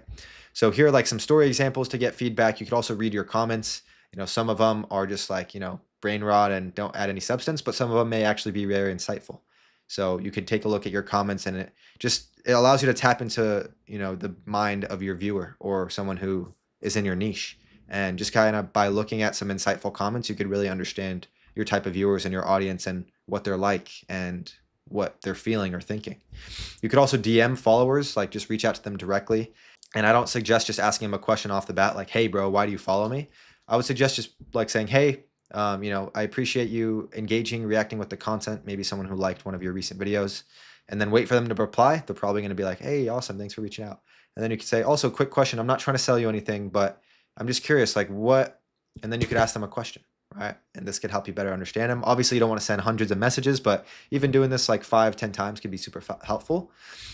So here are like some story examples to get feedback. You could also read your comments. Some of them are just like, brain rot and don't add any substance, but some of them may actually be very insightful. So you could take a look at your comments, and it allows you to tap into, the mind of your viewer or someone who is in your niche. And just kind of by looking at some insightful comments, you could really understand your type of viewers and your audience and what they're like and what they're feeling or thinking. You could also DM followers, like just reach out to them directly. And I don't suggest just asking them a question off the bat, like, hey bro, why do you follow me? I would suggest just like saying, hey, I appreciate you engaging, reacting with the content, maybe someone who liked one of your recent videos, and then wait for them to reply. They're probably going to be like, hey, awesome, thanks for reaching out. And then you could say, also, quick question, I'm not trying to sell you anything, but I'm just curious, like what, and then you could ask them a question, right? And this could help you better understand them. Obviously, you don't want to send hundreds of messages, but even doing this like 5-10 times could be super helpful.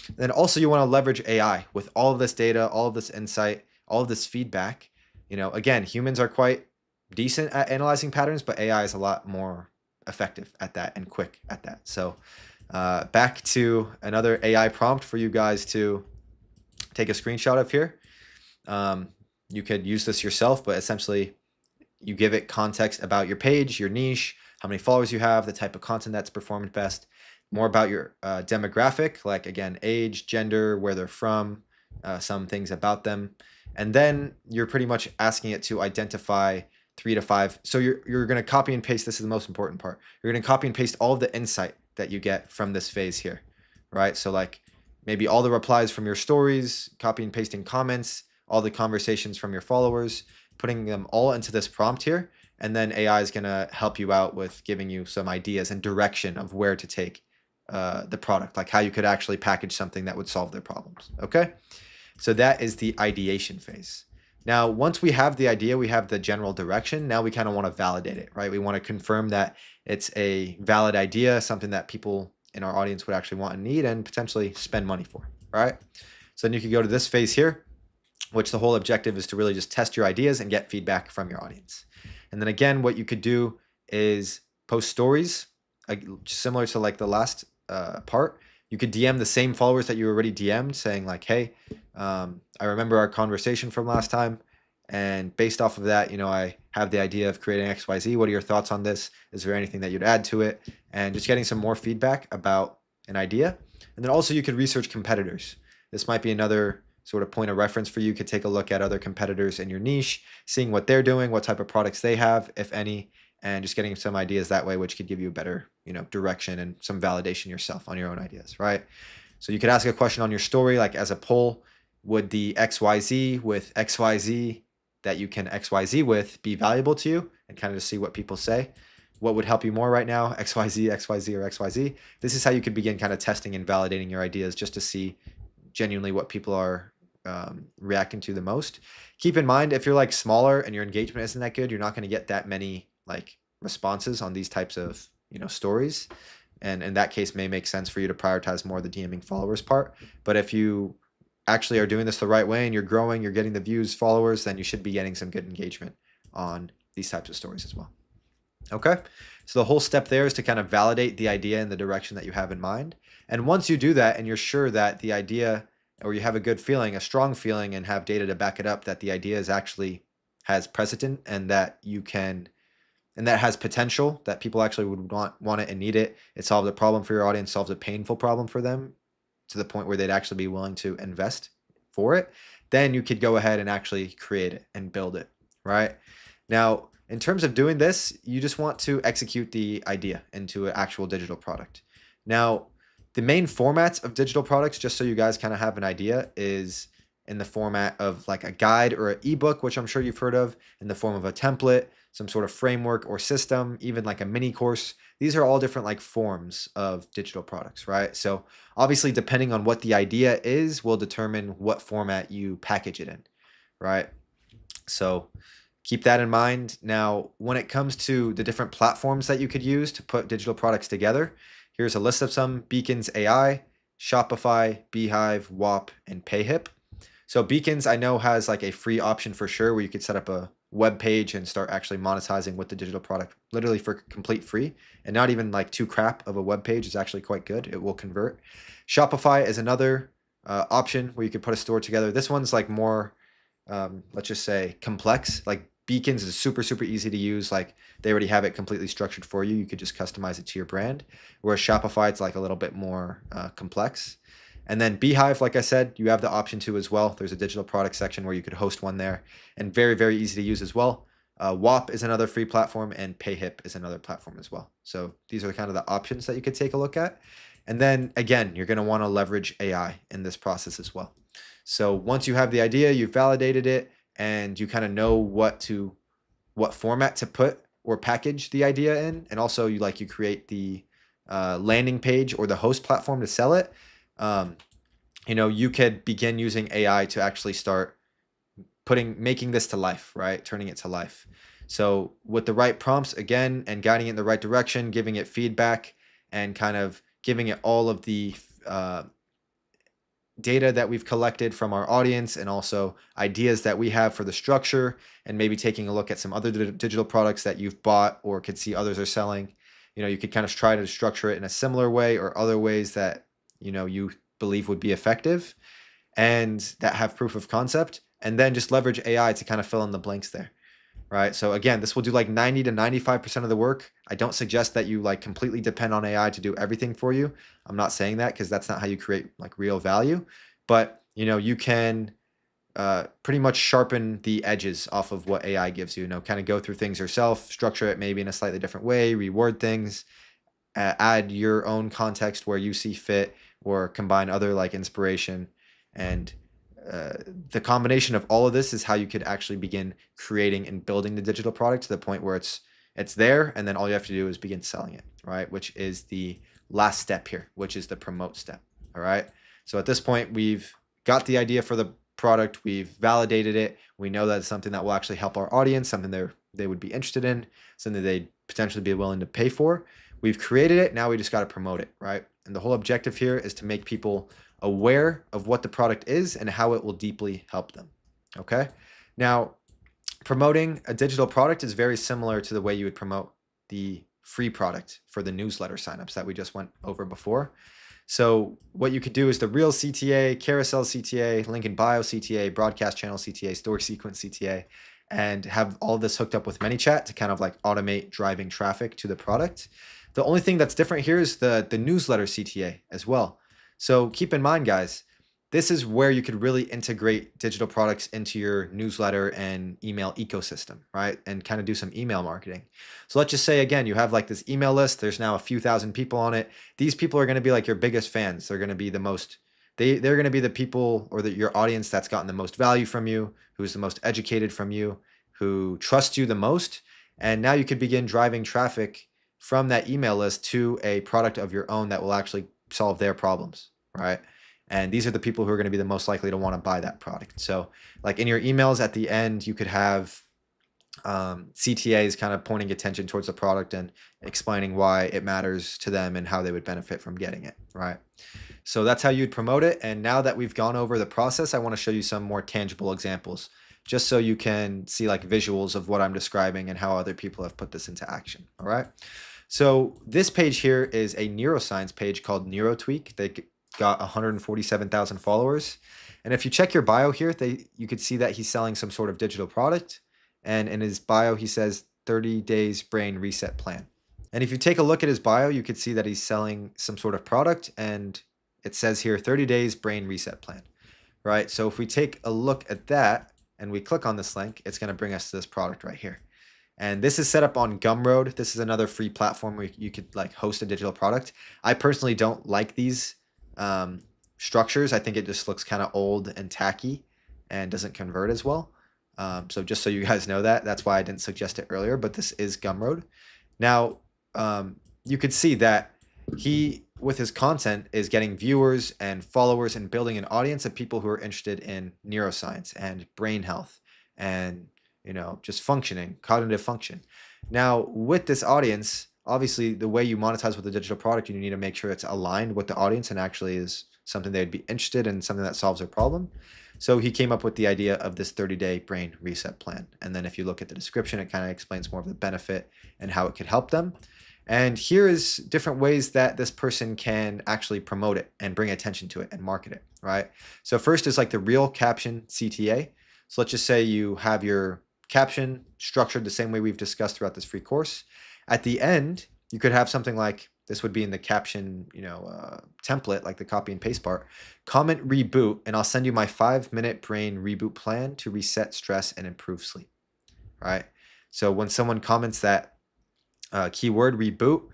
And then also you want to leverage AI with all of this data, all of this insight, all of this feedback. Again, humans are quite decent at analyzing patterns, but AI is a lot more effective at that and quick at that. So back to another AI prompt for you guys to take a screenshot of here. You could use this yourself, but essentially you give it context about your page, your niche, how many followers you have, the type of content that's performed best, more about your demographic, like again, age, gender, where they're from, some things about them. And then you're pretty much asking it to identify 3 to 5. So you're going to copy and paste. This is the most important part. You're going to copy and paste all of the insight that you get from this phase here, right? So like maybe all the replies from your stories, copy and pasting comments, all the conversations from your followers, putting them all into this prompt here. And then AI is going to help you out with giving you some ideas and direction of where to take the product, like how you could actually package something that would solve their problems. Okay. So that is the ideation phase. Now, once we have the idea, we have the general direction. Now we kind of want to validate it, right? We want to confirm that it's a valid idea, something that people in our audience would actually want and need and potentially spend money for, right? So then you could go to this phase here, which the whole objective is to really just test your ideas and get feedback from your audience. And then again, what you could do is post stories, similar to like the last part, You could DM the same followers that you already DM'd saying like, hey, I remember our conversation from last time. And based off of that, I have the idea of creating XYZ. What are your thoughts on this? Is there anything that you'd add to it? And just getting some more feedback about an idea. And then also you could research competitors. This might be another sort of point of reference for you. You could take a look at other competitors in your niche, seeing what they're doing, what type of products they have, if any, and just getting some ideas that way, which could give you a better, direction and some validation yourself on your own ideas, right? So you could ask a question on your story, like as a poll, would the XYZ with XYZ that you can XYZ with be valuable to you, and kind of just see what people say. What would help you more right now, XYZ, XYZ, or XYZ? This is how you could begin kind of testing and validating your ideas just to see genuinely what people are reacting to the most. Keep in mind, if you're like smaller and your engagement isn't that good, you're not going to get that many like responses on these types of stories. And in that case, may make sense for you to prioritize more the DMing followers part. But if you actually are doing this the right way and you're growing, you're getting the views, followers, then you should be getting some good engagement on these types of stories as well. Okay, so the whole step there is to kind of validate the idea in the direction that you have in mind. And once you do that and you're sure that the idea, or you have a good feeling, a strong feeling, and have data to back it up, that the idea is actually has precedent and that you can, and that has potential, that people actually would want it and need it. It solves a problem for your audience, solves a painful problem for them to the point where they'd actually be willing to invest for it. Then you could go ahead and actually create it and build it, right? Now, in terms of doing this, you just want to execute the idea into an actual digital product. Now, the main formats of digital products, just so you guys kind of have an idea, is in the format of like a guide or an ebook, which I'm sure you've heard of, in the form of a template, some sort of framework or system, even like a mini course. These are all different like forms of digital products, right? So obviously, depending on what the idea is, will determine what format you package it in, right? So keep that in mind. Now, when it comes to the different platforms that you could use to put digital products together, here's a list of some: Beacons AI, Shopify, Beehive, WAP, and Payhip. So Beacons, I know, has like a free option for sure, where you could set up a web page and start actually monetizing with the digital product literally for complete free, and not even like too crap of a web page. Is actually quite good. It will convert. Shopify is another option where you could put a store together. This one's like more, let's just say, complex. Like Beacons is super, super easy to use. Like they already have it completely structured for you. You could just customize it to your brand. Whereas Shopify, it's like a little bit more complex. And then Beehive, like I said, you have the option to as well. There's a digital product section where you could host one there, and very, very easy to use as well. WAP is another free platform, and Payhip is another platform as well. So these are kind of the options that you could take a look at. And then again, you're going to want to leverage AI in this process as well. So once you have the idea, you've validated it, and you kind of know what format to put or package the idea in, and also you create the landing page or the host platform to sell it. You could begin using AI to actually start making this to life, right? Turning it to life. So with the right prompts, again, and guiding it in the right direction, giving it feedback, and kind of giving it all of the data that we've collected from our audience, and also ideas that we have for the structure, and maybe taking a look at some other digital products that you've bought or could see others are selling. You could kind of try to structure it in a similar way, or other ways that you believe would be effective and that have proof of concept, and then just leverage AI to kind of fill in the blanks there, right? So again, this will do like 90 to 95% of the work. I don't suggest that you completely depend on AI to do everything for you. I'm not saying that, because that's not how you create real value, but you can pretty much sharpen the edges off of what AI gives you, kind of go through things yourself, structure it maybe in a slightly different way, reword things, add your own context where you see fit, or combine other inspiration. And the combination of all of this is how you could actually begin creating and building the digital product to the point where it's there, and then all you have to do is begin selling it, right? Which is the last step here, which is the promote step. All right. So at this point, we've got the idea for the product, we've validated it, we know that it's something that will actually help our audience, something they would be interested in, something they'd potentially be willing to pay for. We've created it, now we just got to promote it, right? And the whole objective here is to make people aware of what the product is and how it will deeply help them. Okay. Now, promoting a digital product is very similar to the way you would promote the free product for the newsletter signups that we just went over before. So what you could do is the real CTA, carousel CTA, link in bio CTA, broadcast channel CTA, story sequence CTA, and have all of this hooked up with ManyChat to kind of like automate driving traffic to the product. The only thing that's different here is the newsletter CTA as well. So keep in mind, guys, this is where you could really integrate digital products into your newsletter and email ecosystem, right? And kind of do some email marketing. So let's just say, again, you have like this email list. There's now a few thousand people on it. These people are going to be like your biggest fans. They're going to be the most, they're going to be the people or your audience that's gotten the most value from you, who's the most educated from you, who trusts you the most. And now you could begin driving traffic from that email list to a product of your own that will actually solve their problems, right? And these are the people who are going to be the most likely to want to buy that product. So like in your emails at the end, you could have CTAs kind of pointing attention towards the product and explaining why it matters to them and how they would benefit from getting it, right? So that's how you'd promote it. And now that we've gone over the process, I want to show you some more tangible examples, just so you can see like visuals of what I'm describing and how other people have put this into action, all right? So this page here is a neuroscience page called NeuroTweak. They got 147,000 followers. And if you check your bio here, you could see that he's selling some sort of digital product. And in his bio, he says 30 days brain reset plan. And if you take a look at his bio, you could see that he's selling some sort of product. And it says here 30 days brain reset plan, right? So if we take a look at that and we click on this link, it's going to bring us to this product right here. And this is set up on Gumroad. This is another free platform where you could like host a digital product. I personally don't like these structures. I think it just looks kind of old and tacky and doesn't convert as well. So just so you guys know that, that's why I didn't suggest it earlier, but this is Gumroad. Now, you could see that he, with his content, is getting viewers and followers and building an audience of people who are interested in neuroscience and brain health and, you know, just functioning, cognitive function. Now, with this audience, obviously, the way you monetize with a digital product, you need to make sure it's aligned with the audience and actually is something they'd be interested in, something that solves their problem. So he came up with the idea of this 30-day brain reset plan. And then if you look at the description, it kind of explains more of the benefit and how it could help them. And here is different ways that this person can actually promote it and bring attention to it and market it, right? So first is like the real caption CTA. So let's just say you have your caption structured the same way we've discussed throughout this free course. At the end, you could have something like, this would be in the caption, template, like the copy and paste part, comment reboot, and I'll send you my 5-minute brain reboot plan to reset stress and improve sleep, right? So when someone comments that keyword reboot,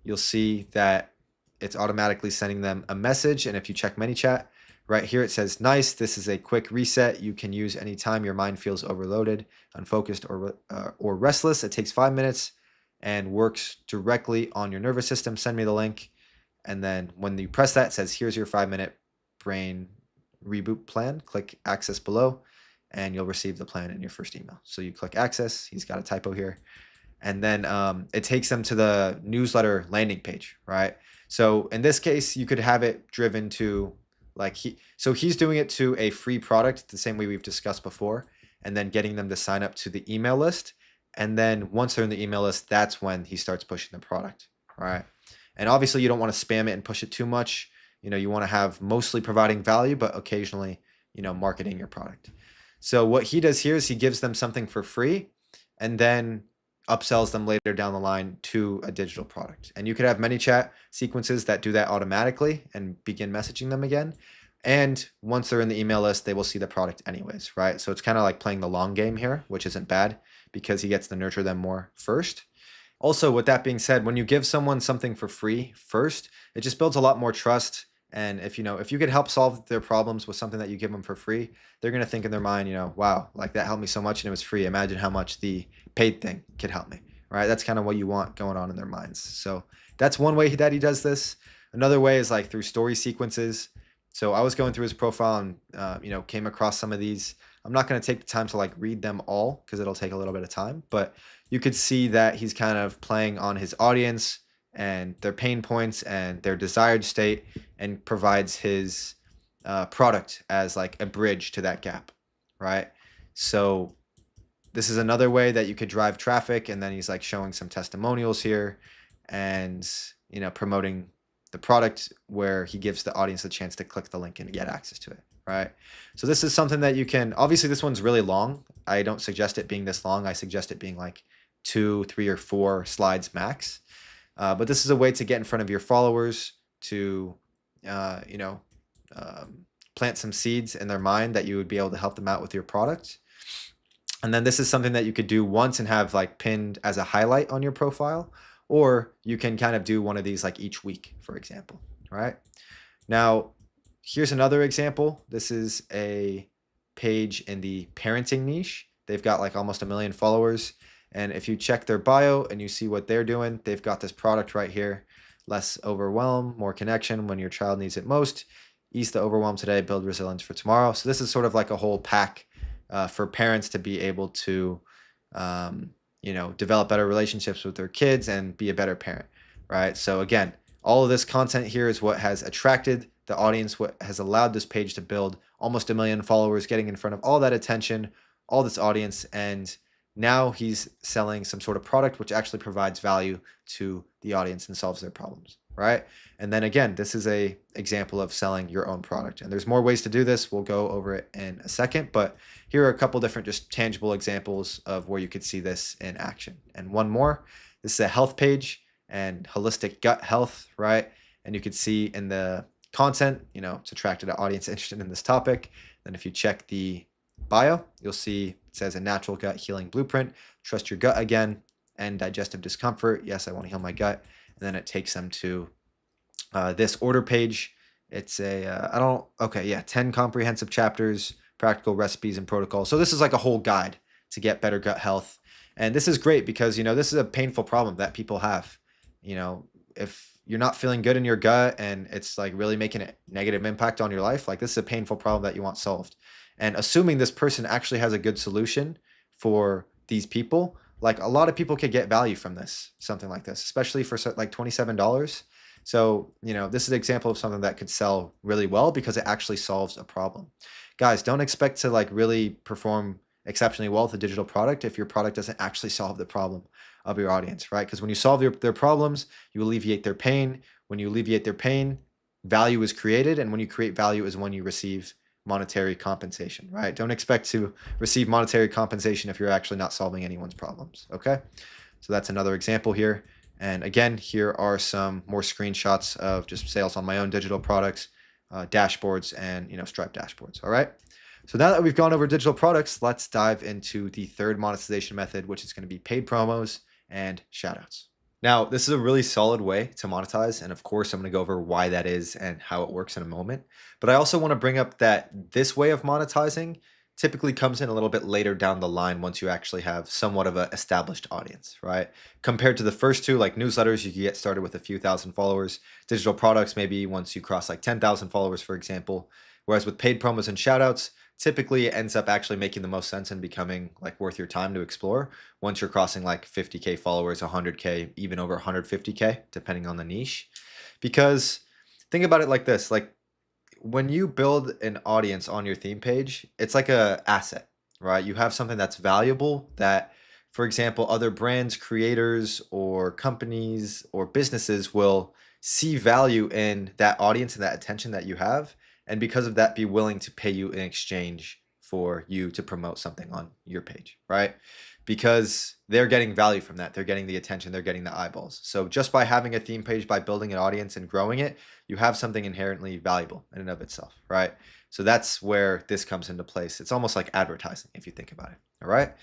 you'll see that it's automatically sending them a message. And if you check ManyChat, right here it says, nice, this is a quick reset you can use anytime your mind feels overloaded, unfocused, or restless. It takes 5 minutes and works directly on your nervous system. Send me the link. And then when you press that, it says, here's your 5-minute brain reboot plan. Click access below and you'll receive the plan in your first email. So you click access. He's got a typo here. And then it takes them to the newsletter landing page, right? So in this case, you could have it driven to he's doing it to a free product the same way we've discussed before, and then getting them to sign up to the email list. And then once they're in the email list, that's when he starts pushing the product, right? And obviously you don't want to spam it and push it too much. You want to have mostly providing value, but occasionally, marketing your product. So what he does here is he gives them something for free and then upsells them later down the line to a digital product. And you could have ManyChat sequences that do that automatically and begin messaging them again. And once they're in the email list, they will see the product anyways, right? So it's kind of like playing the long game here, which isn't bad because he gets to nurture them more first. Also, with that being said, when you give someone something for free first, it just builds a lot more trust. And if you could help solve their problems with something that you give them for free, they're going to think in their mind, wow, like that helped me so much and it was free. Imagine how much the paid thing could help me, right? That's kind of what you want going on in their minds. So that's one way that he does this. Another way is like through story sequences. So I was going through his profile and, came across some of these. I'm not going to take the time to read them all because it'll take a little bit of time, but you could see that he's kind of playing on his audience and their pain points and their desired state and provides his product as like a bridge to that gap, right? So this is another way that you could drive traffic. And then he's like showing some testimonials here and, promoting the product where he gives the audience a chance to click the link and get access to it, right? So this is something that you can, obviously this one's really long. I don't suggest it being this long. I suggest it being like 2, 3, or 4 slides max. But this is a way to get in front of your followers to, plant some seeds in their mind that you would be able to help them out with your product. And then this is something that you could do once and have like pinned as a highlight on your profile, or you can kind of do one of these like each week, for example, right? Now, here's another example. This is a page in the parenting niche. They've got like almost 1 million followers. And if you check their bio and you see what they're doing, they've got this product right here. Less overwhelm, more connection when your child needs it most. Ease the overwhelm today, build resilience for tomorrow. So this is sort of like a whole pack for parents to be able to, develop better relationships with their kids and be a better parent, right? So again, all of this content here is what has attracted the audience, what has allowed this page to build almost 1 million followers, getting in front of all that attention, all this audience, and now he's selling some sort of product which actually provides value to the audience and solves their problems, right? And then again, this is a example of selling your own product. And there's more ways to do this. We'll go over it in a second, but here are a couple different just tangible examples of where you could see this in action. And one more, this is a health page and holistic gut health, right? And you could see in the content, it's attracted an audience interested in this topic. Then if you check the bio, you'll see it says a natural gut healing blueprint. Trust your gut again, and digestive discomfort. Yes, I want to heal my gut. And then it takes them to this order page. It's a 10 comprehensive chapters, practical recipes and protocols. So this is like a whole guide to get better gut health. And this is great because, this is a painful problem that people have. If you're not feeling good in your gut and it's like really making a negative impact on your life, like this is a painful problem that you want solved. And assuming this person actually has a good solution for these people, like a lot of people could get value from this, something like this, especially for like $27. So, this is an example of something that could sell really well because it actually solves a problem. Guys, don't expect to like really perform exceptionally well with a digital product if your product doesn't actually solve the problem of your audience, right? Because when you solve their problems, you alleviate their pain. When you alleviate their pain, value is created. And when you create value is when you receive monetary compensation, right? Don't expect to receive monetary compensation if you're actually not solving anyone's problems, okay? So that's another example here. And again, here are some more screenshots of just sales on my own digital products, dashboards, and Stripe dashboards, all right? So now that we've gone over digital products, let's dive into the third monetization method, which is going to be paid promos and shoutouts. Now, this is a really solid way to monetize, and of course, I'm going to go over why that is and how it works in a moment. But I also want to bring up that this way of monetizing typically comes in a little bit later down the line once you actually have somewhat of an established audience, right? Compared to the first two, like newsletters, you can get started with a few thousand followers. Digital products, maybe once you cross like 10,000 followers, for example. Whereas with paid promos and shoutouts, typically it ends up actually making the most sense and becoming like worth your time to explore once you're crossing like 50K followers, 100K, even over 150K, depending on the niche. Because think about it like this, like when you build an audience on your theme page, it's like a asset, right? You have something that's valuable that, for example, other brands, creators, or companies or businesses will see value in that audience and that attention that you have. And because of that, be willing to pay you in exchange for you to promote something on your page, right? Because they're getting value from that. They're getting the attention, they're getting the eyeballs. So just by having a theme page, by building an audience and growing it, you have something inherently valuable in and of itself, right? So that's where this comes into place. It's almost like advertising if you think about it, all right?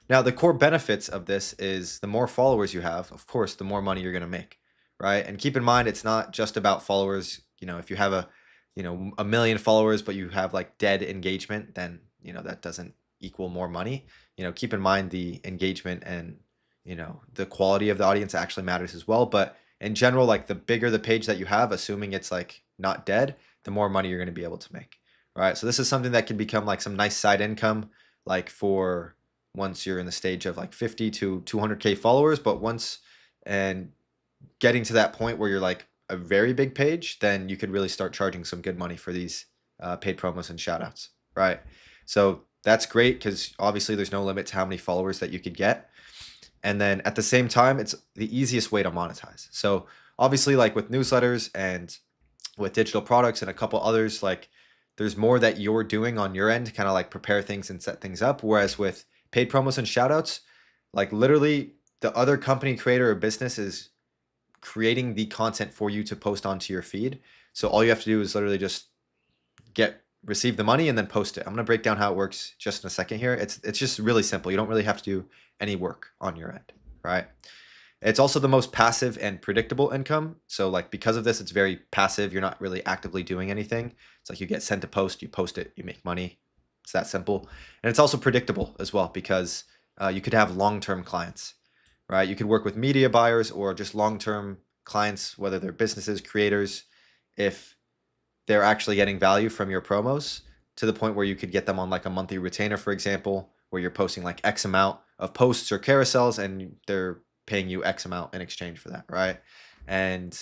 Now, the core benefits of this is the more followers you have, of course, the more money you're gonna make, right? And keep in mind, it's not just about followers. If you have a 1 million followers, but you have like dead engagement, then, that doesn't equal more money. Keep in mind the engagement and, the quality of the audience actually matters as well. But in general, like the bigger the page that you have, assuming it's like not dead, the more money you're going to be able to make. Right. So this is something that can become like some nice side income, like for once you're in the stage of like 50 to 200K followers. But once and getting to that point where you're like a very big page, then you could really start charging some good money for these paid promos and shoutouts, right? So that's great because obviously there's no limit to how many followers that you could get. And then at the same time, it's the easiest way to monetize. So obviously, like with newsletters and with digital products and a couple others, like there's more that you're doing on your end to kind of like prepare things and set things up. Whereas with paid promos and shoutouts, like literally the other company, creator, or business is creating the content for you to post onto your feed. So all you have to do is literally just receive the money and then post it. I'm gonna break down how it works just in a second here. It's just really simple. You don't really have to do any work on your end, right? It's also the most passive and predictable income. So like because of this, it's very passive. You're not really actively doing anything. It's like you get sent a post, you post it, you make money. It's that simple. And it's also predictable as well because you could have long-term clients, right? You could work with media buyers or just long-term clients, whether they're businesses, creators, if they're actually getting value from your promos to the point where you could get them on like a monthly retainer, for example, where you're posting like X amount of posts or carousels and they're paying you X amount in exchange for that, right? And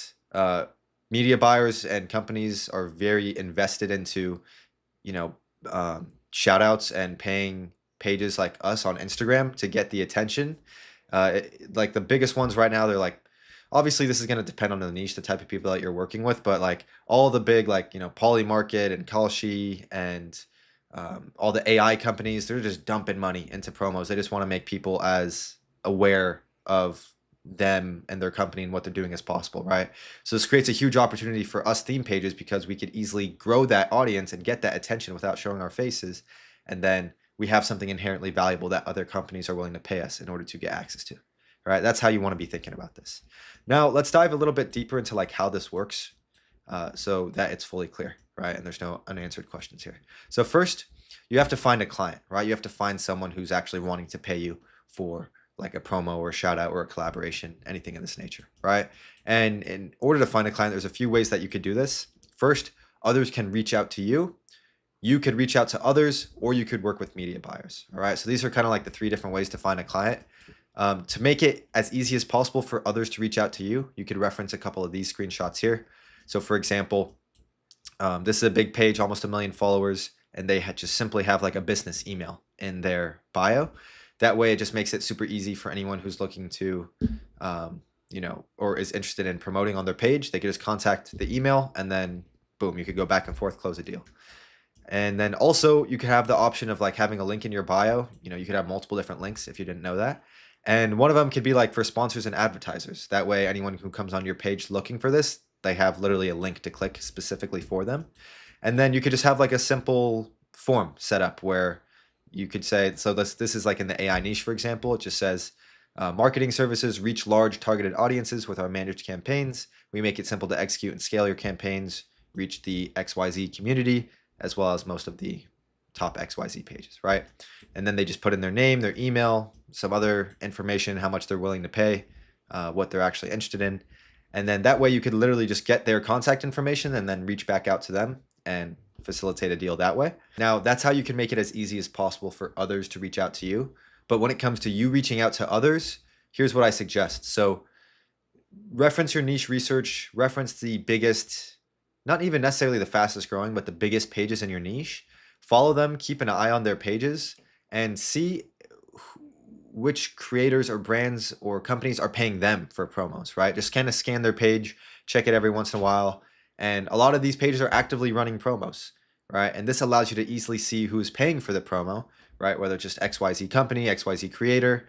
media buyers and companies are very invested into, you know, shout outs and paying pages like us on Instagram to get the attention. Like the biggest ones right now, they're like, obviously this is going to depend on the niche, the type of people that you're working with, but like all the big, like, you know, Polymarket and Kalshi and all the AI companies, they're just dumping money into promos. They just want to make people as aware of them and their company and what they're doing as possible, right? So this creates a huge opportunity for us theme pages because we could easily grow that audience and get that attention without showing our faces. And then we have something inherently valuable that other companies are willing to pay us in order to get access to. All right, that's how you want to be thinking about this. Now, let's dive a little bit deeper into like how this works so that it's fully clear, right? And there's no unanswered questions here. So first, you have to find a client, right? You have to find someone who's actually wanting to pay you for like a promo or a shout out or a collaboration, anything of this nature, right? And in order to find a client, there's a few ways that you could do this. First, others can reach out to you. You could reach out to others, or you could work with media buyers, all right? So these are kind of like the 3 different ways to find a client. To make it as easy as possible for others to reach out to you, you could reference a couple of these screenshots here. So for example, this is a big page, almost 1 million followers, and they just simply have like a business email in their bio. That way it just makes it super easy for anyone who's looking to, you know, or is interested in promoting on their page. They could just contact the email and then boom, you could go back and forth, close a deal. And then also you could have the option of like having a link in your bio. You know, you could have multiple different links if you didn't know that. And one of them could be like for sponsors and advertisers. That way, anyone who comes on your page looking for this, they have literally a link to click specifically for them. And then you could just have like a simple form set up where you could say, so this is like in the AI niche, for example, it just says, marketing services reach large targeted audiences with our managed campaigns. We make it simple to execute and scale your campaigns, reach the XYZ community, as well as most of the top XYZ pages, right? And then they just put in their name, their email, some other information, how much they're willing to pay, what they're actually interested in. And then that way you could literally just get their contact information and then reach back out to them and facilitate a deal that way. Now, that's how you can make it as easy as possible for others to reach out to you. But when it comes to you reaching out to others, here's what I suggest. So reference your niche research, reference the biggest, not even necessarily the fastest growing, but the biggest pages in your niche. Follow them, keep an eye on their pages, and see which creators or brands or companies are paying them for promos, right? Just kind of scan their page, check it every once in a while. And a lot of these pages are actively running promos, right? And this allows you to easily see who's paying for the promo, right? Whether it's just XYZ company, XYZ creator.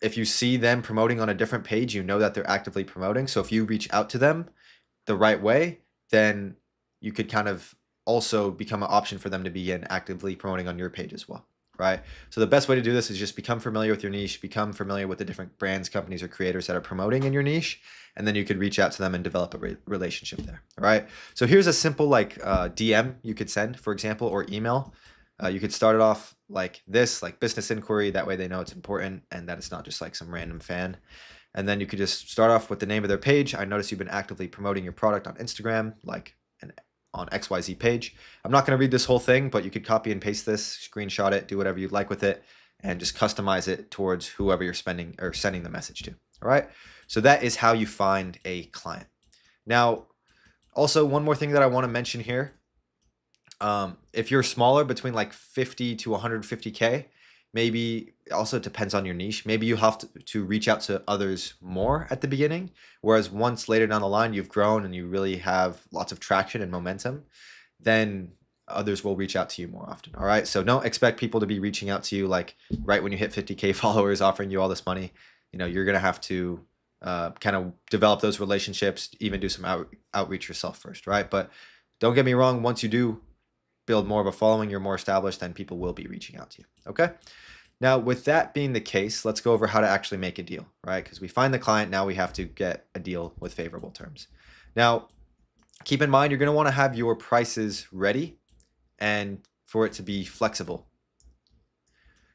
If you see them promoting on a different page, you know that they're actively promoting. So if you reach out to them the right way, then you could kind of also become an option for them to begin actively promoting on your page as well, right? So the best way to do this is just become familiar with your niche, become familiar with the different brands, companies, or creators that are promoting in your niche, and then you could reach out to them and develop a relationship there, all right? So here's a simple like DM you could send, for example, or email. You could start it off like this, like business inquiry. That way they know it's important and that it's not just like some random fan. And then you could just start off with the name of their page. I notice you've been actively promoting your product on Instagram, like on XYZ page. I'm not going to read this whole thing, but you could copy and paste this, screenshot it, do whatever you'd like with it, and just customize it towards whoever you're spending or sending the message to. All right. So that is how you find a client. Now, also one more thing that I want to mention here. If you're smaller, between like 50 to 150K, maybe also depends on your niche. Maybe you have to reach out to others more at the beginning, whereas once later down the line you've grown and you really have lots of traction and momentum, then others will reach out to you more often. All right. So don't expect people to be reaching out to you like right when you hit 50K followers, offering you all this money. You know, you're going to have to kind of develop those relationships, even do some outreach yourself first. Right. But don't get me wrong. Once you do build more of a following, you're more established, then people will be reaching out to you. Okay. Now, with that being the case, let's go over how to actually make a deal, right? Because we find the client, now we have to get a deal with favorable terms. Now, keep in mind, you're going to want to have your prices ready and for it to be flexible.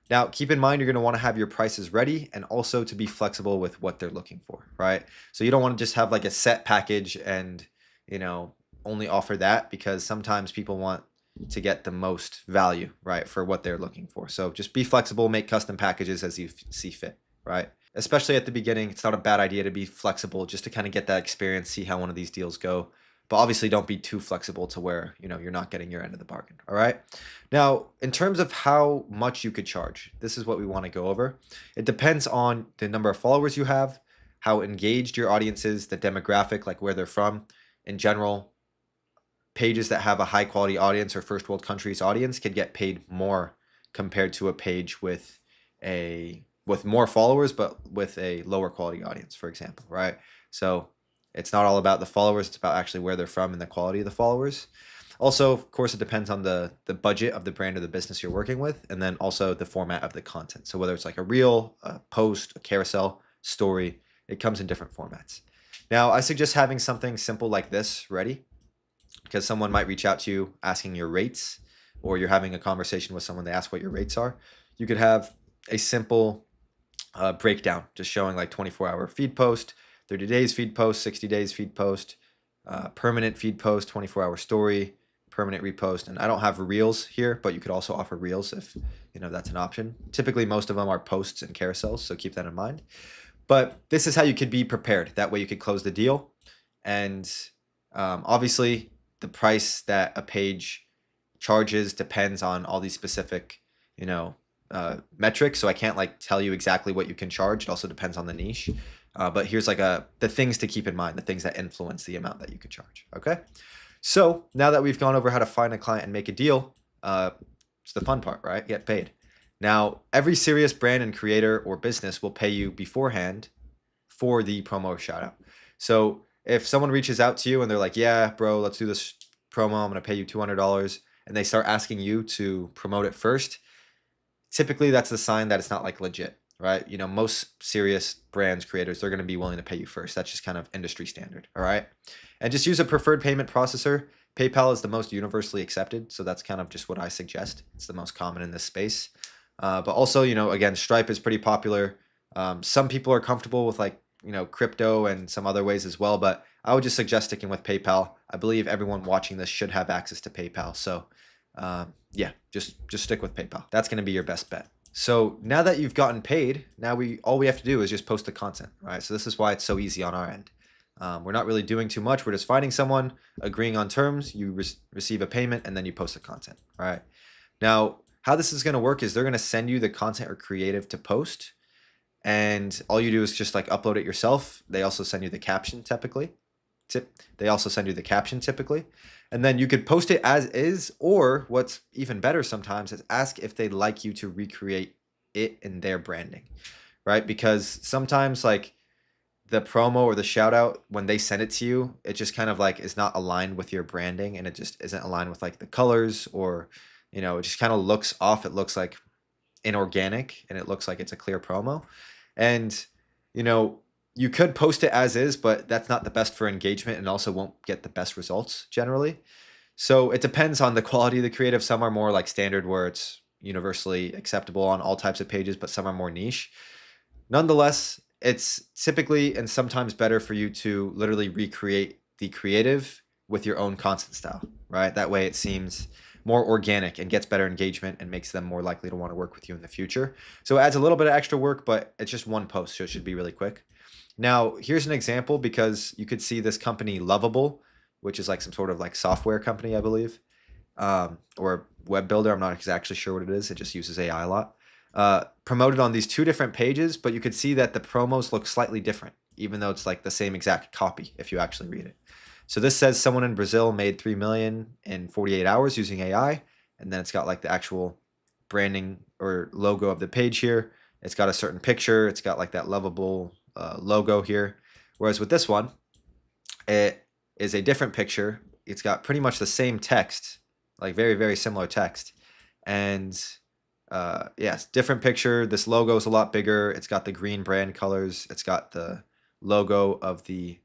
Now, keep in mind, you're going to want to have your prices ready and also to be flexible with what they're looking for, right? So you don't want to just have like a set package and, you know, only offer that, because sometimes people want to get the most value, right, for what they're looking for. So just be flexible, make custom packages as you see fit, right? Especially at the beginning, it's not a bad idea to be flexible just to kind of get that experience, see how one of these deals go. But obviously don't be too flexible to where, you know, you're not getting your end of the bargain, all right? Now, in terms of how much you could charge, this is what we want to go over. It depends on the number of followers you have, how engaged your audience is, the demographic, like where they're from. In general, pages that have a high quality audience or first world countries audience could get paid more compared to a page with more followers but with a lower quality audience, for example, right? So it's not all about the followers, it's about actually where they're from and the quality of the followers. Also, of course, it depends on the budget of the brand or the business you're working with, and then also the format of the content. So whether it's like a reel, a post, a carousel, story, it comes in different formats. Now, I suggest having something simple like this ready, because someone might reach out to you asking your rates, or you're having a conversation with someone, they ask what your rates are. You could have a simple breakdown just showing like 24-hour feed post, 30 days feed post, 60 days feed post, permanent feed post, 24-hour story, permanent repost. And I don't have reels here, but you could also offer reels if, you know, that's an option. Typically, most of them are posts and carousels, so keep that in mind. But this is how you could be prepared. That way you could close the deal. And obviously, the price that a page charges depends on all these specific, you know, metrics. So I can't like tell you exactly what you can charge. It also depends on the niche. But here's like the things to keep in mind, the things that influence the amount that you could charge. Okay. So now that we've gone over how to find a client and make a deal, it's the fun part, right? Get paid. Now, every serious brand and creator or business will pay you beforehand for the promo or shout out. So if someone reaches out to you and they're like, yeah, bro, let's do this promo, I'm going to pay you $200, and they start asking you to promote it first, typically that's a sign that it's not like legit, right? You know, most serious brands, creators, they're going to be willing to pay you first. That's just kind of industry standard, all right? And just use a preferred payment processor. PayPal is the most universally accepted, so that's kind of just what I suggest. It's the most common in this space. But also, you know, again, Stripe is pretty popular. Some people are comfortable with like, you know, crypto and some other ways as well, but I would just suggest sticking with PayPal. I believe everyone watching this should have access to PayPal. So yeah, just stick with PayPal. That's going to be your best bet. So now that you've gotten paid, now all we have to do is just post the content, right? So this is why it's so easy on our end. We're not really doing too much. We're just finding someone, agreeing on terms, you receive a payment, and then you post the content, all right? Now, how this is going to work is they're going to send you the content or creative to post, and all you do is just like upload it yourself. They also send you the caption typically. And then you could post it as is, or what's even better sometimes is ask if they'd like you to recreate it in their branding, right? Because sometimes like the promo or the shout out, when they send it to you, it just kind of like is not aligned with your branding, and it just isn't aligned with like the colors, or, you know, it just kind of looks off. It looks like inorganic, and it looks like it's a clear promo. And, you know, you could post it as is, but that's not the best for engagement and also won't get the best results generally. So it depends on the quality of the creative. Some are more like standard where it's universally acceptable on all types of pages, but some are more niche. Nonetheless, it's typically and sometimes better for you to literally recreate the creative with your own content style, right? That way it seems more organic and gets better engagement and makes them more likely to want to work with you in the future. So it adds a little bit of extra work, but it's just one post, so it should be really quick. Now, here's an example, because you could see this company Lovable, which is like some sort of like software company, I believe, or web builder. I'm not exactly sure what it is. It just uses AI a lot. promoted on these two different pages, but you could see that the promos look slightly different, even though it's like the same exact copy if you actually read it. So this says someone in Brazil made 3 million in 48 hours using AI, and then it's got like the actual branding or logo of the page here. It's got a certain picture. It's got like that lovable logo here. Whereas with this one, it is a different picture. It's got pretty much the same text, like very, very similar text. And yes, different picture. This logo is a lot bigger. It's got the green brand colors. It's got the logo of the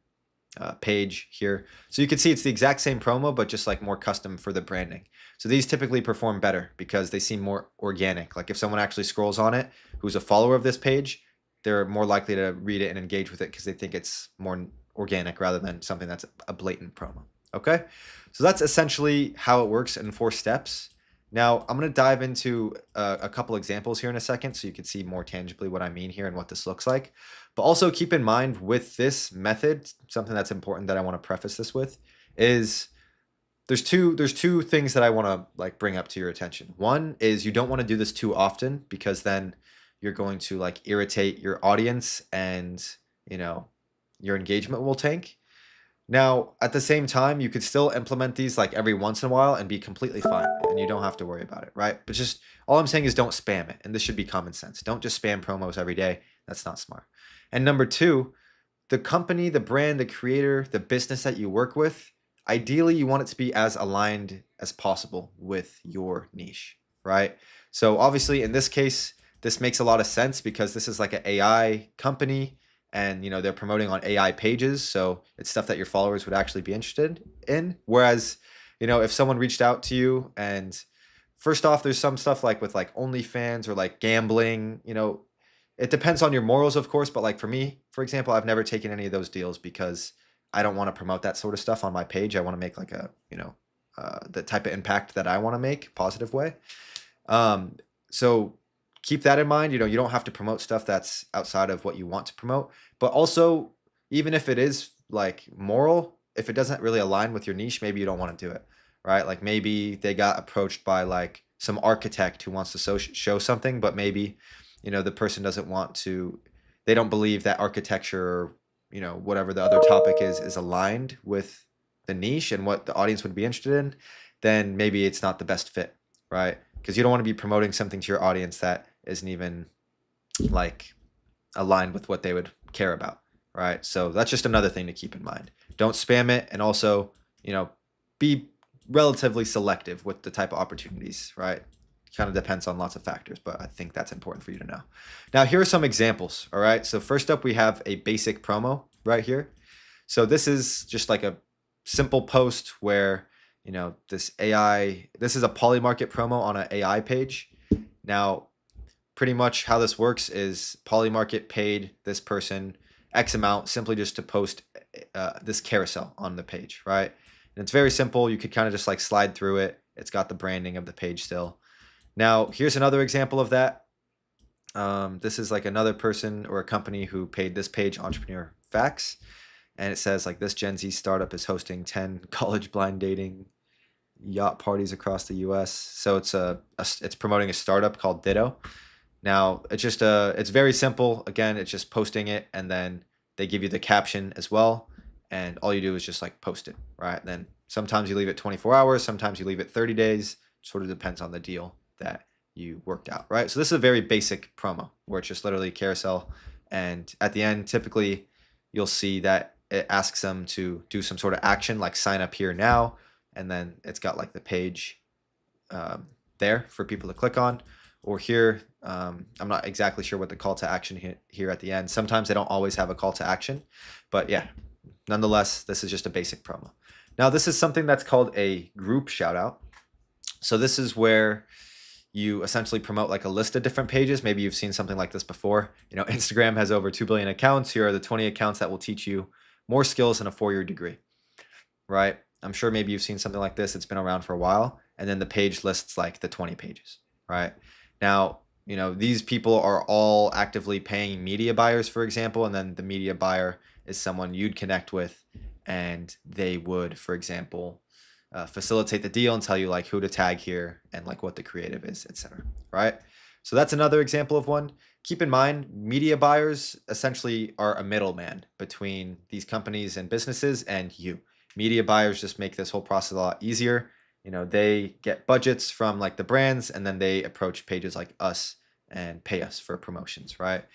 page here. So you can see it's the exact same promo, but just like more custom for the branding. So these typically perform better because they seem more organic. Like if someone actually scrolls on it, who's a follower of this page, they're more likely to read it and engage with it because they think it's more organic rather than something that's a blatant promo. Okay, so that's essentially how it works in 4 steps. Now I'm going to dive into a couple examples here in a second so you can see more tangibly what I mean here and what this looks like. But also keep in mind with this method, something that's important that I want to preface this with is there's two things that I want to like bring up to your attention. One is you don't want to do this too often because then you're going to like irritate your audience and, you know, your engagement will tank. Now, at the same time, you could still implement these like every once in a while and be completely fine and you don't have to worry about it, right? But just all I'm saying is don't spam it. And this should be common sense. Don't just spam promos every day. That's not smart. And number 2, the company, the brand, the creator, the business that you work with, ideally you want it to be as aligned as possible with your niche, right? So obviously in this case, this makes a lot of sense because this is like an AI company and you know they're promoting on AI pages, so it's stuff that your followers would actually be interested in. Whereas, you know, if someone reached out to you and first off, there's some stuff like with like OnlyFans or like gambling, you know, it depends on your morals, of course, but like for me, for example, I've never taken any of those deals because I don't want to promote that sort of stuff on my page. I want to make like a, you know, the type of impact that I want to make, positive way. So keep that in mind. You know, you don't have to promote stuff that's outside of what you want to promote, but also even if it is like moral, if it doesn't really align with your niche, maybe you don't want to do it, right? Like maybe they got approached by like some architect who wants to show something, but maybe, you know, the person doesn't want to, they don't believe that architecture or, you know, whatever the other topic is aligned with the niche and what the audience would be interested in, then maybe it's not the best fit, right? Because you don't want to be promoting something to your audience that isn't even like aligned with what they would care about, right? So that's just another thing to keep in mind. Don't spam it, and also, you know, be relatively selective with the type of opportunities, right? Kind of depends on lots of factors, but I think that's important for you to know. Now, here are some examples, all right? So first up, we have a basic promo right here. So this is just like a simple post where, you know, this is a Polymarket promo on an AI page. Now, pretty much how this works is Polymarket paid this person X amount simply just to post this carousel on the page, right? And it's very simple. You could kind of just like slide through it. It's got the branding of the page still. Now, here's another example of that. This is like another person or a company who paid this page, Entrepreneur Facts. And it says like this Gen Z startup is hosting 10 college blind dating yacht parties across the US. So it's promoting a startup called Ditto. Now, it's very simple. Again, it's just posting it and then they give you the caption as well. And all you do is just like post it, right? Then sometimes you leave it 24 hours, sometimes you leave it 30 days. Sort of depends on the deal that you worked out, right? So this is a very basic promo where it's just literally carousel. And at the end, typically you'll see that it asks them to do some sort of action like sign up here now. And then it's got like the page there for people to click on. Or here, I'm not exactly sure what the call to action here at the end. Sometimes they don't always have a call to action. But yeah, nonetheless, this is just a basic promo. Now, this is something that's called a group shout out. So this is where you essentially promote like a list of different pages. Maybe you've seen something like this before. You know, Instagram has over 2 billion accounts. Here are the 20 accounts that will teach you more skills in a 4-year degree, right? I'm sure maybe you've seen something like this. It's been around for a while. And then the page lists like the 20 pages, right? Now, you know, these people are all actively paying media buyers, for example, and then the media buyer is someone you'd connect with and they would, for example, facilitate the deal and tell you like who to tag here and like what the creative is, etc. Right? So that's another example of one. Keep in mind, media buyers essentially are a middleman between these companies and businesses and you. Media buyers just make this whole process a lot easier. You know, they get budgets from like the brands and then they approach pages like us and pay us for promotions, right?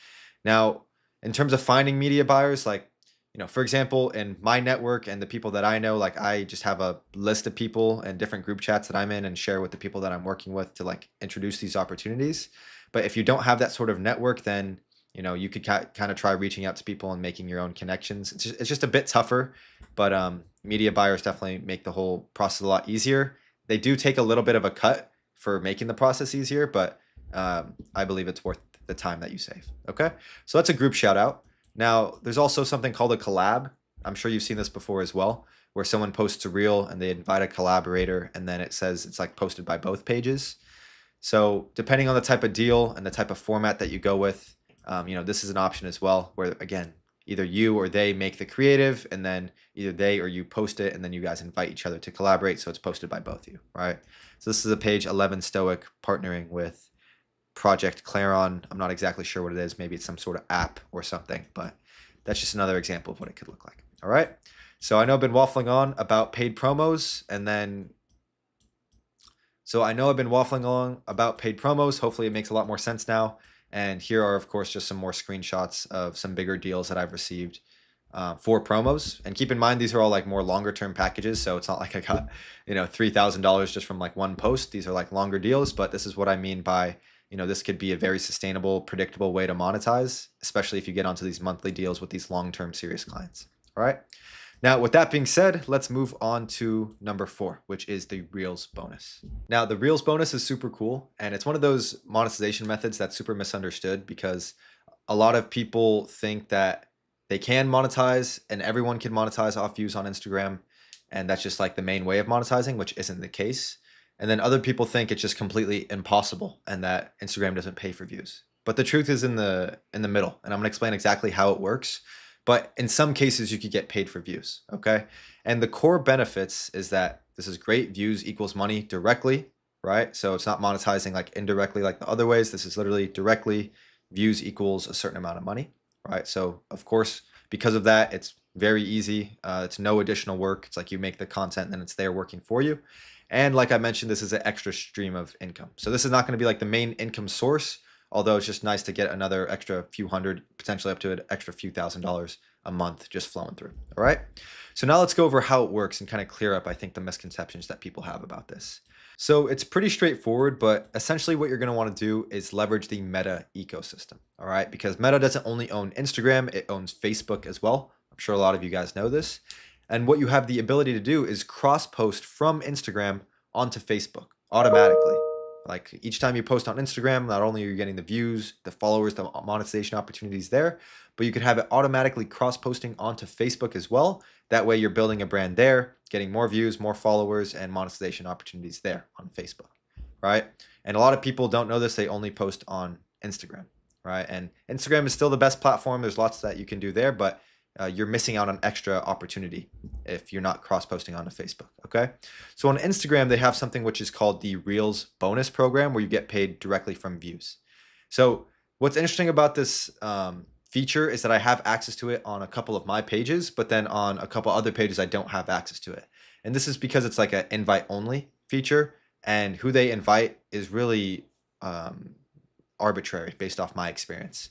Now, in terms of finding media buyers, like, you know, for example, in my network and the people that I know, like I just have a list of people and different group chats that I'm in and share with the people that I'm working with to like introduce these opportunities. But if you don't have that sort of network, then, you know, you could kind of try reaching out to people and making your own connections. It's just a bit tougher, but media buyers definitely make the whole process a lot easier. They do take a little bit of a cut for making the process easier, but I believe it's worth the time that you save. Okay, so that's a group shout out. Now, there's also something called a collab. I'm sure you've seen this before as well, where someone posts a reel and they invite a collaborator, and then it says it's like posted by both pages. So depending on the type of deal and the type of format that you go with, you know, this is an option as well, where again, either you or they make the creative, and then either they or you post it, and then you guys invite each other to collaborate, so it's posted by both of you, right? So this is a page 11 Stoic partnering with Project Claron. I'm not exactly sure what it is. Maybe it's some sort of app or something, but that's just another example of what it could look like. All right. So I know I've been waffling on about paid promos, and then Hopefully it makes a lot more sense now. And here are, of course, just some more screenshots of some bigger deals that I've received for promos. And keep in mind, these are all like more longer term packages. So it's not like I got, you know, $3,000 just from like one post. These are like longer deals, but this is what I mean by, you know, this could be a very sustainable, predictable way to monetize, especially if you get onto these monthly deals with these long-term serious clients. All right. Now, with that being said, let's move on to number 4, which is the Reels bonus. Now, the Reels bonus is super cool, and it's one of those monetization methods that's super misunderstood because a lot of people think that they can monetize and everyone can monetize off views on Instagram, and that's just like the main way of monetizing, which isn't the case. And then other people think it's just completely impossible and that Instagram doesn't pay for views. But the truth is in the middle, and I'm going to explain exactly how it works. But in some cases, you could get paid for views, okay? And the core benefits is that this is great. Views equals money directly, right? So it's not monetizing like indirectly like the other ways. This is literally directly views equals a certain amount of money, right? So of course, because of that, it's very easy. It's no additional work. It's like you make the content and then it's there working for you. And like I mentioned, this is an extra stream of income. So this is not going to be like the main income source, although it's just nice to get another extra few hundred, potentially up to an extra few $1,000s a month just flowing through. All right. So now let's go over how it works and kind of clear up, I think, the misconceptions that people have about this. So it's pretty straightforward, but essentially what you're going to want to do is leverage the Meta ecosystem. All right. Because Meta doesn't only own Instagram, it owns Facebook as well. I'm sure a lot of you guys know this. And what you have the ability to do is cross post from Instagram onto Facebook automatically. Like each time you post on Instagram, not only are you getting the views, the followers, the monetization opportunities there, but you could have it automatically cross-posting onto Facebook as well. That way you're building a brand there, getting more views, more followers, and monetization opportunities there on Facebook, right? And a lot of people don't know this. They only post on Instagram, right? And Instagram is still the best platform. There's lots that you can do there, but you're missing out on extra opportunity if you're not cross-posting onto Facebook, okay? So on Instagram, they have something which is called the Reels bonus program where you get paid directly from views. So what's interesting about this feature is that I have access to it on a couple of my pages, but then on a couple other pages, I don't have access to it. And this is because it's like an invite-only feature, and who they invite is really arbitrary based off my experience.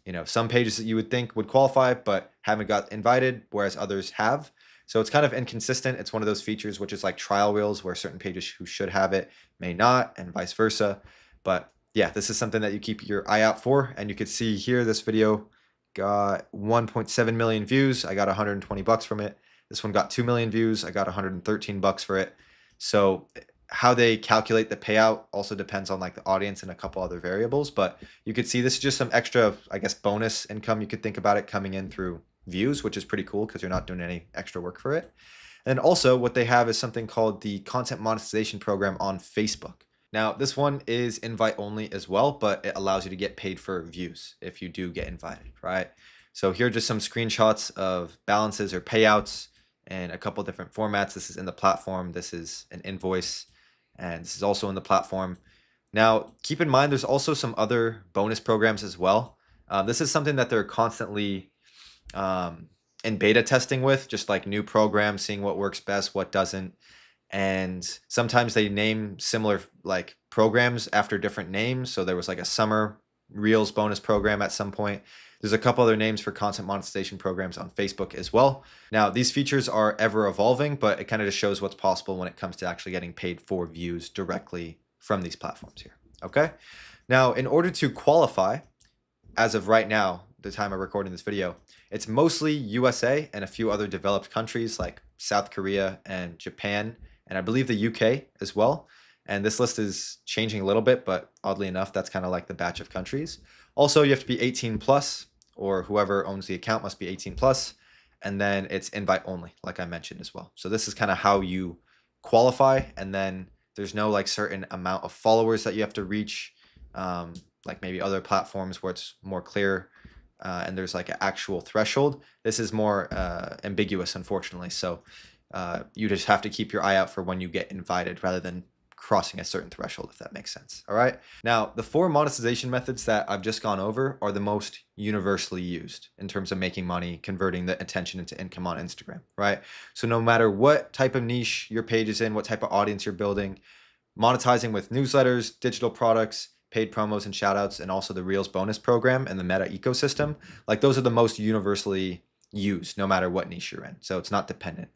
You know, some pages that you would think would qualify, but haven't got invited, whereas others have. So it's kind of inconsistent. It's one of those features which is like trial wheels where certain pages who should have it may not, and vice versa. But yeah, this is something that you keep your eye out for. And you could see here, this video got 1.7 million views. I got $120 from it. This one got 2 million views. I got $113 for it. So how they calculate the payout also depends on like the audience and a couple other variables, but you could see this is just some extra, I guess, bonus income. You could think about it coming in through views, which is pretty cool because you're not doing any extra work for it. And also what they have is something called the content monetization program on Facebook. Now this one is invite only as well, but it allows you to get paid for views if you do get invited, right? So here are just some screenshots of balances or payouts and a couple different formats. This is in the platform. This is an invoice. And this is also in the platform. Now, keep in mind, there's also some other bonus programs as well. This is something that they're constantly in beta testing with, just like new programs, seeing what works best, what doesn't. And sometimes they name similar like programs after different names. So there was like a summer Reels bonus program at some point. There's a couple other names for content monetization programs on Facebook as well. Now, these features are ever evolving, but it kind of just shows what's possible when it comes to actually getting paid for views directly from these platforms here. Okay. Now, in order to qualify, as of right now, the time of recording this video, it's mostly USA and a few other developed countries like South Korea and Japan, and I believe the UK as well. And this list is changing a little bit, but oddly enough, that's kind of like the batch of countries. Also, you have to be 18 plus, or whoever owns the account must be 18 plus, and then it's invite only, like I mentioned as well. So this is kind of how you qualify, and then there's no like certain amount of followers that you have to reach, like maybe other platforms where it's more clear, and there's like an actual threshold. This is more ambiguous, unfortunately. So you just have to keep your eye out for when you get invited rather than crossing a certain threshold, if that makes sense. All right. Now, the 4 monetization methods that I've just gone over are the most universally used in terms of making money, converting the attention into income on Instagram, right? So no matter what type of niche your page is in, what type of audience you're building, monetizing with newsletters, digital products, paid promos and shoutouts, and also the Reels bonus program and the Meta ecosystem, like those are the most universally used no matter what niche you're in. So it's not dependent.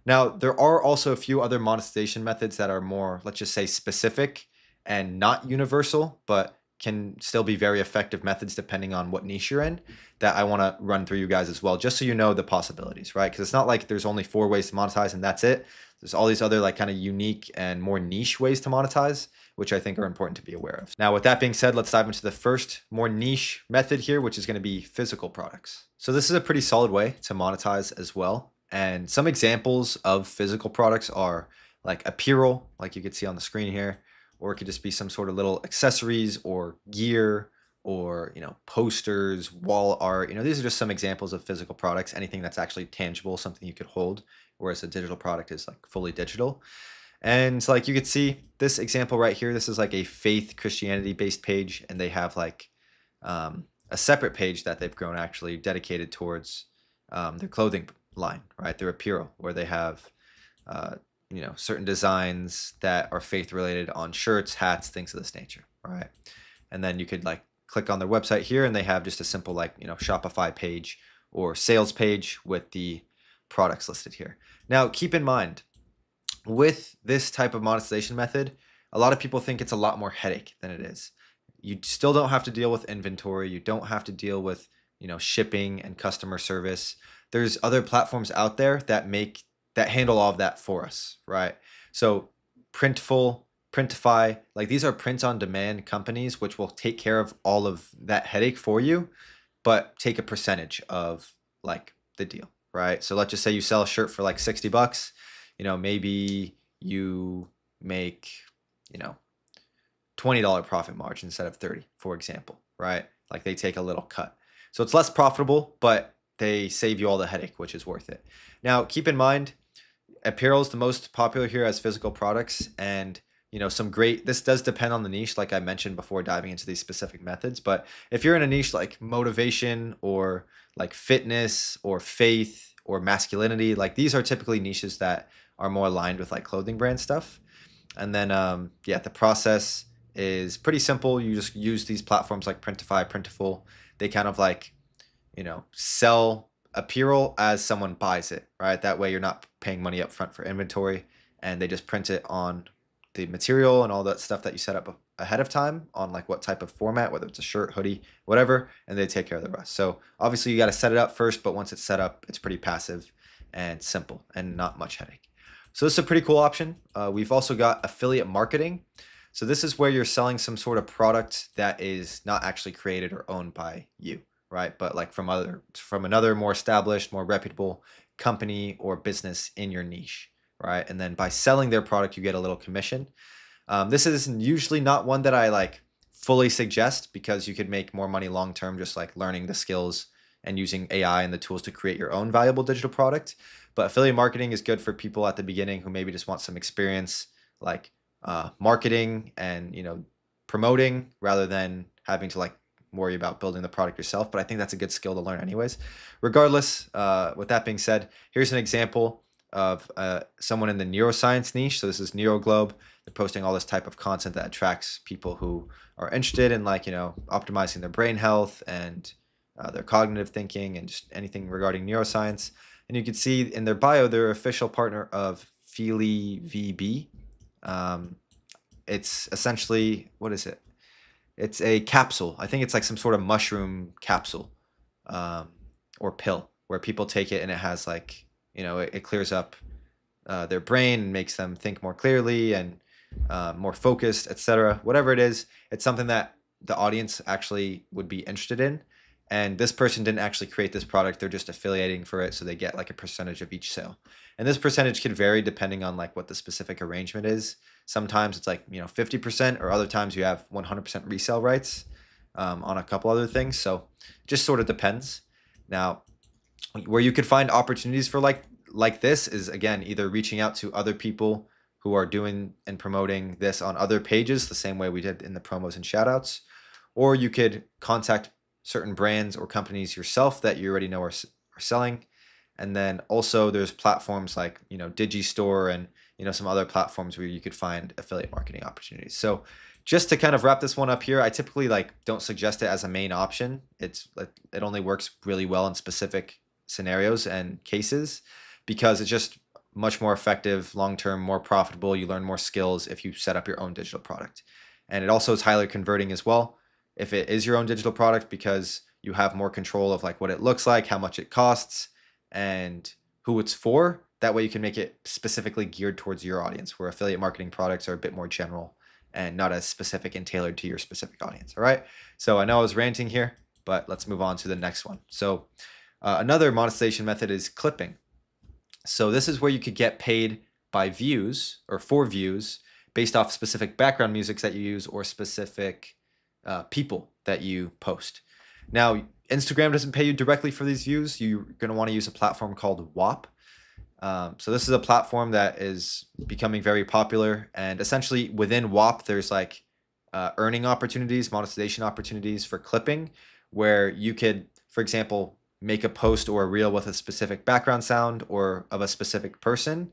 Now, there are also a few other monetization methods that are more, let's just say, specific and not universal, but can still be very effective methods depending on what niche you're in, that I want to run through you guys as well, just so you know the possibilities, right? Because it's not like there's only 4 ways to monetize and that's it. There's all these other like kind of unique and more niche ways to monetize, which I think are important to be aware of. Now, with that being said, let's dive into the first more niche method here, which is going to be physical products. So this is a pretty solid way to monetize as well. And some examples of physical products are like apparel, like you could see on the screen here, or it could just be some sort of little accessories or gear or, you know, posters, wall art. You know, these are just some examples of physical products, anything that's actually tangible, something you could hold, whereas a digital product is like fully digital. And like you could see this example right here, this is like a faith Christianity based page, and they have like a separate page that they've grown actually dedicated towards their clothing line, right? Their apparel, where they have you know, certain designs that are faith related on shirts, hats, things of this nature, right? And then you could like click on their website here and they have just a simple like, you know, Shopify page or sales page with the products listed here. Now, keep in mind, with this type of monetization method, a lot of people think it's a lot more headache than it is. You still don't have to deal with inventory. You don't have to deal with, you know, shipping and customer service. There's other platforms out there that handle all of that for us, right? So Printful, Printify, like these are print on demand companies which will take care of all of that headache for you, but take a percentage of like the deal, right? So let's just say you sell a shirt for like 60 bucks, you know, maybe you make, you know, $20 profit margin instead of 30, for example, right? Like they take a little cut. So it's less profitable, but they save you all the headache, which is worth it. Now, keep in mind, apparel is the most popular here as physical products, and you know, this does depend on the niche, like I mentioned before diving into these specific methods. But if you're in a niche like motivation or like fitness or faith or masculinity, like these are typically niches that are more aligned with like clothing brand stuff. And then, yeah, the process is pretty simple. You just use these platforms like Printify, Printful. They kind of like, you know, sell apparel as someone buys it, right? That way you're not paying money up front for inventory, and they just print it on the material and all that stuff that you set up ahead of time on like what type of format, whether it's a shirt, hoodie, whatever, and they take care of the rest. So obviously you got to set it up first, but once it's set up, it's pretty passive and simple and not much headache. So this is a pretty cool option. We've also got affiliate marketing. So this is where you're selling some sort of product that is not actually created or owned by you, right? But like from another more established, more reputable company or business in your niche, right? And then by selling their product, you get a little commission. This is usually not one that I like fully suggest, because you could make more money long term just like learning the skills and using AI and the tools to create your own valuable digital product. But affiliate marketing is good for people at the beginning who maybe just want some experience like marketing and, you know, promoting rather than having to like worry about building the product yourself. But I think that's a good skill to learn anyways. Regardless, with that being said, here's an example of someone in the neuroscience niche. So this is NeuroGlobe. They're posting all this type of content that attracts people who are interested in like, optimizing their brain health and their cognitive thinking and just anything regarding neuroscience. And you can see in their bio, they're official partner of Feely VB. It's essentially, what is it? It's a capsule. I think it's like some sort of mushroom capsule or pill where people take it and it has like, it clears up their brain and makes them think more clearly and more focused, etc. Whatever it is, it's something that the audience actually would be interested in. And this person didn't actually create this product. They're just affiliating for it. So they get like a percentage of each sale. And this percentage can vary depending on like what the specific arrangement is. Sometimes it's like, 50%, or other times you have 100% resale rights on a couple other things. So it just sort of depends. Now, where you could find opportunities for like this is, again, either reaching out to other people who are doing and promoting this on other pages, the same way we did in the promos and shoutouts, or you could contact certain brands or companies yourself that you already know are selling. And then also there's platforms like, Digistore and, some other platforms where you could find affiliate marketing opportunities. So just to kind of wrap this one up here, I typically don't suggest it as a main option. It only works really well in specific scenarios and cases because it's just much more effective, long-term, more profitable. You learn more skills if you set up your own digital product. And it also is highly converting as well if it is your own digital product, because you have more control of like what it looks like, how much it costs, and who it's for. That way you can make it specifically geared towards your audience, where affiliate marketing products are a bit more general and not as specific and tailored to your specific audience. All right. So I know I was ranting here, but let's move on to the next one. So another monetization method is clipping. So this is where you could get paid by views or for views based off specific background music that you use or specific people that you post. Now, Instagram doesn't pay you directly for these views. You're going to want to use a platform called WAP. So this is a platform that is becoming very popular, and essentially within WAP, there's like earning opportunities, monetization opportunities for clipping, where you could, for example, make a post or a reel with a specific background sound or of a specific person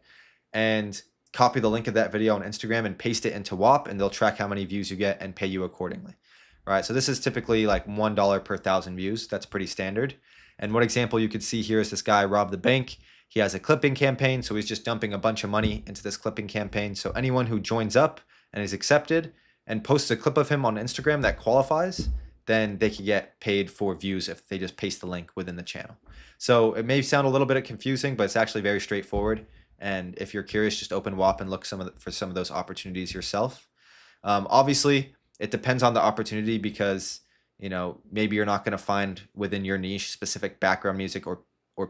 and copy the link of that video on Instagram and paste it into WAP, and they'll track how many views you get and pay you accordingly. All right, so this is typically like $1 per 1,000 views. That's pretty standard. And one example you could see here is this guy robbed the bank. He has a clipping campaign, so he's just dumping a bunch of money into this clipping campaign. So anyone who joins up and is accepted and posts a clip of him on Instagram that qualifies, then they can get paid for views if they just paste the link within the channel. So it may sound a little bit confusing, but it's actually very straightforward. And if you're curious, just open WAP and look for some of those opportunities yourself. Obviously, it depends on the opportunity because, maybe you're not going to find within your niche specific background music or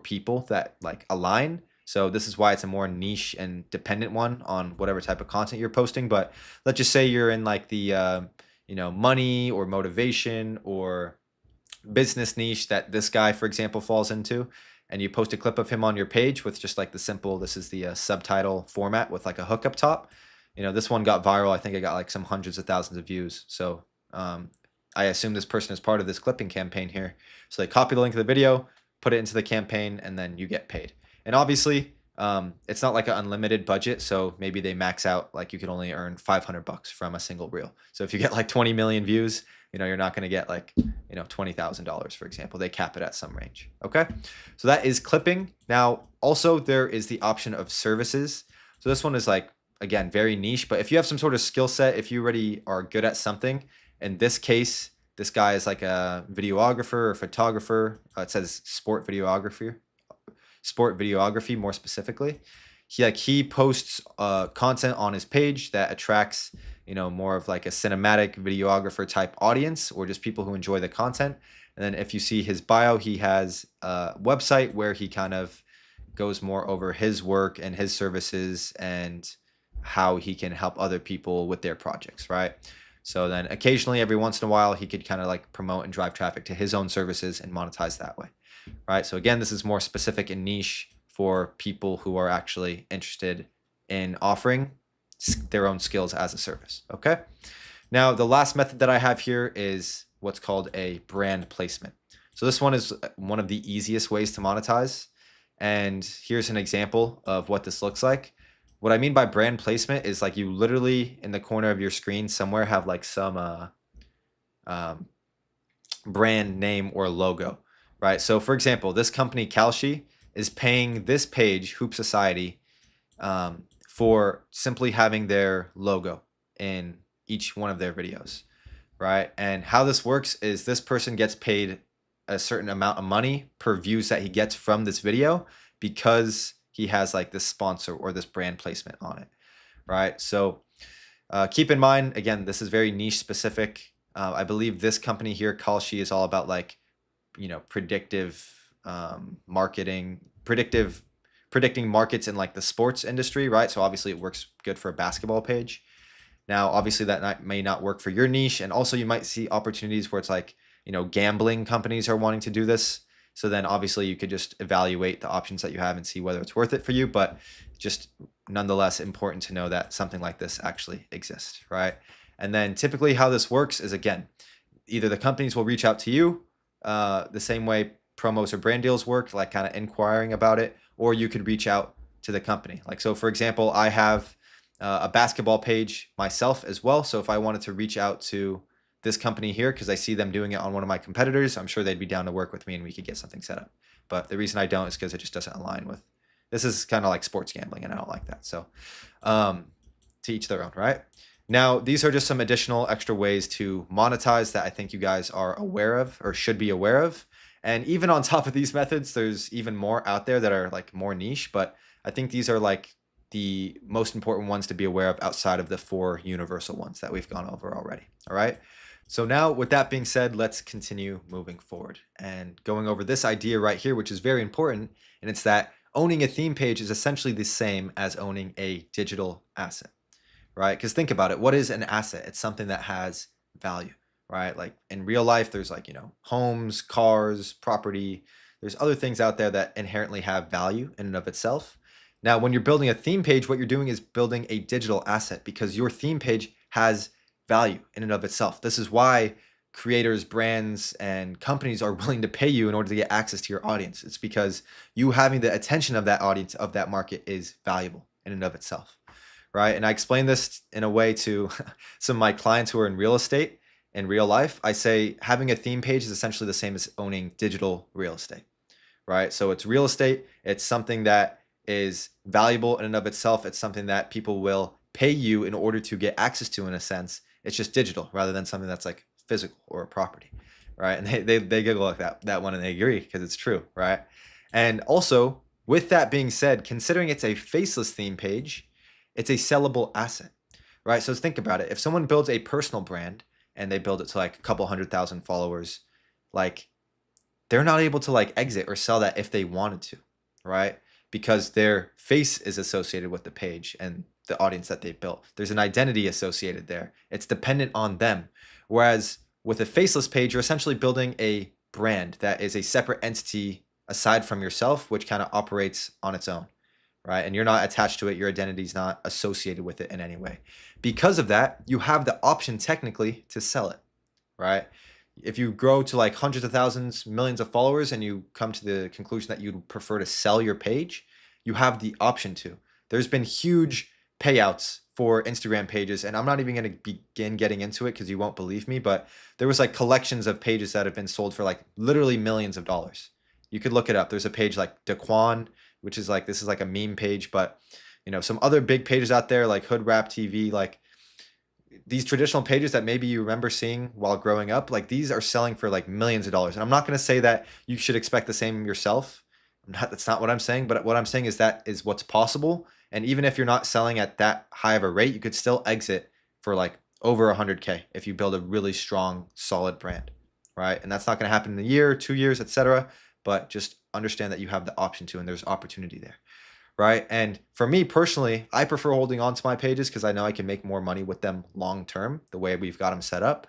people that like align. So this is why it's a more niche and dependent one on whatever type of content you're posting. But let's just say you're in like the, money or motivation or business niche that this guy, for example, falls into, and you post a clip of him on your page with just like the simple, this is the subtitle format with like a hook up top. This one got viral. I think it got like some hundreds of thousands of views. So I assume this person is part of this clipping campaign here. So they copy the link of the video, put it into the campaign, and then you get paid. And obviously, it's not like an unlimited budget. So maybe they max out, like you could only earn $500 from a single reel. So if you get like 20 million views, you're not going to get like, $20,000, for example. They cap it at some range. Okay. So that is clipping. Now, also there is the option of services. So this one is like, again, very niche, but if you have some sort of skill set, if you already are good at something, in this case, this guy is like a videographer or photographer. It says sport videography more specifically. He posts content on his page that attracts, more of like a cinematic videographer type audience or just people who enjoy the content. And then if you see his bio, he has a website where he kind of goes more over his work and his services and how he can help other people with their projects, right? So then occasionally, every once in a while, he could kind of like promote and drive traffic to his own services and monetize that way, right? So again, this is more specific and niche for people who are actually interested in offering their own skills as a service, okay? Now, the last method that I have here is what's called a brand placement. So this one is one of the easiest ways to monetize. And here's an example of what this looks like. What I mean by brand placement is like you literally in the corner of your screen somewhere have like some brand name or logo, right? So for example, this company Kalshi is paying this page, Hoop Society, for simply having their logo in each one of their videos, right? And how this works is this person gets paid a certain amount of money per views that he gets from this video because he has like this sponsor or this brand placement on it, right? So keep in mind, again, this is very niche specific. I believe this company here, Kalshi, is all about like, predictive marketing, predicting markets in like the sports industry, right? So obviously it works good for a basketball page. Now, obviously that may not work for your niche. And also you might see opportunities where it's like, gambling companies are wanting to do this. So then obviously you could just evaluate the options that you have and see whether it's worth it for you. But just nonetheless important to know that something like this actually exists, right? And then typically how this works is, again, either the companies will reach out to you the same way promos or brand deals work, like kind of inquiring about it, or you could reach out to the company. Like, so for example, I have a basketball page myself as well. So if I wanted to reach out to this company here, because I see them doing it on one of my competitors, I'm sure they'd be down to work with me and we could get something set up. But the reason I don't is because it just doesn't align with, this is kind of like sports gambling and I don't like that. So to each their own, right? Now, these are just some additional extra ways to monetize that I think you guys are aware of or should be aware of. And even on top of these methods, there's even more out there that are like more niche, but I think these are like the most important ones to be aware of outside of the 4 universal ones that we've gone over already. All right. So now with that being said, let's continue moving forward and going over this idea right here, which is very important. And it's that owning a theme page is essentially the same as owning a digital asset, right? Because think about it. What is an asset? It's something that has value, right? Like in real life, there's like, homes, cars, property. There's other things out there that inherently have value in and of itself. Now, when you're building a theme page, what you're doing is building a digital asset because your theme page has value in and of itself. This is why creators, brands, and companies are willing to pay you in order to get access to your audience. It's because you having the attention of that audience, of that market, is valuable in and of itself, right? And I explain this in a way to some of my clients who are in real estate in real life. I say having a theme page is essentially the same as owning digital real estate, right? So it's real estate. It's something that is valuable in and of itself. It's something that people will pay you in order to get access to, in a sense. It's just digital rather than something that's like physical or a property, right? And they giggle like that one and they agree because it's true, right? And also, with that being said, considering it's a faceless theme page, it's a sellable asset, right? So think about it. If someone builds a personal brand and they build it to like a couple 100,000 followers, like they're not able to like exit or sell that if they wanted to, right? Because their face is associated with the page and the audience that they built. There's an identity associated there. It's dependent on them. Whereas with a faceless page, you're essentially building a brand that is a separate entity aside from yourself, which kind of operates on its own, right? And you're not attached to it. Your identity is not associated with it in any way. Because of that, you have the option technically to sell it, right? If you grow to like hundreds of thousands, millions of followers, and you come to the conclusion that you'd prefer to sell your page, you have the option to. There's been huge payouts for Instagram pages, and I'm not even going to begin getting into it because you won't believe me, but there was like collections of pages that have been sold for like literally millions of dollars. You could look it up. There's a page like Daquan, which is like, this is like a meme page, but some other big pages out there like Hood Rap TV, like these traditional pages that maybe you remember seeing while growing up, like these are selling for like millions of dollars. And I'm not going to say that you should expect the same yourself. That's not what I'm saying, but what I'm saying is that is what's possible. And even if you're not selling at that high of a rate, you could still exit for like over 100K if you build a really strong, solid brand, right? And that's not going to happen in a year, 2 years, etc. But just understand that you have the option to, and there's opportunity there, right? And for me personally, I prefer holding on to my pages because I know I can make more money with them long term, the way we've got them set up.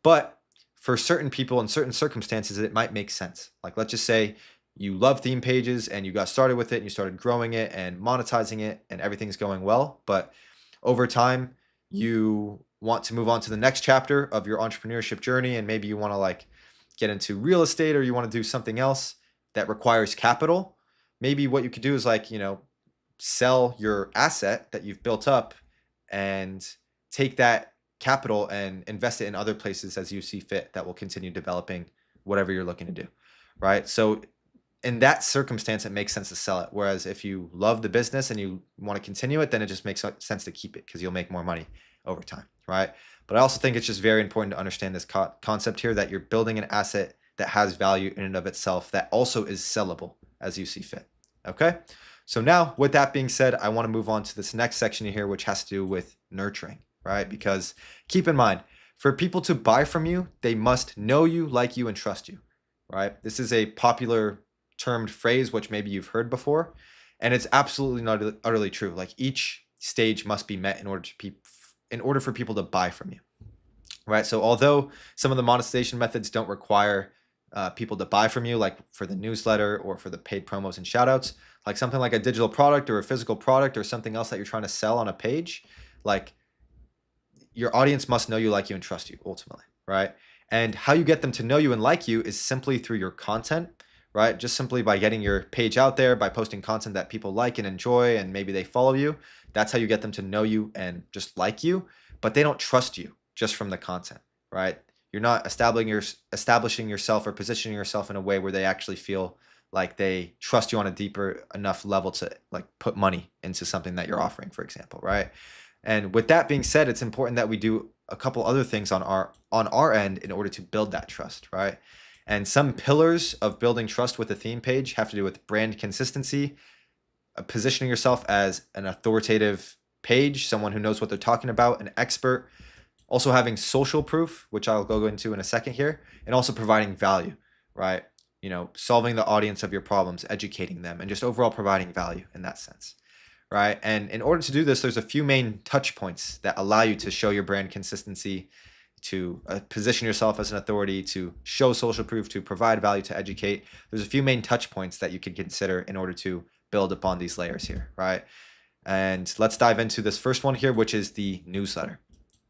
But for certain people in certain circumstances, it might make sense. Like let's just say you love theme pages and you got started with it and you started growing it and monetizing it and everything's going well. But over time, you want to move on to the next chapter of your entrepreneurship journey, and maybe you want to like get into real estate, or you want to do something else that requires capital, maybe what you could do is like, sell your asset that you've built up and take that capital and invest it in other places as you see fit that will continue developing whatever you're looking to do, right? So in that circumstance, it makes sense to sell it. Whereas if you love the business and you want to continue it, then it just makes sense to keep it because you'll make more money over time, right? But I also think it's just very important to understand this concept here, that you're building an asset that has value in and of itself that also is sellable as you see fit, okay? So now, with that being said, I want to move on to this next section here, which has to do with nurturing, right? Because keep in mind, for people to buy from you, they must know you, like you, and trust you, right? This is a popular termed phrase, which maybe you've heard before, and it's absolutely not utterly true. Like each stage must be met in order for people to buy from you, right? So although some of the monetization methods don't require people to buy from you, like for the newsletter or for the paid promos and shoutouts, like something like a digital product or a physical product or something else that you're trying to sell on a page, like your audience must know you, like you, and trust you ultimately, right? And how you get them to know you and like you is simply through your content, right? Just simply by getting your page out there, by posting content that people like and enjoy, and maybe they follow you. That's how you get them to know you and just like you, but they don't trust you just from the content, right? You're not establishing yourself or positioning yourself in a way where they actually feel like they trust you on a deeper enough level to like put money into something that you're offering, for example, right? And with that being said, it's important that we do a couple other things on our end in order to build that trust, right? And some pillars of building trust with a theme page have to do with brand consistency, positioning yourself as an authoritative page, someone who knows what they're talking about, an expert, also having social proof, which I'll go into in a second here, and also providing value, right? Solving the audience of your problems, educating them, and just overall providing value in that sense, right? And in order to do this, there's a few main touch points that allow you to show your brand consistency, to position yourself as an authority, to show social proof, to provide value, to educate. There's a few main touch points that you can consider in order to build upon these layers here, right? And let's dive into this first one here, which is the newsletter,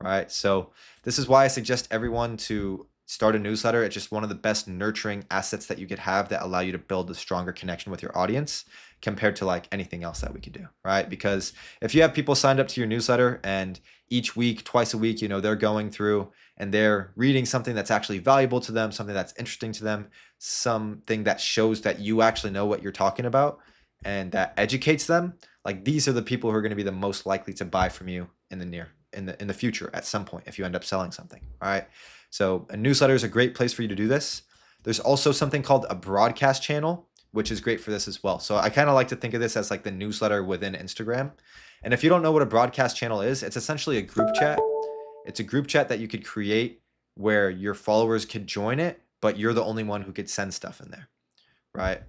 right? So this is why I suggest everyone to start a newsletter. It's just one of the best nurturing assets that you could have that allow you to build a stronger connection with your audience compared to like anything else that we could do, right? Because if you have people signed up to your newsletter and each week, twice a week, they're going through and they're reading something that's actually valuable to them, something that's interesting to them, something that shows that you actually know what you're talking about and that educates them, like these are the people who are going to be the most likely to buy from you in the future at some point if you end up selling something, all right? So a newsletter is a great place for you to do this. There's also something called a broadcast channel, which is great for this as well. So I kind of like to think of this as like the newsletter within Instagram. And if you don't know what a broadcast channel is, it's essentially a group chat. It's a group chat that you could create where your followers could join it, but you're the only one who could send stuff in there, right?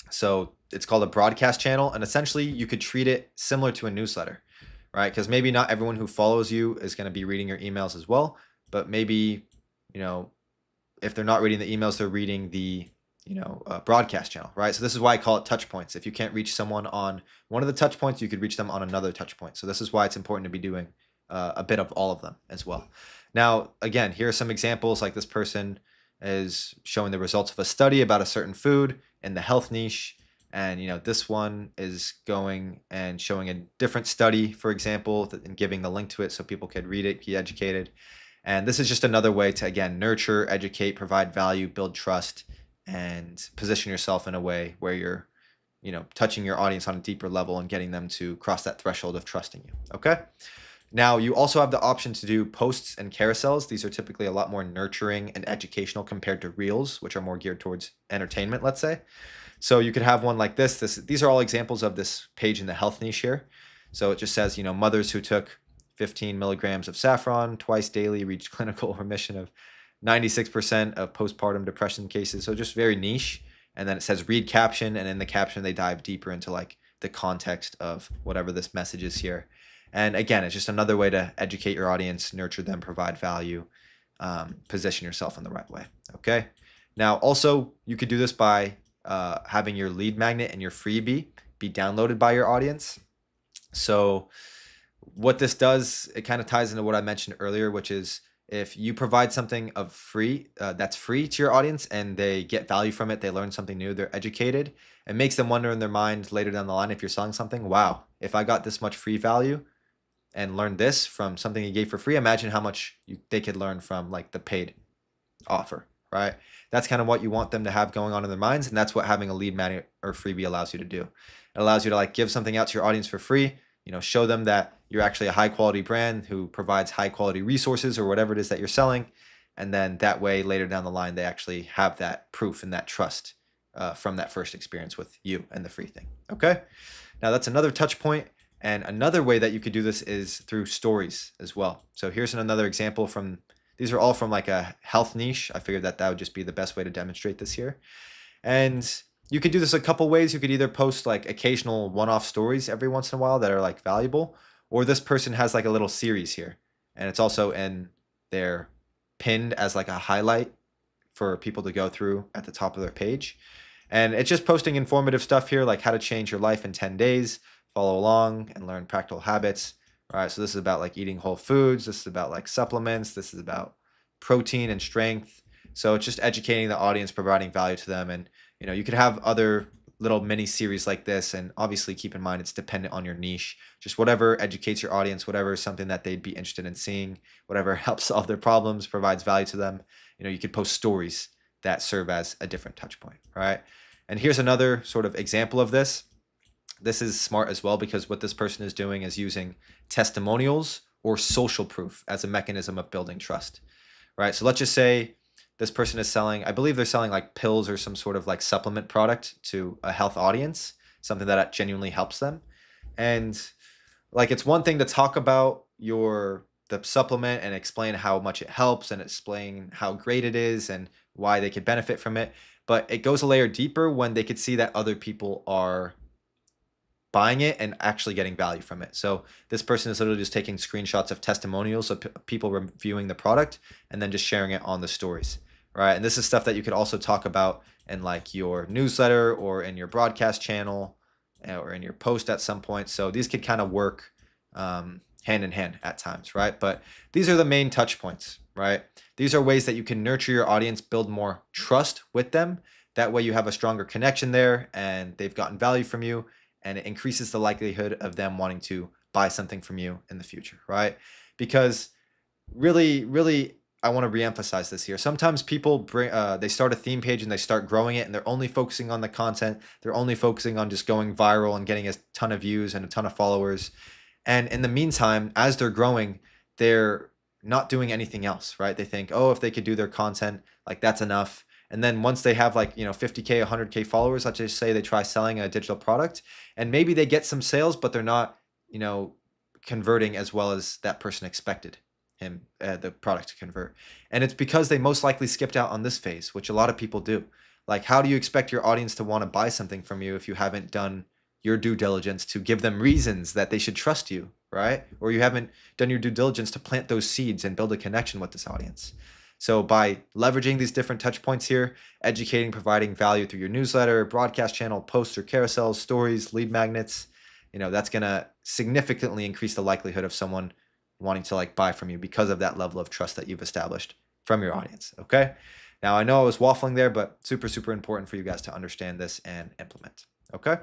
So it's called a broadcast channel, and essentially you could treat it similar to a newsletter, right? Because maybe not everyone who follows you is going to be reading your emails as well, but maybe, if they're not reading the emails, they're reading the, broadcast channel, right? So this is why I call it touch points. If you can't reach someone on one of the touch points, you could reach them on another touch point. So this is why it's important to be doing a bit of all of them as well. Now, again, here are some examples. Like this person is showing the results of a study about a certain food in the health niche. And, this one is going and showing a different study, for example, and giving the link to it so people could read it, be educated. And this is just another way to, again, nurture, educate, provide value, build trust, and position yourself in a way where you're, touching your audience on a deeper level and getting them to cross that threshold of trusting you. Okay. Now, you also have the option to do posts and carousels. These are typically a lot more nurturing and educational compared to reels, which are more geared towards entertainment, let's say. So you could have one like this. These are all examples of this page in the health niche here. So it just says, mothers who took 15 milligrams of saffron twice daily reached clinical remission of 96% of postpartum depression cases. So just very niche. And then it says read caption. And in the caption, they dive deeper into like the context of whatever this message is here. And again, it's just another way to educate your audience, nurture them, provide value, position yourself in the right way. Okay. Now, also, you could do this by having your lead magnet and your freebie be downloaded by your audience. So what this does, it kind of ties into what I mentioned earlier, which is if you provide something of free, that's free to your audience and they get value from it, they learn something new, they're educated, it makes them wonder in their mind later down the line, if you're selling something, wow, if I got this much free value and learned this from something you gave for free, imagine how much they could learn from like the paid offer, right? That's kind of what you want them to have going on in their minds. And that's what having a lead magnet or freebie allows you to do. It allows you to like give something out to your audience for free, show them that you're actually a high quality brand who provides high quality resources or whatever it is that you're selling. And then that way, later down the line, they actually have that proof and that trust from that first experience with you and the free thing. Okay. Now that's another touch point. And another way that you could do this is through stories as well. So here's another example from, these are all from like a health niche. I figured that would just be the best way to demonstrate this here. And you could do this a couple ways. You could either post like occasional one-off stories every once in a while that are like valuable, or this person has like a little series here. And it's also in their pinned as like a highlight for people to go through at the top of their page. And it's just posting informative stuff here, like how to change your life in 10 days, follow along and learn practical habits. All right, so this is about like eating whole foods. This is about like supplements. This is about protein and strength. So it's just educating the audience, providing value to them. And, you could have other little mini series like this. And obviously keep in mind, it's dependent on your niche, just whatever educates your audience, whatever is something that they'd be interested in seeing, whatever helps solve their problems, provides value to them. You could post stories that serve as a different touch point, right? And here's another sort of example of this. This is smart as well, because what this person is doing is using testimonials or social proof as a mechanism of building trust, right? So let's just say this person is selling, I believe they're selling like pills or some sort of like supplement product to a health audience, something that genuinely helps them. And like, it's one thing to talk about the supplement and explain how much it helps and explain how great it is and why they could benefit from it. But it goes a layer deeper when they could see that other people are buying it and actually getting value from it. So this person is literally just taking screenshots of testimonials of people reviewing the product and then just sharing it on the stories, right? And this is stuff that you could also talk about in like your newsletter or in your broadcast channel or in your post at some point. So these could kind of work hand in hand at times, right? But these are the main touch points, right? These are ways that you can nurture your audience, build more trust with them. That way you have a stronger connection there and they've gotten value from you, and it increases the likelihood of them wanting to buy something from you in the future, right? Because really, I want to reemphasize this here. Sometimes people they start a theme page and they start growing it and they're only focusing on the content. They're only focusing on just going viral and getting a ton of views and a ton of followers. And in the meantime, as they're growing, they're not doing anything else, right? They think, oh, if they could do their content, like that's enough. And then once they have like, 50K, 100K followers, let's just say they try selling a digital product and maybe they get some sales, but they're not, converting as well as that person expected the product to convert. And it's because they most likely skipped out on this phase, which a lot of people do. Like, how do you expect your audience to want to buy something from you if you haven't done your due diligence to give them reasons that they should trust you, right? Or you haven't done your due diligence to plant those seeds and build a connection with this audience. So by leveraging these different touch points here, educating, providing value through your newsletter, broadcast channel, posts or carousels, stories, lead magnets, that's going to significantly increase the likelihood of someone wanting to like buy from you because of that level of trust that you've established from your audience. Okay. Now I know I was waffling there, but super important for you guys to understand this and implement. Okay.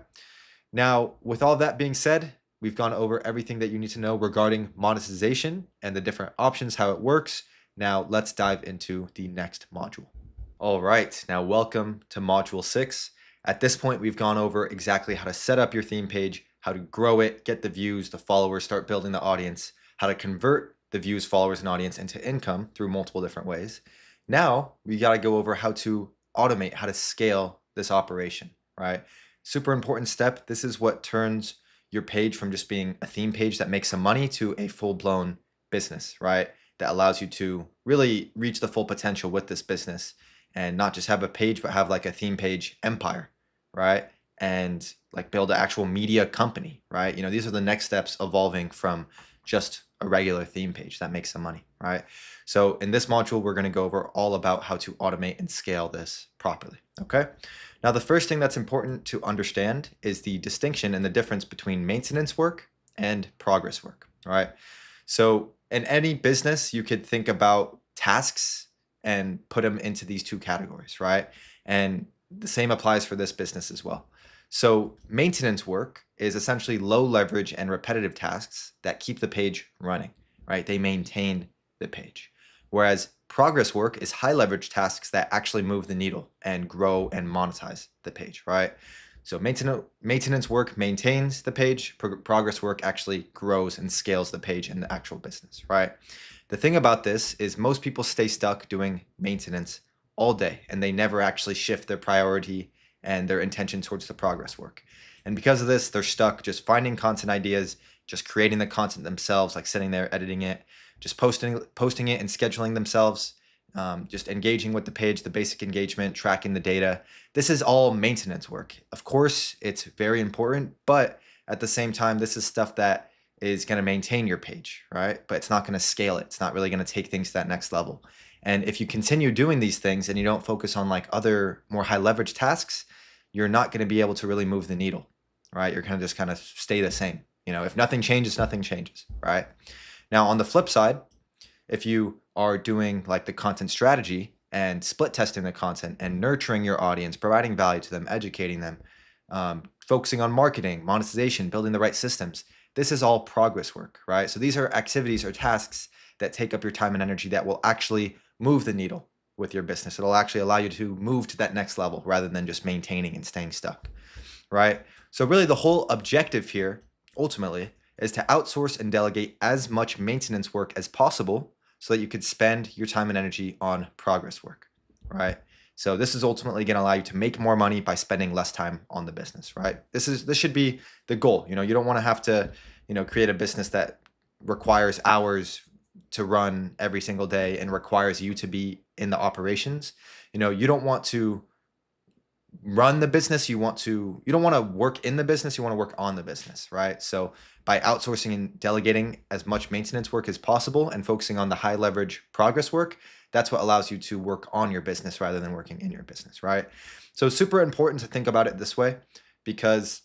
Now, with all that being said, we've gone over everything that you need to know regarding monetization and the different options, how it works. Now let's dive into the next module. All right, now welcome to module 6. At this point, we've gone over exactly how to set up your theme page, how to grow it, get the views, the followers, start building the audience, how to convert the views, followers, and audience into income through multiple different ways. Now we got to go over how to automate, how to scale this operation, right? Super important step. This is what turns your page from just being a theme page that makes some money to a full-blown business, right? That allows you to really reach the full potential with this business and not just have a page, but have like a theme page empire, right? And like build an actual media company, right? These are the next steps evolving from just a regular theme page that makes some money, right? So in this module, we're going to go over all about how to automate and scale this properly, okay? Now, the first thing that's important to understand is the distinction and the difference between maintenance work and progress work, right? So in any business, you could think about tasks and put them into these two categories, right? And the same applies for this business as well. So maintenance work is essentially low leverage and repetitive tasks that keep the page running, right? They maintain the page. Whereas progress work is high leverage tasks that actually move the needle and grow and monetize the page, right? So maintenance work maintains the page, progress work actually grows and scales the page in the actual business, right? The thing about this is most people stay stuck doing maintenance all day and they never actually shift their priority and their intention towards the progress work. And because of this, they're stuck just finding content ideas, just creating the content themselves, like sitting there editing it, just posting it and scheduling themselves, just engaging with the page, the basic engagement, tracking the data. This is all maintenance work. Of course, it's very important, but at the same time, this is stuff that is going to maintain your page, right? But it's not going to scale it. It's not really going to take things to that next level. And if you continue doing these things and you don't focus on like other more high leverage tasks, you're not going to be able to really move the needle, right? You're going to just kind of stay the same. You know, if nothing changes, nothing changes, right? Now, on the flip side, if you are doing like the content strategy and split testing the content and nurturing your audience, providing value to them, educating them, focusing on marketing, monetization, building the right systems, this is all progress work, right? So these are activities or tasks that take up your time and energy that will actually move the needle with your business. It'll actually allow you to move to that next level rather than just maintaining and staying stuck, right? So really the whole objective here ultimately is to outsource and delegate as much maintenance work as possible so that you could spend your time and energy on progress work, right? So this is ultimately going to allow you to make more money by spending less time on the business, right? This should be the goal. You know, you don't want to have to, create a business that requires hours to run every single day and requires you to be in the operations. You don't want to run the business. You don't want to work in the business. You want to work on the business, right? So by outsourcing and delegating as much maintenance work as possible and focusing on the high leverage progress work, that's what allows you to work on your business rather than working in your business, right? So it's super important to think about it this way because,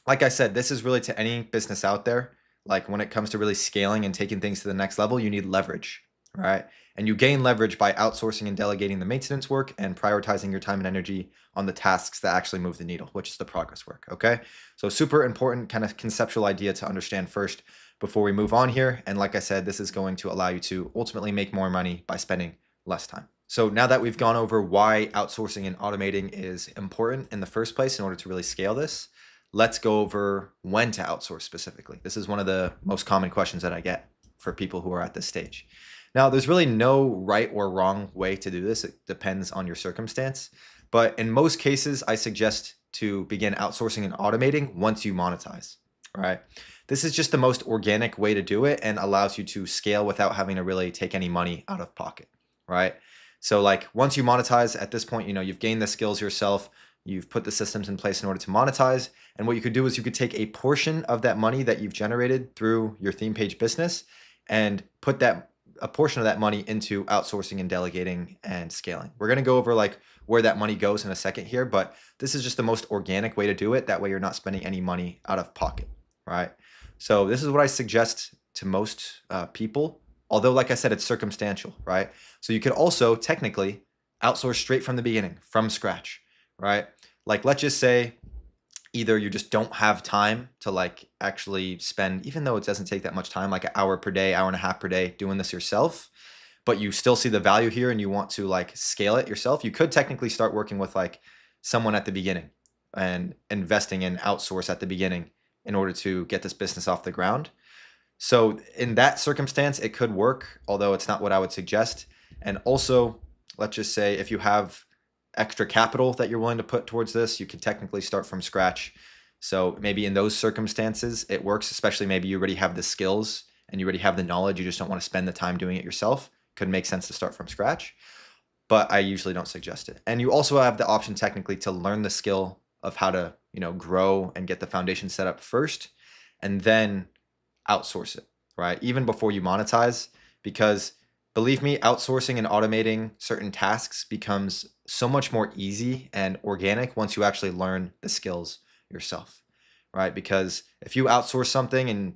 like I said, this is really to any business out there. Like when it comes to really scaling and taking things to the next level, you need leverage, right? And you gain leverage by outsourcing and delegating the maintenance work and prioritizing your time and energy on the tasks that actually move the needle, which is the progress work, okay? So super important kind of conceptual idea to understand first before we move on here. And like I said, this is going to allow you to ultimately make more money by spending less time. So now that we've gone over why outsourcing and automating is important in the first place in order to really scale this, let's go over when to outsource specifically. This is one of the most common questions that I get for people who are at this stage. Now, there's really no right or wrong way to do this. It depends on your circumstance. But in most cases, I suggest to begin outsourcing and automating once you monetize, right? This is just the most organic way to do it and allows you to scale without having to really take any money out of pocket, right? So like once you monetize at this point, you've gained the skills yourself, you've put the systems in place in order to monetize. And what you could do is you could take a portion of that money that you've generated through your theme page business and put a portion of that money into outsourcing and delegating and scaling. We're going to go over like where that money goes in a second here, but this is just the most organic way to do it. That way you're not spending any money out of pocket, right? So this is what I suggest to most people, although like I said, it's circumstantial, right? So you could also technically outsource straight from the beginning, from scratch, right? Like let's just say either you just don't have time to like actually spend, even though it doesn't take that much time, like an hour per day, hour and a half per day doing this yourself, but you still see the value here and you want to like scale it yourself. You could technically start working with like someone at the beginning and investing in outsource at the beginning in order to get this business off the ground. So in that circumstance, it could work, although it's not what I would suggest. And also, let's just say if you have extra capital that you're willing to put towards this, you can technically start from scratch. So maybe in those circumstances, it works, especially maybe you already have the skills and you already have the knowledge. You just don't want to spend the time doing it yourself. Could make sense to start from scratch, but I usually don't suggest it. And you also have the option technically to learn the skill of how to, grow and get the foundation set up first and then outsource it, right? Even before you monetize, because believe me, outsourcing and automating certain tasks becomes so much more easy and organic once you actually learn the skills yourself, right? Because if you outsource something and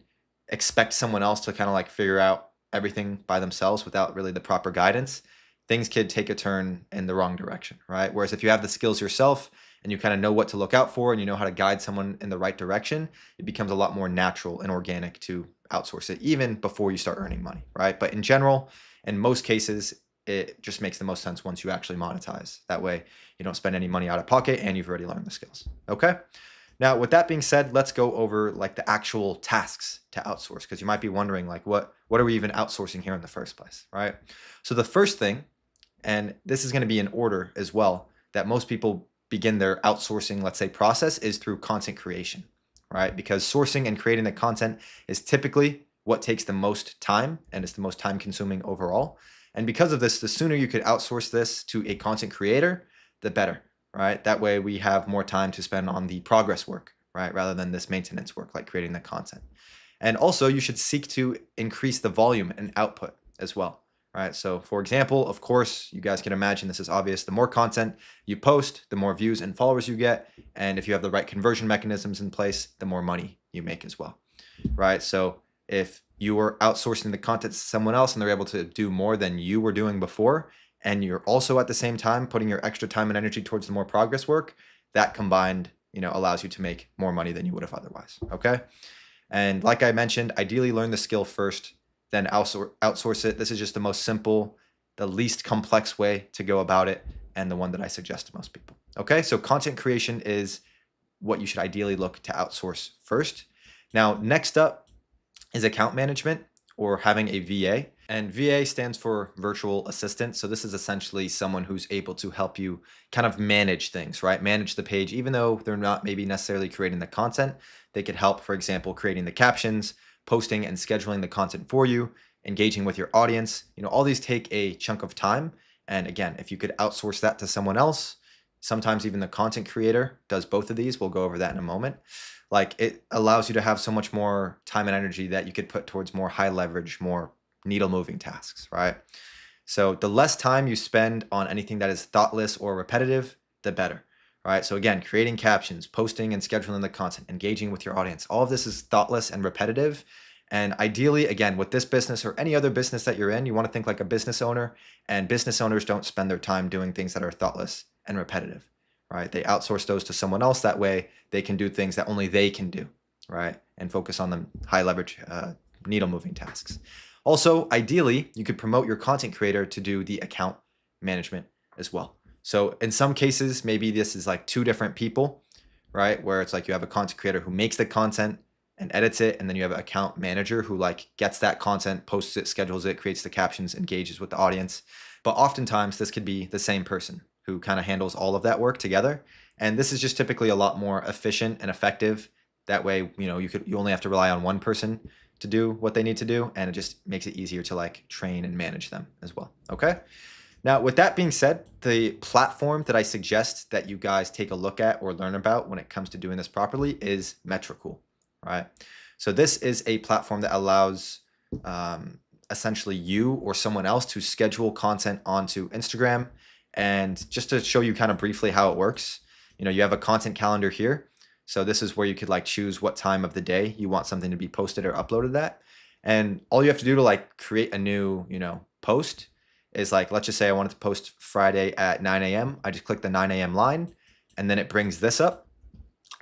expect someone else to kind of like figure out everything by themselves without really the proper guidance, things could take a turn in the wrong direction, right? Whereas if you have the skills yourself and you kind of know what to look out for and you know how to guide someone in the right direction, it becomes a lot more natural and organic to outsource it even before you start earning money, right? But in general, in most cases, it just makes the most sense once you actually monetize. That way you don't spend any money out of pocket and you've already learned the skills. Okay. Now, with that being said, let's go over like the actual tasks to outsource, because you might be wondering like, what are we even outsourcing here in the first place, right? So the first thing, and this is going to be in order as well, that most people begin their outsourcing, let's say, process is through content creation, right? Because sourcing and creating the content is typically what takes the most time and it's the most time consuming overall. And because of this, the sooner you could outsource this to a content creator, the better, right? That way we have more time to spend on the progress work, right? Rather than this maintenance work, like creating the content. And also you should seek to increase the volume and output as well, right? So for example, of course, you guys can imagine this is obvious. The more content you post, the more views and followers you get. And if you have the right conversion mechanisms in place, the more money you make as well, right? So if you were outsourcing the content to someone else and they're able to do more than you were doing before, and you're also at the same time putting your extra time and energy towards the more progress work, that combined, allows you to make more money than you would have otherwise. Okay. And like I mentioned, ideally learn the skill first, then outsource it. This is just the most simple, the least complex way to go about it, and the one that I suggest to most people. Okay. So content creation is what you should ideally look to outsource first. Now, next up is account management, or having a VA. And VA stands for virtual assistant. So this is essentially someone who's able to help you kind of manage things, right? Manage the page, even though they're not maybe necessarily creating the content. They could help, for example, creating the captions, posting and scheduling the content for you, engaging with your audience. All these take a chunk of time. And again, if you could outsource that to someone else, sometimes even the content creator does both of these. We'll go over that in a moment. Like, it allows you to have so much more time and energy that you could put towards more high leverage, more needle moving tasks, right? So the less time you spend on anything that is thoughtless or repetitive, the better, right? So again, creating captions, posting and scheduling the content, engaging with your audience, all of this is thoughtless and repetitive. And ideally, again, with this business or any other business that you're in, you want to think like a business owner, and business owners don't spend their time doing things that are thoughtless and repetitive, right? They outsource those to someone else. That way they can do things that only they can do, right? And focus on the high leverage, needle moving tasks. Also, ideally, you could promote your content creator to do the account management as well. So in some cases, maybe this is like two different people, right? Where it's like you have a content creator who makes the content and edits it, and then you have an account manager who like gets that content, posts it, schedules it, creates the captions, engages with the audience. But oftentimes this could be the same person who kind of handles all of that work together. And this is just typically a lot more efficient and effective. That way, you only have to rely on one person to do what they need to do, and it just makes it easier to like train and manage them as well. Okay. Now, with that being said, the platform that I suggest that you guys take a look at or learn about when it comes to doing this properly is Metricool, right? So this is a platform that allows essentially you or someone else to schedule content onto Instagram. And just to show you kind of briefly how it works, you have a content calendar here. So this is where you could like choose what time of the day you want something to be posted or uploaded at. And all you have to do to like create a new, post is like, let's just say I wanted to post Friday at 9 a.m. I just click the 9 a.m. line, and then it brings this up.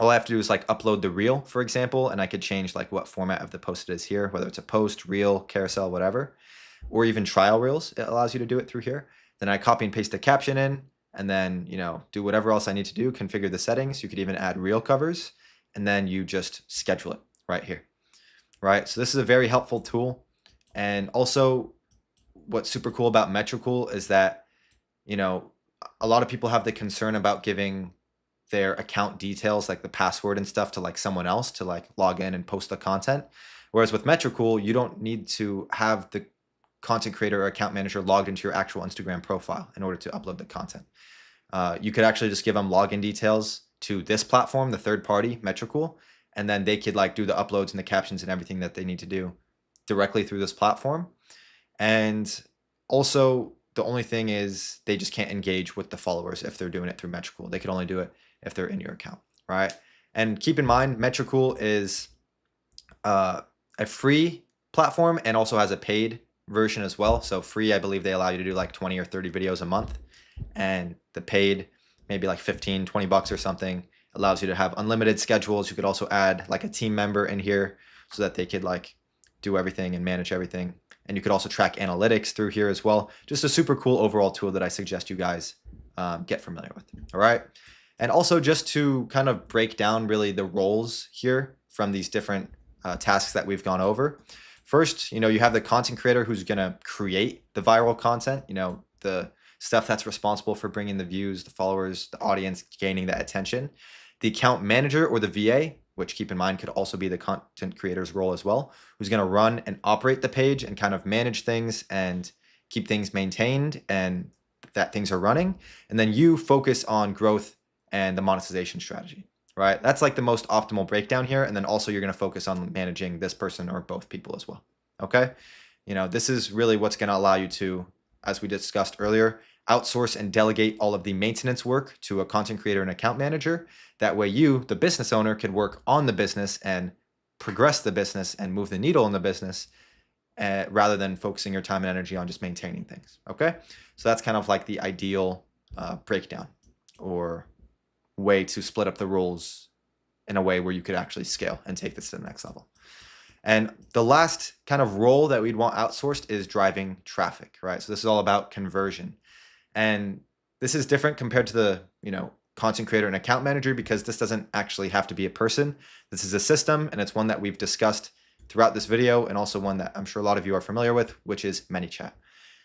All I have to do is like upload the reel, for example, and I could change like what format of the post it is here, whether it's a post, reel, carousel, whatever, or even trial reels. It allows you to do it through here. Then I copy and paste the caption in, and then, do whatever else I need to do, configure the settings. You could even add reel covers, and then you just schedule it right here, right? So this is a very helpful tool. And also what's super cool about Metricool is that, a lot of people have the concern about giving their account details, like the password and stuff, to like someone else to like log in and post the content. Whereas with Metricool, you don't need to have the content creator or account manager logged into your actual Instagram profile in order to upload the content. You could actually just give them login details to this platform, the third party, Metricool, and then they could like do the uploads and the captions and everything that they need to do directly through this platform. And also, the only thing is they just can't engage with the followers if they're doing it through Metricool. They could only do it if they're in your account, right? And keep in mind, Metricool is a free platform and also has a paid version as well. So free, I believe they allow you to do like 20 or 30 videos a month, and the paid, maybe like 15, 20 bucks or something, allows you to have unlimited schedules. You could also add like a team member in here so that they could like do everything and manage everything. And you could also track analytics through here as well. Just a super cool overall tool that I suggest you guys get familiar with. All right. And also just to kind of break down really the roles here from these different tasks that we've gone over. First, you have the content creator who's going to create the viral content, the stuff that's responsible for bringing the views, the followers, the audience, gaining that attention. The account manager or the VA, which keep in mind could also be the content creator's role as well, who's going to run and operate the page and kind of manage things and keep things maintained and that things are running. And then you focus on growth and the monetization strategy, right? That's like the most optimal breakdown here. And then also you're going to focus on managing this person or both people as well. Okay. This is really what's going to allow you to, as we discussed earlier, outsource and delegate all of the maintenance work to a content creator and account manager. That way you, the business owner, could work on the business and progress the business and move the needle in the business rather than focusing your time and energy on just maintaining things. Okay. So that's kind of like the ideal breakdown or way to split up the roles in a way where you could actually scale and take this to the next level. And the last kind of role that we'd want outsourced is driving traffic, right? So this is all about conversion. And this is different compared to the, content creator and account manager, because this doesn't actually have to be a person. This is a system, and it's one that we've discussed throughout this video, and also one that I'm sure a lot of you are familiar with, which is ManyChat.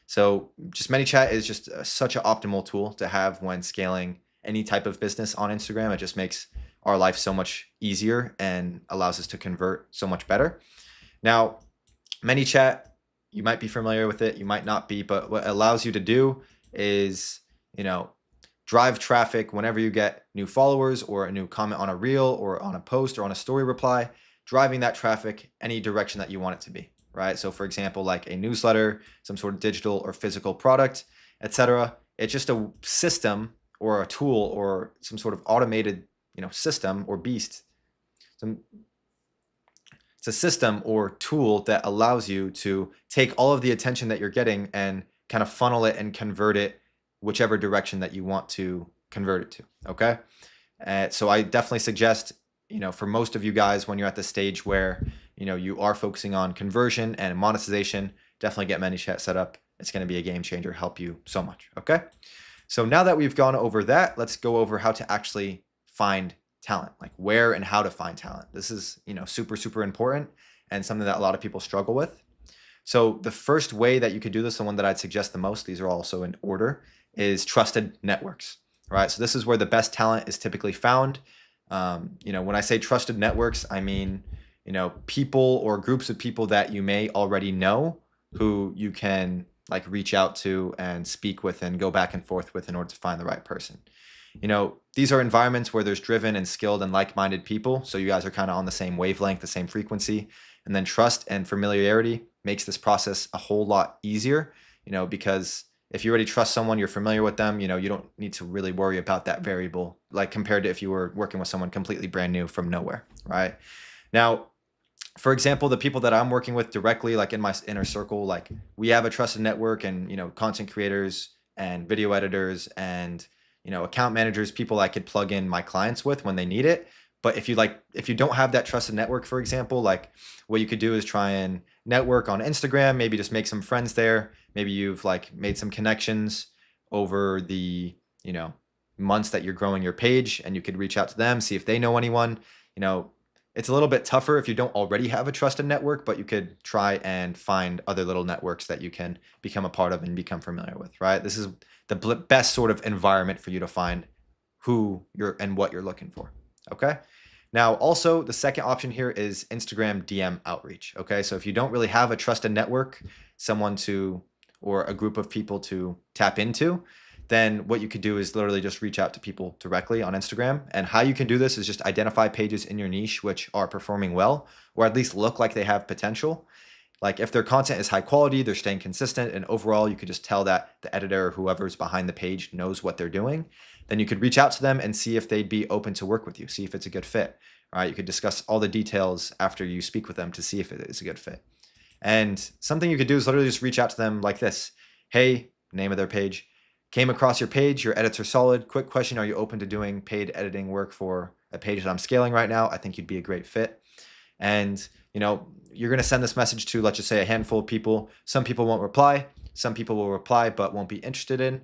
So just ManyChat is just such an optimal tool to have when scaling any type of business on Instagram. It just makes our life so much easier and allows us to convert so much better. Now, ManyChat, you might be familiar with it, you might not be, but what it allows you to do is, drive traffic whenever you get new followers or a new comment on a reel or on a post or on a story reply, driving that traffic any direction that you want it to be, right? So for example, like a newsletter, some sort of digital or physical product, etc. It's just a system or a tool or some sort of automated, system or beast. It's a system or tool that allows you to take all of the attention that you're getting and kind of funnel it and convert it whichever direction that you want to convert it to. Okay. So I definitely suggest, for most of you guys, when you're at the stage where, you are focusing on conversion and monetization, definitely get ManyChat set up. It's going to be a game changer, help you so much. Okay. So now that we've gone over that, let's go over how to actually find talent, like where and how to find talent. This is, super, super important and something that a lot of people struggle with. So the first way that you could do this, the one that I'd suggest the most, these are also in order, is trusted networks, right? So this is where the best talent is typically found. When I say trusted networks, I mean, people or groups of people that you may already know who you can like reach out to and speak with and go back and forth with in order to find the right person. These are environments where there's driven and skilled and like-minded people. So you guys are kind of on the same wavelength, the same frequency. And then trust and familiarity makes this process a whole lot easier, because if you already trust someone, you're familiar with them, you don't need to really worry about that variable, like compared to if you were working with someone completely brand new from nowhere, right? Now, for example, the people that I'm working with directly, like in my inner circle, like we have a trusted network and, content creators and video editors and, account managers, people I could plug in my clients with when they need it. But if you don't have that trusted network, for example, like what you could do is try and network on Instagram, maybe just make some friends there. Maybe you've like made some connections over the, months that you're growing your page, and you could reach out to them, see if they know anyone. It's a little bit tougher if you don't already have a trusted network, but you could try and find other little networks that you can become a part of and become familiar with, right? This is the best sort of environment for you to find who you're and what you're looking for. Okay. Now, also the second option here is Instagram DM outreach. Okay. So if you don't really have a trusted network, someone to, or a group of people to tap into, then what you could do is literally just reach out to people directly on Instagram. And how you can do this is just identify pages in your niche which are performing well, or at least look like they have potential. Like if their content is high quality, they're staying consistent, and overall you could just tell that the editor or whoever's behind the page knows what they're doing, then you could reach out to them and see if they'd be open to work with you, see if it's a good fit, All right, you could discuss all the details after you speak with them to see if it is a good fit. And something you could do is literally just reach out to them like this. Hey, name of their page. Came across your page, your edits are solid. Quick question, are you open to doing paid editing work for a page that I'm scaling right now? I think you'd be a great fit. And, you know, you're going to send this message to, let's just say, a handful of people. Some people won't reply. Some people will reply but won't be interested in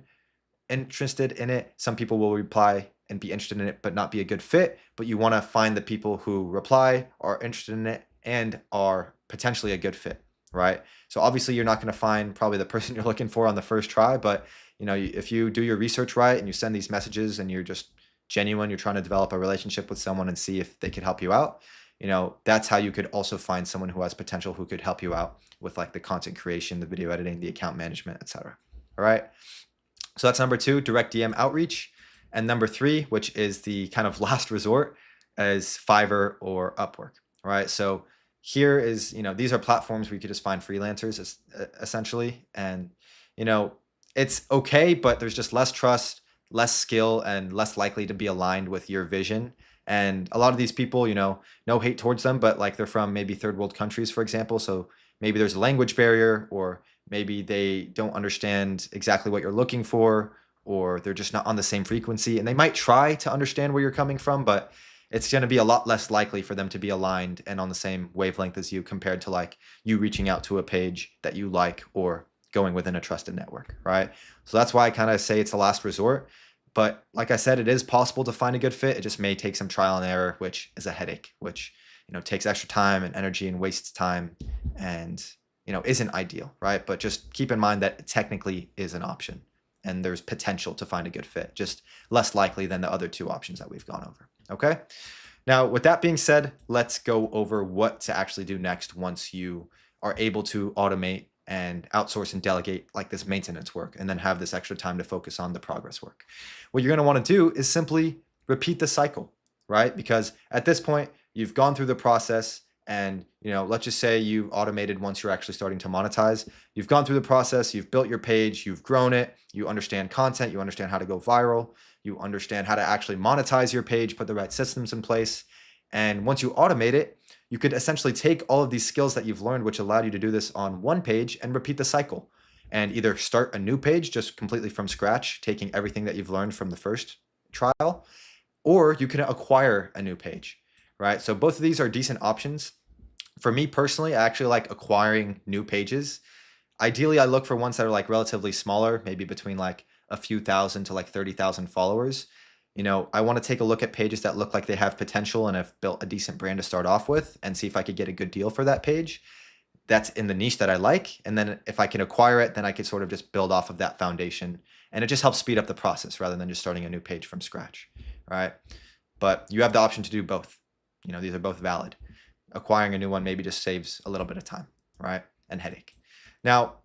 it. Some people will reply and be interested in it but not be a good fit. But you want to find the people who reply, are interested in it, and are potentially a good fit, right? So obviously you're not going to find probably the person you're looking for on the first try, but you know, if you do your research right and you send these messages and you're just genuine, you're trying to develop a relationship with someone and see if they could help you out, you know, that's how you could also find someone who has potential who could help you out with like the content creation, the video editing, the account management, etc. All right. So that's number 2, direct DM outreach. And number 3, which is the kind of last resort, is Fiverr or Upwork. All right. So here is, you know, these are platforms where you could just find freelancers essentially. And, you know, it's okay, but there's just less trust, less skill, and less likely to be aligned with your vision. And a lot of these people, you know, no hate towards them, but like they're from maybe third world countries, for example. So maybe there's a language barrier, or maybe they don't understand exactly what you're looking for, or they're just not on the same frequency. And they might try to understand where you're coming from, but it's going to be a lot less likely for them to be aligned and on the same wavelength as you compared to like you reaching out to a page that you like or going within a trusted network, right? So that's why I kind of say it's a last resort. But like I said, it is possible to find a good fit. It just may take some trial and error, which is a headache, which, you know, takes extra time and energy and wastes time and, you know, isn't ideal, right? But just keep in mind that it technically is an option and there's potential to find a good fit, just less likely than the other 2 options that we've gone over, okay? Now, with that being said, let's go over what to actually do next once you are able to automate and outsource and delegate like this maintenance work and then have this extra time to focus on the progress work. What you're going to want to do is simply repeat the cycle, right? Because at this point, you've gone through the process and, you know, let's just say you've automated once you're actually starting to monetize. You've gone through the process, you've built your page, you've grown it, you understand content, you understand how to go viral, you understand how to actually monetize your page, put the right systems in place. And once you automate it, you could essentially take all of these skills that you've learned, which allowed you to do this on one page, and repeat the cycle and either start a new page just completely from scratch, taking everything that you've learned from the first trial, or you can acquire a new page, right? So both of these are decent options. For me personally, I actually like acquiring new pages. Ideally, I look for ones that are like relatively smaller, maybe between like a few thousand to like 30,000 followers. You know, I want to take a look at pages that look like they have potential and have built a decent brand to start off with and see if I could get a good deal for that page that's in the niche that I like. And then if I can acquire it, then I could sort of just build off of that foundation. And it just helps speed up the process rather than just starting a new page from scratch, right? But you have the option to do both. You know, these are both valid. Acquiring a new one maybe just saves a little bit of time, right? And headache. Now,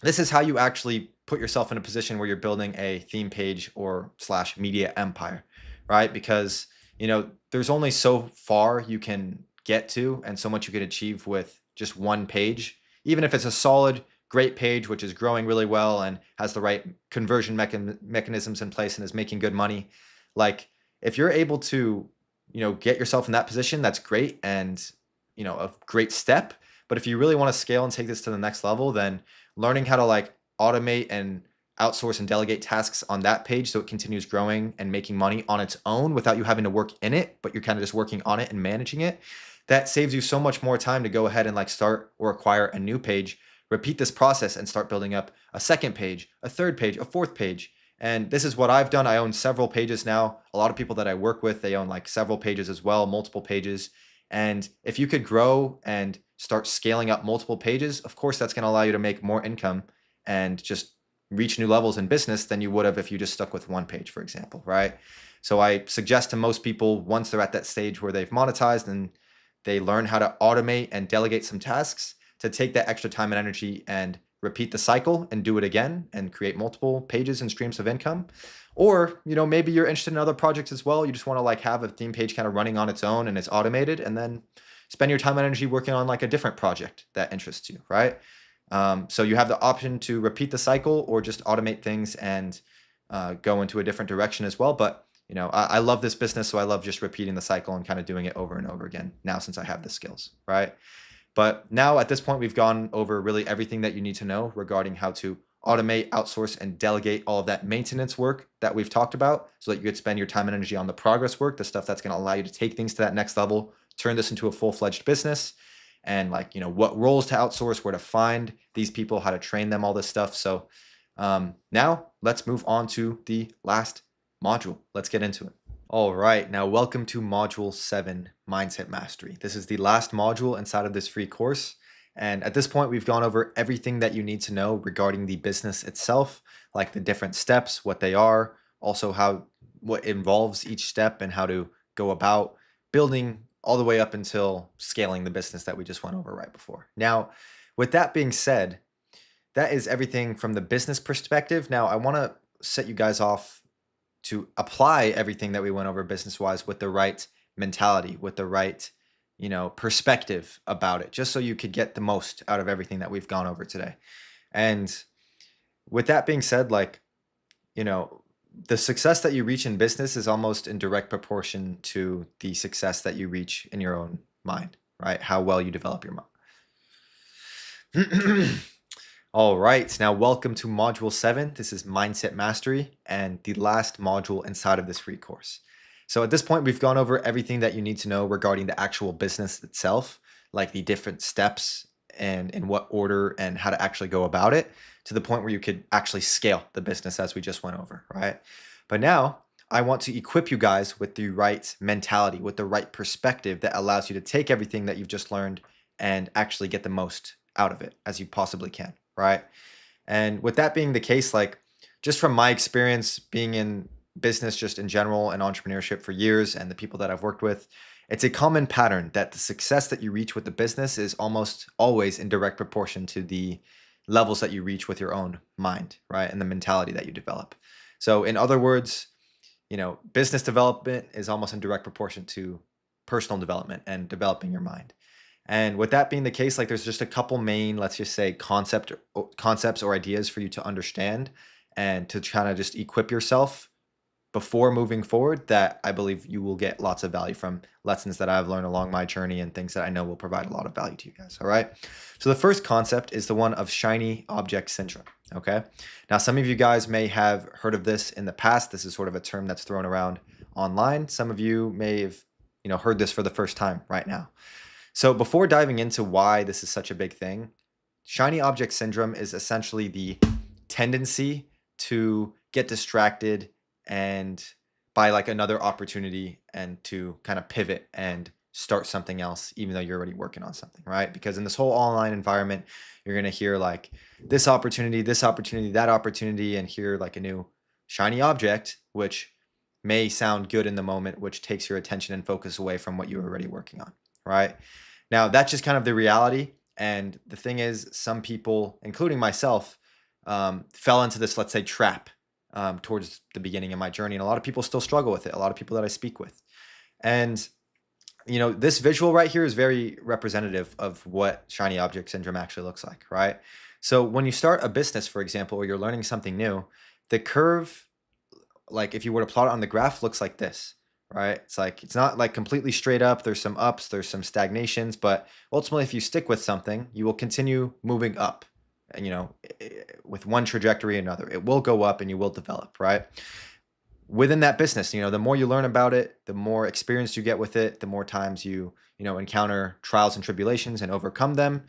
this is how you actually put yourself in a position where you're building a theme page or / media empire, right? Because, you know, there's only so far you can get to and so much you could achieve with just one page. Even if it's a solid, great page, which is growing really well and has the right conversion mechanisms in place and is making good money. Like if you're able to, you know, get yourself in that position, that's great and, you know, a great step. But if you really want to scale and take this to the next level, then learning how to like automate and outsource and delegate tasks on that page so it continues growing and making money on its own without you having to work in it, but you're kind of just working on it and managing it, that saves you so much more time to go ahead and like start or acquire a new page, repeat this process and start building up a second page, a third page, a fourth page. And this is what I've done. I own several pages now. A lot of people that I work with, they own like several pages as well, multiple pages. And if you could grow and start scaling up multiple pages, of course, that's going to allow you to make more income and just reach new levels in business than you would have if you just stuck with one page, for example, right? So I suggest to most people, once they're at that stage where they've monetized and they learn how to automate and delegate some tasks, to take that extra time and energy and repeat the cycle and do it again and create multiple pages and streams of income. Or, you know, maybe you're interested in other projects as well. You just want to like have a theme page kind of running on its own and it's automated, and then spend your time and energy working on like a different project that interests you, right? So you have the option to repeat the cycle or just automate things and go into a different direction as well. But You know, I love this business, so I love just repeating the cycle and kind of doing it over and over again now since I have the skills, right? But now at this point, we've gone over really everything that you need to know regarding how to automate, outsource, and delegate all of that maintenance work that we've talked about so that you could spend your time and energy on the progress work, the stuff that's going to allow you to take things to that next level, turn this into a full-fledged business, and like, you know, what roles to outsource, where to find these people, how to train them, all this stuff. So now let's move on to the last module. Let's get into it. All right, now welcome to Module 7, Mindset Mastery. This is the last module inside of this free course. And at this point, we've gone over everything that you need to know regarding the business itself, like the different steps, what they are, also what involves each step and how to go about building all the way up until scaling the business that we just went over right before. Now, with that being said, that is everything from the business perspective. Now, I want to set you guys off to apply everything that we went over business-wise with the right mentality, with the right, you know, perspective about it, just so you could get the most out of everything that we've gone over today. And with that being said, like, you know, the success that you reach in business is almost in direct proportion to the success that you reach in your own mind, right? How well you develop your mind. All right, now welcome to Module 7. This is Mindset Mastery and the last module inside of this free course. So at this point, we've gone over everything that you need to know regarding the actual business itself, like the different steps and in what order and how to actually go about it, to the point where you could actually scale the business as we just went over, right? But now I want to equip you guys with the right mentality, with the right perspective that allows you to take everything that you've just learned and actually get the most out of it as you possibly can. Right. And with that being the case, like just from my experience being in business, just in general and entrepreneurship for years and the people that I've worked with, it's a common pattern that the success that you reach with the business is almost always in direct proportion to the levels that you reach with your own mind, right? And the mentality that you develop. So in other words, you know, business development is almost in direct proportion to personal development and developing your mind. And with that being the case, like there's just a couple main, let's just say concepts or ideas for you to understand and to kind of just equip yourself before moving forward that I believe you will get lots of value from, lessons that I've learned along my journey and things that I know will provide a lot of value to you guys. All right. So the first concept is the one of shiny object syndrome. Okay. Now, some of you guys may have heard of this in the past. This is sort of a term that's thrown around online. Some of you may have, you know, heard this for the first time right now. So before diving into why this is such a big thing, shiny object syndrome is essentially the tendency to get distracted and by like another opportunity and to kind of pivot and start something else, even though you're already working on something, right? Because in this whole online environment, you're going to hear like this opportunity, that opportunity, and hear like a new shiny object, which may sound good in the moment, which takes your attention and focus away from what you're already working on, right? Now, that's just kind of the reality. And the thing is, some people, including myself, fell into this, let's say, trap towards the beginning of my journey. And a lot of people still struggle with it, a lot of people that I speak with. And, you know, this visual right here is very representative of what shiny object syndrome actually looks like, right? So when you start a business, for example, or you're learning something new, the curve, like if you were to plot it on the graph, looks like this. Right? It's like, it's not like completely straight up. There's some ups, there's some stagnations, but ultimately, if you stick with something, you will continue moving up, and, you know, with one trajectory or another, it will go up and you will develop, right? Within that business, you know, the more you learn about it, the more experience you get with it, the more times you know, encounter trials and tribulations and overcome them,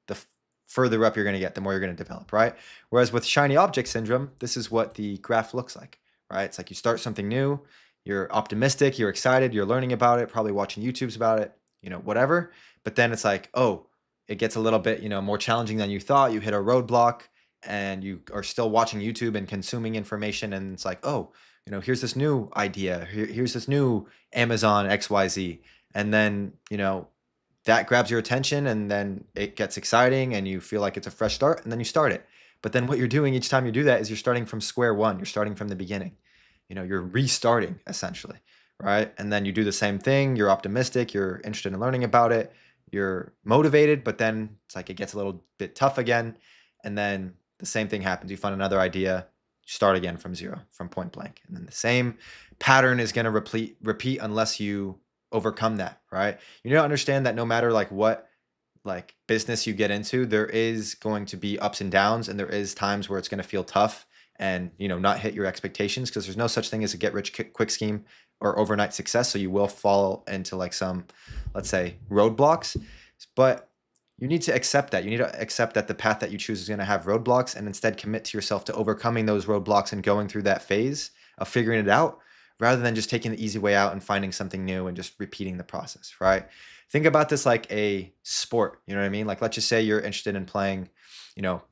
the further up you're going to get, the more you're going to develop, right? Whereas with shiny object syndrome, this is what the graph looks like, right? It's like you start something new, you're optimistic, you're excited, you're learning about it, probably watching YouTubes about it, you know, whatever. But then it's like, oh, it gets a little bit, you know, more challenging than you thought. You hit a roadblock and you are still watching YouTube and consuming information. And it's like, oh, you know, here's this new idea. Here's this new Amazon XYZ. And then, you know, that grabs your attention and then it gets exciting and you feel like it's a fresh start and then you start it. But then what you're doing each time you do that is you're starting from square one. You're starting from the beginning. You know, you're restarting essentially, right? And then you do the same thing. You're optimistic. You're interested in learning about it. You're motivated, but then it's like it gets a little bit tough again. And then the same thing happens. You find another idea. start again from zero, from point blank. And then the same pattern is going to repeat unless you overcome that, right? You need to understand that no matter like what like business you get into, there is going to be ups and downs, and there is times where it's going to feel tough and, you know, not hit your expectations, because there's no such thing as a get rich quick scheme or overnight success. So you will fall into like some, let's say, roadblocks, but you need to accept that. You need to accept that the path that you choose is going to have roadblocks, and instead commit to yourself to overcoming those roadblocks and going through that phase of figuring it out, rather than just taking the easy way out and finding something new and just repeating the process, right? Think about this like a sport, you know what I mean? Like, let's just say you're interested in playing, you know,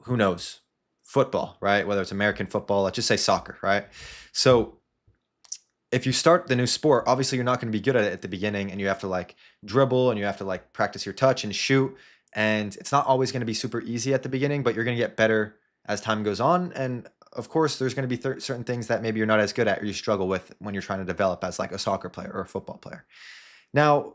who knows, football, right? Whether it's American football, let's just say soccer, right? So if you start the new sport, obviously you're not going to be good at it at the beginning, and you have to like dribble and you have to like practice your touch and shoot. And it's not always going to be super easy at the beginning, but you're going to get better as time goes on. And of course, there's going to be certain things that maybe you're not as good at or you struggle with when you're trying to develop as like a soccer player or a football player. Now,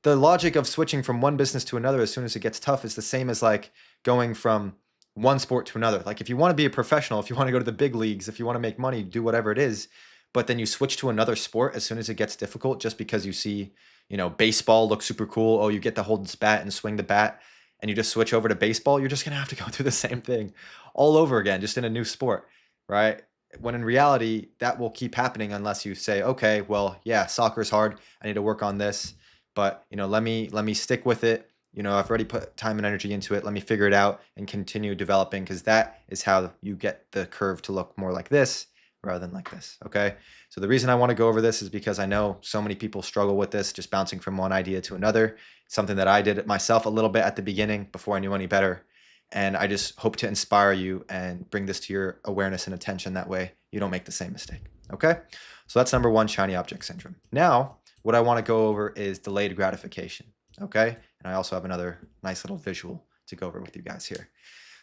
the logic of switching from one business to another as soon as it gets tough is the same as like going from one sport to another. Like if you want to be a professional, if you want to go to the big leagues, if you want to make money, do whatever it is, but then you switch to another sport as soon as it gets difficult, just because you see, you know, baseball looks super cool. Oh, you get to hold this bat and swing the bat, and you just switch over to baseball, you're just going to have to go through the same thing all over again, just in a new sport, right? When in reality, that will keep happening unless you say, okay, well, yeah, soccer is hard. I need to work on this, but, you know, let me stick with it. You know, I've already put time and energy into it. Let me figure it out and continue developing, because that is how you get the curve to look more like this rather than like this, okay? So the reason I want to go over this is because I know so many people struggle with this, just bouncing from one idea to another. Something that I did it myself a little bit at the beginning before I knew any better. And I just hope to inspire you and bring this to your awareness and attention. That way you don't make the same mistake, okay? So that's number one, shiny object syndrome. Now, what I want to go over is delayed gratification, okay? And I also have another nice little visual to go over with you guys here.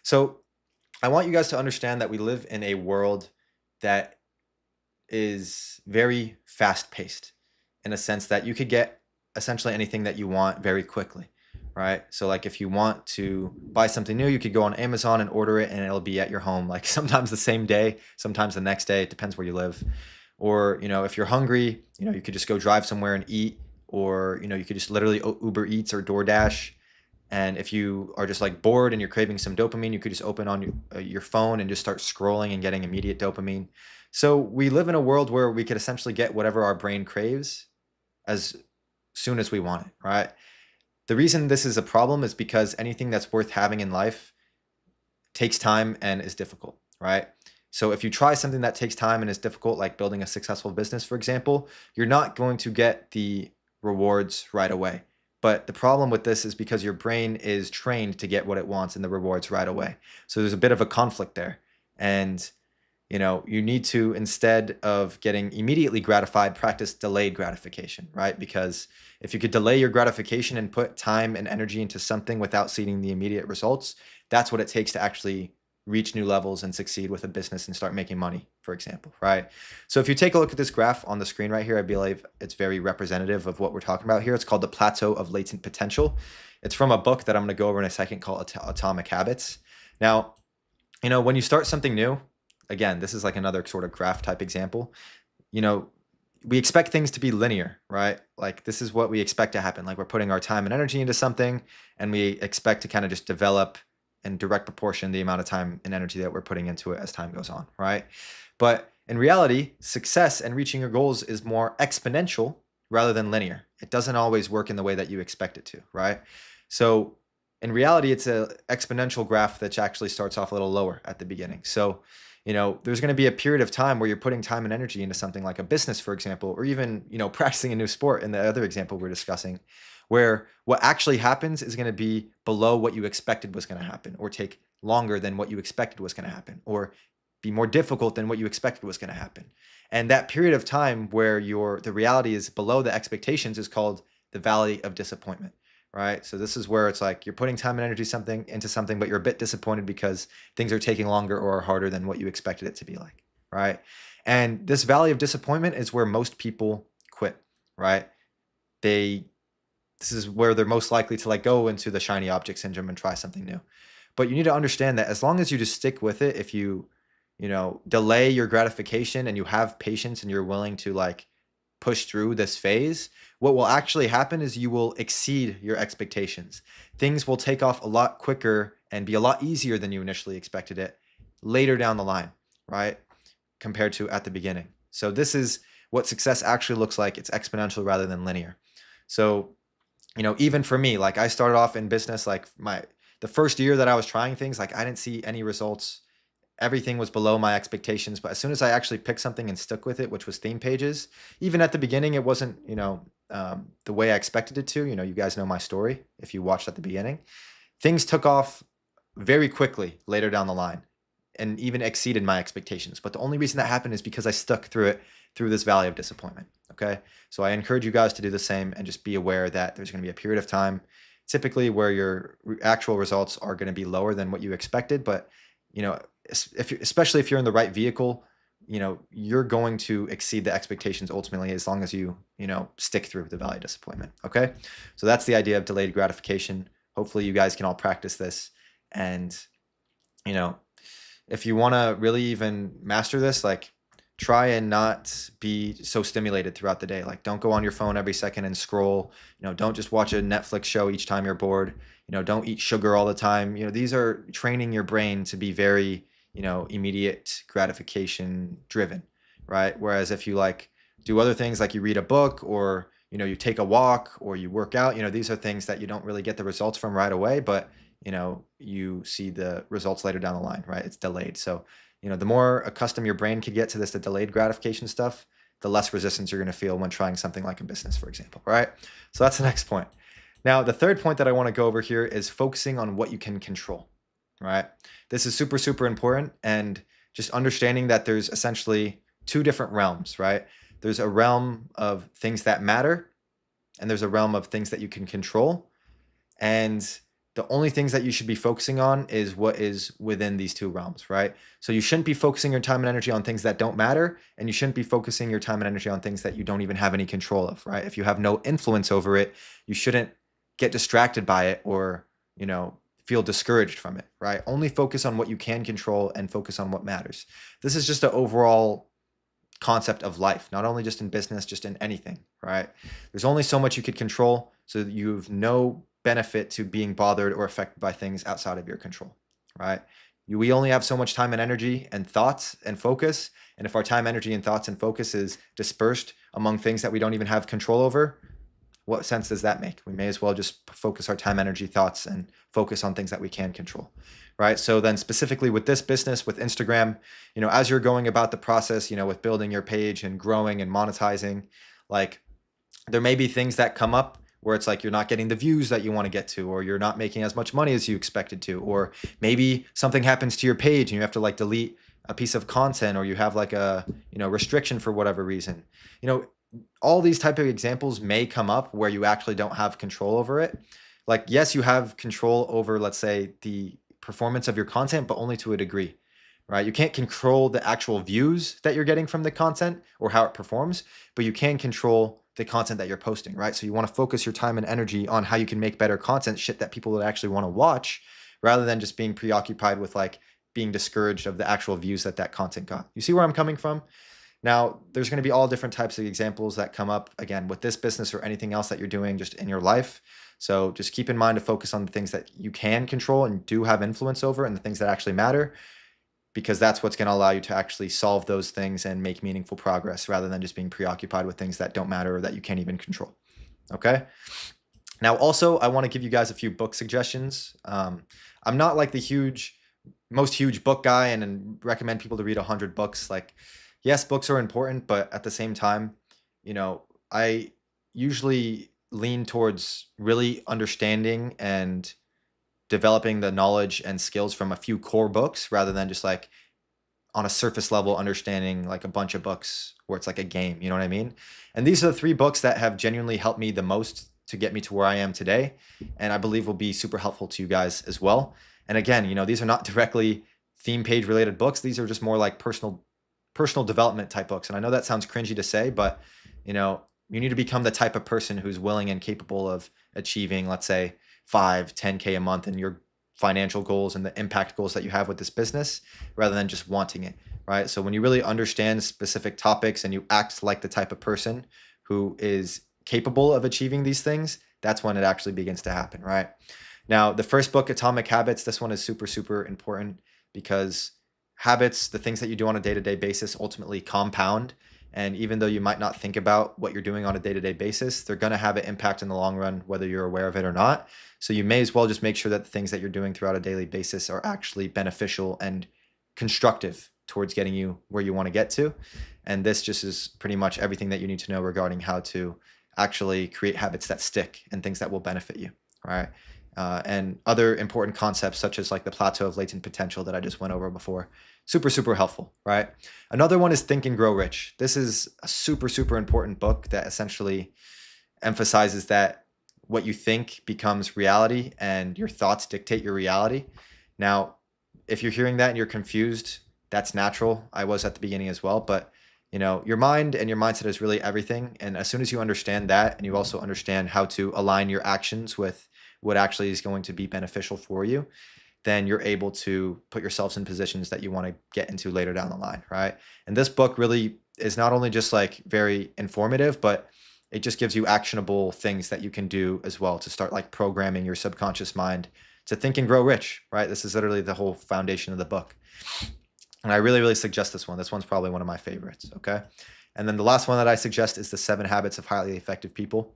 So I want you guys to understand that we live in a world that is very fast-paced, in a sense that you could get essentially anything that you want very quickly, right? So like if you want to buy something new, you could go on Amazon and order it, and it'll be at your home like sometimes the same day, sometimes the next day. It depends where you live. Or, you know, if you're hungry, you know, you could just go drive somewhere and eat, or, you know, you could just literally Uber Eats or DoorDash. And if you are just like bored and you're craving some dopamine, you could just open on your phone and just start scrolling and getting immediate dopamine. So we live in a world where we could essentially get whatever our brain craves as soon as we want it, right? The reason this is a problem is because anything that's worth having in life takes time and is difficult, right? So if you try something that takes time and is difficult, like building a successful business, for example, you're not going to get the rewards right away. But the problem with this is because your brain is trained to get what it wants and the rewards right away. So there's a bit of a conflict there. And, you know, you need to, instead of getting immediately gratified, practice delayed gratification, right? Because if you could delay your gratification and put time and energy into something without seeing the immediate results, that's what it takes to actually reach new levels and succeed with a business and start making money, for example, right? So if you take a look at this graph on the screen right here, I believe it's very representative of what we're talking about here. It's called the Plateau of Latent Potential. It's from a book that I'm going to go over in a second called Atomic Habits. Now, you know, when you start something new, again, this is like another sort of graph type example, you know, we expect things to be linear, right? Like this is what we expect to happen. Like we're putting our time and energy into something, and we expect to kind of just develop in direct proportion the amount of time and energy that we're putting into it as time goes on, right? But in reality, success and reaching your goals is more exponential rather than linear. It doesn't always work in the way that you expect it to, right? So in reality, it's an exponential graph that actually starts off a little lower at the beginning. So, you know, there's going to be a period of time where you're putting time and energy into something like a business, for example, or even, you know, practicing a new sport in the other example we're discussing, where what actually happens is going to be below what you expected was going to happen, or take longer than what you expected was going to happen, or be more difficult than what you expected was going to happen. And that period of time where the reality is below the expectations is called the valley of disappointment, right? So this is where it's like you're putting time and energy into something, but you're a bit disappointed because things are taking longer or are harder than what you expected it to be like, right? And this valley of disappointment is where most people quit, right? This is where they're most likely to like go into the shiny object syndrome and try something new. But you need to understand that as long as you just stick with it, if you delay your gratification and you have patience and you're willing to like push through this phase, what will actually happen is you will exceed your expectations. Things will take off a lot quicker and be a lot easier than you initially expected it later down the line, right? Compared to at the beginning. So this is what success actually looks like. It's exponential rather than linear. So, even for me, like I started off in business, like the first year that I was trying things, like I didn't see any results. Everything was below my expectations. But as soon as I actually picked something and stuck with it, which was theme pages, even at the beginning, it wasn't, the way I expected it to. You guys know my story if you watched at the beginning. Things took off very quickly later down the line and even exceeded my expectations. But the only reason that happened is because I stuck through it, through this valley of disappointment. Okay. So I encourage you guys to do the same and just be aware that there's going to be a period of time typically where your actual results are going to be lower than what you expected. But, especially if you're in the right vehicle, you're going to exceed the expectations ultimately as long as you stick through the valley of disappointment. Okay. So that's the idea of delayed gratification. Hopefully you guys can all practice this. And, if you want to really even master this, like try and not be so stimulated throughout the day. Like don't go on your phone every second and scroll, don't just watch a Netflix show each time you're bored, don't eat sugar all the time. These are training your brain to be very, immediate gratification driven, right? Whereas if you like do other things like you read a book or, you take a walk or you work out, these are things that you don't really get the results from right away, but you see the results later down the line, right? It's delayed. So, the more accustomed your brain could get to this, the delayed gratification stuff, the less resistance you're going to feel when trying something like a business, for example, right? So that's the next point. Now, the third point that I want to go over here is focusing on what you can control, right? This is super, super important. And just understanding that there's essentially two different realms, right? There's a realm of things that matter, and there's a realm of things that you can control. And the only things that you should be focusing on is what is within these two realms, right? So you shouldn't be focusing your time and energy on things that don't matter, and you shouldn't be focusing your time and energy on things that you don't even have any control of, right? If you have no influence over it, you shouldn't get distracted by it or, feel discouraged from it, right? Only focus on what you can control and focus on what matters. This is just an overall concept of life, not only just in business, just in anything, right? There's only so much you could control, so you've no benefit to being bothered or affected by things outside of your control, right? We only have so much time and energy and thoughts and focus. And if our time, energy, and thoughts and focus is dispersed among things that we don't even have control over, what sense does that make? We may as well just focus our time, energy, thoughts, and focus on things that we can control, right? So then specifically with this business, with Instagram, as you're going about the process, with building your page and growing and monetizing, like there may be things that come up where it's like you're not getting the views that you want to get to, or you're not making as much money as you expected to, or maybe something happens to your page and you have to like delete a piece of content, or you have like a restriction for whatever reason. All these type of examples may come up where you actually don't have control over it. Like, yes, you have control over, let's say, the performance of your content, but only to a degree, right? You can't control the actual views that you're getting from the content or how it performs, but you can control the content that you're posting, right? So you want to focus your time and energy on how you can make better content, shit that people would actually want to watch, rather than just being preoccupied with like being discouraged of the actual views that content got. You see where I'm coming from? Now, there's going to be all different types of examples that come up, again, with this business or anything else that you're doing just in your life. So just keep in mind to focus on the things that you can control and do have influence over, and the things that actually matter, because that's what's going to allow you to actually solve those things and make meaningful progress, rather than just being preoccupied with things that don't matter or that you can't even control. Okay. Now, also, I want to give you guys a few book suggestions. I'm not like the most huge book guy and recommend people to read 100 books. Like, yes, books are important, but at the same time, I usually lean towards really understanding and developing the knowledge and skills from a few core books, rather than just like on a surface level understanding like a bunch of books where it's like a game, you know what I mean? And these are the 3 books that have genuinely helped me the most to get me to where I am today, and I believe will be super helpful to you guys as well. And again, these are not directly theme page related books. These are just more like personal development type books. And I know that sounds cringy to say, but you need to become the type of person who's willing and capable of achieving, let's say, 5, 10K a month, and you're financial goals and the impact goals that you have with this business rather than just wanting it, right? So when you really understand specific topics and you act like the type of person who is capable of achieving these things, that's when it actually begins to happen, right? Now, the first book, Atomic Habits, this one is super, super important because habits, the things that you do on a day-to-day basis, ultimately compound. And even though you might not think about what you're doing on a day-to-day basis, they're going to have an impact in the long run, whether you're aware of it or not. So you may as well just make sure that the things that you're doing throughout a daily basis are actually beneficial and constructive towards getting you where you want to get to. And this just is pretty much everything that you need to know regarding how to actually create habits that stick and things that will benefit you, right? And other important concepts such as like the plateau of latent potential that I just went over before. Super, super helpful, right? Another one is Think and Grow Rich. This is a super, super important book that essentially emphasizes that what you think becomes reality and your thoughts dictate your reality. Now, if you're hearing that and you're confused, that's natural. I was at the beginning as well, but you know, your mind and your mindset is really everything. And as soon as you understand that, and you also understand how to align your actions with what actually is going to be beneficial for you, then you're able to put yourselves in positions that you want to get into later down the line, right? And this book really is not only just like very informative, but it just gives you actionable things that you can do as well to start like programming your subconscious mind to think and grow rich, right? This is literally the whole foundation of the book. And I really, really suggest this one. This one's probably one of my favorites, okay? And then the last one that I suggest is The 7 Habits of Highly Effective People.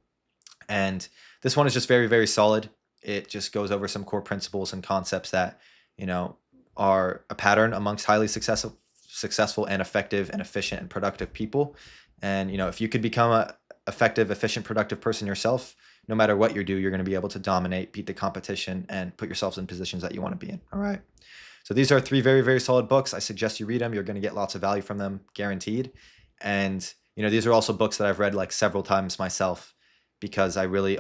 And this one is just very, very solid. It just goes over some core principles and concepts that, you know, are a pattern amongst highly successful and effective and efficient and productive people. And, you know, if you could become a effective, efficient, productive person yourself, no matter what you do, you're going to be able to dominate, beat the competition, and put yourselves in positions that you want to be in. All right. So these are 3 very, very solid books. I suggest you read them. You're going to get lots of value from them, guaranteed. And, you know, these are also books that I've read like several times myself because I really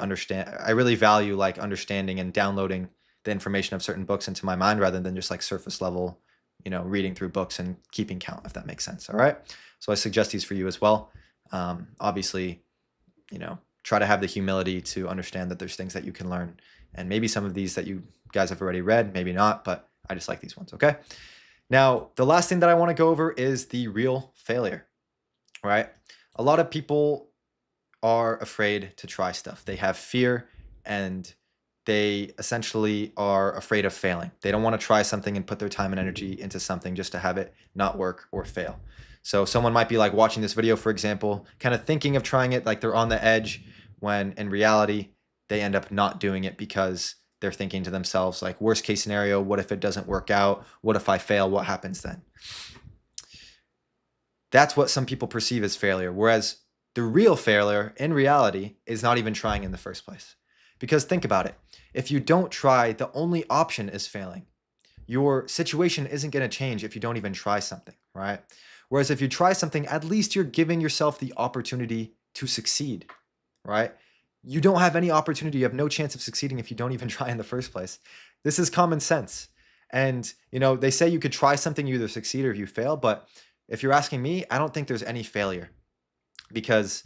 value like understanding and downloading the information of certain books into my mind rather than just like surface level, you know, reading through books and keeping count, if that makes sense. All right. So I suggest these for you as well. Obviously, you know, try to have the humility to understand that there's things that you can learn. And maybe some of these that you guys have already read, maybe not, but I just like these ones, okay? Now, the last thing that I want to go over is the real failure, right? A lot of people are afraid to try stuff. They have fear and they essentially are afraid of failing. They don't want to try something and put their time and energy into something just to have it not work or fail. So someone might be like watching this video, for example, kind of thinking of trying it, like they're on the edge, when in reality, they end up not doing it because they're thinking to themselves, like, worst case scenario, what if it doesn't work out? What if I fail? What happens then? That's what some people perceive as failure. Whereas the real failure in reality is not even trying in the first place. Because think about it. If you don't try, the only option is failing. Your situation isn't going to change if you don't even try something, right? Whereas if you try something, at least you're giving yourself the opportunity to succeed, right? You don't have any opportunity. You have no chance of succeeding if you don't even try in the first place. This is common sense. And, you know, they say you could try something, you either succeed or you fail. But if you're asking me, I don't think there's any failure because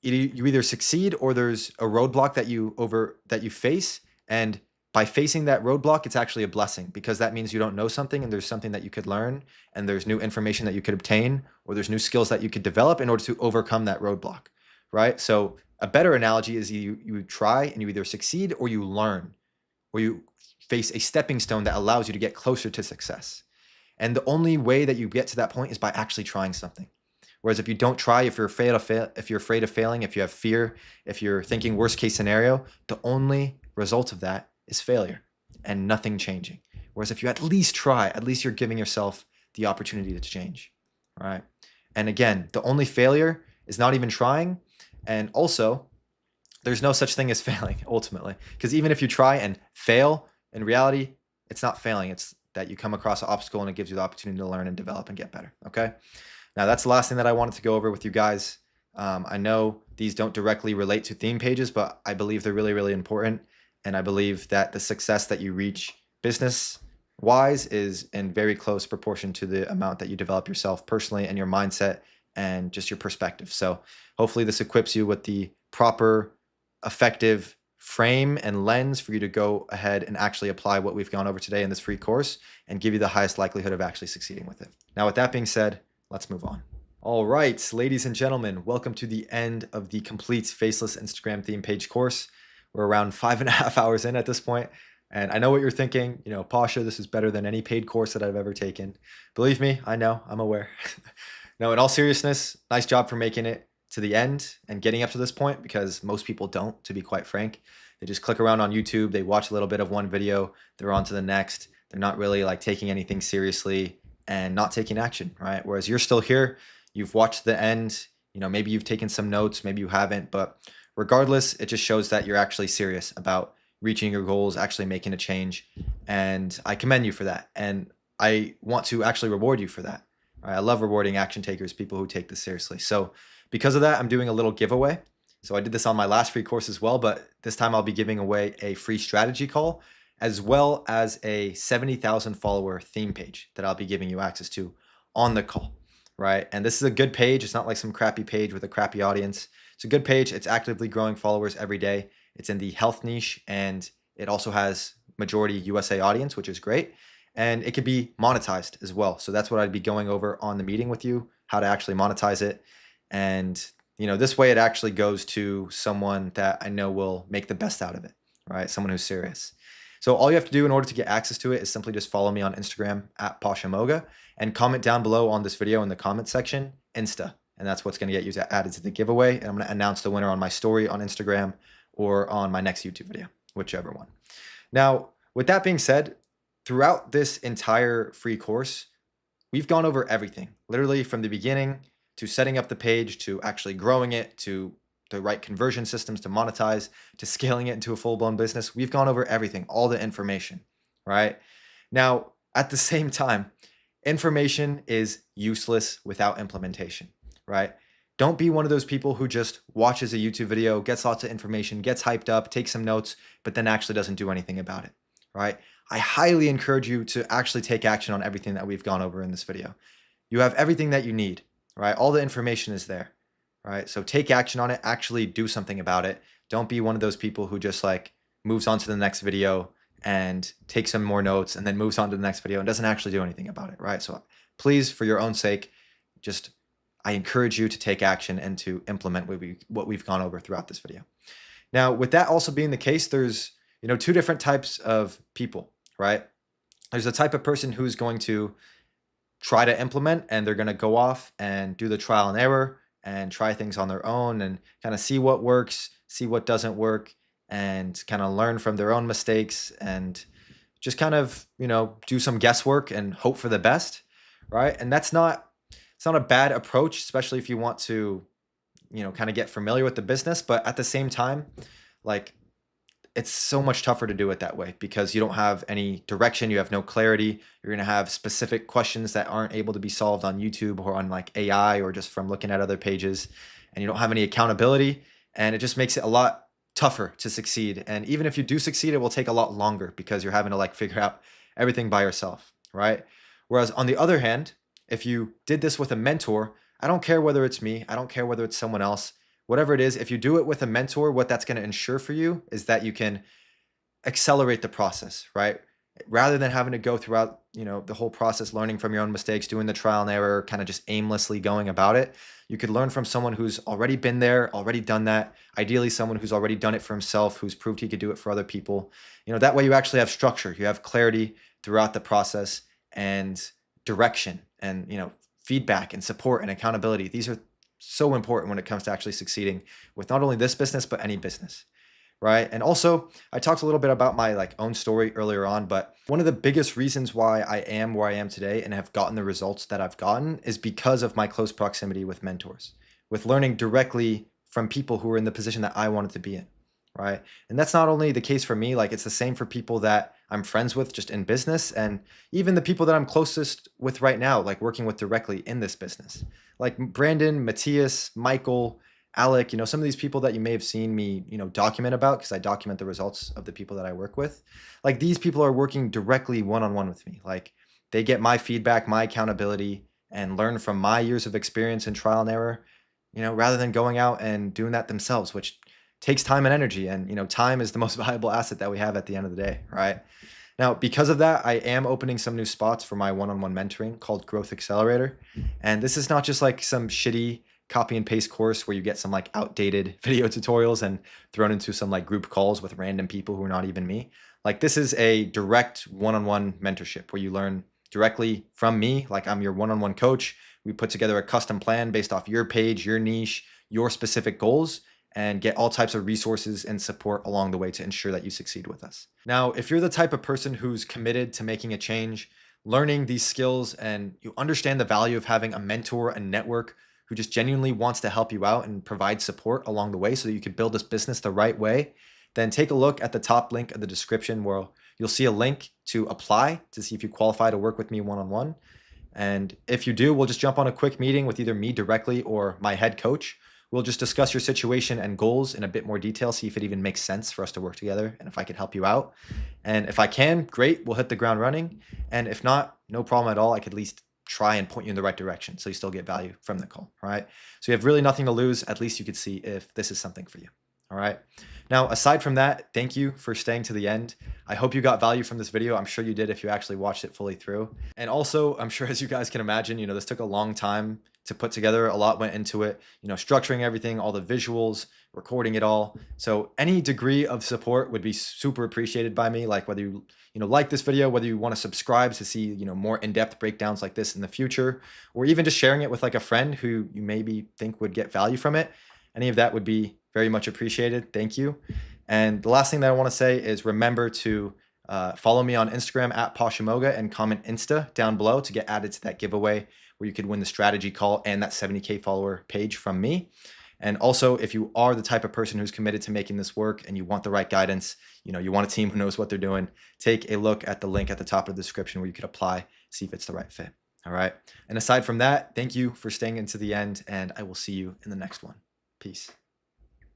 you either succeed or there's a roadblock that you face. And by facing that roadblock, it's actually a blessing because that means you don't know something and there's something that you could learn and there's new information that you could obtain or there's new skills that you could develop in order to overcome that roadblock. Right? So a better analogy is you try and you either succeed or you learn or you face a stepping stone that allows you to get closer to success. And the only way that you get to that point is by actually trying something. Whereas if you don't try, if you're afraid of failing, if you have fear, if you're thinking worst case scenario, the only result of that is failure and nothing changing. Whereas if you at least try, at least you're giving yourself the opportunity to change. Right? And again, the only failure is not even trying. And also, there's no such thing as failing, ultimately. Because even if you try and fail, in reality, it's not failing. It's that you come across an obstacle and it gives you the opportunity to learn and develop and get better, okay? Now, that's the last thing that I wanted to go over with you guys. I know these don't directly relate to theme pages, but I believe they're really, really important. And I believe that the success that you reach business-wise is in very close proportion to the amount that you develop yourself personally and your mindset and just your perspective. So hopefully this equips you with the proper, effective frame and lens for you to go ahead and actually apply what we've gone over today in this free course and give you the highest likelihood of actually succeeding with it. Now, with that being said, let's move on. All right, ladies and gentlemen, welcome to the end of the complete Faceless Instagram theme page course. We're around 5.5 hours in at this point, and I know what you're thinking. You know, Pasha, this is better than any paid course that I've ever taken. Believe me, I know, I'm aware. No, in all seriousness, nice job for making it to the end and getting up to this point, because most people don't, to be quite frank. They just click around on YouTube, they watch a little bit of one video, they're on to the next. They're not really like taking anything seriously and not taking action, right? Whereas you're still here, you've watched the end, you know, maybe you've taken some notes, maybe you haven't, but regardless, it just shows that you're actually serious about reaching your goals, actually making a change. And I commend you for that. And I want to actually reward you for that. Right? I love rewarding action takers, people who take this seriously. So because of that, I'm doing a little giveaway. So I did this on my last free course as well, but this time I'll be giving away a free strategy call, as well as a 70,000 follower theme page that I'll be giving you access to on the call, right? And this is a good page. It's not like some crappy page with a crappy audience. It's a good page. It's actively growing followers every day. It's in the health niche, and it also has majority USA audience, which is great. And it could be monetized as well. So that's what I'd be going over on the meeting with you, how to actually monetize it. And, you know, this way it actually goes to someone that I know will make the best out of it, right? Someone who's serious. So all you have to do in order to get access to it is simply just follow me on Instagram at Pashamoga and comment down below on this video in the comment section, Insta. And that's what's going to get you added to the giveaway. And I'm going to announce the winner on my story on Instagram or on my next YouTube video, whichever one. Now, with that being said, throughout this entire free course, we've gone over everything, literally from the beginning to setting up the page, to actually growing it, to the right conversion systems to monetize, to scaling it into a full-blown business. We've gone over everything, all the information, right? Now, at the same time, information is useless without implementation, right? Don't be one of those people who just watches a YouTube video, gets lots of information, gets hyped up, takes some notes, but then actually doesn't do anything about it, right? I highly encourage you to actually take action on everything that we've gone over in this video. You have everything that you need, right? All the information is there, right? So take action on it, actually do something about it. Don't be one of those people who just like moves on to the next video and takes some more notes and then moves on to the next video and doesn't actually do anything about it, right? So please, for your own sake, just I encourage you to take action and to implement what we've gone over throughout this video. Now, with that also being the case, there's, you know, two different types of people, right? There's a type of person who's going to try to implement, and they're going to go off and do the trial and error and try things on their own and kind of see what works, see what doesn't work, and kind of learn from their own mistakes and just kind of, you know, do some guesswork and hope for the best, right? And it's not a bad approach, especially if you want to, you know, kind of get familiar with the business. But at the same time, like, it's so much tougher to do it that way because you don't have any direction. You have no clarity. You're going to have specific questions that aren't able to be solved on YouTube or on like AI or just from looking at other pages. And you don't have any accountability. And it just makes it a lot tougher to succeed. And even if you do succeed, it will take a lot longer because you're having to like figure out everything by yourself, right? Whereas on the other hand, if you did this with a mentor, I don't care whether it's me, I don't care whether it's someone else, whatever it is, if you do it with a mentor, what that's going to ensure for you is that you can accelerate the process, right? Rather than having to go throughout, you know, the whole process, learning from your own mistakes, doing the trial and error, kind of just aimlessly going about it, you could learn from someone who's already been there, already done that, ideally someone who's already done it for himself, who's proved he could do it for other people. You know, that way you actually have structure, you have clarity throughout the process and direction and, you know, feedback and support and accountability. These are so important when it comes to actually succeeding with not only this business, but any business, right? And also, I talked a little bit about my like own story earlier on, but one of the biggest reasons why I am where I am today and have gotten the results that I've gotten is because of my close proximity with mentors, with learning directly from people who are in the position that I wanted to be in, right? And that's not only the case for me, like it's the same for people that I'm friends with just in business, and even the people that I'm closest with right now, like working with directly in this business, like Brandon, Matthias, Michael, Alec, you know, some of these people that you may have seen me, you know, document about because I document the results of the people that I work with. Like these people are working directly one-on-one with me. Like they get my feedback, my accountability, and learn from my years of experience and trial and error, you know, rather than going out and doing that themselves, which takes time and energy, and time is the most valuable asset that we have at the end of the day, right? Now, because of that, I am opening some new spots for my one-on-one mentoring called Growth Accelerator. And this is not just like some shitty copy and paste course where you get some like outdated video tutorials and thrown into some like group calls with random people who are not even me. Like, this is a direct one-on-one mentorship where you learn directly from me. Like, I'm your one-on-one coach. We put together a custom plan based off your page, your niche, your specific goals, and get all types of resources and support along the way to ensure that you succeed with us. Now, if you're the type of person who's committed to making a change, learning these skills, and you understand the value of having a mentor and network who just genuinely wants to help you out and provide support along the way so that you can build this business the right way, then take a look at the top link of the description where you'll see a link to apply to see if you qualify to work with me one-on-one. And if you do, we'll just jump on a quick meeting with either me directly or my head coach. We'll just discuss your situation and goals in a bit more detail, see if it even makes sense for us to work together and if I can help you out. And if I can, great, we'll hit the ground running. And if not, no problem at all. I could at least try and point you in the right direction so you still get value from the call, all right? So you have really nothing to lose. At least you could see if this is something for you, all right? Now, aside from that, thank you for staying to the end. I hope you got value from this video. I'm sure you did if you actually watched it fully through. And also, I'm sure as you guys can imagine, this took a long time to put together. A lot went into it, structuring everything, all the visuals, recording it all. So any degree of support would be super appreciated by me. Like whether you like this video, whether you want to subscribe to see, more in-depth breakdowns like this in the future, or even just sharing it with like a friend who you maybe think would get value from it. Any of that would be very much appreciated. Thank you. And the last thing that I want to say is remember to follow me on Instagram at Poshimoga and comment Insta down below to get added to that giveaway where you could win the strategy call and that 70K follower page from me. And also, if you are the type of person who's committed to making this work and you want the right guidance, you want a team who knows what they're doing, take a look at the link at the top of the description where you could apply, see if it's the right fit. All right. And aside from that, thank you for staying into the end, and I will see you in the next one. Peace.